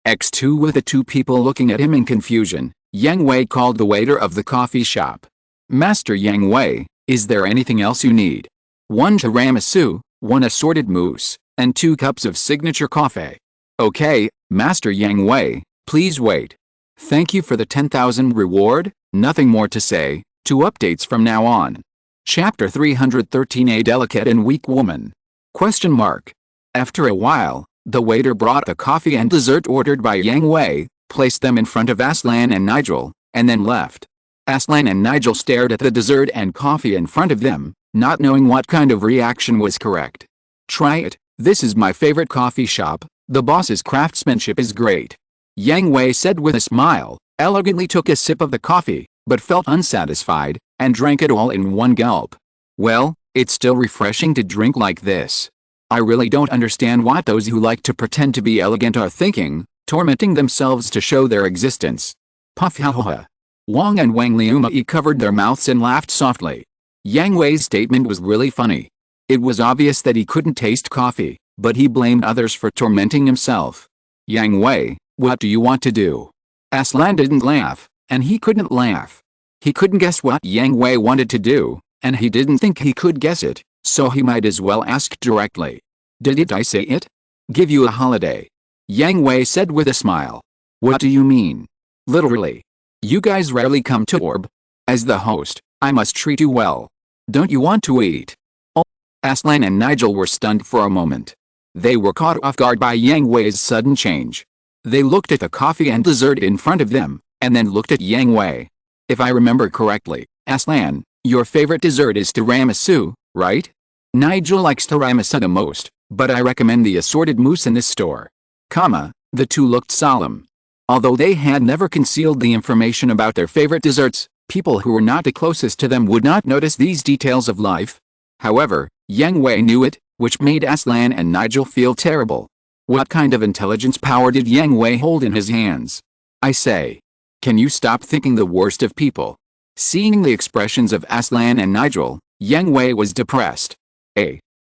Speaker 1: X2 with the two people looking at him in confusion, Yang Hui called the waiter of the coffee shop. "Master Yang Hui, is there anything else you need?" "1 tiramisu, 1 assorted mousse, and 2 cups of signature coffee." "Okay, Master Yang Hui, please wait." "Thank you for the 10,000 reward, nothing more to say, 2 updates from now on." Chapter 313 A Delicate and Weak Woman. After a while, the waiter brought the coffee and dessert ordered by Yang Hui, placed them in front of Aslan and Nigel, and then left. Aslan and Nigel stared at the dessert and coffee in front of them, not knowing what kind of reaction was correct. "Try it, this is my favorite coffee shop, the boss's craftsmanship is great." Yang Hui said with a smile, elegantly took a sip of the coffee, but felt unsatisfied, and drank it all in one gulp. "Well, it's still refreshing to drink like this. I really don't understand what those who like to pretend to be elegant are thinking, tormenting themselves to show their existence." Puff ha ha ha. Wang and Wang Liumi covered their mouths and laughed softly. Yang Hui's statement was really funny. It was obvious that he couldn't taste coffee, but he blamed others for tormenting himself. "Yang Hui, what do you want to do?" Aslan didn't laugh, and he couldn't laugh. He couldn't guess what Yang Hui wanted to do, and he didn't think he could guess it, so he might as well ask directly. "Did I say it? Give you a holiday?" Yang Hui said with a smile. "What do you mean?" "Literally. You guys rarely come to Orb. As the host, I must treat you well. Don't you want to eat?" Oh. Aslan and Nigel were stunned for a moment. They were caught off guard by Yang Hui's sudden change. They looked at the coffee and dessert in front of them, and then looked at Yang Hui. "If I remember correctly, Aslan, your favorite dessert is tiramisu, right?" "Nigel likes tiramisu the most, but I recommend the assorted mousse in this store." The two looked solemn. Although they had never concealed the information about their favorite desserts, people who were not the closest to them would not notice these details of life. However, Yang Hui knew it, which made Aslan and Nigel feel terrible. What kind of intelligence power did Yang Hui hold in his hands? "I say. Can you stop thinking the worst of people?" Seeing the expressions of Aslan and Nigel, Yang Hui was depressed.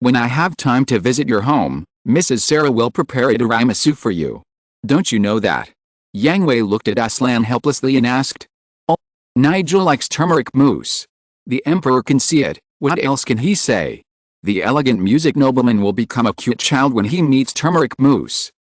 Speaker 1: "When I have time to visit your home, Mrs. Sarah will prepare a tiramisu for you. Don't you know that?" Yang Hui looked at Aslan helplessly and asked. "Oh, Nigel likes turmeric mousse. The emperor can see it, what else can he say? The elegant music nobleman will become a cute child when he meets turmeric mousse."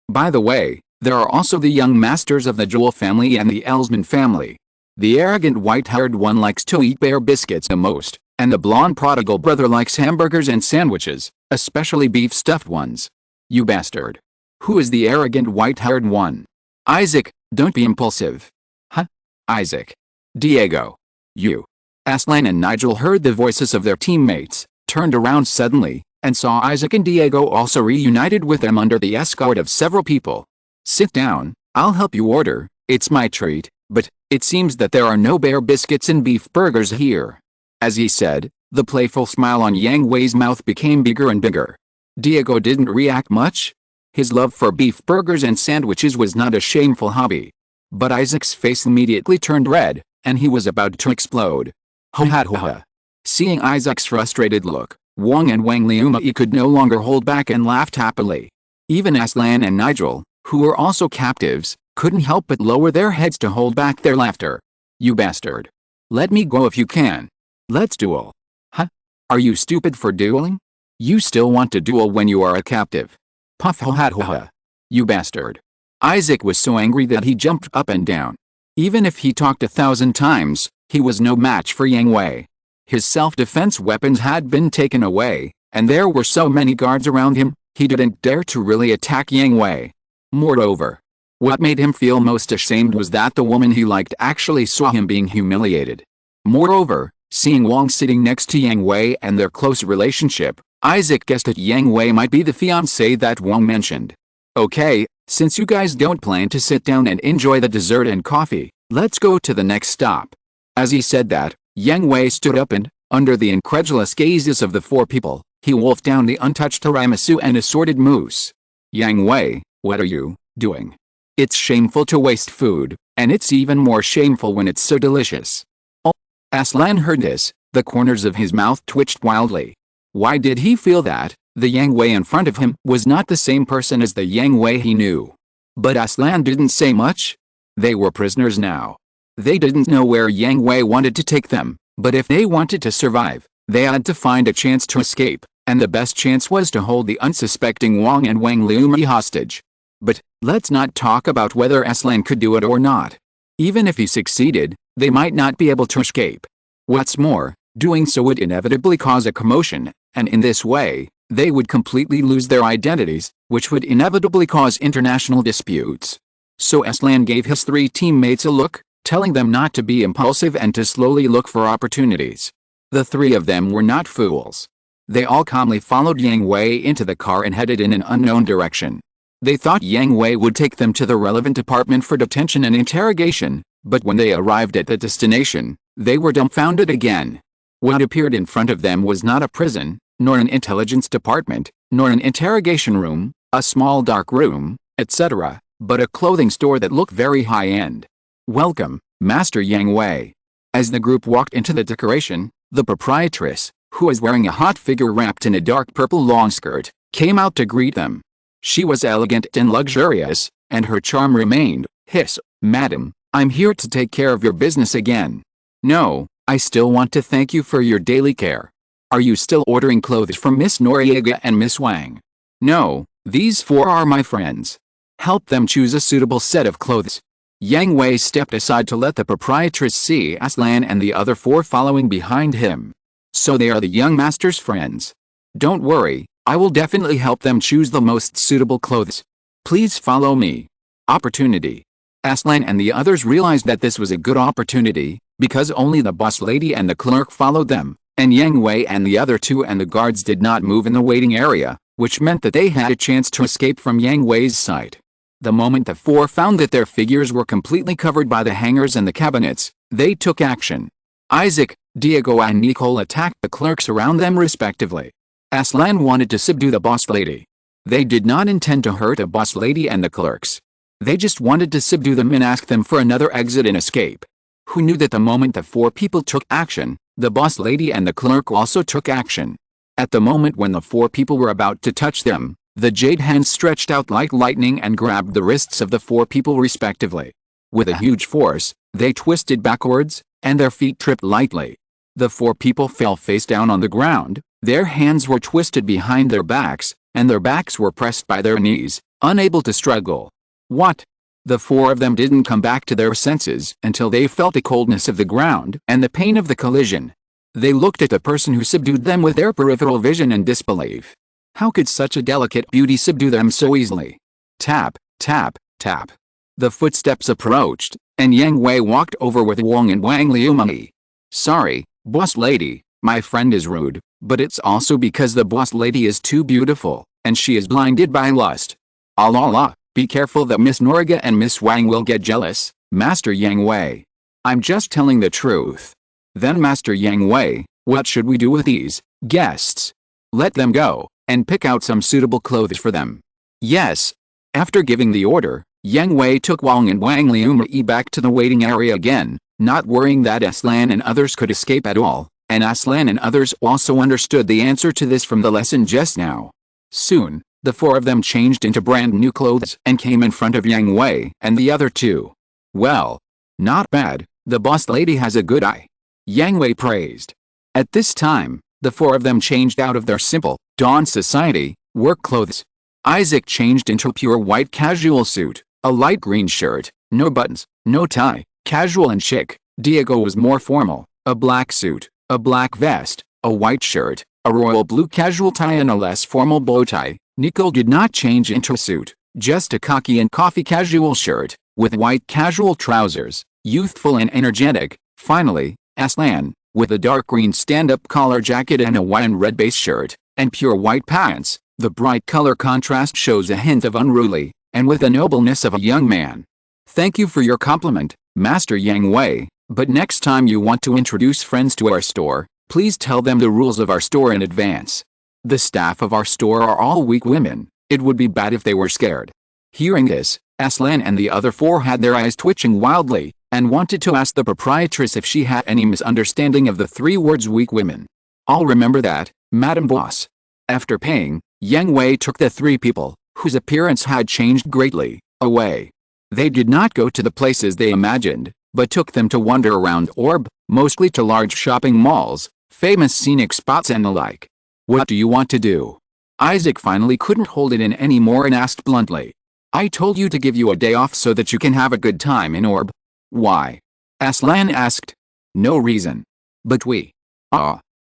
Speaker 1: By the way, there are also the young masters of the Jewel family and the Elsman family. The arrogant white-haired one likes to eat bear biscuits the most, And the blonde prodigal brother likes hamburgers and sandwiches, especially beef stuffed ones. You bastard. Who is the arrogant white-haired one? Isaac, don't be impulsive. Huh? Isaac. Diego. You. Aslan and Nigel heard the voices of their teammates, turned around suddenly, and saw Isaac and Diego also reunited with them under the escort of several people. Sit down, I'll help you order, it's my treat, but it seems that there are no bear biscuits and beef burgers here. As he said, the playful smile on Yang Hui's mouth became bigger and bigger. Diego didn't react much. His love for beef burgers and sandwiches was not a shameful hobby. But Isaac's face immediately turned red, and he was about to explode. Ho ha ho ha. Seeing Isaac's frustrated look, Wang and Wang Liumai could no longer hold back and laughed happily. Even Aslan and Nigel, who were also captives, couldn't help but lower their heads to hold back their laughter. You bastard. Let me go if you can. Let's duel. Huh? Are you stupid for dueling? You still want to duel when you are a captive. Puff ho ha ho ha. You bastard. Isaac was so angry that he jumped up and down. Even if he talked 1,000 times, he was no match for Yang Hui. His self-defense weapons had been taken away, and there were so many guards around him, he didn't dare to really attack Yang Hui. Moreover, what made him feel most ashamed was that the woman he liked actually saw him being humiliated. Moreover, seeing Wang sitting next to Yang Hui and their close relationship, Isaac guessed that Yang Hui might be the fiancée that Wang mentioned. Okay, since you guys don't plan to sit down and enjoy the dessert and coffee, let's go to the next stop. As he said that, Yang Hui stood up and, under the incredulous gazes of the four people, he wolfed down the untouched tiramisu and assorted mousse. Yang Hui, what are you doing? It's shameful to waste food, and it's even more shameful when it's so delicious. Oh. Aslan heard this, the corners of his mouth twitched wildly. Why did he feel that the Yang Hui in front of him was not the same person as the Yang Hui he knew? But Aslan didn't say much. They were prisoners now. They didn't know where Yang Hui wanted to take them, but if they wanted to survive, they had to find a chance to escape, and the best chance was to hold the unsuspecting Wang and Wang Liumai hostage. But let's not talk about whether Aslan could do it or not. Even if he succeeded, they might not be able to escape. What's more, doing so would inevitably cause a commotion, and in this way, they would completely lose their identities, which would inevitably cause international disputes. So Aslan gave his three teammates a look, telling them not to be impulsive and to slowly look for opportunities. The three of them were not fools. They all calmly followed Yang Hui into the car and headed in an unknown direction. They thought Yang Hui would take them to the relevant department for detention and interrogation, but when they arrived at the destination, they were dumbfounded again. What appeared in front of them was not a prison, nor an intelligence department, nor an interrogation room, a small dark room, etc., but a clothing store that looked very high-end. Welcome, Master Yang Hui. As the group walked into the decoration, the proprietress, who was wearing a hot figure wrapped in a dark purple long skirt, came out to greet them. She was elegant and luxurious, and her charm remained. Hiss, madam, I'm here to take care of your business again. No, I still want to thank you for your daily care. Are you still ordering clothes from Miss Noriega and Miss Wang? No, these four are my friends. Help them choose a suitable set of clothes. Yang Hui stepped aside to let the proprietress see Aslan and the other four following behind him. So they are the young master's friends. Don't worry, I will definitely help them choose the most suitable clothes. Please follow me. Opportunity. Aslan and the others realized that this was a good opportunity, because only the boss lady and the clerk followed them, and Yang Hui and the other two and the guards did not move in the waiting area, which meant that they had a chance to escape from Yang Hui's sight. The moment the four found that their figures were completely covered by the hangers and the cabinets, they took action. Isaac, Diego and Nicole attacked the clerks around them respectively. Aslan wanted to subdue the boss lady. They did not intend to hurt the boss lady and the clerks. They just wanted to subdue them and ask them for another exit and escape. Who knew that the moment the four people took action, the boss lady and the clerk also took action. At the moment when the four people were about to touch them, the jade hand stretched out like lightning and grabbed the wrists of the four people respectively. With a huge force, they twisted backwards, and their feet tripped lightly. The four people fell face down on the ground, their hands were twisted behind their backs, and their backs were pressed by their knees, unable to struggle. What? The four of them didn't come back to their senses until they felt the coldness of the ground and the pain of the collision. They looked at the person who subdued them with their peripheral vision in disbelief. How could such a delicate beauty subdue them so easily? Tap, tap, tap. The footsteps approached, and Yang Hui walked over with Wang and Wang Liumai. Sorry, boss lady, my friend is rude, but it's also because the boss lady is too beautiful, and she is blinded by lust. Allah, be careful that Miss Norga and Miss Wang will get jealous, Master Yang Hui. I'm just telling the truth. Then Master Yang Hui, what should we do with these guests? Let them go, and pick out some suitable clothes for them. Yes. After giving the order, Yang Hui took Wang and Wang Liumai back to the waiting area again, not worrying that Aslan and others could escape at all, and Aslan and others also understood the answer to this from the lesson just now. Soon, the four of them changed into brand new clothes and came in front of Yang Hui and the other two. Well, not bad, the boss lady has a good eye. Yang Hui praised. At this time, the four of them changed out of their simple, Dawn Society, work clothes. Isaac changed into a pure white casual suit, a light green shirt, no buttons, no tie, casual and chic. Diego was more formal, a black suit, a black vest, a white shirt, a royal blue casual tie and a less formal bow tie. Nicole did not change into a suit, just a khaki and coffee casual shirt, with white casual trousers, youthful and energetic. Finally, Aslan, with a dark green stand-up collar jacket and a white and red base shirt, and pure white pants. The bright color contrast shows a hint of unruly, and with the nobleness of a young man. Thank you for your compliment, Master Yang Hui, but next time you want to introduce friends to our store, please tell them the rules of our store in advance. The staff of our store are all weak women. It would be bad if they were scared. Hearing this, Aslan and the other four had their eyes twitching wildly, and wanted to ask the proprietress if she had any misunderstanding of the three words weak women. I'll remember that, Madam Boss. After paying, Yang Hui took the three people, whose appearance had changed greatly, away. They did not go to the places they imagined, but took them to wander around Orb, mostly to large shopping malls, famous scenic spots and the like. What do you want to do? Isaac finally couldn't hold it in anymore and asked bluntly. I told you to give you a day off so that you can have a good time in Orb. Why? Aslan asked. No reason. But we.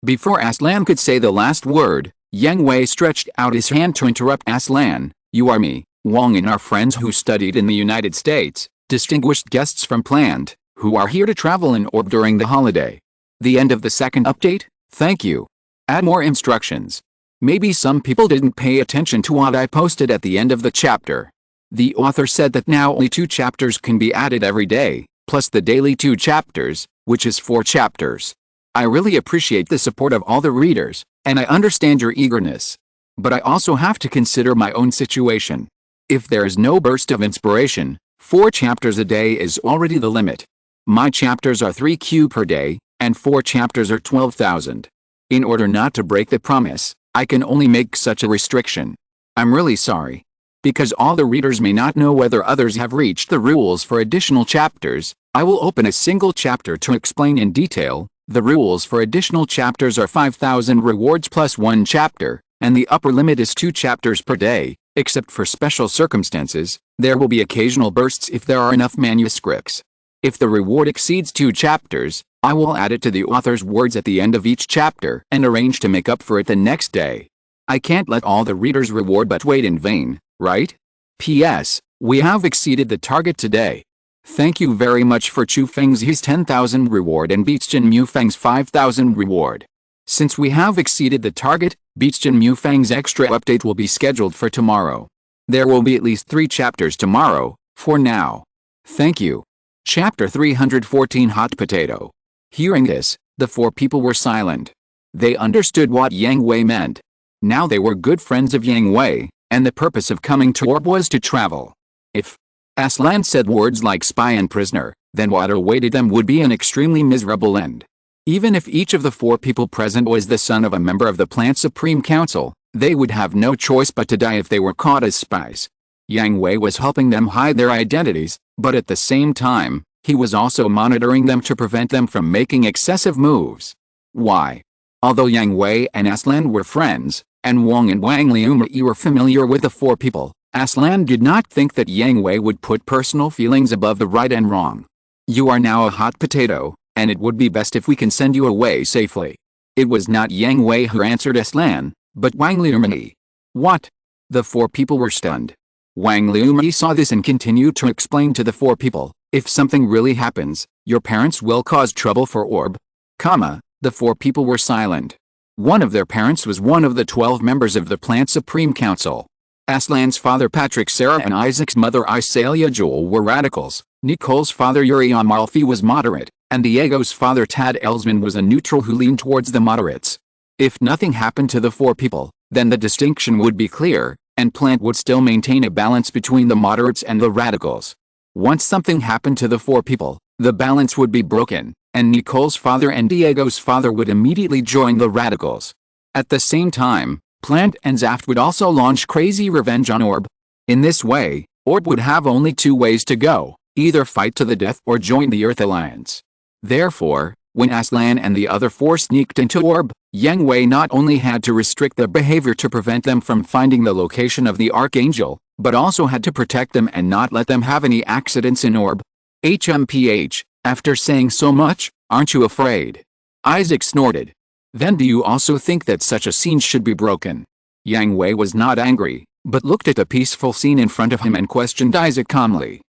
Speaker 1: Before Aslan could say the last word, Yang Hui stretched out his hand to interrupt Aslan. You are me, Wang and our friends who studied in the United States, distinguished guests from Plant, who are here to travel in Orb during the holiday. The end of the second update, thank you. Add more instructions. Maybe some people didn't pay attention to what I posted at the end of the chapter. The author said that now only 2 chapters can be added every day, plus the daily 2 chapters, which is 4 chapters. I really appreciate the support of all the readers, and I understand your eagerness. But I also have to consider my own situation. If there is no burst of inspiration, 4 chapters a day is already the limit. My chapters are 3Q per day, and 4 chapters are 12,000. In order not to break the promise, I can only make such a restriction. I'm really sorry. Because all the readers may not know whether others have reached the rules for additional chapters, I will open a single chapter to explain in detail. The rules for additional chapters are 5,000 rewards plus 1 chapter, and the upper limit is 2 chapters per day. Except for special circumstances, there will be occasional bursts if there are enough manuscripts. If the reward exceeds 2 chapters, I will add it to the author's words at the end of each chapter and arrange to make up for it the next day. I can't let all the readers' reward but wait in vain, right? P.S. We have exceeded the target today. Thank you very much for Chu Feng's his 10,000 reward and Beachjin Mufeng's 5,000 reward. Since we have exceeded the target, Beachjin Mufeng's extra update will be scheduled for tomorrow. There will be at least 3 chapters tomorrow, for now. Thank you. Chapter 314 Hot Potato. Hearing this, the 4 people were silent. They understood what Yang Hui meant. Now they were good friends of Yang Hui, and the purpose of coming to Orb was to travel. If Aslan said words like spy and prisoner, then what awaited them would be an extremely miserable end. Even if each of the 4 people present was the son of a member of the Plant Supreme Council, they would have no choice but to die if they were caught as spies. Yang Hui was helping them hide their identities, but at the same time, he was also monitoring them to prevent them from making excessive moves. Why? Although Yang Hui and Aslan were friends, and Wang and Wang Liumai were familiar with the 4 people, Aslan did not think that Yang Hui would put personal feelings above the right and wrong. You are now a hot potato, and it would be best if we can send you away safely. It was not Yang Hui who answered Aslan, but Wang Liumei. What? The four people were stunned. Wang Liumei saw this and continued to explain to the four people, if something really happens, your parents will cause trouble for Orb. The four people were silent. One of their parents was one of the 12 members of the Plant Supreme Council. Aslan's father Patrick Sarah and Isaac's mother Isalia Joel were radicals, Nicole's father Yuri Amalfi was moderate, and Diego's father Tad Elsman was a neutral who leaned towards the moderates. If nothing happened to the four people, then the distinction would be clear, and Plant would still maintain a balance between the moderates and the radicals. Once something happened to the four people, the balance would be broken, and Nicole's father and Diego's father would immediately join the radicals. At the same time, Plant and Zaft would also launch crazy revenge on Orb. In this way, Orb would have only two ways to go, either fight to the death or join the Earth Alliance. Therefore, when Aslan and the other four sneaked into Orb, Yang Hui not only had to restrict their behavior to prevent them from finding the location of the Archangel, but also had to protect them and not let them have any accidents in Orb. HMPH, after saying so much, aren't you afraid? Isaac snorted. Then do you also think that such a scene should be broken? Yang Hui was not angry, but looked at the peaceful scene in front of him and questioned Isaac calmly.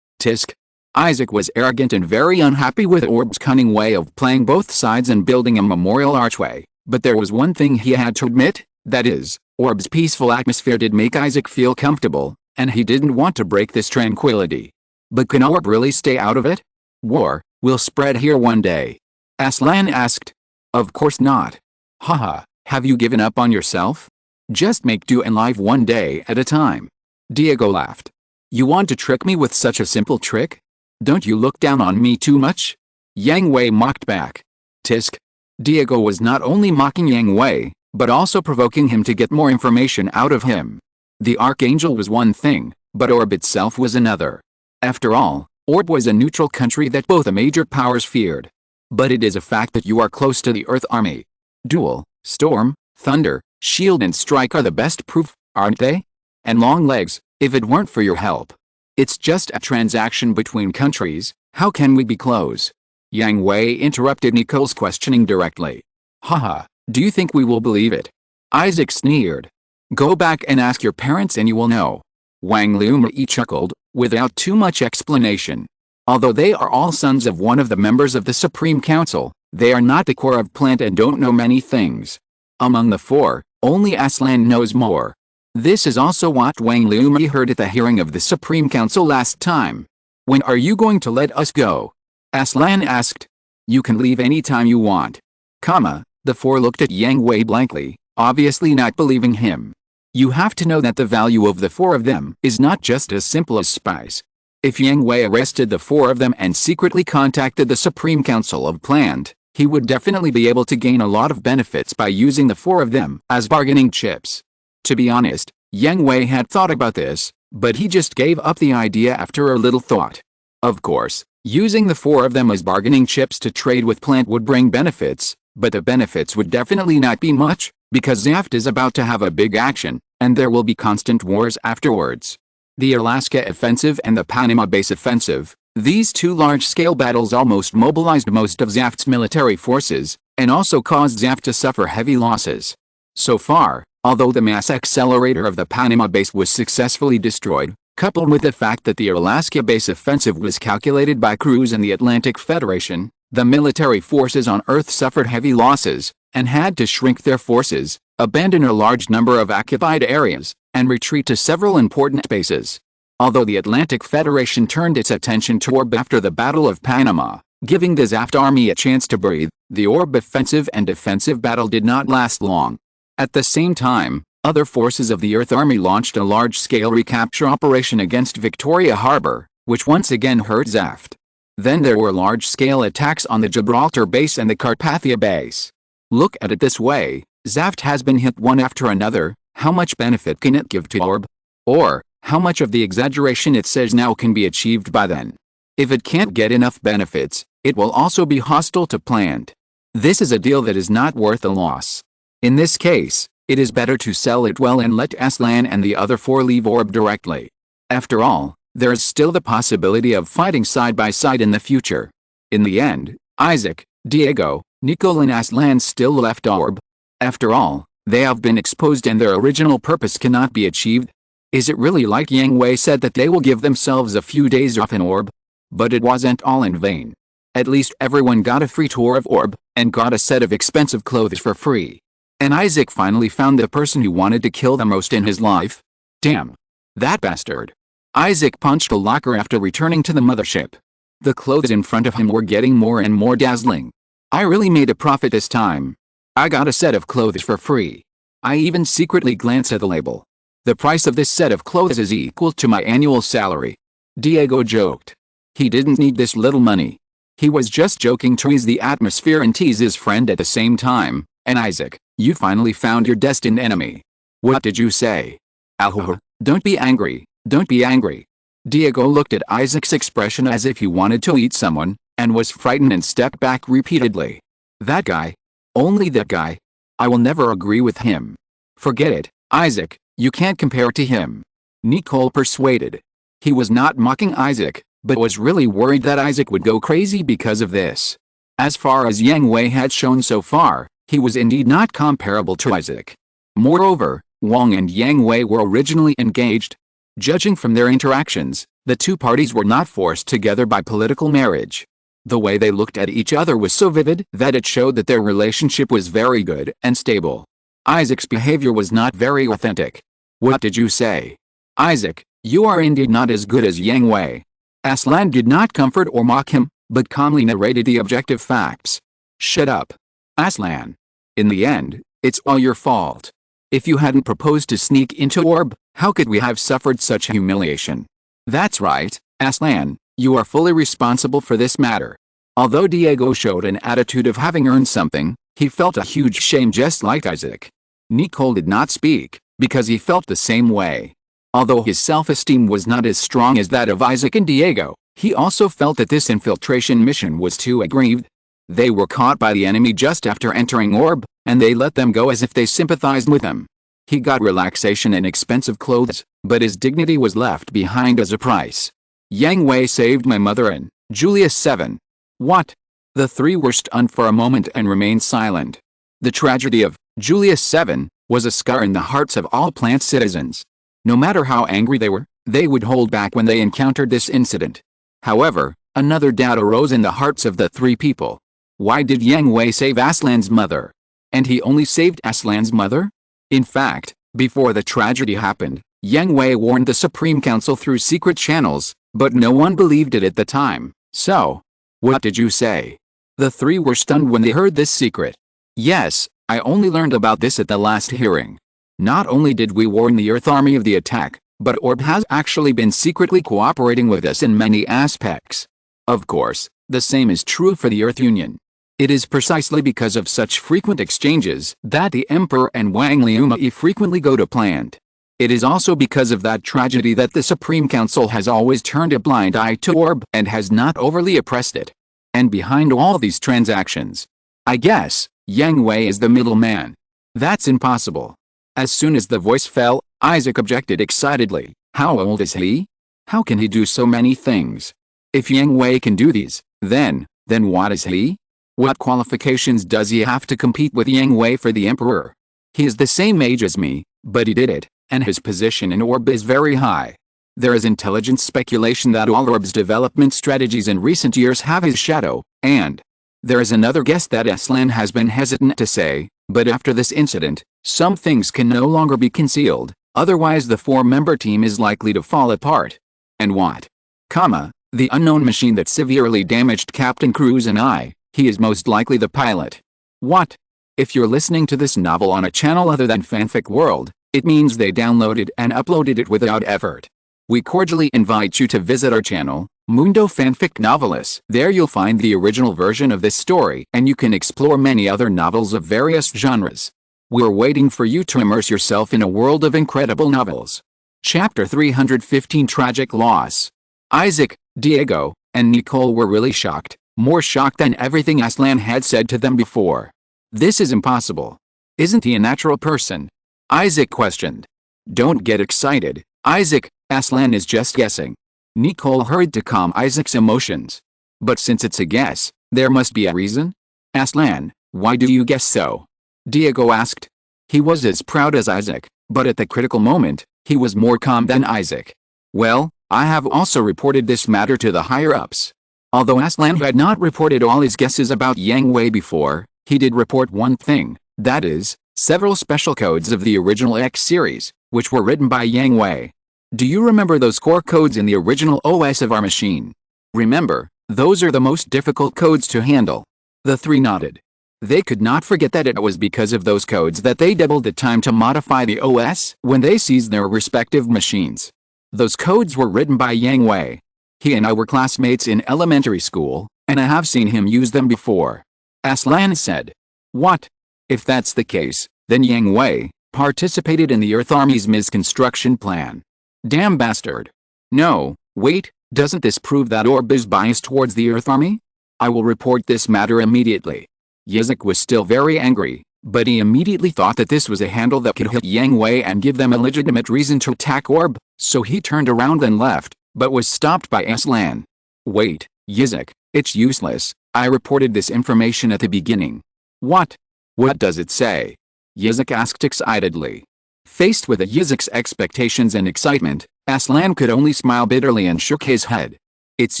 Speaker 1: Tisk. Isaac was arrogant and very unhappy with Orb's cunning way of playing both sides and building a memorial archway, but there was one thing he had to admit, that is, Orb's peaceful atmosphere did make Isaac feel comfortable, and he didn't want to break this tranquility. But can Orb really stay out of it? War will spread here one day. Aslan asked. Of course not. Haha, have you given up on yourself? Just make do and live one day at a time. Diego laughed. You want to trick me with such a simple trick? Don't you look down on me too much? Yang Hui mocked back. Tisk. Diego was not only mocking Yang Hui, but also provoking him to get more information out of him. The Archangel was one thing, but Orb itself was another. After all, Orb was a neutral country that both the major powers feared. But it is a fact that you are close to the Earth Army. Duel, Storm, Thunder, Shield and Strike are the best proof, aren't they? And Long Legs, if it weren't for your help. It's just a transaction between countries, how can we be close? Yang Hui interrupted Nicole's questioning directly. Haha, do you think we will believe it? Isaac sneered. Go back and ask your parents and you will know. Wang Liumei chuckled, without too much explanation. Although they are all sons of one of the members of the Supreme Council, they are not the core of Plant and don't know many things. Among the four, only Aslan knows more. This is also what Wang Liumei heard at the hearing of the Supreme Council last time. When are you going to let us go? Aslan asked. You can leave any time you want. The four looked at Yang Hui blankly, obviously not believing him. You have to know that the value of the four of them is not just as simple as spies. If Yang Hui arrested the four of them and secretly contacted the Supreme Council of Plant, he would definitely be able to gain a lot of benefits by using the four of them as bargaining chips. To be honest, Yang Hui had thought about this, but he just gave up the idea after a little thought. Of course, using the four of them as bargaining chips to trade with Plant would bring benefits, but the benefits would definitely not be much, because Zaft is about to have a big action, and there will be constant wars afterwards. The Alaska Offensive and the Panama Base Offensive, these two large-scale battles almost mobilized most of Zaft's military forces, and also caused Zaft to suffer heavy losses. So far, although the mass accelerator of the Panama Base was successfully destroyed, coupled with the fact that the Alaska Base Offensive was calculated by crews in the Atlantic Federation, the military forces on Earth suffered heavy losses, and had to shrink their forces, abandon a large number of occupied areas, and retreat to several important bases. Although the Atlantic Federation turned its attention to Orb after the Battle of Panama, giving the Zaft army a chance to breathe, the Orb offensive and defensive battle did not last long. At the same time, other forces of the Earth Army launched a large-scale recapture operation against Victoria Harbor, which once again hurt Zaft. Then there were large-scale attacks on the Gibraltar base and the Carpathia base. Look at it this way, Zaft has been hit one after another. How much benefit can it give to Orb? Or, how much of the exaggeration it says now can be achieved by then? If it can't get enough benefits, it will also be hostile to Plant. This is a deal that is not worth a loss. In this case, it is better to sell it well and let Aslan and the other four leave Orb directly. After all, there is still the possibility of fighting side by side in the future. In the end, Isaac, Diego, Nicole and Aslan still left Orb. After all, they have been exposed and their original purpose cannot be achieved. Is it really like Yang Hui said that they will give themselves a few days off in Orb? But it wasn't all in vain. At least everyone got a free tour of Orb, and got a set of expensive clothes for free. And Isaac finally found the person who wanted to kill the most in his life. Damn. That bastard. Isaac punched a locker after returning to the mothership. The clothes in front of him were getting more and more dazzling. I really made a profit this time. I got a set of clothes for free. I even secretly glanced at the label. The price of this set of clothes is equal to my annual salary. Diego joked. He didn't need this little money. He was just joking to ease the atmosphere and tease his friend at the same time. And Isaac, you finally found your destined enemy. What did you say? Ahoh, don't be angry, don't be angry. Diego looked at Isaac's expression as if he wanted to eat someone, and was frightened and stepped back repeatedly. That guy. Only that guy. I will never agree with him. Forget it, Isaac, you can't compare to him. Nicole persuaded. He was not mocking Isaac, but was really worried that Isaac would go crazy because of this. As far as Yang Hui had shown so far, he was indeed not comparable to Isaac. Moreover, Wang and Yang Hui were originally engaged. Judging from their interactions, the two parties were not forced together by political marriage. The way they looked at each other was so vivid that it showed that their relationship was very good and stable. Isaac's behavior was not very authentic. What did you say? Isaac, you are indeed not as good as Yang Hui. Aslan did not comfort or mock him, but calmly narrated the objective facts. Shut up. Aslan. In the end, it's all your fault. If you hadn't proposed to sneak into Orb, how could we have suffered such humiliation? That's right, Aslan, you are fully responsible for this matter. Although Diego showed an attitude of having earned something, he felt a huge shame just like Isaac. Nicole did not speak, because he felt the same way. Although his self-esteem was not as strong as that of Isaac and Diego, he also felt that this infiltration mission was too aggrieved. They were caught by the enemy just after entering Orb, and they let them go as if they sympathized with them. He got relaxation and expensive clothes, but his dignity was left behind as a price. Yang Hui saved my mother and Julius 7. What? The three were stunned for a moment and remained silent. The tragedy of Julius 7 was a scar in the hearts of all plant citizens. No matter how angry they would hold back when they encountered this incident. However, another doubt arose in the hearts of the three people. Why did Yang Hui save Aslan's mother? And he only saved Aslan's mother? In fact, before the tragedy happened, Yang Hui warned the Supreme Council through secret channels, but no one believed it at the time. So, what did you say? The three were stunned when they heard this secret. Yes, I only learned about this at the last hearing. Not only did we warn the Earth Army of the attack, but Orb has actually been secretly cooperating with us in many aspects. Of course, the same is true for the Earth Union. It is precisely because of such frequent exchanges that the Emperor and Wang Liumai frequently go to plant. It is also because of that tragedy that the Supreme Council has always turned a blind eye to Orb and has not overly oppressed it. And behind all these transactions, I guess, Yang Hui is the middleman. That's impossible. As soon as the voice fell, Isaac objected excitedly. How old is he? How can he do so many things? If Yang Hui can do these, then what is he? What qualifications does he have to compete with Yang Hui for the Emperor? He is the same age as me, but he did it, and his position in Orb is very high. There is intelligent speculation that all Orb's development strategies in recent years have his shadow, and there is another guess that Aslan has been hesitant to say, but after this incident, some things can no longer be concealed, otherwise the four-member team is likely to fall apart. And what? The unknown machine that severely damaged Captain Cruz and I, he is most likely the pilot. What? If you're listening to this novel on a channel other than Fanfic World, it means they downloaded and uploaded it without effort. We cordially invite you to visit our channel, Mundo Fanfic Novelis. There you'll find the original version of this story and you can explore many other novels of various genres. We're waiting for you to immerse yourself in a world of incredible novels. Chapter 315 Tragic Loss. Isaac, Diego, and Nicole were really shocked, more shocked than everything Aslan had said to them before. This is impossible. Isn't he a natural person? Isaac questioned. Don't get excited, Isaac, Aslan is just guessing. Nicole hurried to calm Isaac's emotions. But since it's a guess, there must be a reason? Aslan, why do you guess so? Diego asked. He was as proud as Isaac, but at the critical moment, he was more calm than Isaac. Well, I have also reported this matter to the higher-ups. Although Aslan had not reported all his guesses about Yang Hui before, he did report one thing, that is, several special codes of the original X series, which were written by Yang Hui. Do you remember those core codes in the original OS of our machine? Remember, those are the most difficult codes to handle. The three nodded. They could not forget that it was because of those codes that they doubled the time to modify the OS when they seized their respective machines. Those codes were written by Yang Hui. He and I were classmates in elementary school, and I have seen him use them before. Aslan said. What? If that's the case, then Yang Hui participated in the Earth Army's misconstruction plan. Damn bastard. No, wait, doesn't this prove that Orb is biased towards the Earth Army? I will report this matter immediately. Yizik was still very angry, but he immediately thought that this was a handle that could hit Yang Hui and give them a legitimate reason to attack Orb, so he turned around and left, but was stopped by Aslan. Wait, Yizik, it's useless, I reported this information at the beginning. What? What does it say? Yizik asked excitedly. Faced with Yizik's expectations and excitement, Aslan could only smile bitterly and shook his head. It's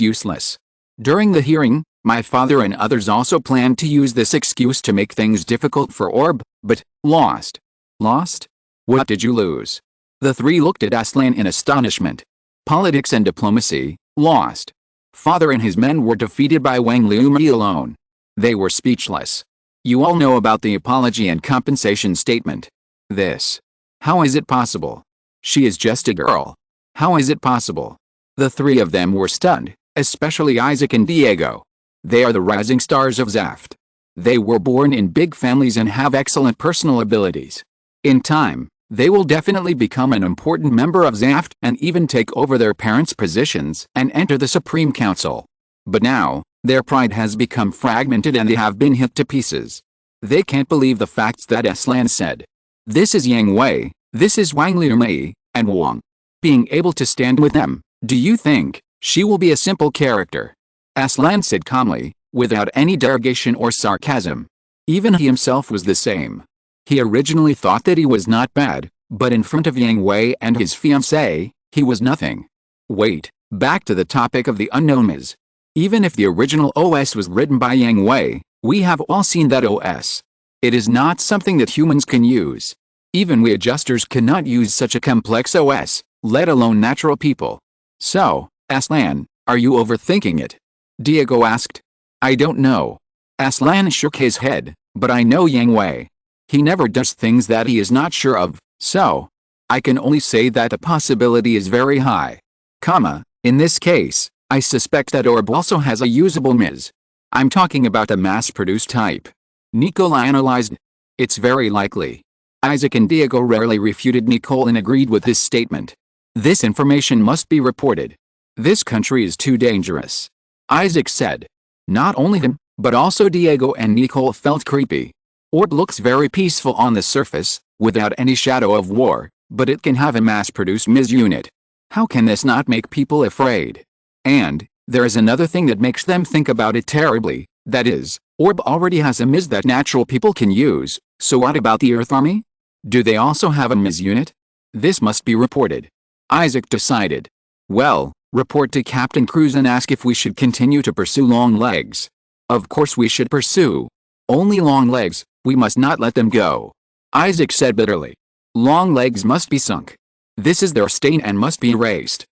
Speaker 1: useless. During the hearing, my father and others also planned to use this excuse to make things difficult for Orb, but lost. Lost? What did you lose? The three looked at Aslan in astonishment. Politics and diplomacy, lost. Father and his men were defeated by Wang Liumi alone. They were speechless. You all know about the apology and compensation statement. This. How is it possible? She is just a girl. How is it possible? The three of them were stunned, especially Isaac and Diego. They are the rising stars of Zaft. They were born in big families and have excellent personal abilities. In time, they will definitely become an important member of Zaft and even take over their parents' positions and enter the Supreme Council. But now, their pride has become fragmented and they have been hit to pieces. They can't believe the facts that Aslan said. This is Yang Hui, this is Wang Liumi, and Wang. Being able to stand with them, do you think she will be a simple character? Aslan said calmly, without any derogation or sarcasm. Even he himself was the same. He originally thought that he was not bad, but in front of Yang Hui and his fiancée, he was nothing. Wait, back to the topic of the unknown is. Even if the original OS was written by Yang Hui, we have all seen that OS. It is not something that humans can use. Even we adjusters cannot use such a complex OS, let alone natural people. So, Aslan, are you overthinking it? Diego asked. I don't know. Aslan shook his head, but I know Yang Hui. He never does things that he is not sure of, so I can only say that the possibility is very high. In this case, I suspect that Orb also has a usable Ms. I'm talking about the mass-produced type. Nicole analyzed. It's very likely. Isaac and Diego rarely refuted Nicole and agreed with his statement. This information must be reported. This country is too dangerous. Isaac said. Not only him, but also Diego and Nicole felt creepy. Orb looks very peaceful on the surface, without any shadow of war, but it can have a mass-produced Ms unit. How can this not make people afraid? And, there is another thing that makes them think about it terribly, that is, Orb already has a Ms that natural people can use, so what about the Earth Army? Do they also have a Ms unit? This must be reported. Isaac decided. Well, report to Captain Cruz and ask if we should continue to pursue Long Legs. Of course we should pursue. Only Long Legs, we must not let them go. Isaac said bitterly. Long Legs must be sunk. This is their stain and must be erased.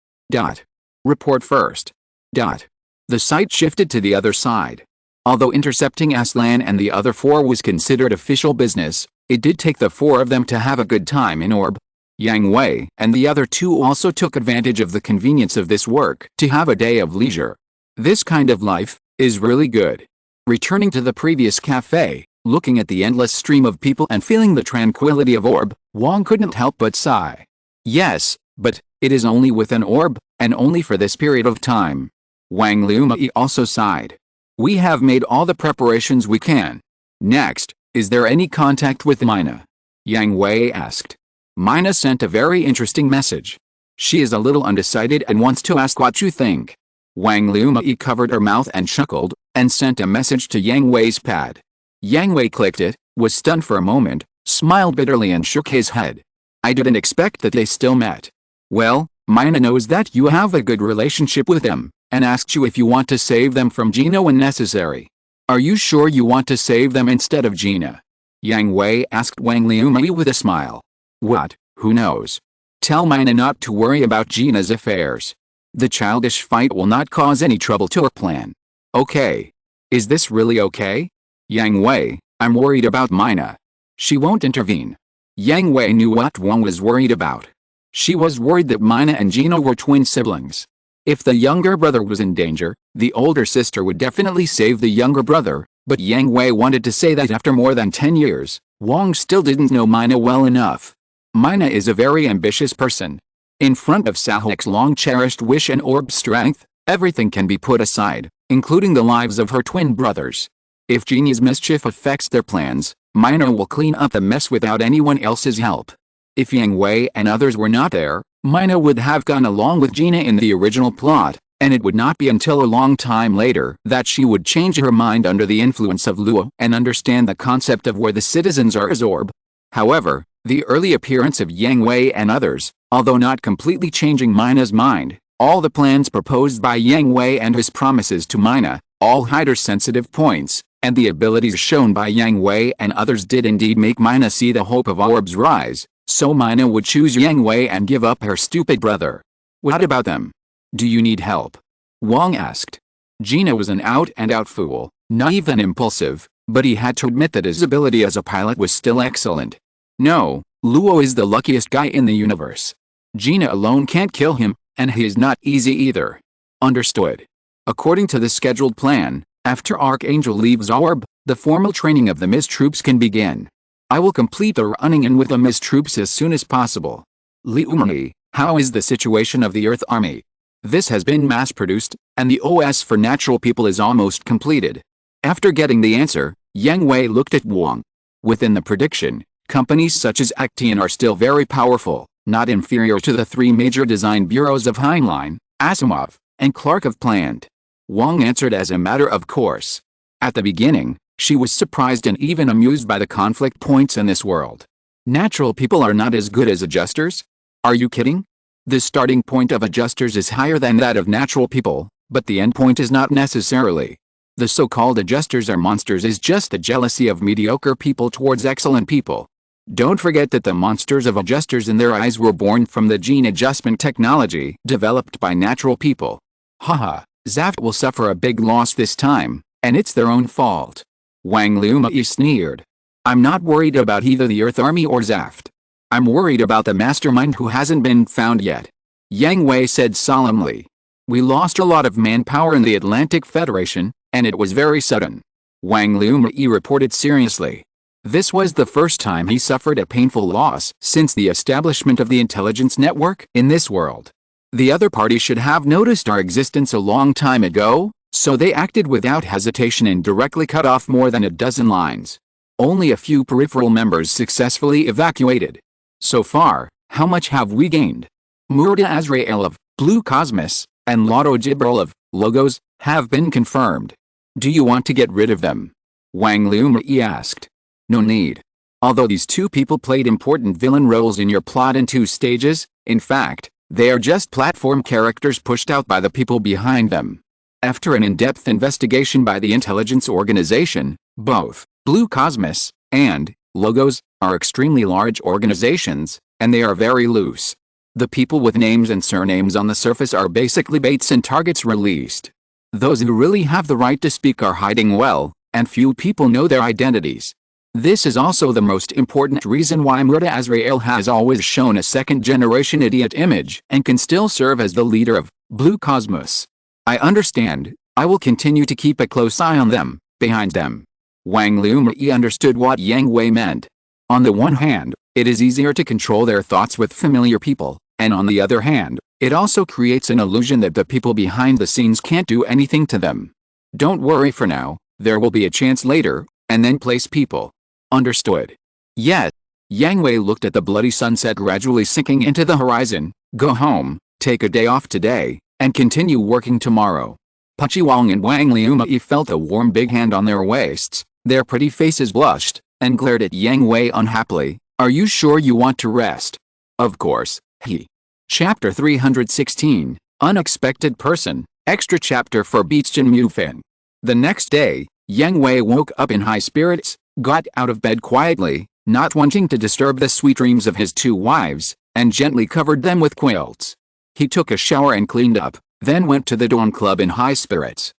Speaker 1: Report first. The site shifted to the other side. Although intercepting Aslan and the other four was considered official business, it did take the four of them to have a good time in Orb. Yang Hui and the other two also took advantage of the convenience of this work to have a day of leisure. This kind of life is really good. Returning to the previous cafe, looking at the endless stream of people and feeling the tranquility of Orb, Wang couldn't help but sigh. Yes, but it is only within Orb, and only for this period of time. Wang Liumi also sighed. We have made all the preparations we can. Next, is there any contact with Mina? Yang Hui asked. Mina sent a very interesting message. She is a little undecided and wants to ask what you think. Wang Lumai covered her mouth and chuckled, and sent a message to Yang Hui's pad. Yang Hui clicked it, was stunned for a moment, smiled bitterly and shook his head. I didn't expect that they still met. Well, Mina knows that you have a good relationship with them, and asked you if you want to save them from Gina when necessary. Are you sure you want to save them instead of Gina? Yang Hui asked Wang Lumai with a smile. What, who knows? Tell Mina not to worry about Gina's affairs. The childish fight will not cause any trouble to her plan. Okay. Is this really okay? Yang Hui, I'm worried about Mina. She won't intervene. Yang Hui knew what Wang was worried about. She was worried that Mina and Gina were twin siblings. If the younger brother was in danger, the older sister would definitely save the younger brother, but Yang Hui wanted to say that after more than 10 years, Wang still didn't know Mina well enough. Mina is a very ambitious person. In front of Sahok's long-cherished wish and orb strength, everything can be put aside, including the lives of her twin brothers. If Gina's mischief affects their plans, Mina will clean up the mess without anyone else's help. If Yang Hui and others were not there, Mina would have gone along with Gina in the original plot, and it would not be until a long time later that she would change her mind under the influence of Luo and understand the concept of where the citizens are as orb. However, the early appearance of Yang Hui and others, although not completely changing Mina's mind, all the plans proposed by Yang Hui and his promises to Mina, all hide her sensitive points, and the abilities shown by Yang Hui and others did indeed make Mina see the hope of orbs rise, so Mina would choose Yang Hui and give up her stupid brother. What about them? Do you need help? Wang asked. Gina was an out-and-out fool, naive and impulsive, but he had to admit that his ability as a pilot was still excellent. No, Luo is the luckiest guy in the universe. Gina alone can't kill him, and he is not easy either. Understood. According to the scheduled plan, after Archangel leaves Orb, the formal training of the MIS troops can begin. I will complete the running-in with the MIS troops as soon as possible. Liumri, how is the situation of the Earth Army? This has been mass-produced, and the OS for natural people is almost completed. After getting the answer, Yang Hui looked at Wang. Within the prediction, companies such as Actian are still very powerful, not inferior to the three major design bureaus of Heinlein, Asimov, and Clark have planned. Wang answered as a matter of course. At the beginning, she was surprised and even amused by the conflict points in this world. Natural people are not as good as adjusters? Are you kidding? The starting point of adjusters is higher than that of natural people, but the end point is not necessarily. The so-called adjusters are monsters is just the jealousy of mediocre people towards excellent people. Don't forget that the monsters of adjusters in their eyes were born from the gene adjustment technology developed by natural people. Haha, Zaft will suffer a big loss this time, and it's their own fault. Wang Lumai sneered. I'm not worried about either the Earth Army or Zaft. I'm worried about the mastermind who hasn't been found yet. Yang Hui said solemnly. We lost a lot of manpower in the Atlantic Federation, and it was very sudden. Wang Lumai reported seriously. This was the first time he suffered a painful loss since the establishment of the intelligence network in this world. The other party should have noticed our existence a long time ago, so they acted without hesitation and directly cut off more than a dozen lines. Only a few peripheral members successfully evacuated. So far, how much have we gained? Murda Azrael of Blue Cosmos and Lotto Jibril of Logos have been confirmed. Do you want to get rid of them? Wang Lumai asked. No need. Although these two people played important villain roles in your plot in 2 stages, in fact, they are just platform characters pushed out by the people behind them. After an in-depth investigation by the intelligence organization, both Blue Cosmos and Logos are extremely large organizations, and they are very loose. The people with names and surnames on the surface are basically baits and targets released. Those who really have the right to speak are hiding well, and few people know their identities. This is also the most important reason why Murda Azrael has always shown a second-generation idiot image and can still serve as the leader of Blue Cosmos. I understand. I will continue to keep a close eye on them, behind them. Wang Lumai understood what Yang Hui meant. On the one hand, it is easier to control their thoughts with familiar people, and on the other hand, it also creates an illusion that the people behind the scenes can't do anything to them. Don't worry for now, there will be a chance later, and then place people. Understood. Yet, Yang Hui looked at the bloody sunset gradually sinking into the horizon. Go home, take a day off today, and continue working tomorrow. Puchi Wang and Wang Liumai felt a warm big hand on their waists, their pretty faces blushed, and glared at Yang Hui unhappily. Are you sure you want to rest? Of course, he. Chapter 316, Unexpected Person, Extra Chapter for Beachjin Mufin. The next day, Yang Hui woke up in high spirits, got out of bed quietly, not wanting to disturb the sweet dreams of his two wives, and gently covered them with quilts. He took a shower and cleaned up, then went to the dorm club in high spirits.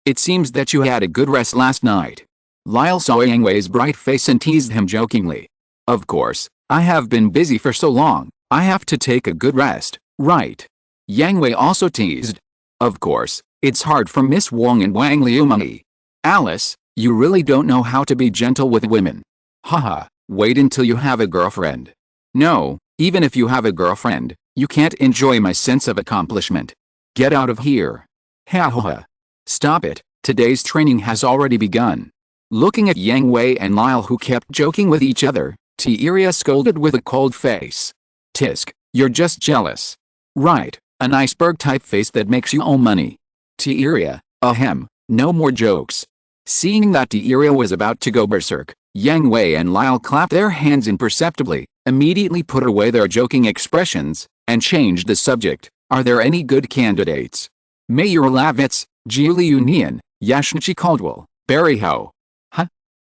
Speaker 1: It seems that you had a good rest last night. Lyle saw Yang Hui's bright face and teased him jokingly. Of course, I have been busy for so long, I have to take a good rest, right? Yang Hui also teased. Of course, it's hard for Miss Wang and Wang Liumai. Alice, you really don't know how to be gentle with women. Haha, wait until you have a girlfriend. No, even if you have a girlfriend, you can't enjoy my sense of accomplishment. Get out of here. Ha ha ha. Stop it, today's training has already begun. Looking at Yang Hui and Lyle who kept joking with each other, Tieria scolded with a cold face. Tisk, you're just jealous. Right, an iceberg-type face that makes you all money. Tieria, ahem, no more jokes. Seeing that Tieria was about to go berserk, Yang Hui and Lyle clapped their hands imperceptibly, immediately put away their joking expressions, and changed the subject. Are there any good candidates? Mayor Lavitz, Julie Union, Yashnichi Caldwell, Barry Ho.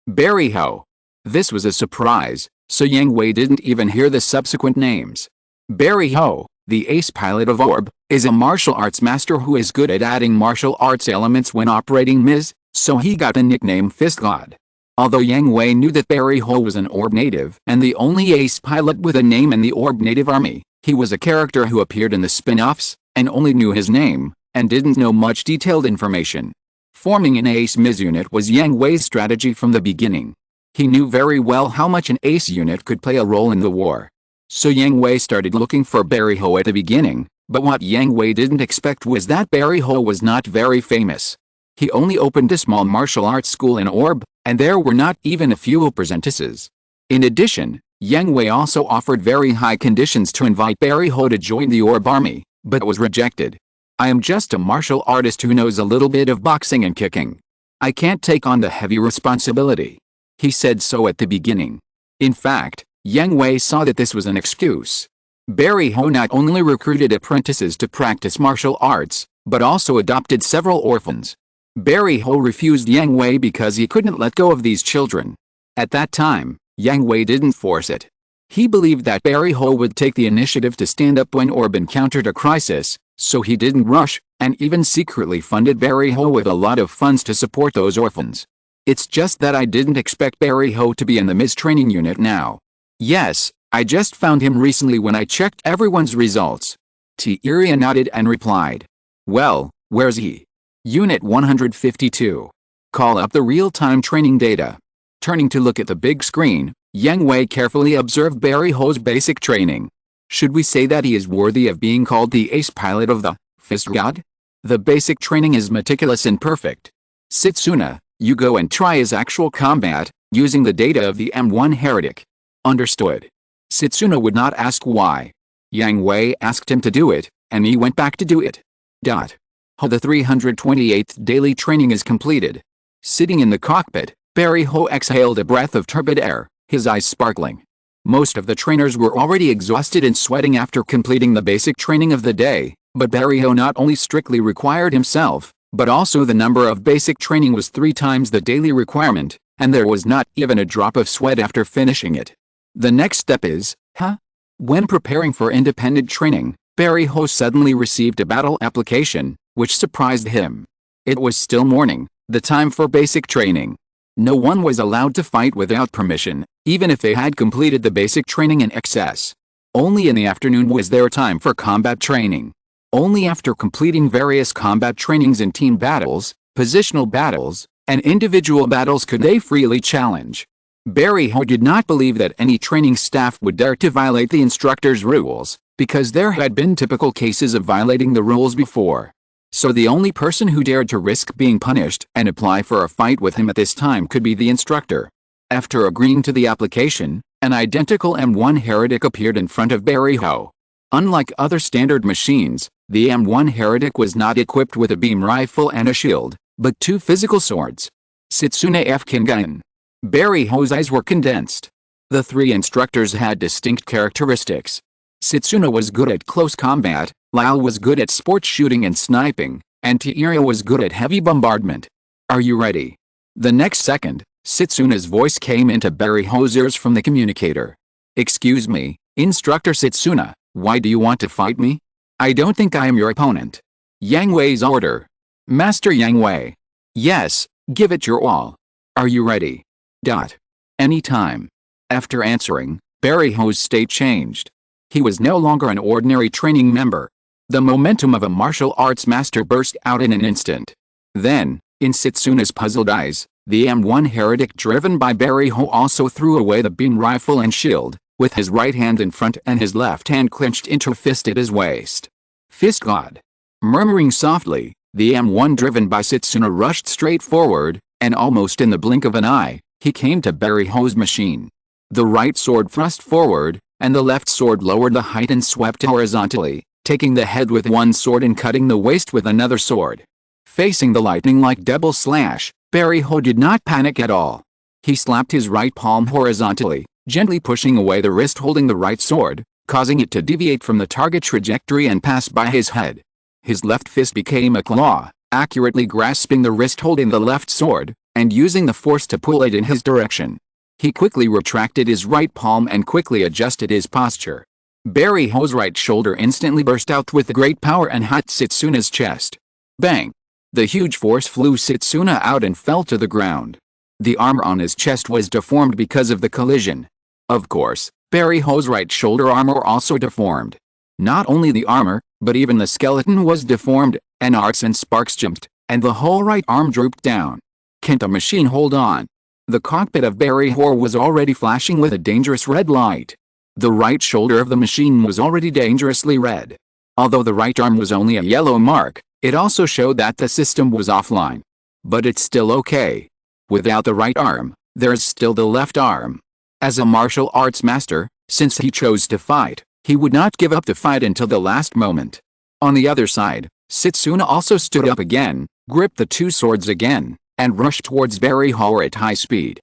Speaker 1: Barry Ho. This was a surprise, so Yang Hui didn't even hear the subsequent names. Barry Ho, the ace pilot of Orb, is a martial arts master who is good at adding martial arts elements when operating Ms., so he got the nickname Fist God. Although Yang Hui knew that Barry Ho was an Orb native and the only ace pilot with a name in the Orb native army, he was a character who appeared in the spin-offs, and only knew his name, and didn't know much detailed information. Forming an ace Ms unit was Yang Hui's strategy from the beginning. He knew very well how much an ace unit could play a role in the war. So Yang Hui started looking for Barry Ho at the beginning, but what Yang Hui didn't expect was that Barry Ho was not very famous. He only opened a small martial arts school in Orb, and there were not even a few apprentices. In addition, Yang Hui also offered very high conditions to invite Barry Ho to join the Orb army, but was rejected. I am just a martial artist who knows a little bit of boxing and kicking. I can't take on the heavy responsibility. He said so at the beginning. In fact, Yang Hui saw that this was an excuse. Barry Ho not only recruited apprentices to practice martial arts, but also adopted several orphans. Barry Ho refused Yang Hui because he couldn't let go of these children. At that time, Yang Hui didn't force it. He believed that Barry Ho would take the initiative to stand up when Orb encountered a crisis, so he didn't rush, and even secretly funded Barry Ho with a lot of funds to support those orphans. It's just that I didn't expect Barry Ho to be in the Ms training unit now. Yes, I just found him recently when I checked everyone's results. Tieria nodded and replied. Well, where's he? Unit 152. Call up the real-time training data. Turning to look at the big screen, Yang Hui carefully observed Barry Ho's basic training. Should we say that he is worthy of being called the ace pilot of the Fist God? The basic training is meticulous and perfect. Setsuna, you go and try his actual combat, using the data of the M1 heretic. Understood. Setsuna would not ask why. Yang Hui asked him to do it, and he went back to do it. The 328th daily training is completed. Sitting in the cockpit, Barry Ho exhaled a breath of turbid air, his eyes sparkling. Most of the trainers were already exhausted and sweating after completing the basic training of the day, but Barry Ho not only strictly required himself, but also the number of basic training was 3 times the daily requirement, and there was not even a drop of sweat after finishing it. The next step is, When preparing for independent training, Barry Ho suddenly received a battle application, which surprised him. It was still morning, the time for basic training. No one was allowed to fight without permission, even if they had completed the basic training in excess. Only in the afternoon was there time for combat training. Only after completing various combat trainings in team battles, positional battles, and individual battles could they freely challenge. Barry Ho did not believe that any training staff would dare to violate the instructor's rules, because there had been typical cases of violating the rules before. So the only person who dared to risk being punished and apply for a fight with him at this time could be the instructor. After agreeing to the application, an identical M1 heretic appeared in front of Barry Ho. Unlike other standard machines, the M1 Heretic was not equipped with a beam rifle and a shield, but 2 physical swords. Setsuna F. Kingan. Barry Ho's eyes were condensed. The 3 instructors had distinct characteristics. Setsuna was good at close combat, Lyle was good at sports shooting and sniping, and Tiira was good at heavy bombardment. Are you ready? The next second, Setsuna's voice came into Barry Ho's ears from the communicator. Excuse me, Instructor Setsuna, why do you want to fight me? I don't think I am your opponent. Yang Hui's order. Master Yang Hui. Yes, give it your all. Are you ready? Any time. After answering, Barry Ho's state changed. He was no longer an ordinary training member. The momentum of a martial arts master burst out in an instant. Then, in Setsuna's puzzled eyes, the M1 Heretic driven by Barry Ho also threw away the beam rifle and shield, with his right hand in front and his left hand clenched into a fist at his waist. Fist God. Murmuring softly, the M1 driven by Setsuna rushed straight forward, and almost in the blink of an eye, he came to Barry Ho's machine. The right sword thrust forward, and the left sword lowered the height and swept horizontally, taking the head with one sword and cutting the waist with another sword. Facing the lightning-like double slash, Barry Ho did not panic at all. He slapped his right palm horizontally, gently pushing away the wrist holding the right sword, causing it to deviate from the target trajectory and pass by his head. His left fist became a claw, accurately grasping the wrist holding the left sword, and using the force to pull it in his direction. He quickly retracted his right palm and quickly adjusted his posture. Barry Ho's right shoulder instantly burst out with great power and hit Setsuna's chest. Bang! The huge force flew Setsuna out and fell to the ground. The armor on his chest was deformed because of the collision. Of course, Barry Ho's right shoulder armor also deformed. Not only the armor, but even the skeleton was deformed, and arcs and sparks jumped, and the whole right arm drooped down. Can't the machine hold on? The cockpit of Barry Ho was already flashing with a dangerous red light. The right shoulder of the machine was already dangerously red. Although the right arm was only a yellow mark, it also showed that the system was offline. But it's still okay. Without the right arm, there's still the left arm. As a martial arts master, since he chose to fight, he would not give up the fight until the last moment. On the other side, Setsuna also stood up again, gripped the 2 swords again, and rushed towards Barry Ho at high speed.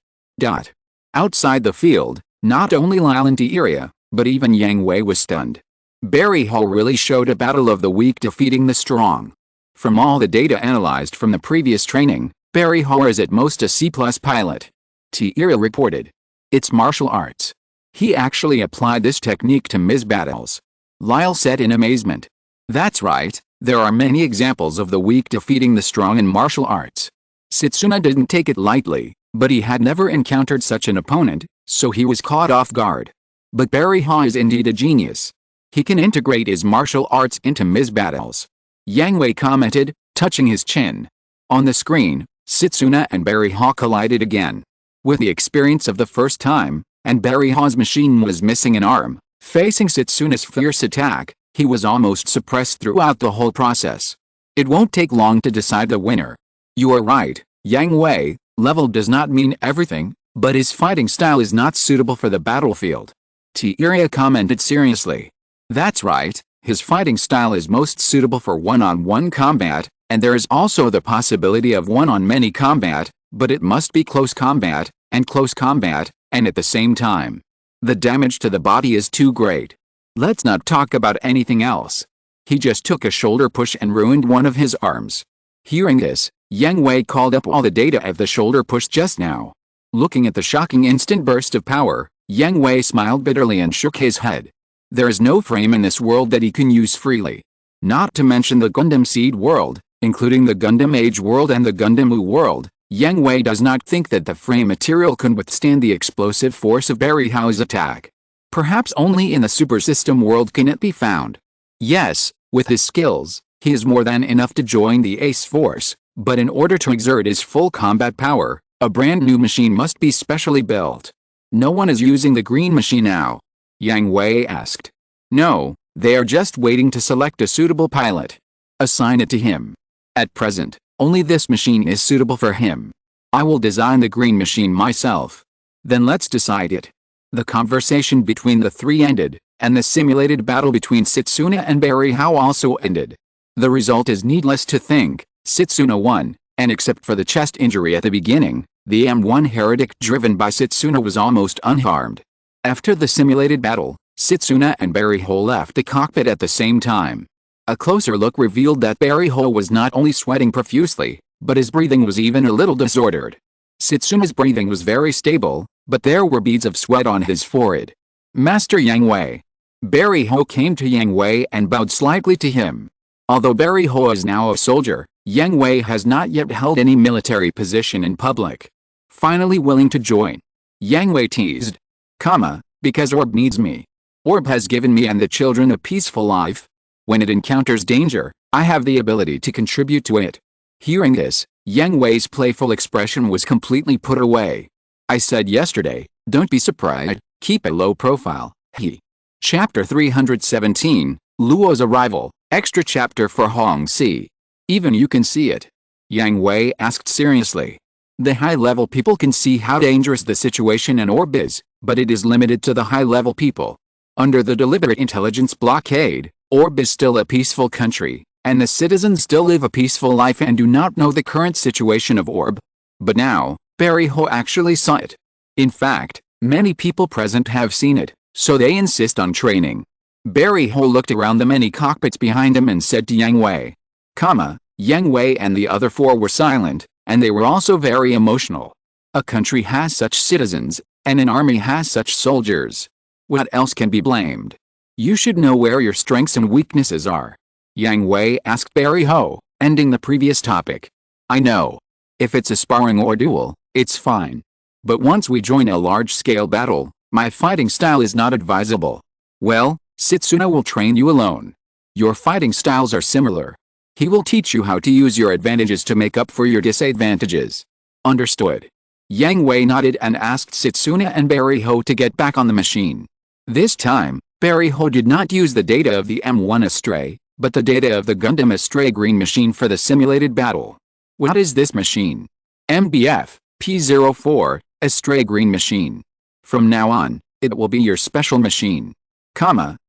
Speaker 1: Outside the field, not only Lyle and Tiira, but even Yang Hui was stunned. Barry Ho really showed a battle of the weak defeating the strong. From all the data analyzed from the previous training, Barry Ho is at most a C+ pilot. Tiira reported. It's martial arts. He actually applied this technique to Ms. battles. Lyle said in amazement. That's right, there are many examples of the weak defeating the strong in martial arts. Setsuna didn't take it lightly, but he had never encountered such an opponent, so he was caught off guard. But Barry Ho is indeed a genius. He can integrate his martial arts into Ms. battles. Yang Hui commented, touching his chin. On the screen, Setsuna and Barry Ho collided again. With the experience of the first time, and Barry Ho's machine was missing an arm, facing Setsuna's fierce attack, he was almost suppressed throughout the whole process. It won't take long to decide the winner. You are right, Yang Hui, level does not mean everything, but his fighting style is not suitable for the battlefield. Tiira commented seriously. That's right, his fighting style is most suitable for one-on-one combat, and there is also the possibility of one-on-many combat, but it must be close combat, and at the same time. The damage to the body is too great. Let's not talk about anything else. He just took a shoulder push and ruined one of his arms. Hearing this, Yang Hui called up all the data of the shoulder push just now. Looking at the shocking instant burst of power, Yang Hui smiled bitterly and shook his head. There is no frame in this world that he can use freely. Not to mention the Gundam Seed world, including the Gundam Age world and the Gundam U world, Yang Hui does not think that the frame material can withstand the explosive force of Barry Ho's attack. Perhaps only in the Super System world can it be found. Yes, with his skills, he is more than enough to join the Ace Force, but in order to exert his full combat power, a brand new machine must be specially built. No one is using the green machine now? Yang Hui asked. No, they are just waiting to select a suitable pilot. Assign it to him. At present, only this machine is suitable for him. I will design the green machine myself. Then let's decide it. The conversation between the 3 ended, and the simulated battle between Setsuna and Barry Hou also ended. The result is needless to think, Setsuna won, and except for the chest injury at the beginning, the M1 heretic driven by Setsuna was almost unharmed. After the simulated battle, Setsuna and Barry Hou left the cockpit at the same time. A closer look revealed that Barry Hou was not only sweating profusely, but his breathing was even a little disordered. Setsuna's breathing was very stable, but there were beads of sweat on his forehead. Master Yang Hui. Barry Hou came to Yang Hui and bowed slightly to him. Although Barry Hou is now a soldier, Yang Hui has not yet held any military position in public. Finally willing to join, Yang Hui teased, because Orb needs me. Orb has given me and the children a peaceful life. When it encounters danger, I have the ability to contribute to it. Hearing this, Yang Hui's playful expression was completely put away. I said yesterday, don't be surprised, keep a low profile, he. Chapter 317, Luo's Arrival, extra chapter for Hong Si. Even you can see it? Yang Hui asked seriously. The high-level people can see how dangerous the situation in Orb is, but it is limited to the high-level people. Under the deliberate intelligence blockade, Orb is still a peaceful country, and the citizens still live a peaceful life and do not know the current situation of Orb. But now, Barry Hou actually saw it. In fact, many people present have seen it, so they insist on training. Barry Hou looked around the many cockpits behind him and said to Yang Hui, Yang Hui and the other four were silent, and they were also very emotional. A country has such citizens, and an army has such soldiers. What else can be blamed? You should know where your strengths and weaknesses are. Yang Hui asked Barry Hou, ending the previous topic. I know. If it's a sparring or duel, it's fine. But once we join a large-scale battle, my fighting style is not advisable. Well, Setsuna will train you alone. Your fighting styles are similar. He will teach you how to use your advantages to make up for your disadvantages. Understood. Yang Hui nodded and asked Setsuna and Barry Hou to get back on the machine. This time, Barry Hou did not use the data of the M1 Astray, but the data of the Gundam Astray Green machine for the simulated battle. What is this machine? MBF, P04, Astray Green machine. From now on, it will be your special machine.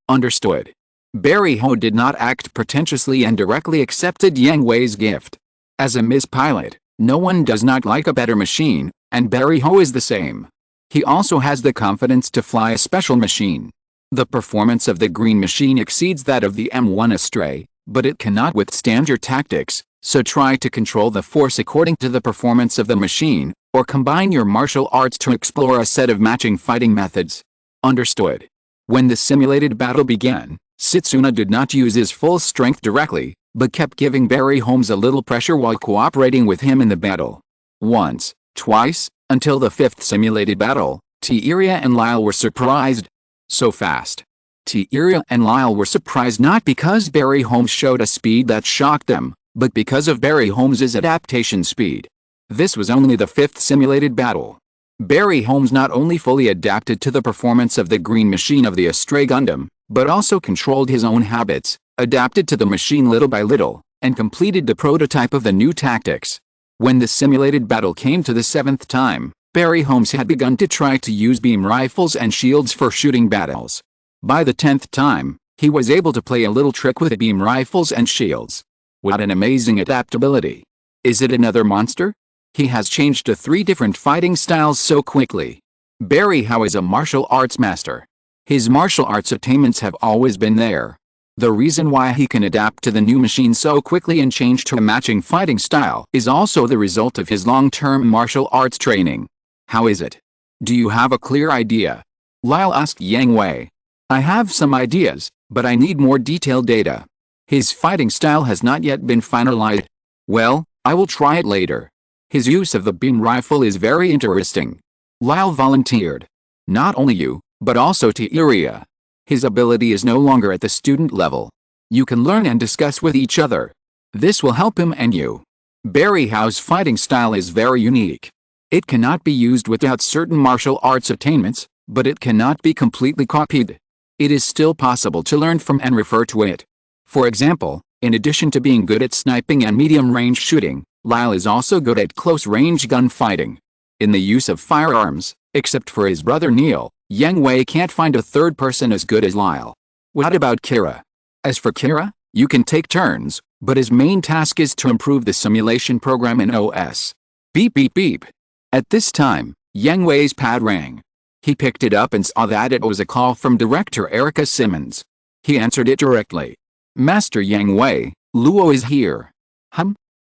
Speaker 1: Understood. Barry Hou did not act pretentiously and directly accepted Yang Hui's gift. As a Ms. Pilot, no one does not like a better machine, and Barry Hou is the same. He also has the confidence to fly a special machine. The performance of the green machine exceeds that of the M1 Astray, but it cannot withstand your tactics, so try to control the force according to the performance of the machine, or combine your martial arts to explore a set of matching fighting methods. Understood. When the simulated battle began, Setsuna did not use his full strength directly, but kept giving Barry Hou a little pressure while cooperating with him in the battle. Once, twice, until the fifth simulated battle, T-Iria and Lyle were surprised. So fast. T-Iria and Lyle were surprised not because Barry Hou showed a speed that shocked them, but because of Barry Hou's adaptation speed. This was only the fifth simulated battle. Barry Hou not only fully adapted to the performance of the green machine of the Astray Gundam, but also controlled his own habits, adapted to the machine little by little, and completed the prototype of the new tactics. When the simulated battle came to the seventh time, Barry Hou had begun to try to use beam rifles and shields for shooting battles. By the 10th time, he was able to play a little trick with beam rifles and shields. What an amazing adaptability! Is it another monster? He has changed to 3 different fighting styles so quickly. Barry Hou is a martial arts master. His martial arts attainments have always been there. The reason why he can adapt to the new machine so quickly and change to a matching fighting style is also the result of his long-term martial arts training. How is it? Do you have a clear idea? Lyle asked Yang Hui. I have some ideas, but I need more detailed data. His fighting style has not yet been finalized. Well, I will try it later. His use of the beam rifle is very interesting. Lyle volunteered. Not only you, but also T-Iria. His ability is no longer at the student level. You can learn and discuss with each other. This will help him and you. Barry Hou's fighting style is very unique. It cannot be used without certain martial arts attainments, but it cannot be completely copied. It is still possible to learn from and refer to it. For example, in addition to being good at sniping and medium-range shooting, Lyle is also good at close-range gunfighting. In the use of firearms, Except for his brother Neil, Yang Hui can't find a third person as good as Lyle. What about Kira? As for Kira, you can take turns, but his main task is to improve the simulation program in OS. Beep beep beep. At this time, Yang Hui's pad rang. He picked it up and saw that it was a call from Director Erica Simmons. He answered it directly. Master Yang Hui, Luo is here.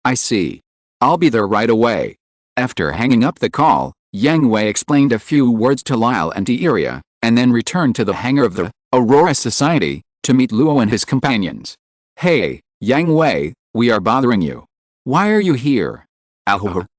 Speaker 1: I see. I'll be there right away. After hanging up the call, Yang Hui explained a few words to Lyle and Iria, and then returned to the hangar of the Aurora Society to meet Luo and his companions. Hey, Yang Hui, we are bothering you. Why are you here?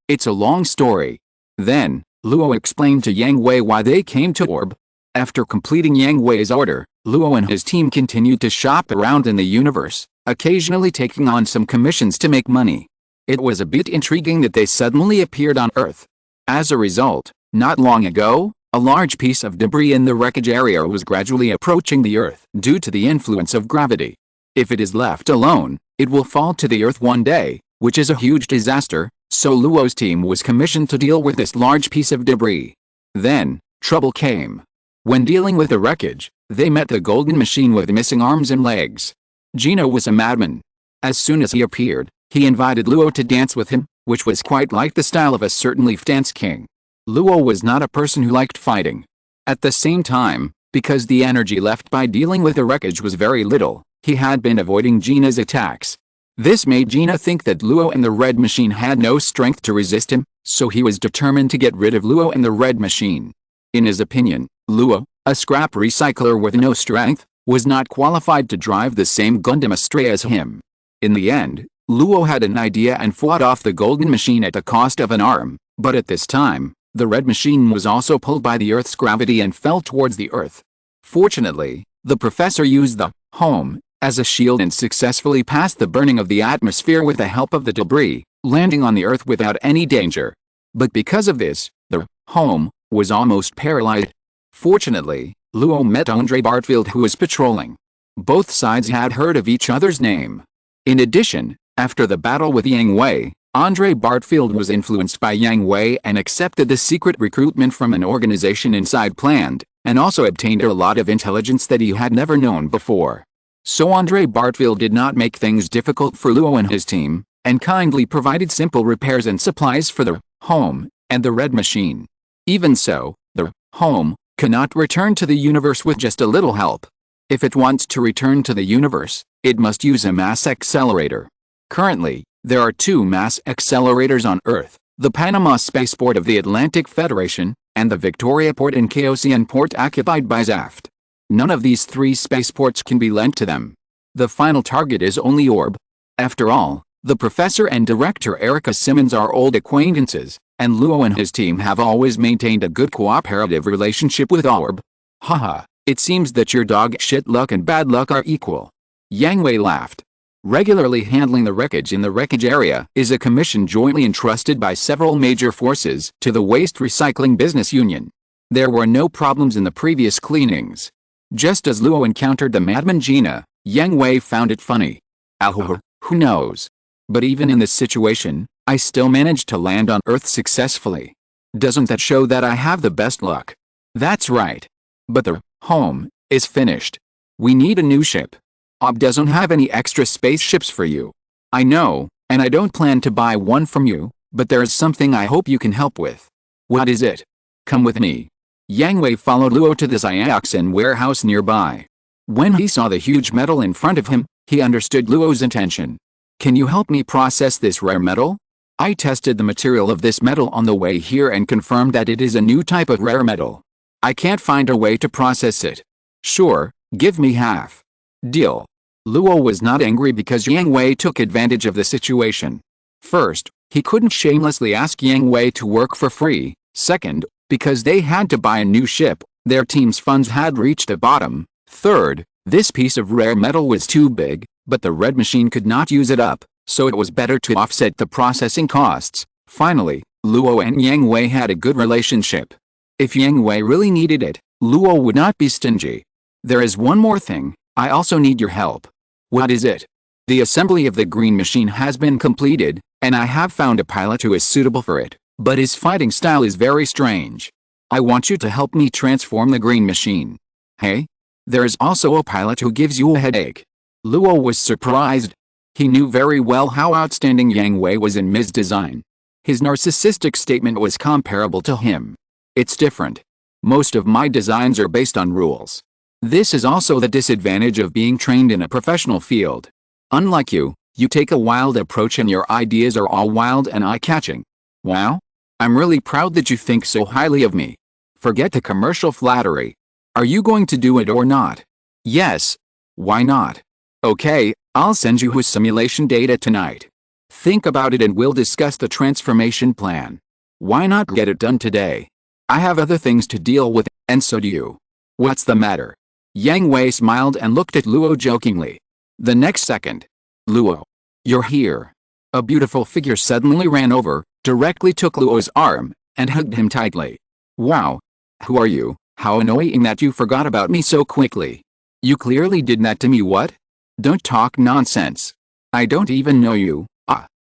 Speaker 1: It's a long story. Then, Luo explained to Yang Hui why they came to Orb. After completing Yang Hui's order, Luo and his team continued to shop around in the universe, occasionally taking on some commissions to make money. It was a bit intriguing that they suddenly appeared on Earth. As a result, not long ago, a large piece of debris in the wreckage area was gradually approaching the Earth due to the influence of gravity. If it is left alone, it will fall to the Earth one day, which is a huge disaster, so Luo's team was commissioned to deal with this large piece of debris. Then, trouble came. When dealing with the wreckage, they met the golden machine with missing arms and legs. Gino was a madman. As soon as he appeared, he invited Luo to dance with him, which was quite like the style of a certain leaf dance king. Luo was not a person who liked fighting. At the same time, because the energy left by dealing with the wreckage was very little, he had been avoiding Gina's attacks. This made Gina think that Luo and the red machine had no strength to resist him, so he was determined to get rid of Luo and the red machine. In his opinion, Luo, a scrap recycler with no strength, was not qualified to drive the same Gundam astray as him. In the end, Luo had an idea and fought off the golden machine at the cost of an arm, but at this time, the red machine was also pulled by the Earth's gravity and fell towards the Earth. Fortunately, the professor used the home as a shield and successfully passed the burning of the atmosphere with the help of the debris, landing on the Earth without any danger. But because of this, the home was almost paralyzed. Fortunately, Luo met Andre Bartfield, who was patrolling. Both sides had heard of each other's name. In addition, after the battle with Yang Hui, Andre Bartfield was influenced by Yang Hui and accepted the secret recruitment from an organization inside Planned, and also obtained a lot of intelligence that he had never known before. So Andre Bartfield did not make things difficult for Luo and his team, and kindly provided simple repairs and supplies for the home and the red machine. Even so, the home cannot return to the universe with just a little help. If it wants to return to the universe, it must use a mass accelerator. Currently, there are 2 mass accelerators on Earth, the Panama Spaceport of the Atlantic Federation, and the Victoria Port and Chaosian Port occupied by Zaft. None of these 3 spaceports can be lent to them. The final target is only Orb. After all, the professor and director Erica Simmons are old acquaintances, and Luo and his team have always maintained a good cooperative relationship with Orb. Haha, it seems that your dog shit luck and bad luck are equal. Yang Hui laughed. Regularly handling the wreckage in the wreckage area is a commission jointly entrusted by several major forces to the Waste Recycling Business Union. There were no problems in the previous cleanings. Just as Luo encountered the madman Gina, Yang Hui found it funny. Who knows? But even in this situation, I still managed to land on Earth successfully. Doesn't that show that I have the best luck? That's right. But the home is finished. We need a new ship. Ob doesn't have any extra spaceships for you. I know, and I don't plan to buy one from you, but there is something I hope you can help with. What is it? Come with me. Yang Hui followed Luo to the Xioxin warehouse nearby. When he saw the huge metal in front of him, he understood Luo's intention. Can you help me process this rare metal? I tested the material of this metal on the way here and confirmed that it is a new type of rare metal. I can't find a way to process it. Sure, give me half. Deal. Luo was not angry because Yang Hui took advantage of the situation. First, he couldn't shamelessly ask Yang Hui to work for free. Second, because they had to buy a new ship, their team's funds had reached a bottom. Third, this piece of rare metal was too big, but the red machine could not use it up, so it was better to offset the processing costs. Finally, Luo and Yang Hui had a good relationship. If Yang Hui really needed it, Luo would not be stingy. There is one more thing, I also need your help. What is it? The assembly of the green machine has been completed, and I have found a pilot who is suitable for it, but his fighting style is very strange. I want you to help me transform the green machine. Hey? There is also a pilot who gives you a headache. Luo was surprised. He knew very well how outstanding Yang Hui was in Ms. Design. His narcissistic statement was comparable to him. It's different. Most of my designs are based on rules. This is also the disadvantage of being trained in a professional field. Unlike you, you take a wild approach and your ideas are all wild and eye-catching. Wow? I'm really proud that you think so highly of me. Forget the commercial flattery. Are you going to do it or not? Yes. Why not? Okay, I'll send you his simulation data tonight. Think about it and we'll discuss the transformation plan. Why not get it done today? I have other things to deal with, and so do you. What's the matter? Yang Hui smiled and looked at Luo jokingly. The next second. Luo. You're here. A beautiful figure suddenly ran over, directly took Luo's arm, and hugged him tightly. Wow. Who are you? How annoying that you forgot about me so quickly. You clearly did that to me. What? Don't talk nonsense. I don't even know you.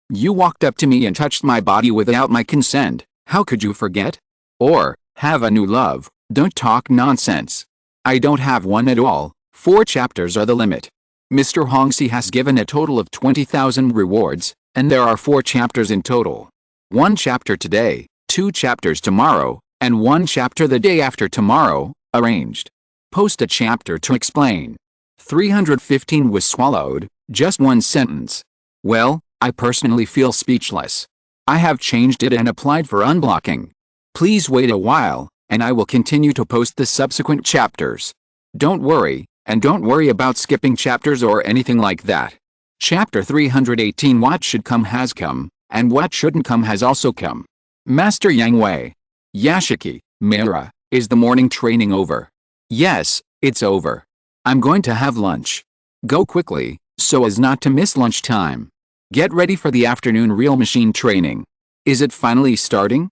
Speaker 1: You walked up to me and touched my body without my consent. How could you forget? Or, have a new love? Don't talk nonsense. I don't have one at all. 4 chapters are the limit. Mr. Hongxi has given a total of 20,000 rewards, and there are 4 chapters in total. 1 chapter today, 2 chapters tomorrow, and 1 chapter the day after tomorrow, arranged. Post a chapter to explain. 315 was swallowed, just 1 sentence. Well, I personally feel speechless. I have changed it and applied for unblocking. Please wait a while, and I will continue to post the subsequent chapters. Don't worry, and don't worry about skipping chapters or anything like that. Chapter 318. What should come has come, and what shouldn't come has also come. Master Yang Hui. Yashiki, Mira, is the morning training over? Yes, it's over. I'm going to have lunch. Go quickly, so as not to miss lunchtime. Get ready for the afternoon real machine training. Is it finally starting?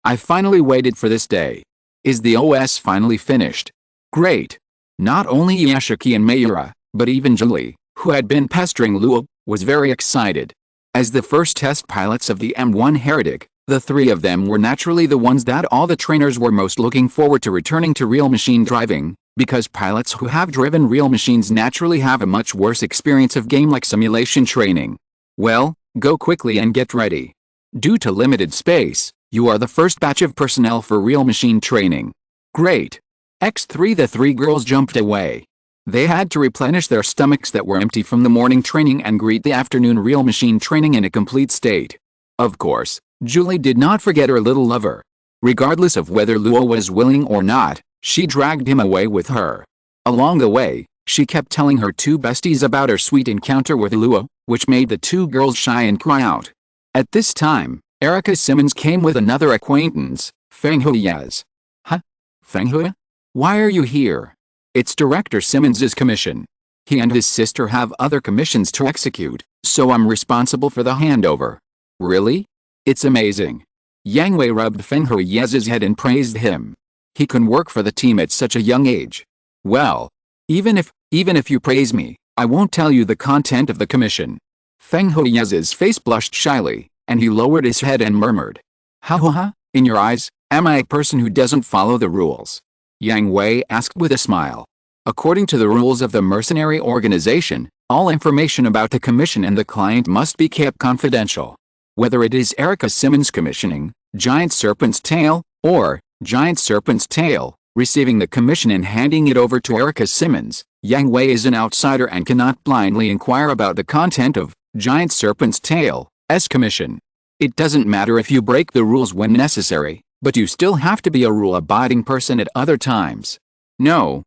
Speaker 1: I finally waited for this day. Is the OS finally finished? Great. Not only Yashiki and Mayura, but even Julie, who had been pestering Luo, was very excited. As the first test pilots of the M1 Heretic, the 3 of them were naturally the ones that all the trainers were most looking forward to returning to real machine driving, because pilots who have driven real machines naturally have a much worse experience of game-like simulation training. Well, go quickly and get ready. Due to limited space, you are the first batch of personnel for real machine training. Great. X3. The 3 girls jumped away. They had to replenish their stomachs that were empty from the morning training and greet the afternoon real machine training in a complete state. Of course, Julie did not forget her little lover. Regardless of whether Luo was willing or not, she dragged him away with her. Along the way, she kept telling her 2 besties about her sweet encounter with Luo, which made the 2 girls shy and cry out. At this time, Erica Simmons came with another acquaintance, Feng Hui Yaz. Huh? Feng Hui? Why are you here? It's Director Simmons's commission. He and his sister have other commissions to execute, so I'm responsible for the handover. Really? It's amazing. Yang Hui rubbed Feng Hui Yaz's head and praised him. He can work for the team at such a young age. Well, even if you praise me, I won't tell you the content of the commission. Feng Hui Yaz's face blushed shyly, and he lowered his head and murmured. Ha, in your eyes, am I a person who doesn't follow the rules? Yang Hui asked with a smile. According to the rules of the mercenary organization, all information about the commission and the client must be kept confidential. Whether it is Erica Simmons commissioning, Giant Serpent's Tail, or Giant Serpent's Tail, receiving the commission and handing it over to Erica Simmons, Yang Hui is an outsider and cannot blindly inquire about the content of Giant Serpent's Tail's commission. It doesn't matter if you break the rules when necessary, but you still have to be a rule-abiding person at other times. No.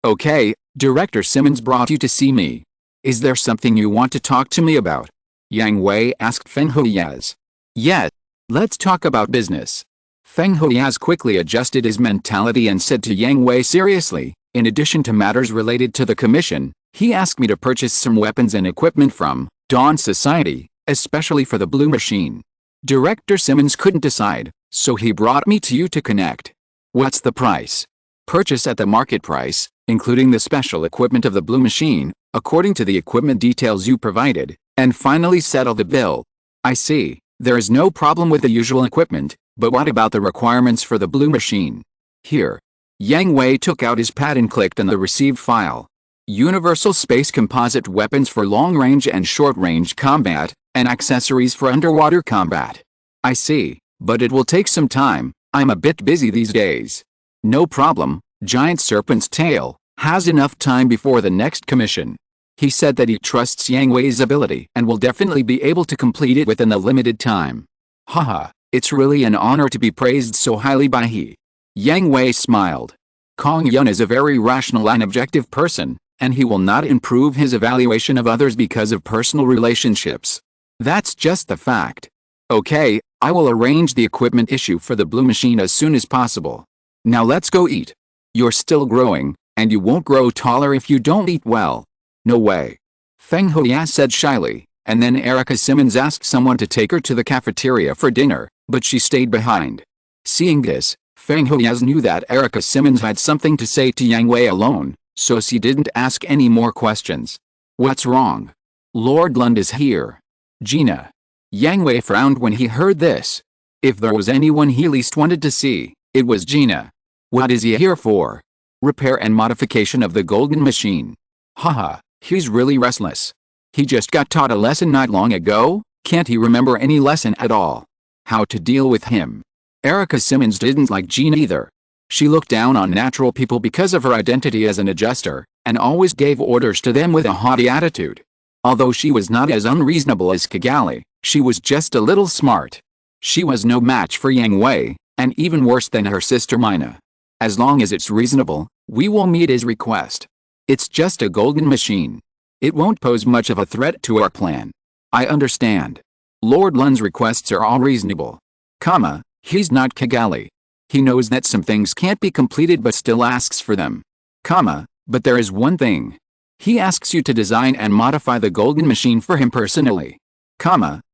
Speaker 1: Okay, Director Simmons brought you to see me. Is there something you want to talk to me about? Yang Hui asked Feng Hui Yaz. Yes, let's talk about business. Feng Hui Yaz quickly adjusted his mentality and said to Yang Hui seriously, in addition to matters related to the commission, he asked me to purchase some weapons and equipment from Dawn Society, especially for the blue machine. Director Simmons couldn't decide, so he brought me to you to connect. What's the price? Purchase at the market price, including the special equipment of the blue machine, according to the equipment details you provided, and finally settle the bill. I see, there is no problem with the usual equipment, But what about the requirements for the blue machine? Here. Yang Hui took out his pad and clicked on the received file. Universal Space Composite Weapons for long-range and short-range combat, and accessories for underwater combat. I see, but it will take some time. I'm a bit busy these days. No problem, Giant Serpent's Tail has enough time before the next commission. He said that he trusts Yang Hui's ability and will definitely be able to complete it within the limited time. Haha, it's really an honor to be praised so highly by he. Yang Hui smiled. Kong Yun is a very rational and objective person, and he will not improve his evaluation of others because of personal relationships. That's just the fact. Okay, I will arrange the equipment issue for the blue machine as soon as possible. Now let's go eat. You're still growing, and you won't grow taller if you don't eat well. No way. Feng Huya said shyly, and then Erica Simmons asked someone to take her to the cafeteria for dinner, but she stayed behind. Seeing this, Feng Huya knew that Erica Simmons had something to say to Yang Hui alone, so she didn't ask any more questions. What's wrong? Lord Lund is here. Gina. Yang Hui frowned when he heard this. If there was anyone he least wanted to see, it was Gina. What is he here for? Repair and modification of the golden machine. Haha, he's really restless. He just got taught a lesson not long ago, can't he remember any lesson at all? How to deal with him? Erica Simmons didn't like Gina either. She looked down on natural people because of her identity as an adjuster, and always gave orders to them with a haughty attitude. Although she was not as unreasonable as Kigali, she was just a little smart. She was no match for Yang Hui, and even worse than her sister Mina. As long as it's reasonable, we will meet his request. It's just a golden machine. It won't pose much of a threat to our plan. I understand. Lord Lund's requests are all reasonable. He's not Kigali. He knows that some things can't be completed but still asks for them. But there is one thing. He asks you to design and modify the golden machine for him personally.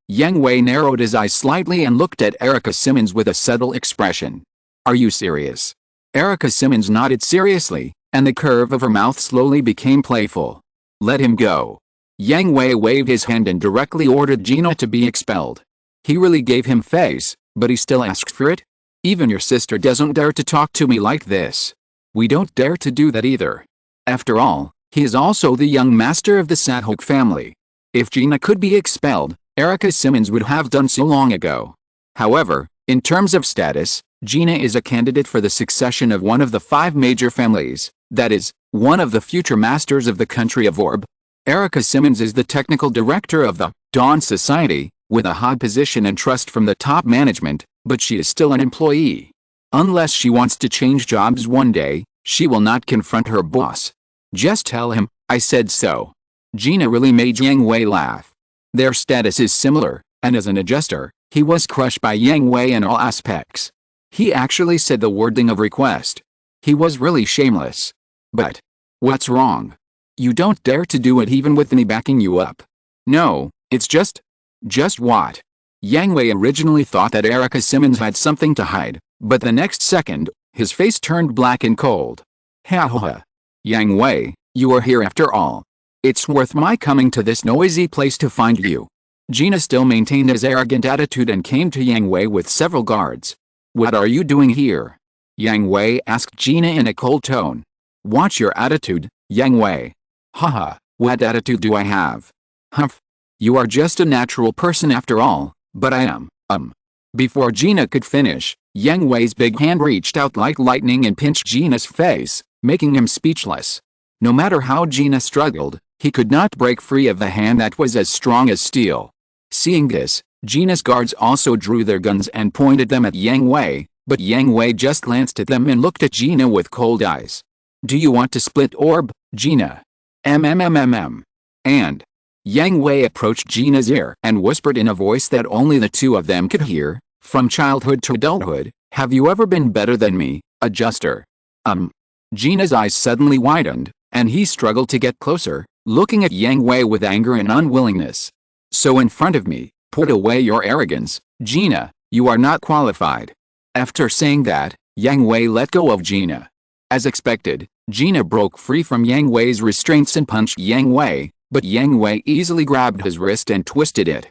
Speaker 1: Yang Hui narrowed his eyes slightly and looked at Erica Simmons with a subtle expression. Are you serious? Erica Simmons nodded seriously, and the curve of her mouth slowly became playful. Let him go. Yang Hui waved his hand and directly ordered Gina to be expelled. He really gave him face, but he still asked for it? Even your sister doesn't dare to talk to me like this. We don't dare to do that either. After all, he is also the young master of the Sadhok family. If Gina could be expelled, Erica Simmons would have done so long ago. However, in terms of status, Gina is a candidate for the succession of one of the 5 major families, that is, one of the future masters of the country of Orb. Erica Simmons is the technical director of the Dawn Society, with a high position and trust from the top management, but she is still an employee. Unless she wants to change jobs one day, she will not confront her boss. Just tell him, I said so. Gina really made Yang Hui laugh. Their status is similar, and as an adjuster, he was crushed by Yang Hui in all aspects. He actually said the wording of request. He was really shameless. But what's wrong? You don't dare to do it even with me backing you up. No, it's just what? Yang Hui originally thought that Erica Simmons had something to hide, but the next second, his face turned black and cold. Ha ha ha. Yang Hui, you are here after all. It's worth my coming to this noisy place to find you. Gina still maintained his arrogant attitude and came to Yang Hui with several guards. What are you doing here? Yang Hui asked Gina in a cold tone. Watch your attitude, Yang Hui. Haha, what attitude do I have? Humph. You are just a natural person after all, but I am, Before Gina could finish, Yang Hui's big hand reached out like lightning and pinched Gina's face, making him speechless. No matter how Gina struggled, he could not break free of the hand that was as strong as steel. Seeing this, Gina's guards also drew their guns and pointed them at Yang Hui, but Yang Hui just glanced at them and looked at Gina with cold eyes. Do you want to split orb, Gina? And Yang Hui approached Gina's ear and whispered in a voice that only the two of them could hear, from childhood to adulthood, have you ever been better than me, adjuster? Gina's eyes suddenly widened, and he struggled to get closer, looking at Yang Hui with anger and unwillingness. So in front of me, put away your arrogance, Gina, you are not qualified. After saying that, Yang Hui let go of Gina. As expected, Gina broke free from Yang Hui's restraints and punched Yang Hui, but Yang Hui easily grabbed his wrist and twisted it.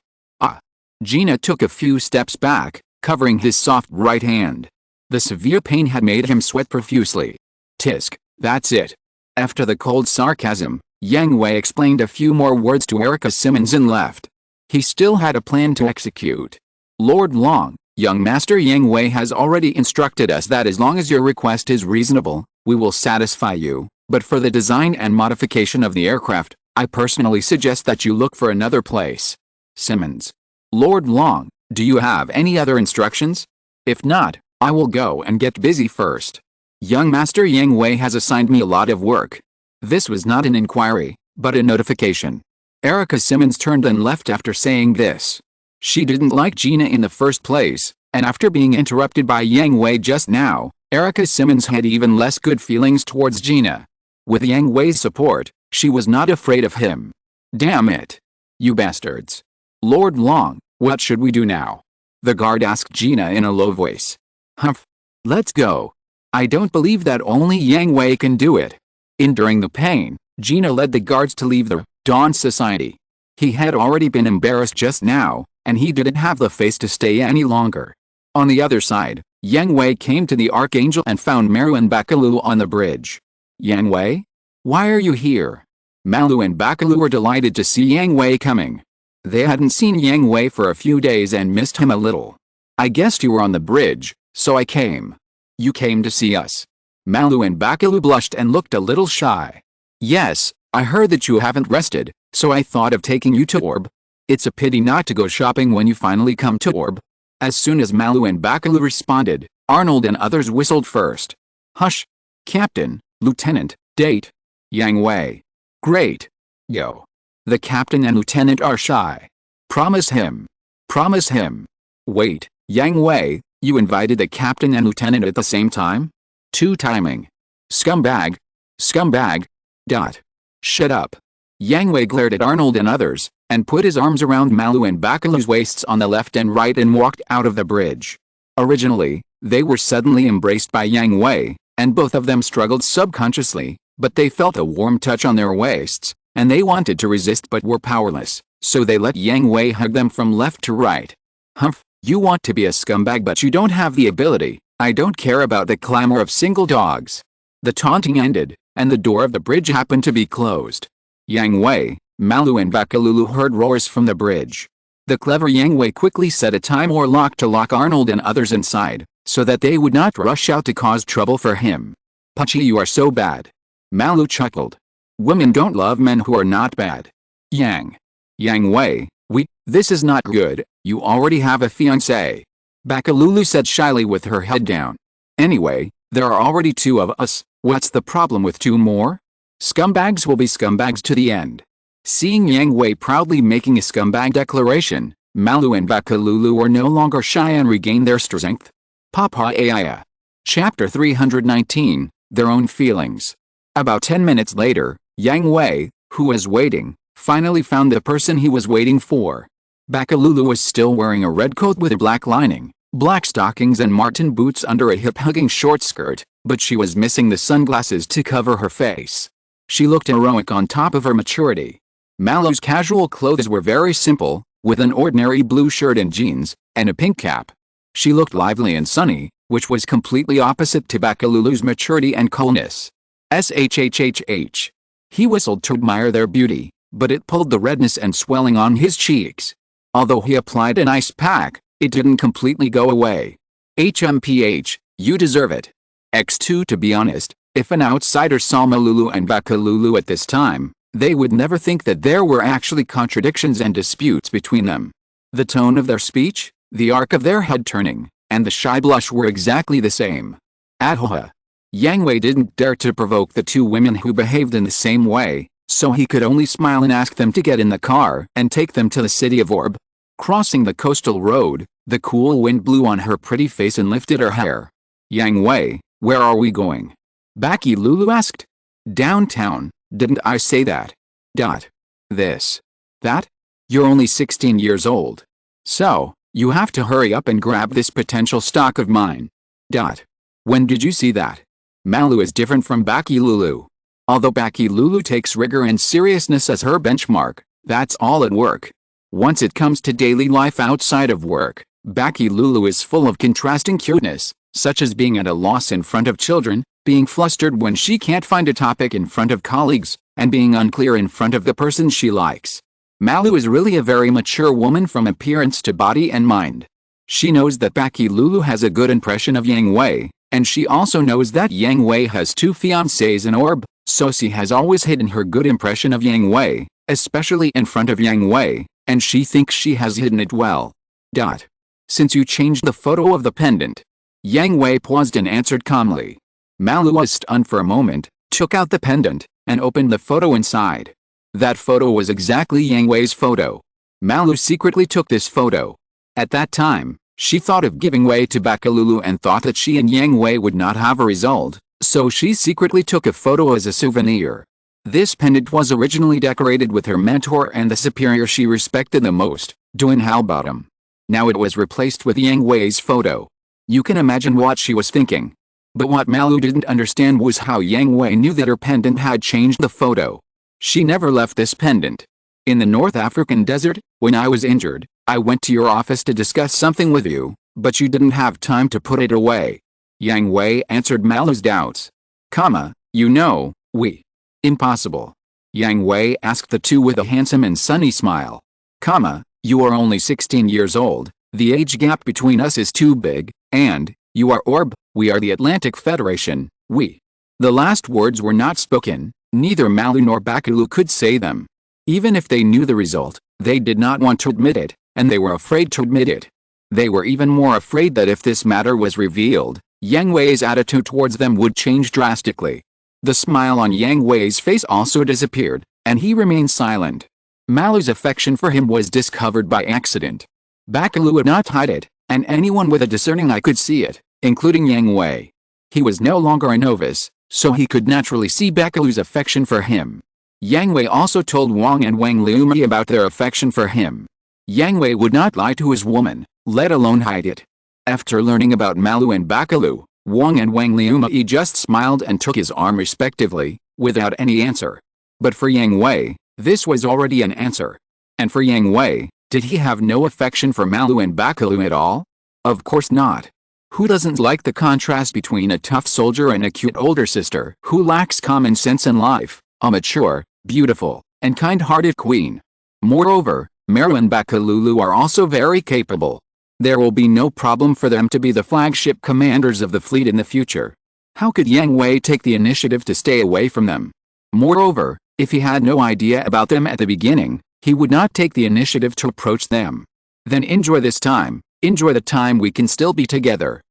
Speaker 1: Gina took a few steps back, covering his soft right hand. The severe pain had made him sweat profusely. Tisk, that's it. After the cold sarcasm, Yang Hui explained a few more words to Erica Simmons and left. He still had a plan to execute. Lord Long, young Master Yang Hui has already instructed us that as long as your request is reasonable, we will satisfy you, but for the design and modification of the aircraft, I personally suggest that you look for another place. Simmons. Lord Long, do you have any other instructions? If not, I will go and get busy first. Young Master Yang Hui has assigned me a lot of work. This was not an inquiry, but a notification. Erica Simmons turned and left after saying this. She didn't like Gina in the first place, and after being interrupted by Yang Hui just now, Erica Simmons had even less good feelings towards Gina. With Yang Hui's support, she was not afraid of him. Damn it. You bastards. Lord Long, what should we do now? The guard asked Gina in a low voice. Humph. Let's go. I don't believe that only Yang Hui can do it. Enduring the pain, Gina led the guards to leave the Dawn Society. He had already been embarrassed just now, and he didn't have the face to stay any longer. On the other side, Yang Hui came to the Archangel and found Maru and Bakalulu on the bridge. Yang Hui? Why are you here? Malu and Bakalu were delighted to see Yang Hui coming. They hadn't seen Yang Hui for a few days and missed him a little. I guessed you were on the bridge, so I came. You came to see us. Malu and Bakalu blushed and looked a little shy. Yes, I heard that you haven't rested, so I thought of taking you to Orb. It's a pity not to go shopping when you finally come to Orb. As soon as Malu and Bakalu responded, Arnold and others whistled first. Hush. Captain, Lieutenant, date. Yang Hui. Great. Yo. The captain and lieutenant are shy. Promise him. Promise him. Wait, Yang Hui, you invited the captain and lieutenant at the same time? Two timing. Scumbag. Scumbag. Dot. Shut up. Yang Hui glared at Arnold and others, and put his arms around Malu and Bakalu's waists on the left and right and walked out of the bridge. Originally, they were suddenly embraced by Yang Hui, and both of them struggled subconsciously, but they felt a warm touch on their waists, and they wanted to resist but were powerless, so they let Yang Hui hug them from left to right. Humph, you want to be a scumbag but you don't have the ability. I don't care about the clamor of single dogs. The taunting ended, and the door of the bridge happened to be closed. Yang Hui, Malu and Bakalulu heard roars from the bridge. The clever Yang Hui quickly set a time or lock to lock Arnold and others inside, so that they would not rush out to cause trouble for him. Pucci, you are so bad. Malu chuckled. Women don't love men who are not bad. Yang Hui, this is not good, you already have a fiancé. Bakalulu said shyly with her head down. Anyway, there are already two of us, what's the problem with two more? Scumbags will be scumbags to the end. Seeing Yang Hui proudly making a scumbag declaration, Malu and Bakalulu were no longer shy and regained their strength. Papa Aya. Chapter 319, Their Own Feelings. About 10 minutes later, Yang Hui, who was waiting, finally found the person he was waiting for. Bakalulu was still wearing a red coat with a black lining, black stockings and marten boots under a hip-hugging short skirt, but she was missing the sunglasses to cover her face. She looked heroic on top of her maturity. Malu's casual clothes were very simple, with an ordinary blue shirt and jeans, and a pink cap. She looked lively and sunny, which was completely opposite to Bakalulu's maturity and coolness. Shhhh. He whistled to admire their beauty, but it pulled the redness and swelling on his cheeks. Although he applied an ice pack, it didn't completely go away. HMPH, you deserve it. X2 To be honest, if an outsider saw Malulu and Bakalulu at this time, they would never think that there were actually contradictions and disputes between them. The tone of their speech, the arc of their head turning, and the shy blush were exactly the same. Ahoha. Yang Hui didn't dare to provoke the two women who behaved in the same way, so he could only smile and ask them to get in the car and take them to the city of Orb. Crossing the coastal road, the cool wind blew on her pretty face and lifted her hair. Yang Hui, where are we going? Bakalulu asked. Downtown, didn't I say that? This. That? You're only 16 years old. So, you have to hurry up and grab this potential stock of mine. When did you see that? Malu is different from Bakalulu. Although Bakalulu takes rigor and seriousness as her benchmark, that's all at work. Once it comes to daily life outside of work, Baki Lulu is full of contrasting cuteness, such as being at a loss in front of children, being flustered when she can't find a topic in front of colleagues, and being unclear in front of the person she likes. Malu is really a very mature woman from appearance to body and mind. She knows that Baki Lulu has a good impression of Yang Hui, and she also knows that Yang Hui has 2 fiancés in Orb, so she has always hidden her good impression of Yang Hui, especially in front of Yang Hui, and she thinks she has hidden it well. Since you changed the photo of the pendant. Yang Hui paused and answered calmly. Malu was stunned for a moment, took out the pendant, and opened the photo inside. That photo was exactly Yang Hui's photo. Malu secretly took this photo. At that time, she thought of giving way to Baki Lulu and thought that she and Yang Hui would not have a result, so she secretly took a photo as a souvenir. This pendant was originally decorated with her mentor and the superior she respected the most, Duen Halbottom. Now it was replaced with Yang Hui's photo. You can imagine what she was thinking. But what Malu didn't understand was how Yang Hui knew that her pendant had changed the photo. She never left this pendant. In the North African desert, when I was injured, I went to your office to discuss something with you, but you didn't have time to put it away. Yang Hui answered Malu's doubts. Impossible. Yang Hui asked the two with a handsome and sunny smile. You are only 16 years old, the age gap between us is too big, and, you are Orb, we are the Atlantic Federation, we. The last words were not spoken, neither Malu nor Baki Lulu could say them. Even if they knew the result, they did not want to admit it, and they were afraid to admit it. They were even more afraid that if this matter was revealed, Yang Hui's attitude towards them would change drastically. The smile on Yang Hui's face also disappeared, and he remained silent. Malu's affection for him was discovered by accident. Baki Lulu would not hide it, and anyone with a discerning eye could see it, including Yang Hui. He was no longer a novice, so he could naturally see Baki Lulu's affection for him. Yang Hui also told Wang and Wang Liumi about their affection for him. Yang Hui would not lie to his woman, let alone hide it. After learning about Malu and Baki Lulu, Wang and Wang Liumi just smiled and took his arm respectively, without any answer. But for Yang Hui, this was already an answer. And for Yang Hui, did he have no affection for Malu and Baki Lulu at all? Of course not. Who doesn't like the contrast between a tough soldier and a cute older sister who lacks common sense in life, a mature, beautiful, and kind-hearted queen? Moreover, Maru and Baki Lulu are also very capable. There will be no problem for them to be the flagship commanders of the fleet in the future. How could Yang Hui take the initiative to stay away from them? Moreover, if he had no idea about them at the beginning, he would not take the initiative to approach them. Then enjoy this time, enjoy the time we can still be together.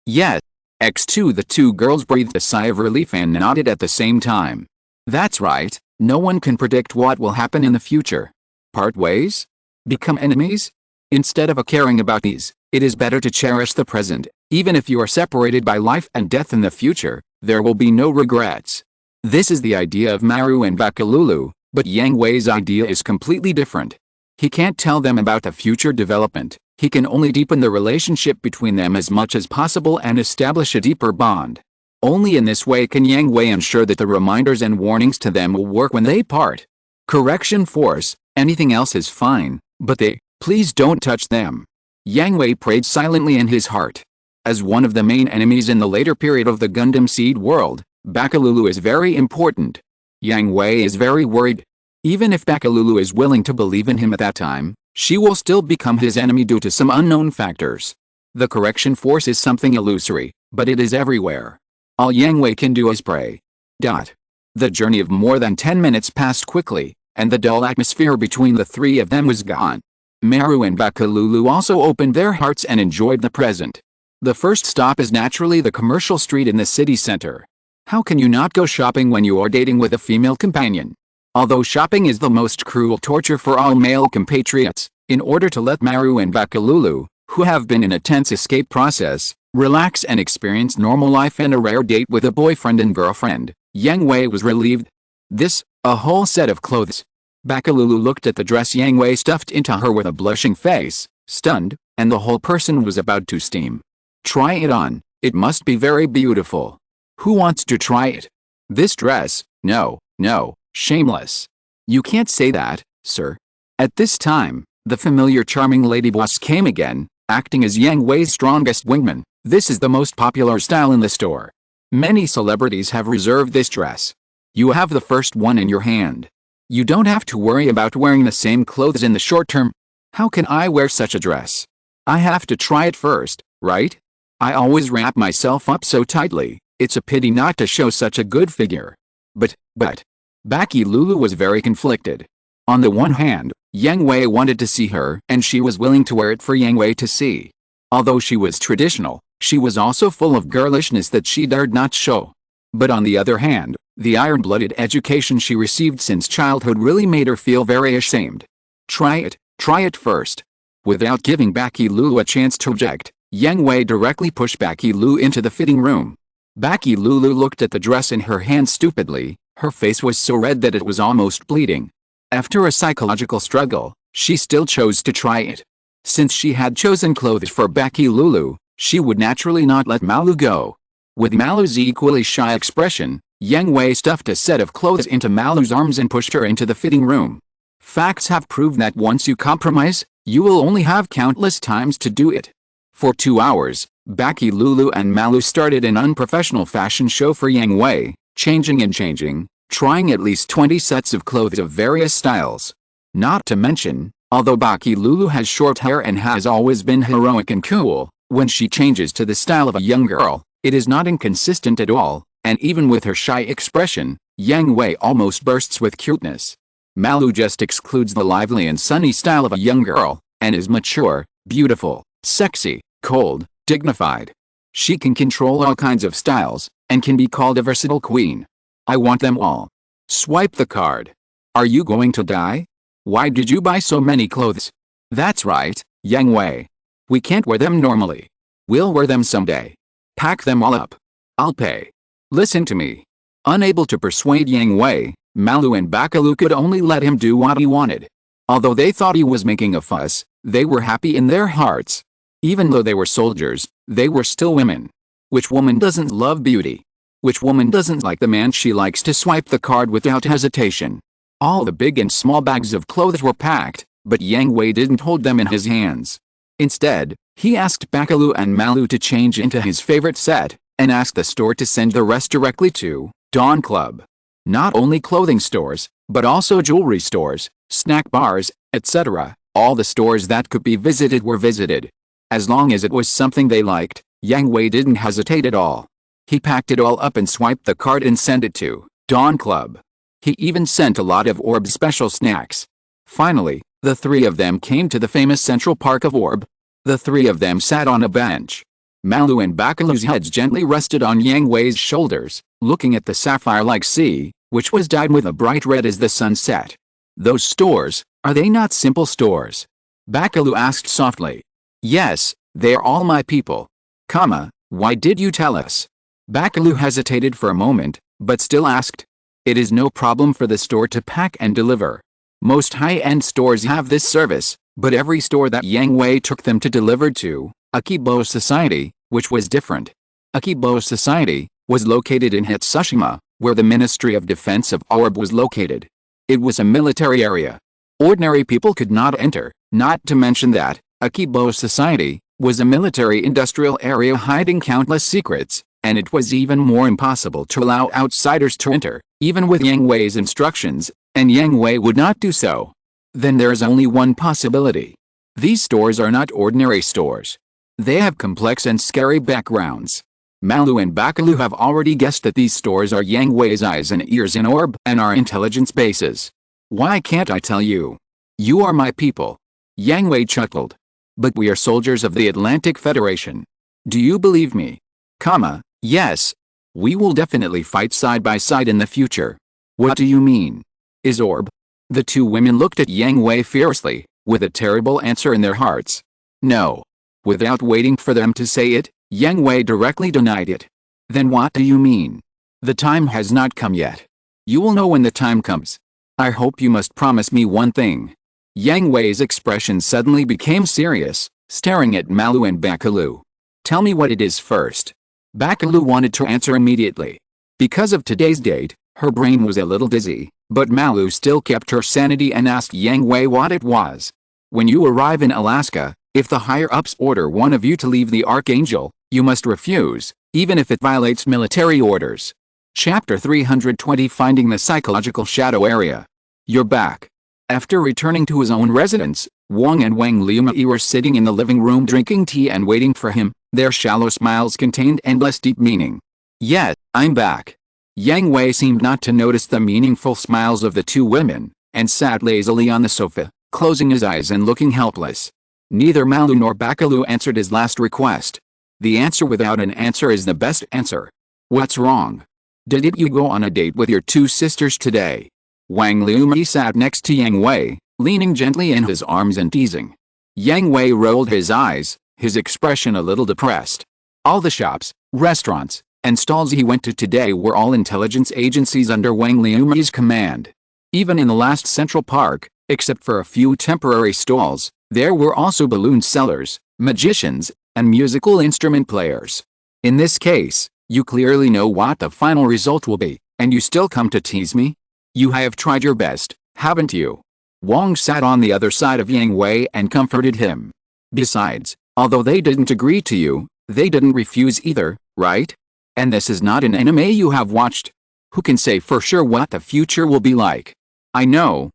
Speaker 1: Yes. X2 The two girls breathed a sigh of relief and nodded at the same time. That's right, no one can predict what will happen in the future. Part ways? Become enemies? Instead of caring about these, it is better to cherish the present. Even if you are separated by life and death in the future, there will be no regrets. This is the idea of Maru and Baki Lulu, but Yang Hui's idea is completely different. He can't tell them about the future development, he can only deepen the relationship between them as much as possible and establish a deeper bond. Only in this way can Yang Hui ensure that the reminders and warnings to them will work when they part. Correction force, anything else is fine, but please don't touch them. Yang Hui prayed silently in his heart. As one of the main enemies in the later period of the Gundam seed world, Baki Lulu is very important. Yang Hui is very worried. Even if Baki Lulu is willing to believe in him at that time, she will still become his enemy due to some unknown factors. The correction force is something illusory, but it is everywhere. All Yang Hui can do is pray. The journey of more than 10 minutes passed quickly, and the dull atmosphere between the three of them was gone. Maru and Baki Lulu also opened their hearts and enjoyed the present. The first stop is naturally the commercial street in the city center. How can you not go shopping when you are dating with a female companion? Although shopping is the most cruel torture for all male compatriots, in order to let Maru and Baki Lulu, who have been in a tense escape process, relax and experience normal life and a rare date with a boyfriend and girlfriend, Yang Hui was relieved. A whole set of clothes. Baki Lulu looked at the dress Yang Hui stuffed into her with a blushing face, stunned, and the whole person was about to steam. Try it on, it must be very beautiful. Who wants to try it? This dress, no, shameless. You can't say that, sir. At this time, The familiar charming lady boss came again, acting as Yang Hui's strongest wingman. This is the most popular style in the store. Many celebrities have reserved this dress. You have the first one in your hand. You don't have to worry about wearing the same clothes in the short term. How can I wear such a dress? I have to try it first, right? I always wrap myself up so tightly, it's a pity not to show such a good figure. But, Baki Lulu was very conflicted. On the one hand, Yang Hui wanted to see her and she was willing to wear it for Yang Hui to see. Although she was traditional, she was also full of girlishness that she dared not show. But on the other hand, the iron-blooded education she received since childhood really made her feel very ashamed. Try it first. Without giving Baki Lulu a chance to object, Yang Hui directly pushed Baki Lulu into the fitting room. Baki Lulu looked at the dress in her hand stupidly, her face was so red that it was almost bleeding. After a psychological struggle, she still chose to try it. Since she had chosen clothes for Baki Lulu, she would naturally not let Malu go. With Malu's equally shy expression, Yang Hui stuffed a set of clothes into Malu's arms and pushed her into the fitting room. Facts have proved that once you compromise, you will only have countless times to do it. For 2 hours, Baki Lulu and Malu started an unprofessional fashion show for Yang Hui, changing and changing, trying at least 20 sets of clothes of various styles. Not to mention, although Baki Lulu has short hair and has always been heroic and cool, when she changes to the style of a young girl, it is not inconsistent at all, and even with her shy expression, Yang Hui almost bursts with cuteness. Malu just excludes the lively and sunny style of a young girl, and is mature, beautiful, sexy, cold, dignified. She can control all kinds of styles, and can be called a versatile queen. I want them all. Swipe the card. Are you going to die? Why did you buy so many clothes? That's right, Yang Hui. We can't wear them normally. We'll wear them someday. Pack them all up. I'll pay. Listen to me. Unable to persuade Yang Hui, Malu and Bakalu could only let him do what he wanted. Although they thought he was making a fuss, they were happy in their hearts. Even though they were soldiers, they were still women. Which woman doesn't love beauty? Which woman doesn't like the man she likes to swipe the card without hesitation? All the big and small bags of clothes were packed, but Yang Hui didn't hold them in his hands. Instead, he asked Bakalu and Malu to change into his favorite set, and asked the store to send the rest directly to Dawn Club. Not only clothing stores, but also jewelry stores, snack bars, etc. All the stores that could be visited were visited. As long as it was something they liked, Yang Hui didn't hesitate at all. He packed it all up and swiped the card and sent it to Dawn Club. He even sent a lot of Orb special snacks. Finally, the three of them came to the famous Central Park of Orb. The three of them sat on a bench. Malu and Bakalu's heads gently rested on Yang Hui's shoulders, looking at the sapphire-like sea, which was dyed with a bright red as the sun set. Those stores, are they not simple stores? Bakalu asked softly. Yes, they are all my people. Why did you tell us? Bakalu hesitated for a moment, but still asked. It is no problem for the store to pack and deliver. Most high-end stores have this service, but every store that Yang Hui took them to delivered to, Akibo Society, which was different. Akibo Society was located in Hitsushima, where the Ministry of Defense of Orb was located. It was a military area. Ordinary people could not enter, not to mention that Akibo Society was a military-industrial area hiding countless secrets, and it was even more impossible to allow outsiders to enter, even with Yang Hui's instructions, and Yang Hui would not do so. Then there is only one possibility. These stores are not ordinary stores. They have complex and scary backgrounds. Malu and Bakalu have already guessed that these stores are Yang Hui's eyes and ears in Orb and are intelligence bases. Why can't I tell you? You are my people. Yang Hui chuckled. But we are soldiers of the Atlantic Federation. Do you believe me? Yes. We will definitely fight side by side in the future. What do you mean? Is Orb? The two women looked at Yang Hui fiercely, with a terrible answer in their hearts. No. Without waiting for them to say it, Yang Hui directly denied it. Then what do you mean? The time has not come yet. You will know when the time comes. I hope you must promise me one thing. Yang Hui's expression suddenly became serious, staring at Malu and Bakalu. Tell me what it is first. Bakalu wanted to answer immediately. Because of today's date, her brain was a little dizzy, but Malu still kept her sanity and asked Yang Hui what it was. When you arrive in Alaska, if the higher-ups order one of you to leave the Archangel, you must refuse, even if it violates military orders. Chapter 320 Finding the Psychological Shadow Area. You're back. After returning to his own residence, Wang and Wang Liumai were sitting in the living room drinking tea and waiting for him. Their shallow smiles contained endless deep meaning. Yet, I'm back. Yang Hui seemed not to notice the meaningful smiles of the two women, and sat lazily on the sofa, closing his eyes and looking helpless. Neither Malu nor Bakalu answered his last request. The answer without an answer is the best answer. What's wrong? Did you go on a date with your two sisters today? Wang Liumai sat next to Yang Hui, leaning gently in his arms and teasing. Yang Hui rolled his eyes, his expression a little depressed. All the shops, restaurants, and stalls he went to today were all intelligence agencies under Wang Liumai's command. Even in the last Central Park, except for a few temporary stalls, there were also balloon sellers, magicians, and musical instrument players. In this case, you clearly know what the final result will be, and you still come to tease me? You have tried your best, haven't you? Wang sat on the other side of Yang Hui and comforted him. Besides, although they didn't agree to you, they didn't refuse either, right? And this is not an anime you have watched. Who can say for sure what the future will be like? I know,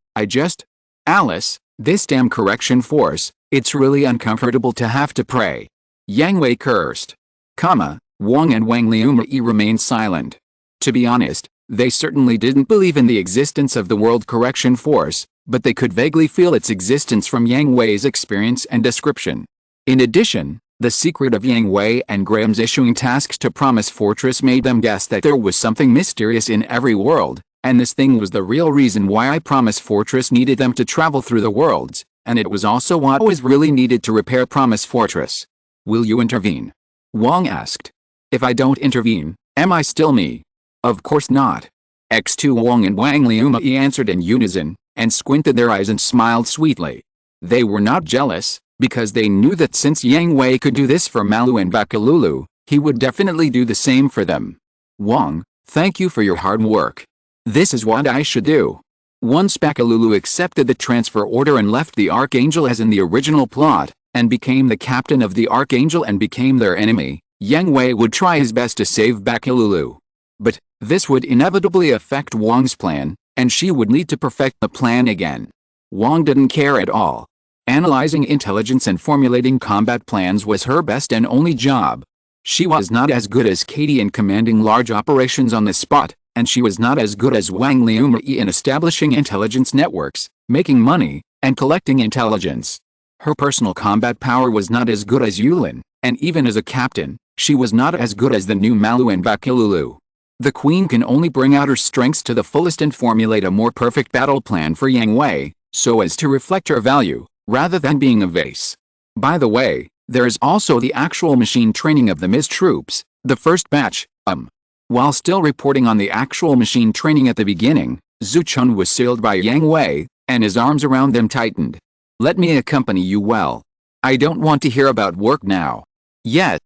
Speaker 1: Alice, this damn correction force, it's really uncomfortable to have to pray. Yang Hui cursed. Wang and Wang Liumai remained silent. To be honest, they certainly didn't believe in the existence of the World Correction Force, but they could vaguely feel its existence from Yang Hui's experience and description. In addition, the secret of Yang Hui and Graham's issuing tasks to Promise Fortress made them guess that there was something mysterious in every world, and this thing was the real reason why Promise Fortress needed them to travel through the worlds, and it was also what was really needed to repair Promise Fortress. Will you intervene? Wang asked. If I don't intervene, am I still me? Of course not. X2 Wang and Wang Liumai answered in unison, and squinted their eyes and smiled sweetly. They were not jealous, because they knew that since Yang Hui could do this for Malu and Bakalulu, he would definitely do the same for them. Wang, thank you for your hard work. This is what I should do. Once Bakalulu accepted the transfer order and left the Archangel as in the original plot, and became the captain of the Archangel and became their enemy, Yang Hui would try his best to save Bakalulu. But this would inevitably affect Wang's plan, and she would need to perfect the plan again. Wang didn't care at all. Analyzing intelligence and formulating combat plans was her best and only job. She was not as good as Katie in commanding large operations on the spot, and she was not as good as Wang Liumai in establishing intelligence networks, making money, and collecting intelligence. Her personal combat power was not as good as Yulin, and even as a captain, she was not as good as the new Malu and Bakalulu. The queen can only bring out her strengths to the fullest and formulate a more perfect battle plan for Yang Hui, so as to reflect her value, rather than being a vase. By the way, there is also the actual machine training of the MIS troops, the first batch. While still reporting on the actual machine training at the beginning, Zhu Chun was sealed by Yang Hui, and his arms around them tightened. Let me accompany you well. I don't want to hear about work now. Yet.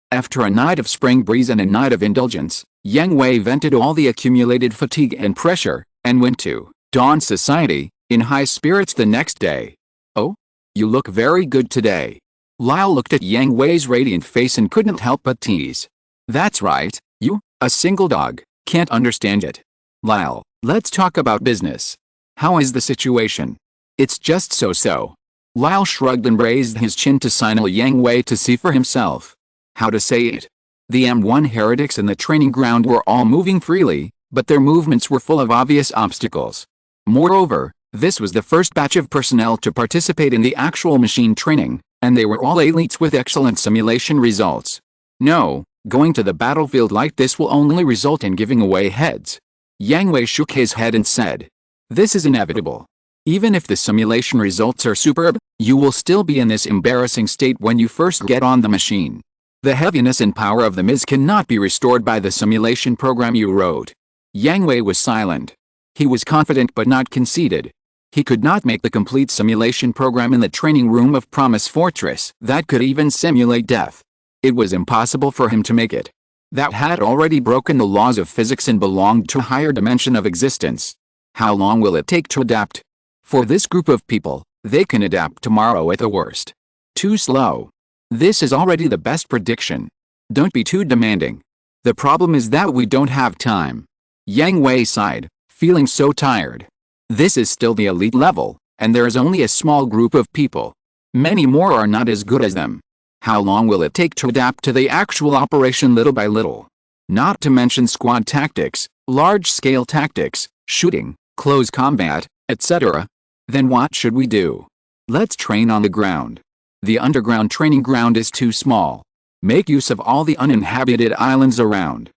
Speaker 1: After a night of spring breeze and a night of indulgence, Yang Hui vented all the accumulated fatigue and pressure, and went to Dawn Society, in high spirits the next day. Oh? You look very good today. Lyle looked at Yang Hui's radiant face and couldn't help but tease. That's right, you, a single dog, can't understand it. Lyle, let's talk about business. How is the situation? It's just so-so. Lyle shrugged and raised his chin to signal Yang Hui to see for himself. How to say it? The M1 heretics in the training ground were all moving freely, but their movements were full of obvious obstacles. Moreover, this was the first batch of personnel to participate in the actual machine training, and they were all elites with excellent simulation results. No, going to the battlefield like this will only result in giving away heads. Yang Hui shook his head and said, this is inevitable. Even if the simulation results are superb, you will still be in this embarrassing state when you first get on the machine. The heaviness and power of the MIS cannot be restored by the simulation program you wrote. Yang Hui was silent. He was confident but not conceited. He could not make the complete simulation program in the training room of Promise Fortress that could even simulate death. It was impossible for him to make it. That had already broken the laws of physics and belonged to a higher dimension of existence. How long will it take to adapt? For this group of people, They can adapt tomorrow at the worst. Too slow. This is already the best prediction. Don't be too demanding. The problem is that we don't have time. Yang Hui sighed, feeling so tired. This is still the elite level, and there is only a small group of people. Many more are not as good as them. How long will it take to adapt to the actual operation little by little? Not to mention squad tactics, large-scale tactics, shooting, close combat, etc. Then what should we do? Let's train on the ground. The underground training ground is too small. Make use of all the uninhabited islands around.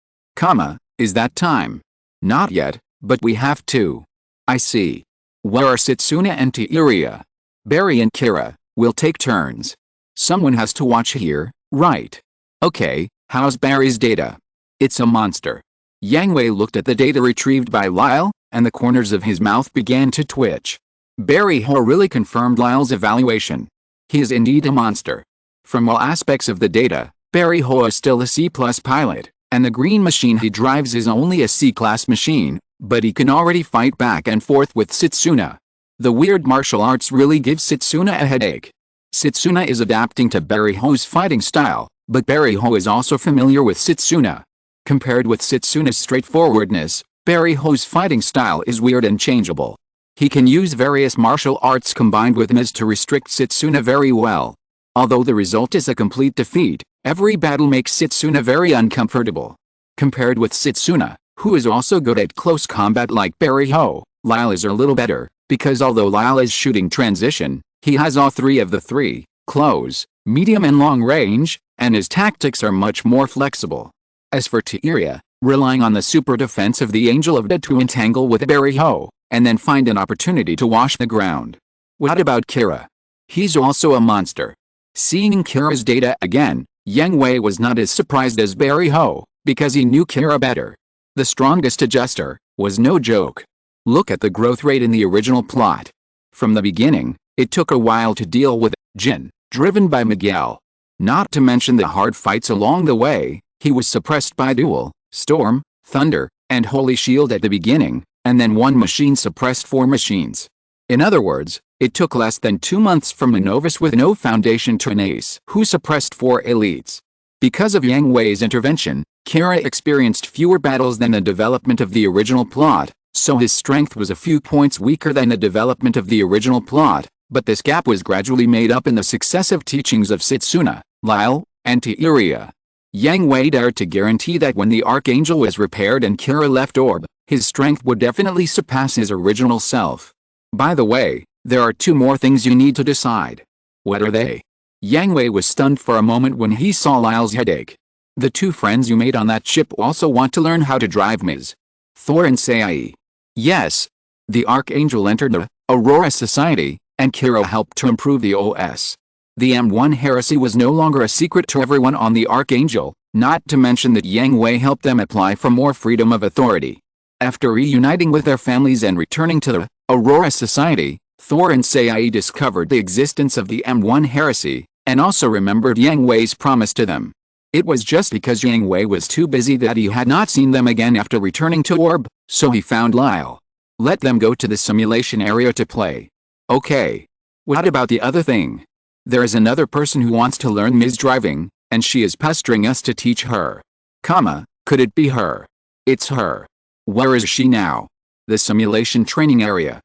Speaker 1: Is that time? Not yet, but we have to. I see. Where are Setsuna and Tiiria? Barry and Kira will take turns. Someone has to watch here, right? Okay, how's Barry's data? It's a monster. Yang Hui looked at the data retrieved by Lyle, and the corners of his mouth began to twitch. Barry Ho really confirmed Lyle's evaluation. He is indeed a monster. From all aspects of the data, Barry Ho is still a C-plus pilot, and the green machine he drives is only a C-class machine, but he can already fight back and forth with Setsuna. The weird martial arts really give Setsuna a headache. Setsuna is adapting to Barry Ho's fighting style, but Barry Ho is also familiar with Setsuna. Compared with Setsuna's straightforwardness, Barry Ho's fighting style is weird and changeable. He can use various martial arts combined with Miz to restrict Setsuna very well. Although the result is a complete defeat, every battle makes Setsuna very uncomfortable. Compared with Setsuna, who is also good at close combat like Barry Ho, Lyle is a little better, because although Lyle is shooting transition, he has all three of the three, close, medium and long range, and his tactics are much more flexible. As for Tiiria, relying on the super defense of the Angel of Death to entangle with Barry Ho, and then find an opportunity to wash the ground. What about Kira? He's also a monster. Seeing Kira's data again, Yang Hui was not as surprised as Barry Ho, because he knew Kira better. The strongest adjuster was no joke. Look at the growth rate in the original plot. From the beginning, it took a while to deal with Jin, driven by Miguel. Not to mention the hard fights along the way. He was suppressed by Duel, Storm, Thunder, and Holy Shield at the beginning, and then one machine suppressed 4 machines. In other words, it took less than 2 months from a novice with no foundation to an ace who suppressed 4 elites. Because of Yang Hui's intervention, Kira experienced fewer battles than the development of the original plot, so his strength was a few points weaker than the development of the original plot, but this gap was gradually made up in the successive teachings of Setsuna, Lyle, and Tiiria. Yang Hui dared to guarantee that when the Archangel was repaired and Kira left Orb, his strength would definitely surpass his original self. By the way, there are 2 more things you need to decide. What are they? Yang Hui was stunned for a moment when he saw Lyle's headache. The 2 friends you made on that ship also want to learn how to drive Ms. Thor and Sai. Yes. The Archangel entered the Aurora Society, and Kira helped to improve the OS. The M1 heresy was no longer a secret to everyone on the Archangel, not to mention that Yang Hui helped them apply for more freedom of authority. After reuniting with their families and returning to the Aurora Society, Thor and Sai discovered the existence of the M1 heresy, and also remembered Yang Hui's promise to them. It was just because Yang Hui was too busy that he had not seen them again after returning to Orb, so he found Lyle. Let them go to the simulation area to play. Okay. What about the other thing? There is another person who wants to learn Ms. driving, and she is pestering us to teach her. Could it be her? It's her. Where is she now? The simulation training area.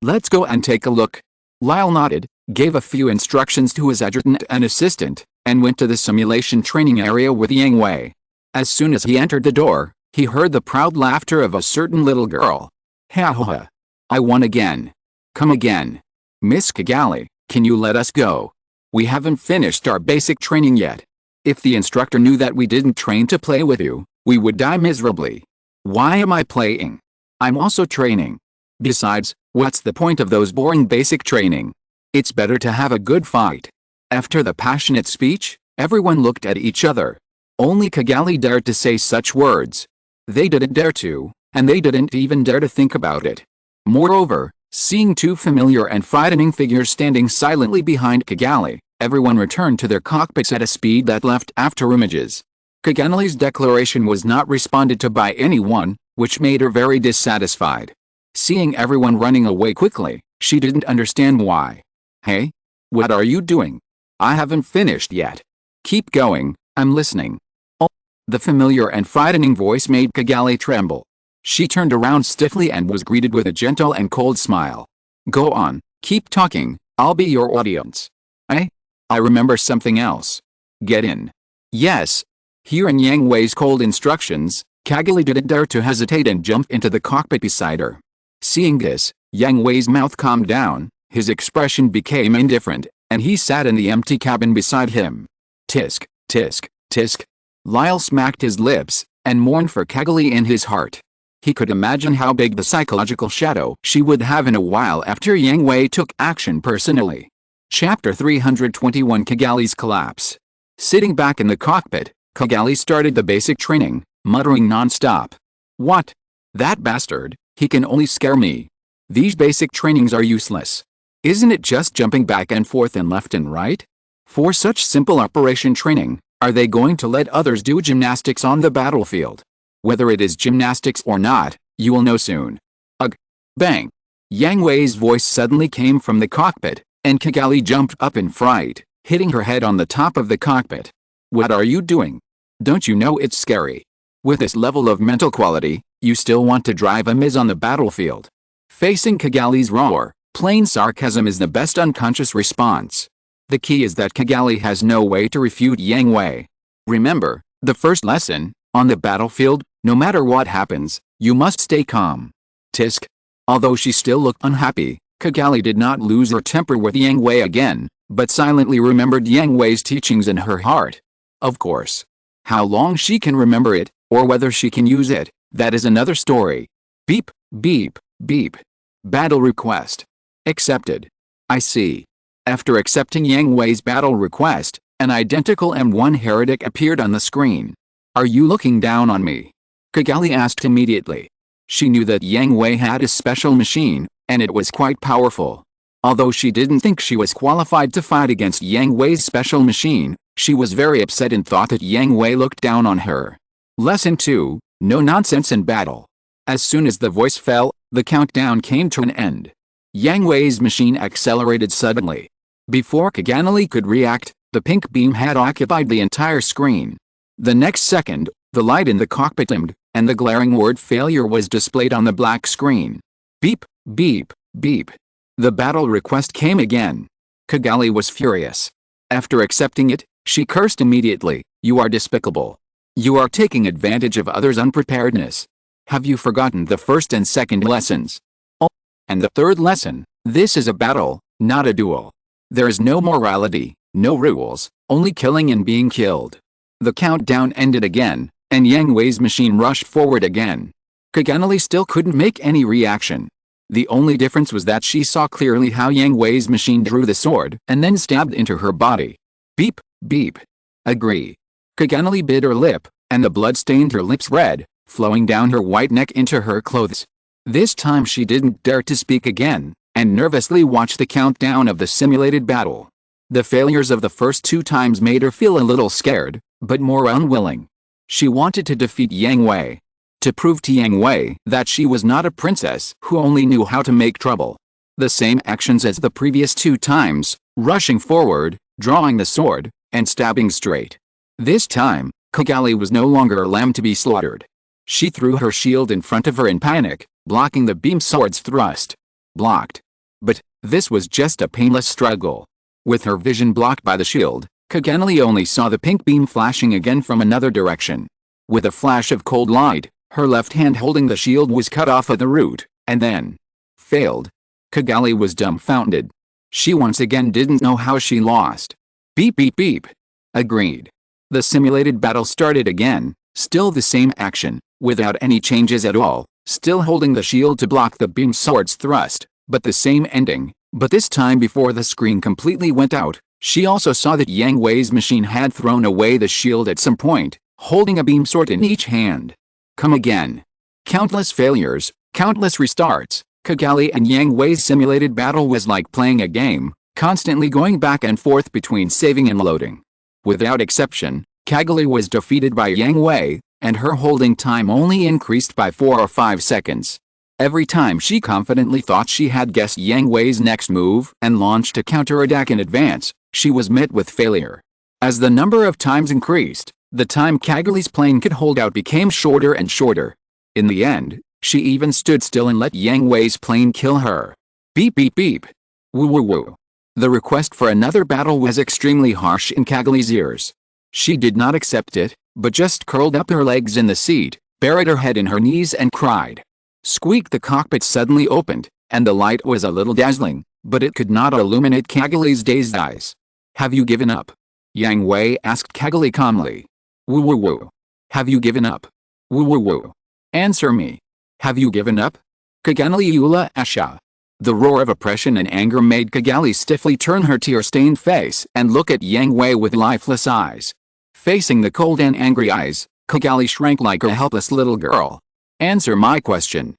Speaker 1: Let's go and take a look. Lyle nodded, gave a few instructions to his adjutant and assistant, and went to the simulation training area with Yang Hui. As soon as he entered the door, he heard the proud laughter of a certain little girl. Ha ha ha. I won again. Come again. Miss Kigali, can you let us go? We haven't finished our basic training yet. If the instructor knew that we didn't train to play with you, we would die miserably. Why am I playing? I'm also training. Besides, what's the point of those boring basic training? It's better to have a good fight. After the passionate speech, everyone looked at each other. Only Kigali dared to say such words. They didn't dare to, and they didn't even dare to think about it. Moreover, seeing 2 familiar and frightening figures standing silently behind Kigali, everyone returned to their cockpits at a speed that left after images. Kigali's declaration was not responded to by anyone, which made her very dissatisfied. Seeing everyone running away quickly, She didn't understand why. Hey? What are you doing? I haven't finished yet. Keep going, I'm listening. Oh. The familiar and frightening voice made Kigali tremble. She turned around stiffly and was greeted with a gentle and cold smile. Go on, keep talking, I'll be your audience. I remember something else. Get in. Yes. Hearing Yang Hui's cold instructions, Kigali didn't dare to hesitate and jumped into the cockpit beside her. Seeing this, Yang Hui's mouth calmed down, his expression became indifferent, and he sat in the empty cabin beside him. Tisk, tisk, tisk. Lyle smacked his lips, and mourned for Kigali in his heart. He could imagine how big the psychological shadow she would have in a while after Yang Hui took action personally. Chapter 321 Kigali's Collapse. Sitting back in the cockpit, Kigali started the basic training, muttering non-stop. What? That bastard, he can only scare me. These basic trainings are useless. Isn't it just jumping back and forth and left and right? For such simple operation training, are they going to let others do gymnastics on the battlefield? Whether it is gymnastics or not, you will know soon. Ugh. Bang. Yang Hui's voice suddenly came from the cockpit, and Kigali jumped up in fright, hitting her head on the top of the cockpit. What are you doing? Don't you know it's scary? With this level of mental quality, you still want to drive a Miz on the battlefield? Facing Kigali's roar, plain sarcasm is the best unconscious response. The key is that Kigali has no way to refute Yang Hui. Remember, the first lesson, on the battlefield, no matter what happens, you must stay calm. Tisk. Although she still looked unhappy, Kigali did not lose her temper with Yang Hui again, but silently remembered Yang Hui's teachings in her heart. Of course. How long she can remember it, or whether she can use it, that is another story. Beep, beep, beep. Battle request. Accepted. I see. After accepting Yang Hui's battle request, an identical M1 heretic appeared on the screen. Are you looking down on me? Kigali asked immediately. She knew that Yang Hui had a special machine, and it was quite powerful. Although she didn't think she was qualified to fight against Yang Hui's special machine, she was very upset and thought that Yang Hui looked down on her. Lesson 2, No Nonsense in Battle. As soon as the voice fell, the countdown came to an end. Yang Hui's machine accelerated suddenly. Before Kigali could react, the pink beam had occupied the entire screen. The next second, the light in the cockpit dimmed, and the glaring word failure was displayed on the black screen. Beep, beep, beep. The battle request came again. Kigali was furious. After accepting it, she cursed immediately. You are despicable. You are taking advantage of others' unpreparedness. Have you forgotten the first and second lessons? Oh, and the third lesson, this is a battle, not a duel. There is no morality, no rules, only killing and being killed. The countdown ended again, and Yang Hui's machine rushed forward again. Kigali still couldn't make any reaction. The only difference was that she saw clearly how Yang Hui's machine drew the sword and then stabbed into her body. Beep, beep. Agree. Kigali bit her lip, and the blood stained her lips red, flowing down her white neck into her clothes. This time she didn't dare to speak again, and nervously watched the countdown of the simulated battle. The failures of the first 2 times made her feel a little scared, but more unwilling. She wanted to defeat Yang Hui. To prove to Yang Hui that she was not a princess who only knew how to make trouble. The same actions as the previous 2 times, rushing forward, drawing the sword, and stabbing straight. This time, Kigali was no longer a lamb to be slaughtered. She threw her shield in front of her in panic, blocking the beam sword's thrust. Blocked. But this was just a painless struggle. With her vision blocked by the shield, Kigali only saw the pink beam flashing again from another direction. With a flash of cold light, her left hand holding the shield was cut off at the root, and then failed. Kigali was dumbfounded. She once again didn't know how she lost. Beep beep beep. Agreed. The simulated battle started again, still the same action, without any changes at all, still holding the shield to block the beam sword's thrust, but the same ending. But this time before the screen completely went out, she also saw that Yang Hui's machine had thrown away the shield at some point, holding a beam sword in each hand. Come again. Countless failures, countless restarts. Kigali and Yang Hui's simulated battle was like playing a game, constantly going back and forth between saving and loading. Without exception, Kigali was defeated by Yang Hui, and her holding time only increased by 4 or 5 seconds. Every time she confidently thought she had guessed Yang Hui's next move and launched a counterattack in advance, she was met with failure. As the number of times increased, the time Kagali's plane could hold out became shorter and shorter. In the end, she even stood still and let Yang Hui's plane kill her. Beep beep beep. Woo woo woo. The request for another battle was extremely harsh in Kagali's ears. She did not accept it, but just curled up her legs in the seat, buried her head in her knees and cried. Squeak! The cockpit suddenly opened, and the light was a little dazzling, but it could not illuminate Kagali's dazed eyes. Have you given up? Yang Hui asked Kagali calmly. Woo woo woo. Have you given up? Woo woo woo. Answer me. Have you given up? Kagali Yula Asha. The roar of oppression and anger made Kagali stiffly turn her tear-stained face and look at Yang Hui with lifeless eyes. Facing the cold and angry eyes, Kagali shrank like a helpless little girl. Answer my question.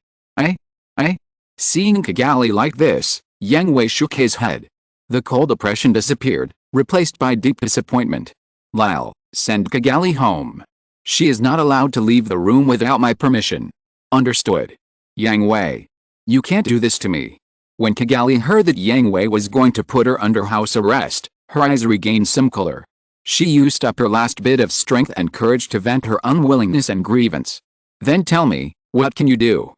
Speaker 1: Seeing Kagali like this, Yang Hui shook his head. The cold oppression disappeared, replaced by deep disappointment. Lyle, send Kagali home. She is not allowed to leave the room without my permission. Understood. Yang Hui. You can't do this to me. When Kagali heard that Yang Hui was going to put her under house arrest, her eyes regained some color. She used up her last bit of strength and courage to vent her unwillingness and grievance. Then tell me, what can you do?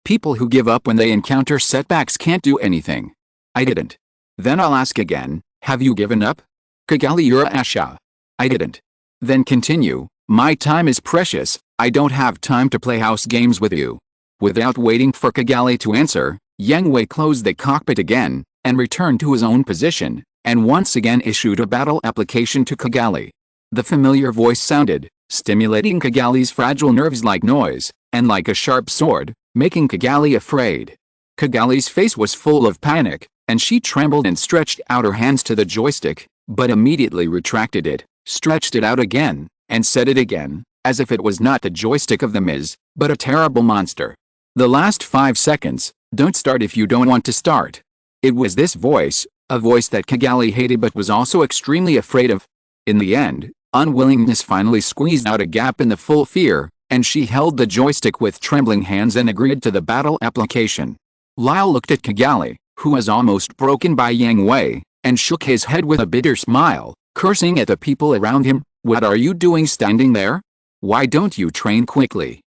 Speaker 1: People who give up when they encounter setbacks can't do anything. I didn't. Then I'll ask again, have you given up? Kagali Yura Asha. I didn't. Then continue, my time is precious, I don't have time to play house games with you. Without waiting for Kagali to answer, Yang Hui closed the cockpit again, and returned to his own position, and once again issued a battle application to Kagali. The familiar voice sounded, stimulating Kagali's fragile nerves like noise, and like a sharp sword, making Kagali afraid. Kagali's face was full of panic, and she trembled and stretched out her hands to the joystick, but immediately retracted it, stretched it out again, and set it again, as if it was not the joystick of the Miz, but a terrible monster. The last 5 seconds, don't start if you don't want to start. It was this voice, a voice that Kagali hated but was also extremely afraid of. In the end, unwillingness finally squeezed out a gap in the full fear, and she held the joystick with trembling hands and agreed to the battle application. Lyle looked at Kagali, who was almost broken by Yang Hui, and shook his head with a bitter smile, cursing at the people around him. What are you doing standing there? Why don't you train quickly?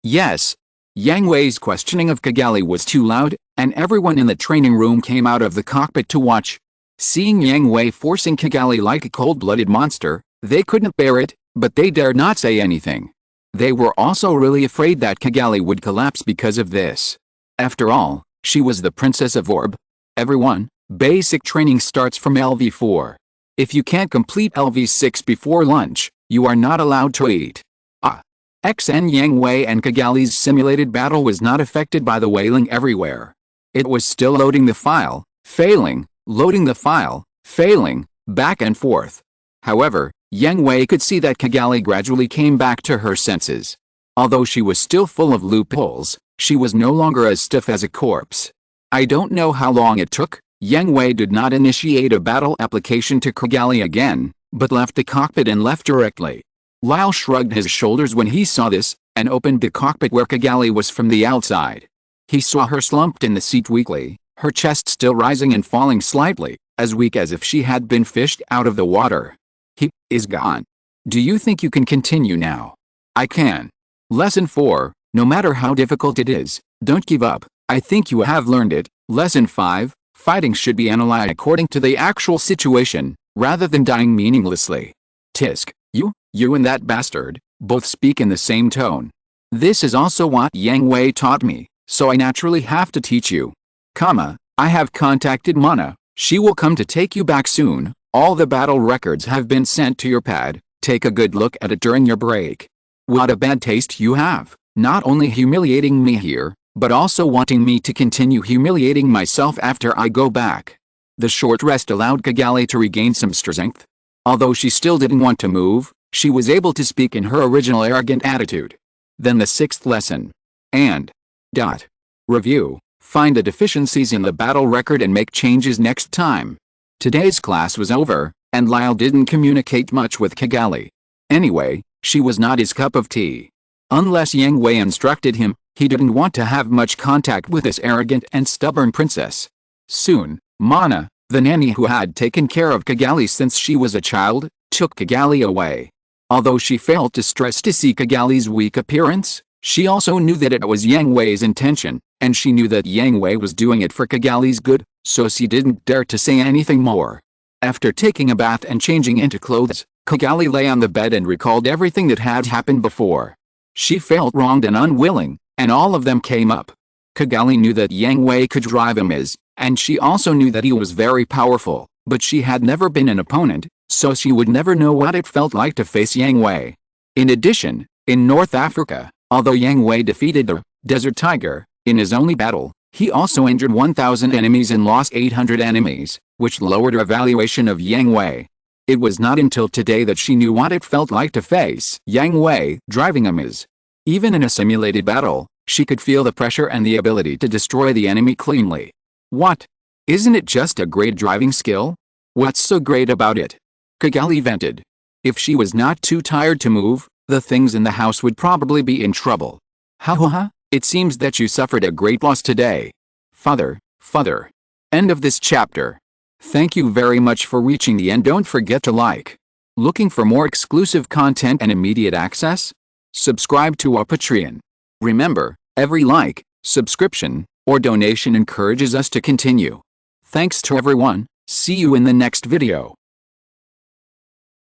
Speaker 1: Yes. Yang Hui's questioning of Kagali was too loud, and everyone in the training room came out of the cockpit to watch. Seeing Yang Hui forcing Kagali like a cold-blooded monster, they couldn't bear it, but they dared not say anything. They were also really afraid that Kagali would collapse because of this. After all, she was the princess of Orb. Everyone, basic training starts from LV4. If you can't complete LV6 before lunch, you are not allowed to eat. XN Yang Hui and Kagali's simulated battle was not affected by the wailing everywhere. It was still loading the file, failing, loading the file, failing, back and forth. However, Yang Hui could see that Kagali gradually came back to her senses. Although she was still full of loopholes, she was no longer as stiff as a corpse. I don't know how long it took. Yang Hui did not initiate a battle application to Kagali again, but left the cockpit and left directly. Lyle shrugged his shoulders when he saw this, and opened the cockpit where Kagali was from the outside. He saw her slumped in the seat weakly, her chest still rising and falling slightly, as weak as if she had been fished out of the water. He is gone. Do you think you can continue now? I can. Lesson 4, no matter how difficult it is, don't give up. I think you have learned it. Lesson 5, fighting should be analyzed according to the actual situation, rather than dying meaninglessly. Tisk, you and that bastard, both speak in the same tone. This is also what Yang Hui taught me, so I naturally have to teach you. I have contacted Mana, she will come to take you back soon. All the battle records have been sent to your pad, take a good look at it during your break. What a bad taste you have, not only humiliating me here, but also wanting me to continue humiliating myself after I go back. The short rest allowed Kagali to regain some strength. Although she still didn't want to move, she was able to speak in her original arrogant attitude. Then the 6th lesson. Review. Find the deficiencies in the battle record and make changes next time. Today's class was over, and Lyle didn't communicate much with Kagali. Anyway, she was not his cup of tea. Unless Yang Hui instructed him, He didn't want to have much contact with this arrogant and stubborn princess. Soon, Mana, the nanny who had taken care of Kigali since she was a child, took Kigali away. Although she felt distressed to see Kigali's weak appearance, she also knew that it was Yang Hui's intention, and she knew that Yang Hui was doing it for Kigali's good, so she didn't dare to say anything more. After taking a bath and changing into clothes, Kigali lay on the bed and recalled everything that had happened before. She felt wronged and unwilling, and all of them came up. Kigali knew that Yang Hui could drive him and she also knew that he was very powerful, but she had never been an opponent, so she would never know what it felt like to face Yang Hui. In addition, in North Africa, although Yang Hui defeated the Desert Tiger in his only battle, he also injured 1,000 enemies and lost 800 enemies, which lowered her evaluation of Yang Hui. It was not until today that she knew what it felt like to face Yang Hui driving him Even in a simulated battle, she could feel the pressure and the ability to destroy the enemy cleanly. What? Isn't it just a great driving skill? What's so great about it? Kigali vented. If she was not too tired to move, the things in the house would probably be in trouble. Ha. It seems that you suffered a great loss today. Father. End of this chapter. Thank you very much for reaching the end. Don't forget to like. Looking for more exclusive content and immediate access? Subscribe to our Patreon. Remember, every like, subscription, or donation encourages us to continue. Thanks to everyone. See you in the next video.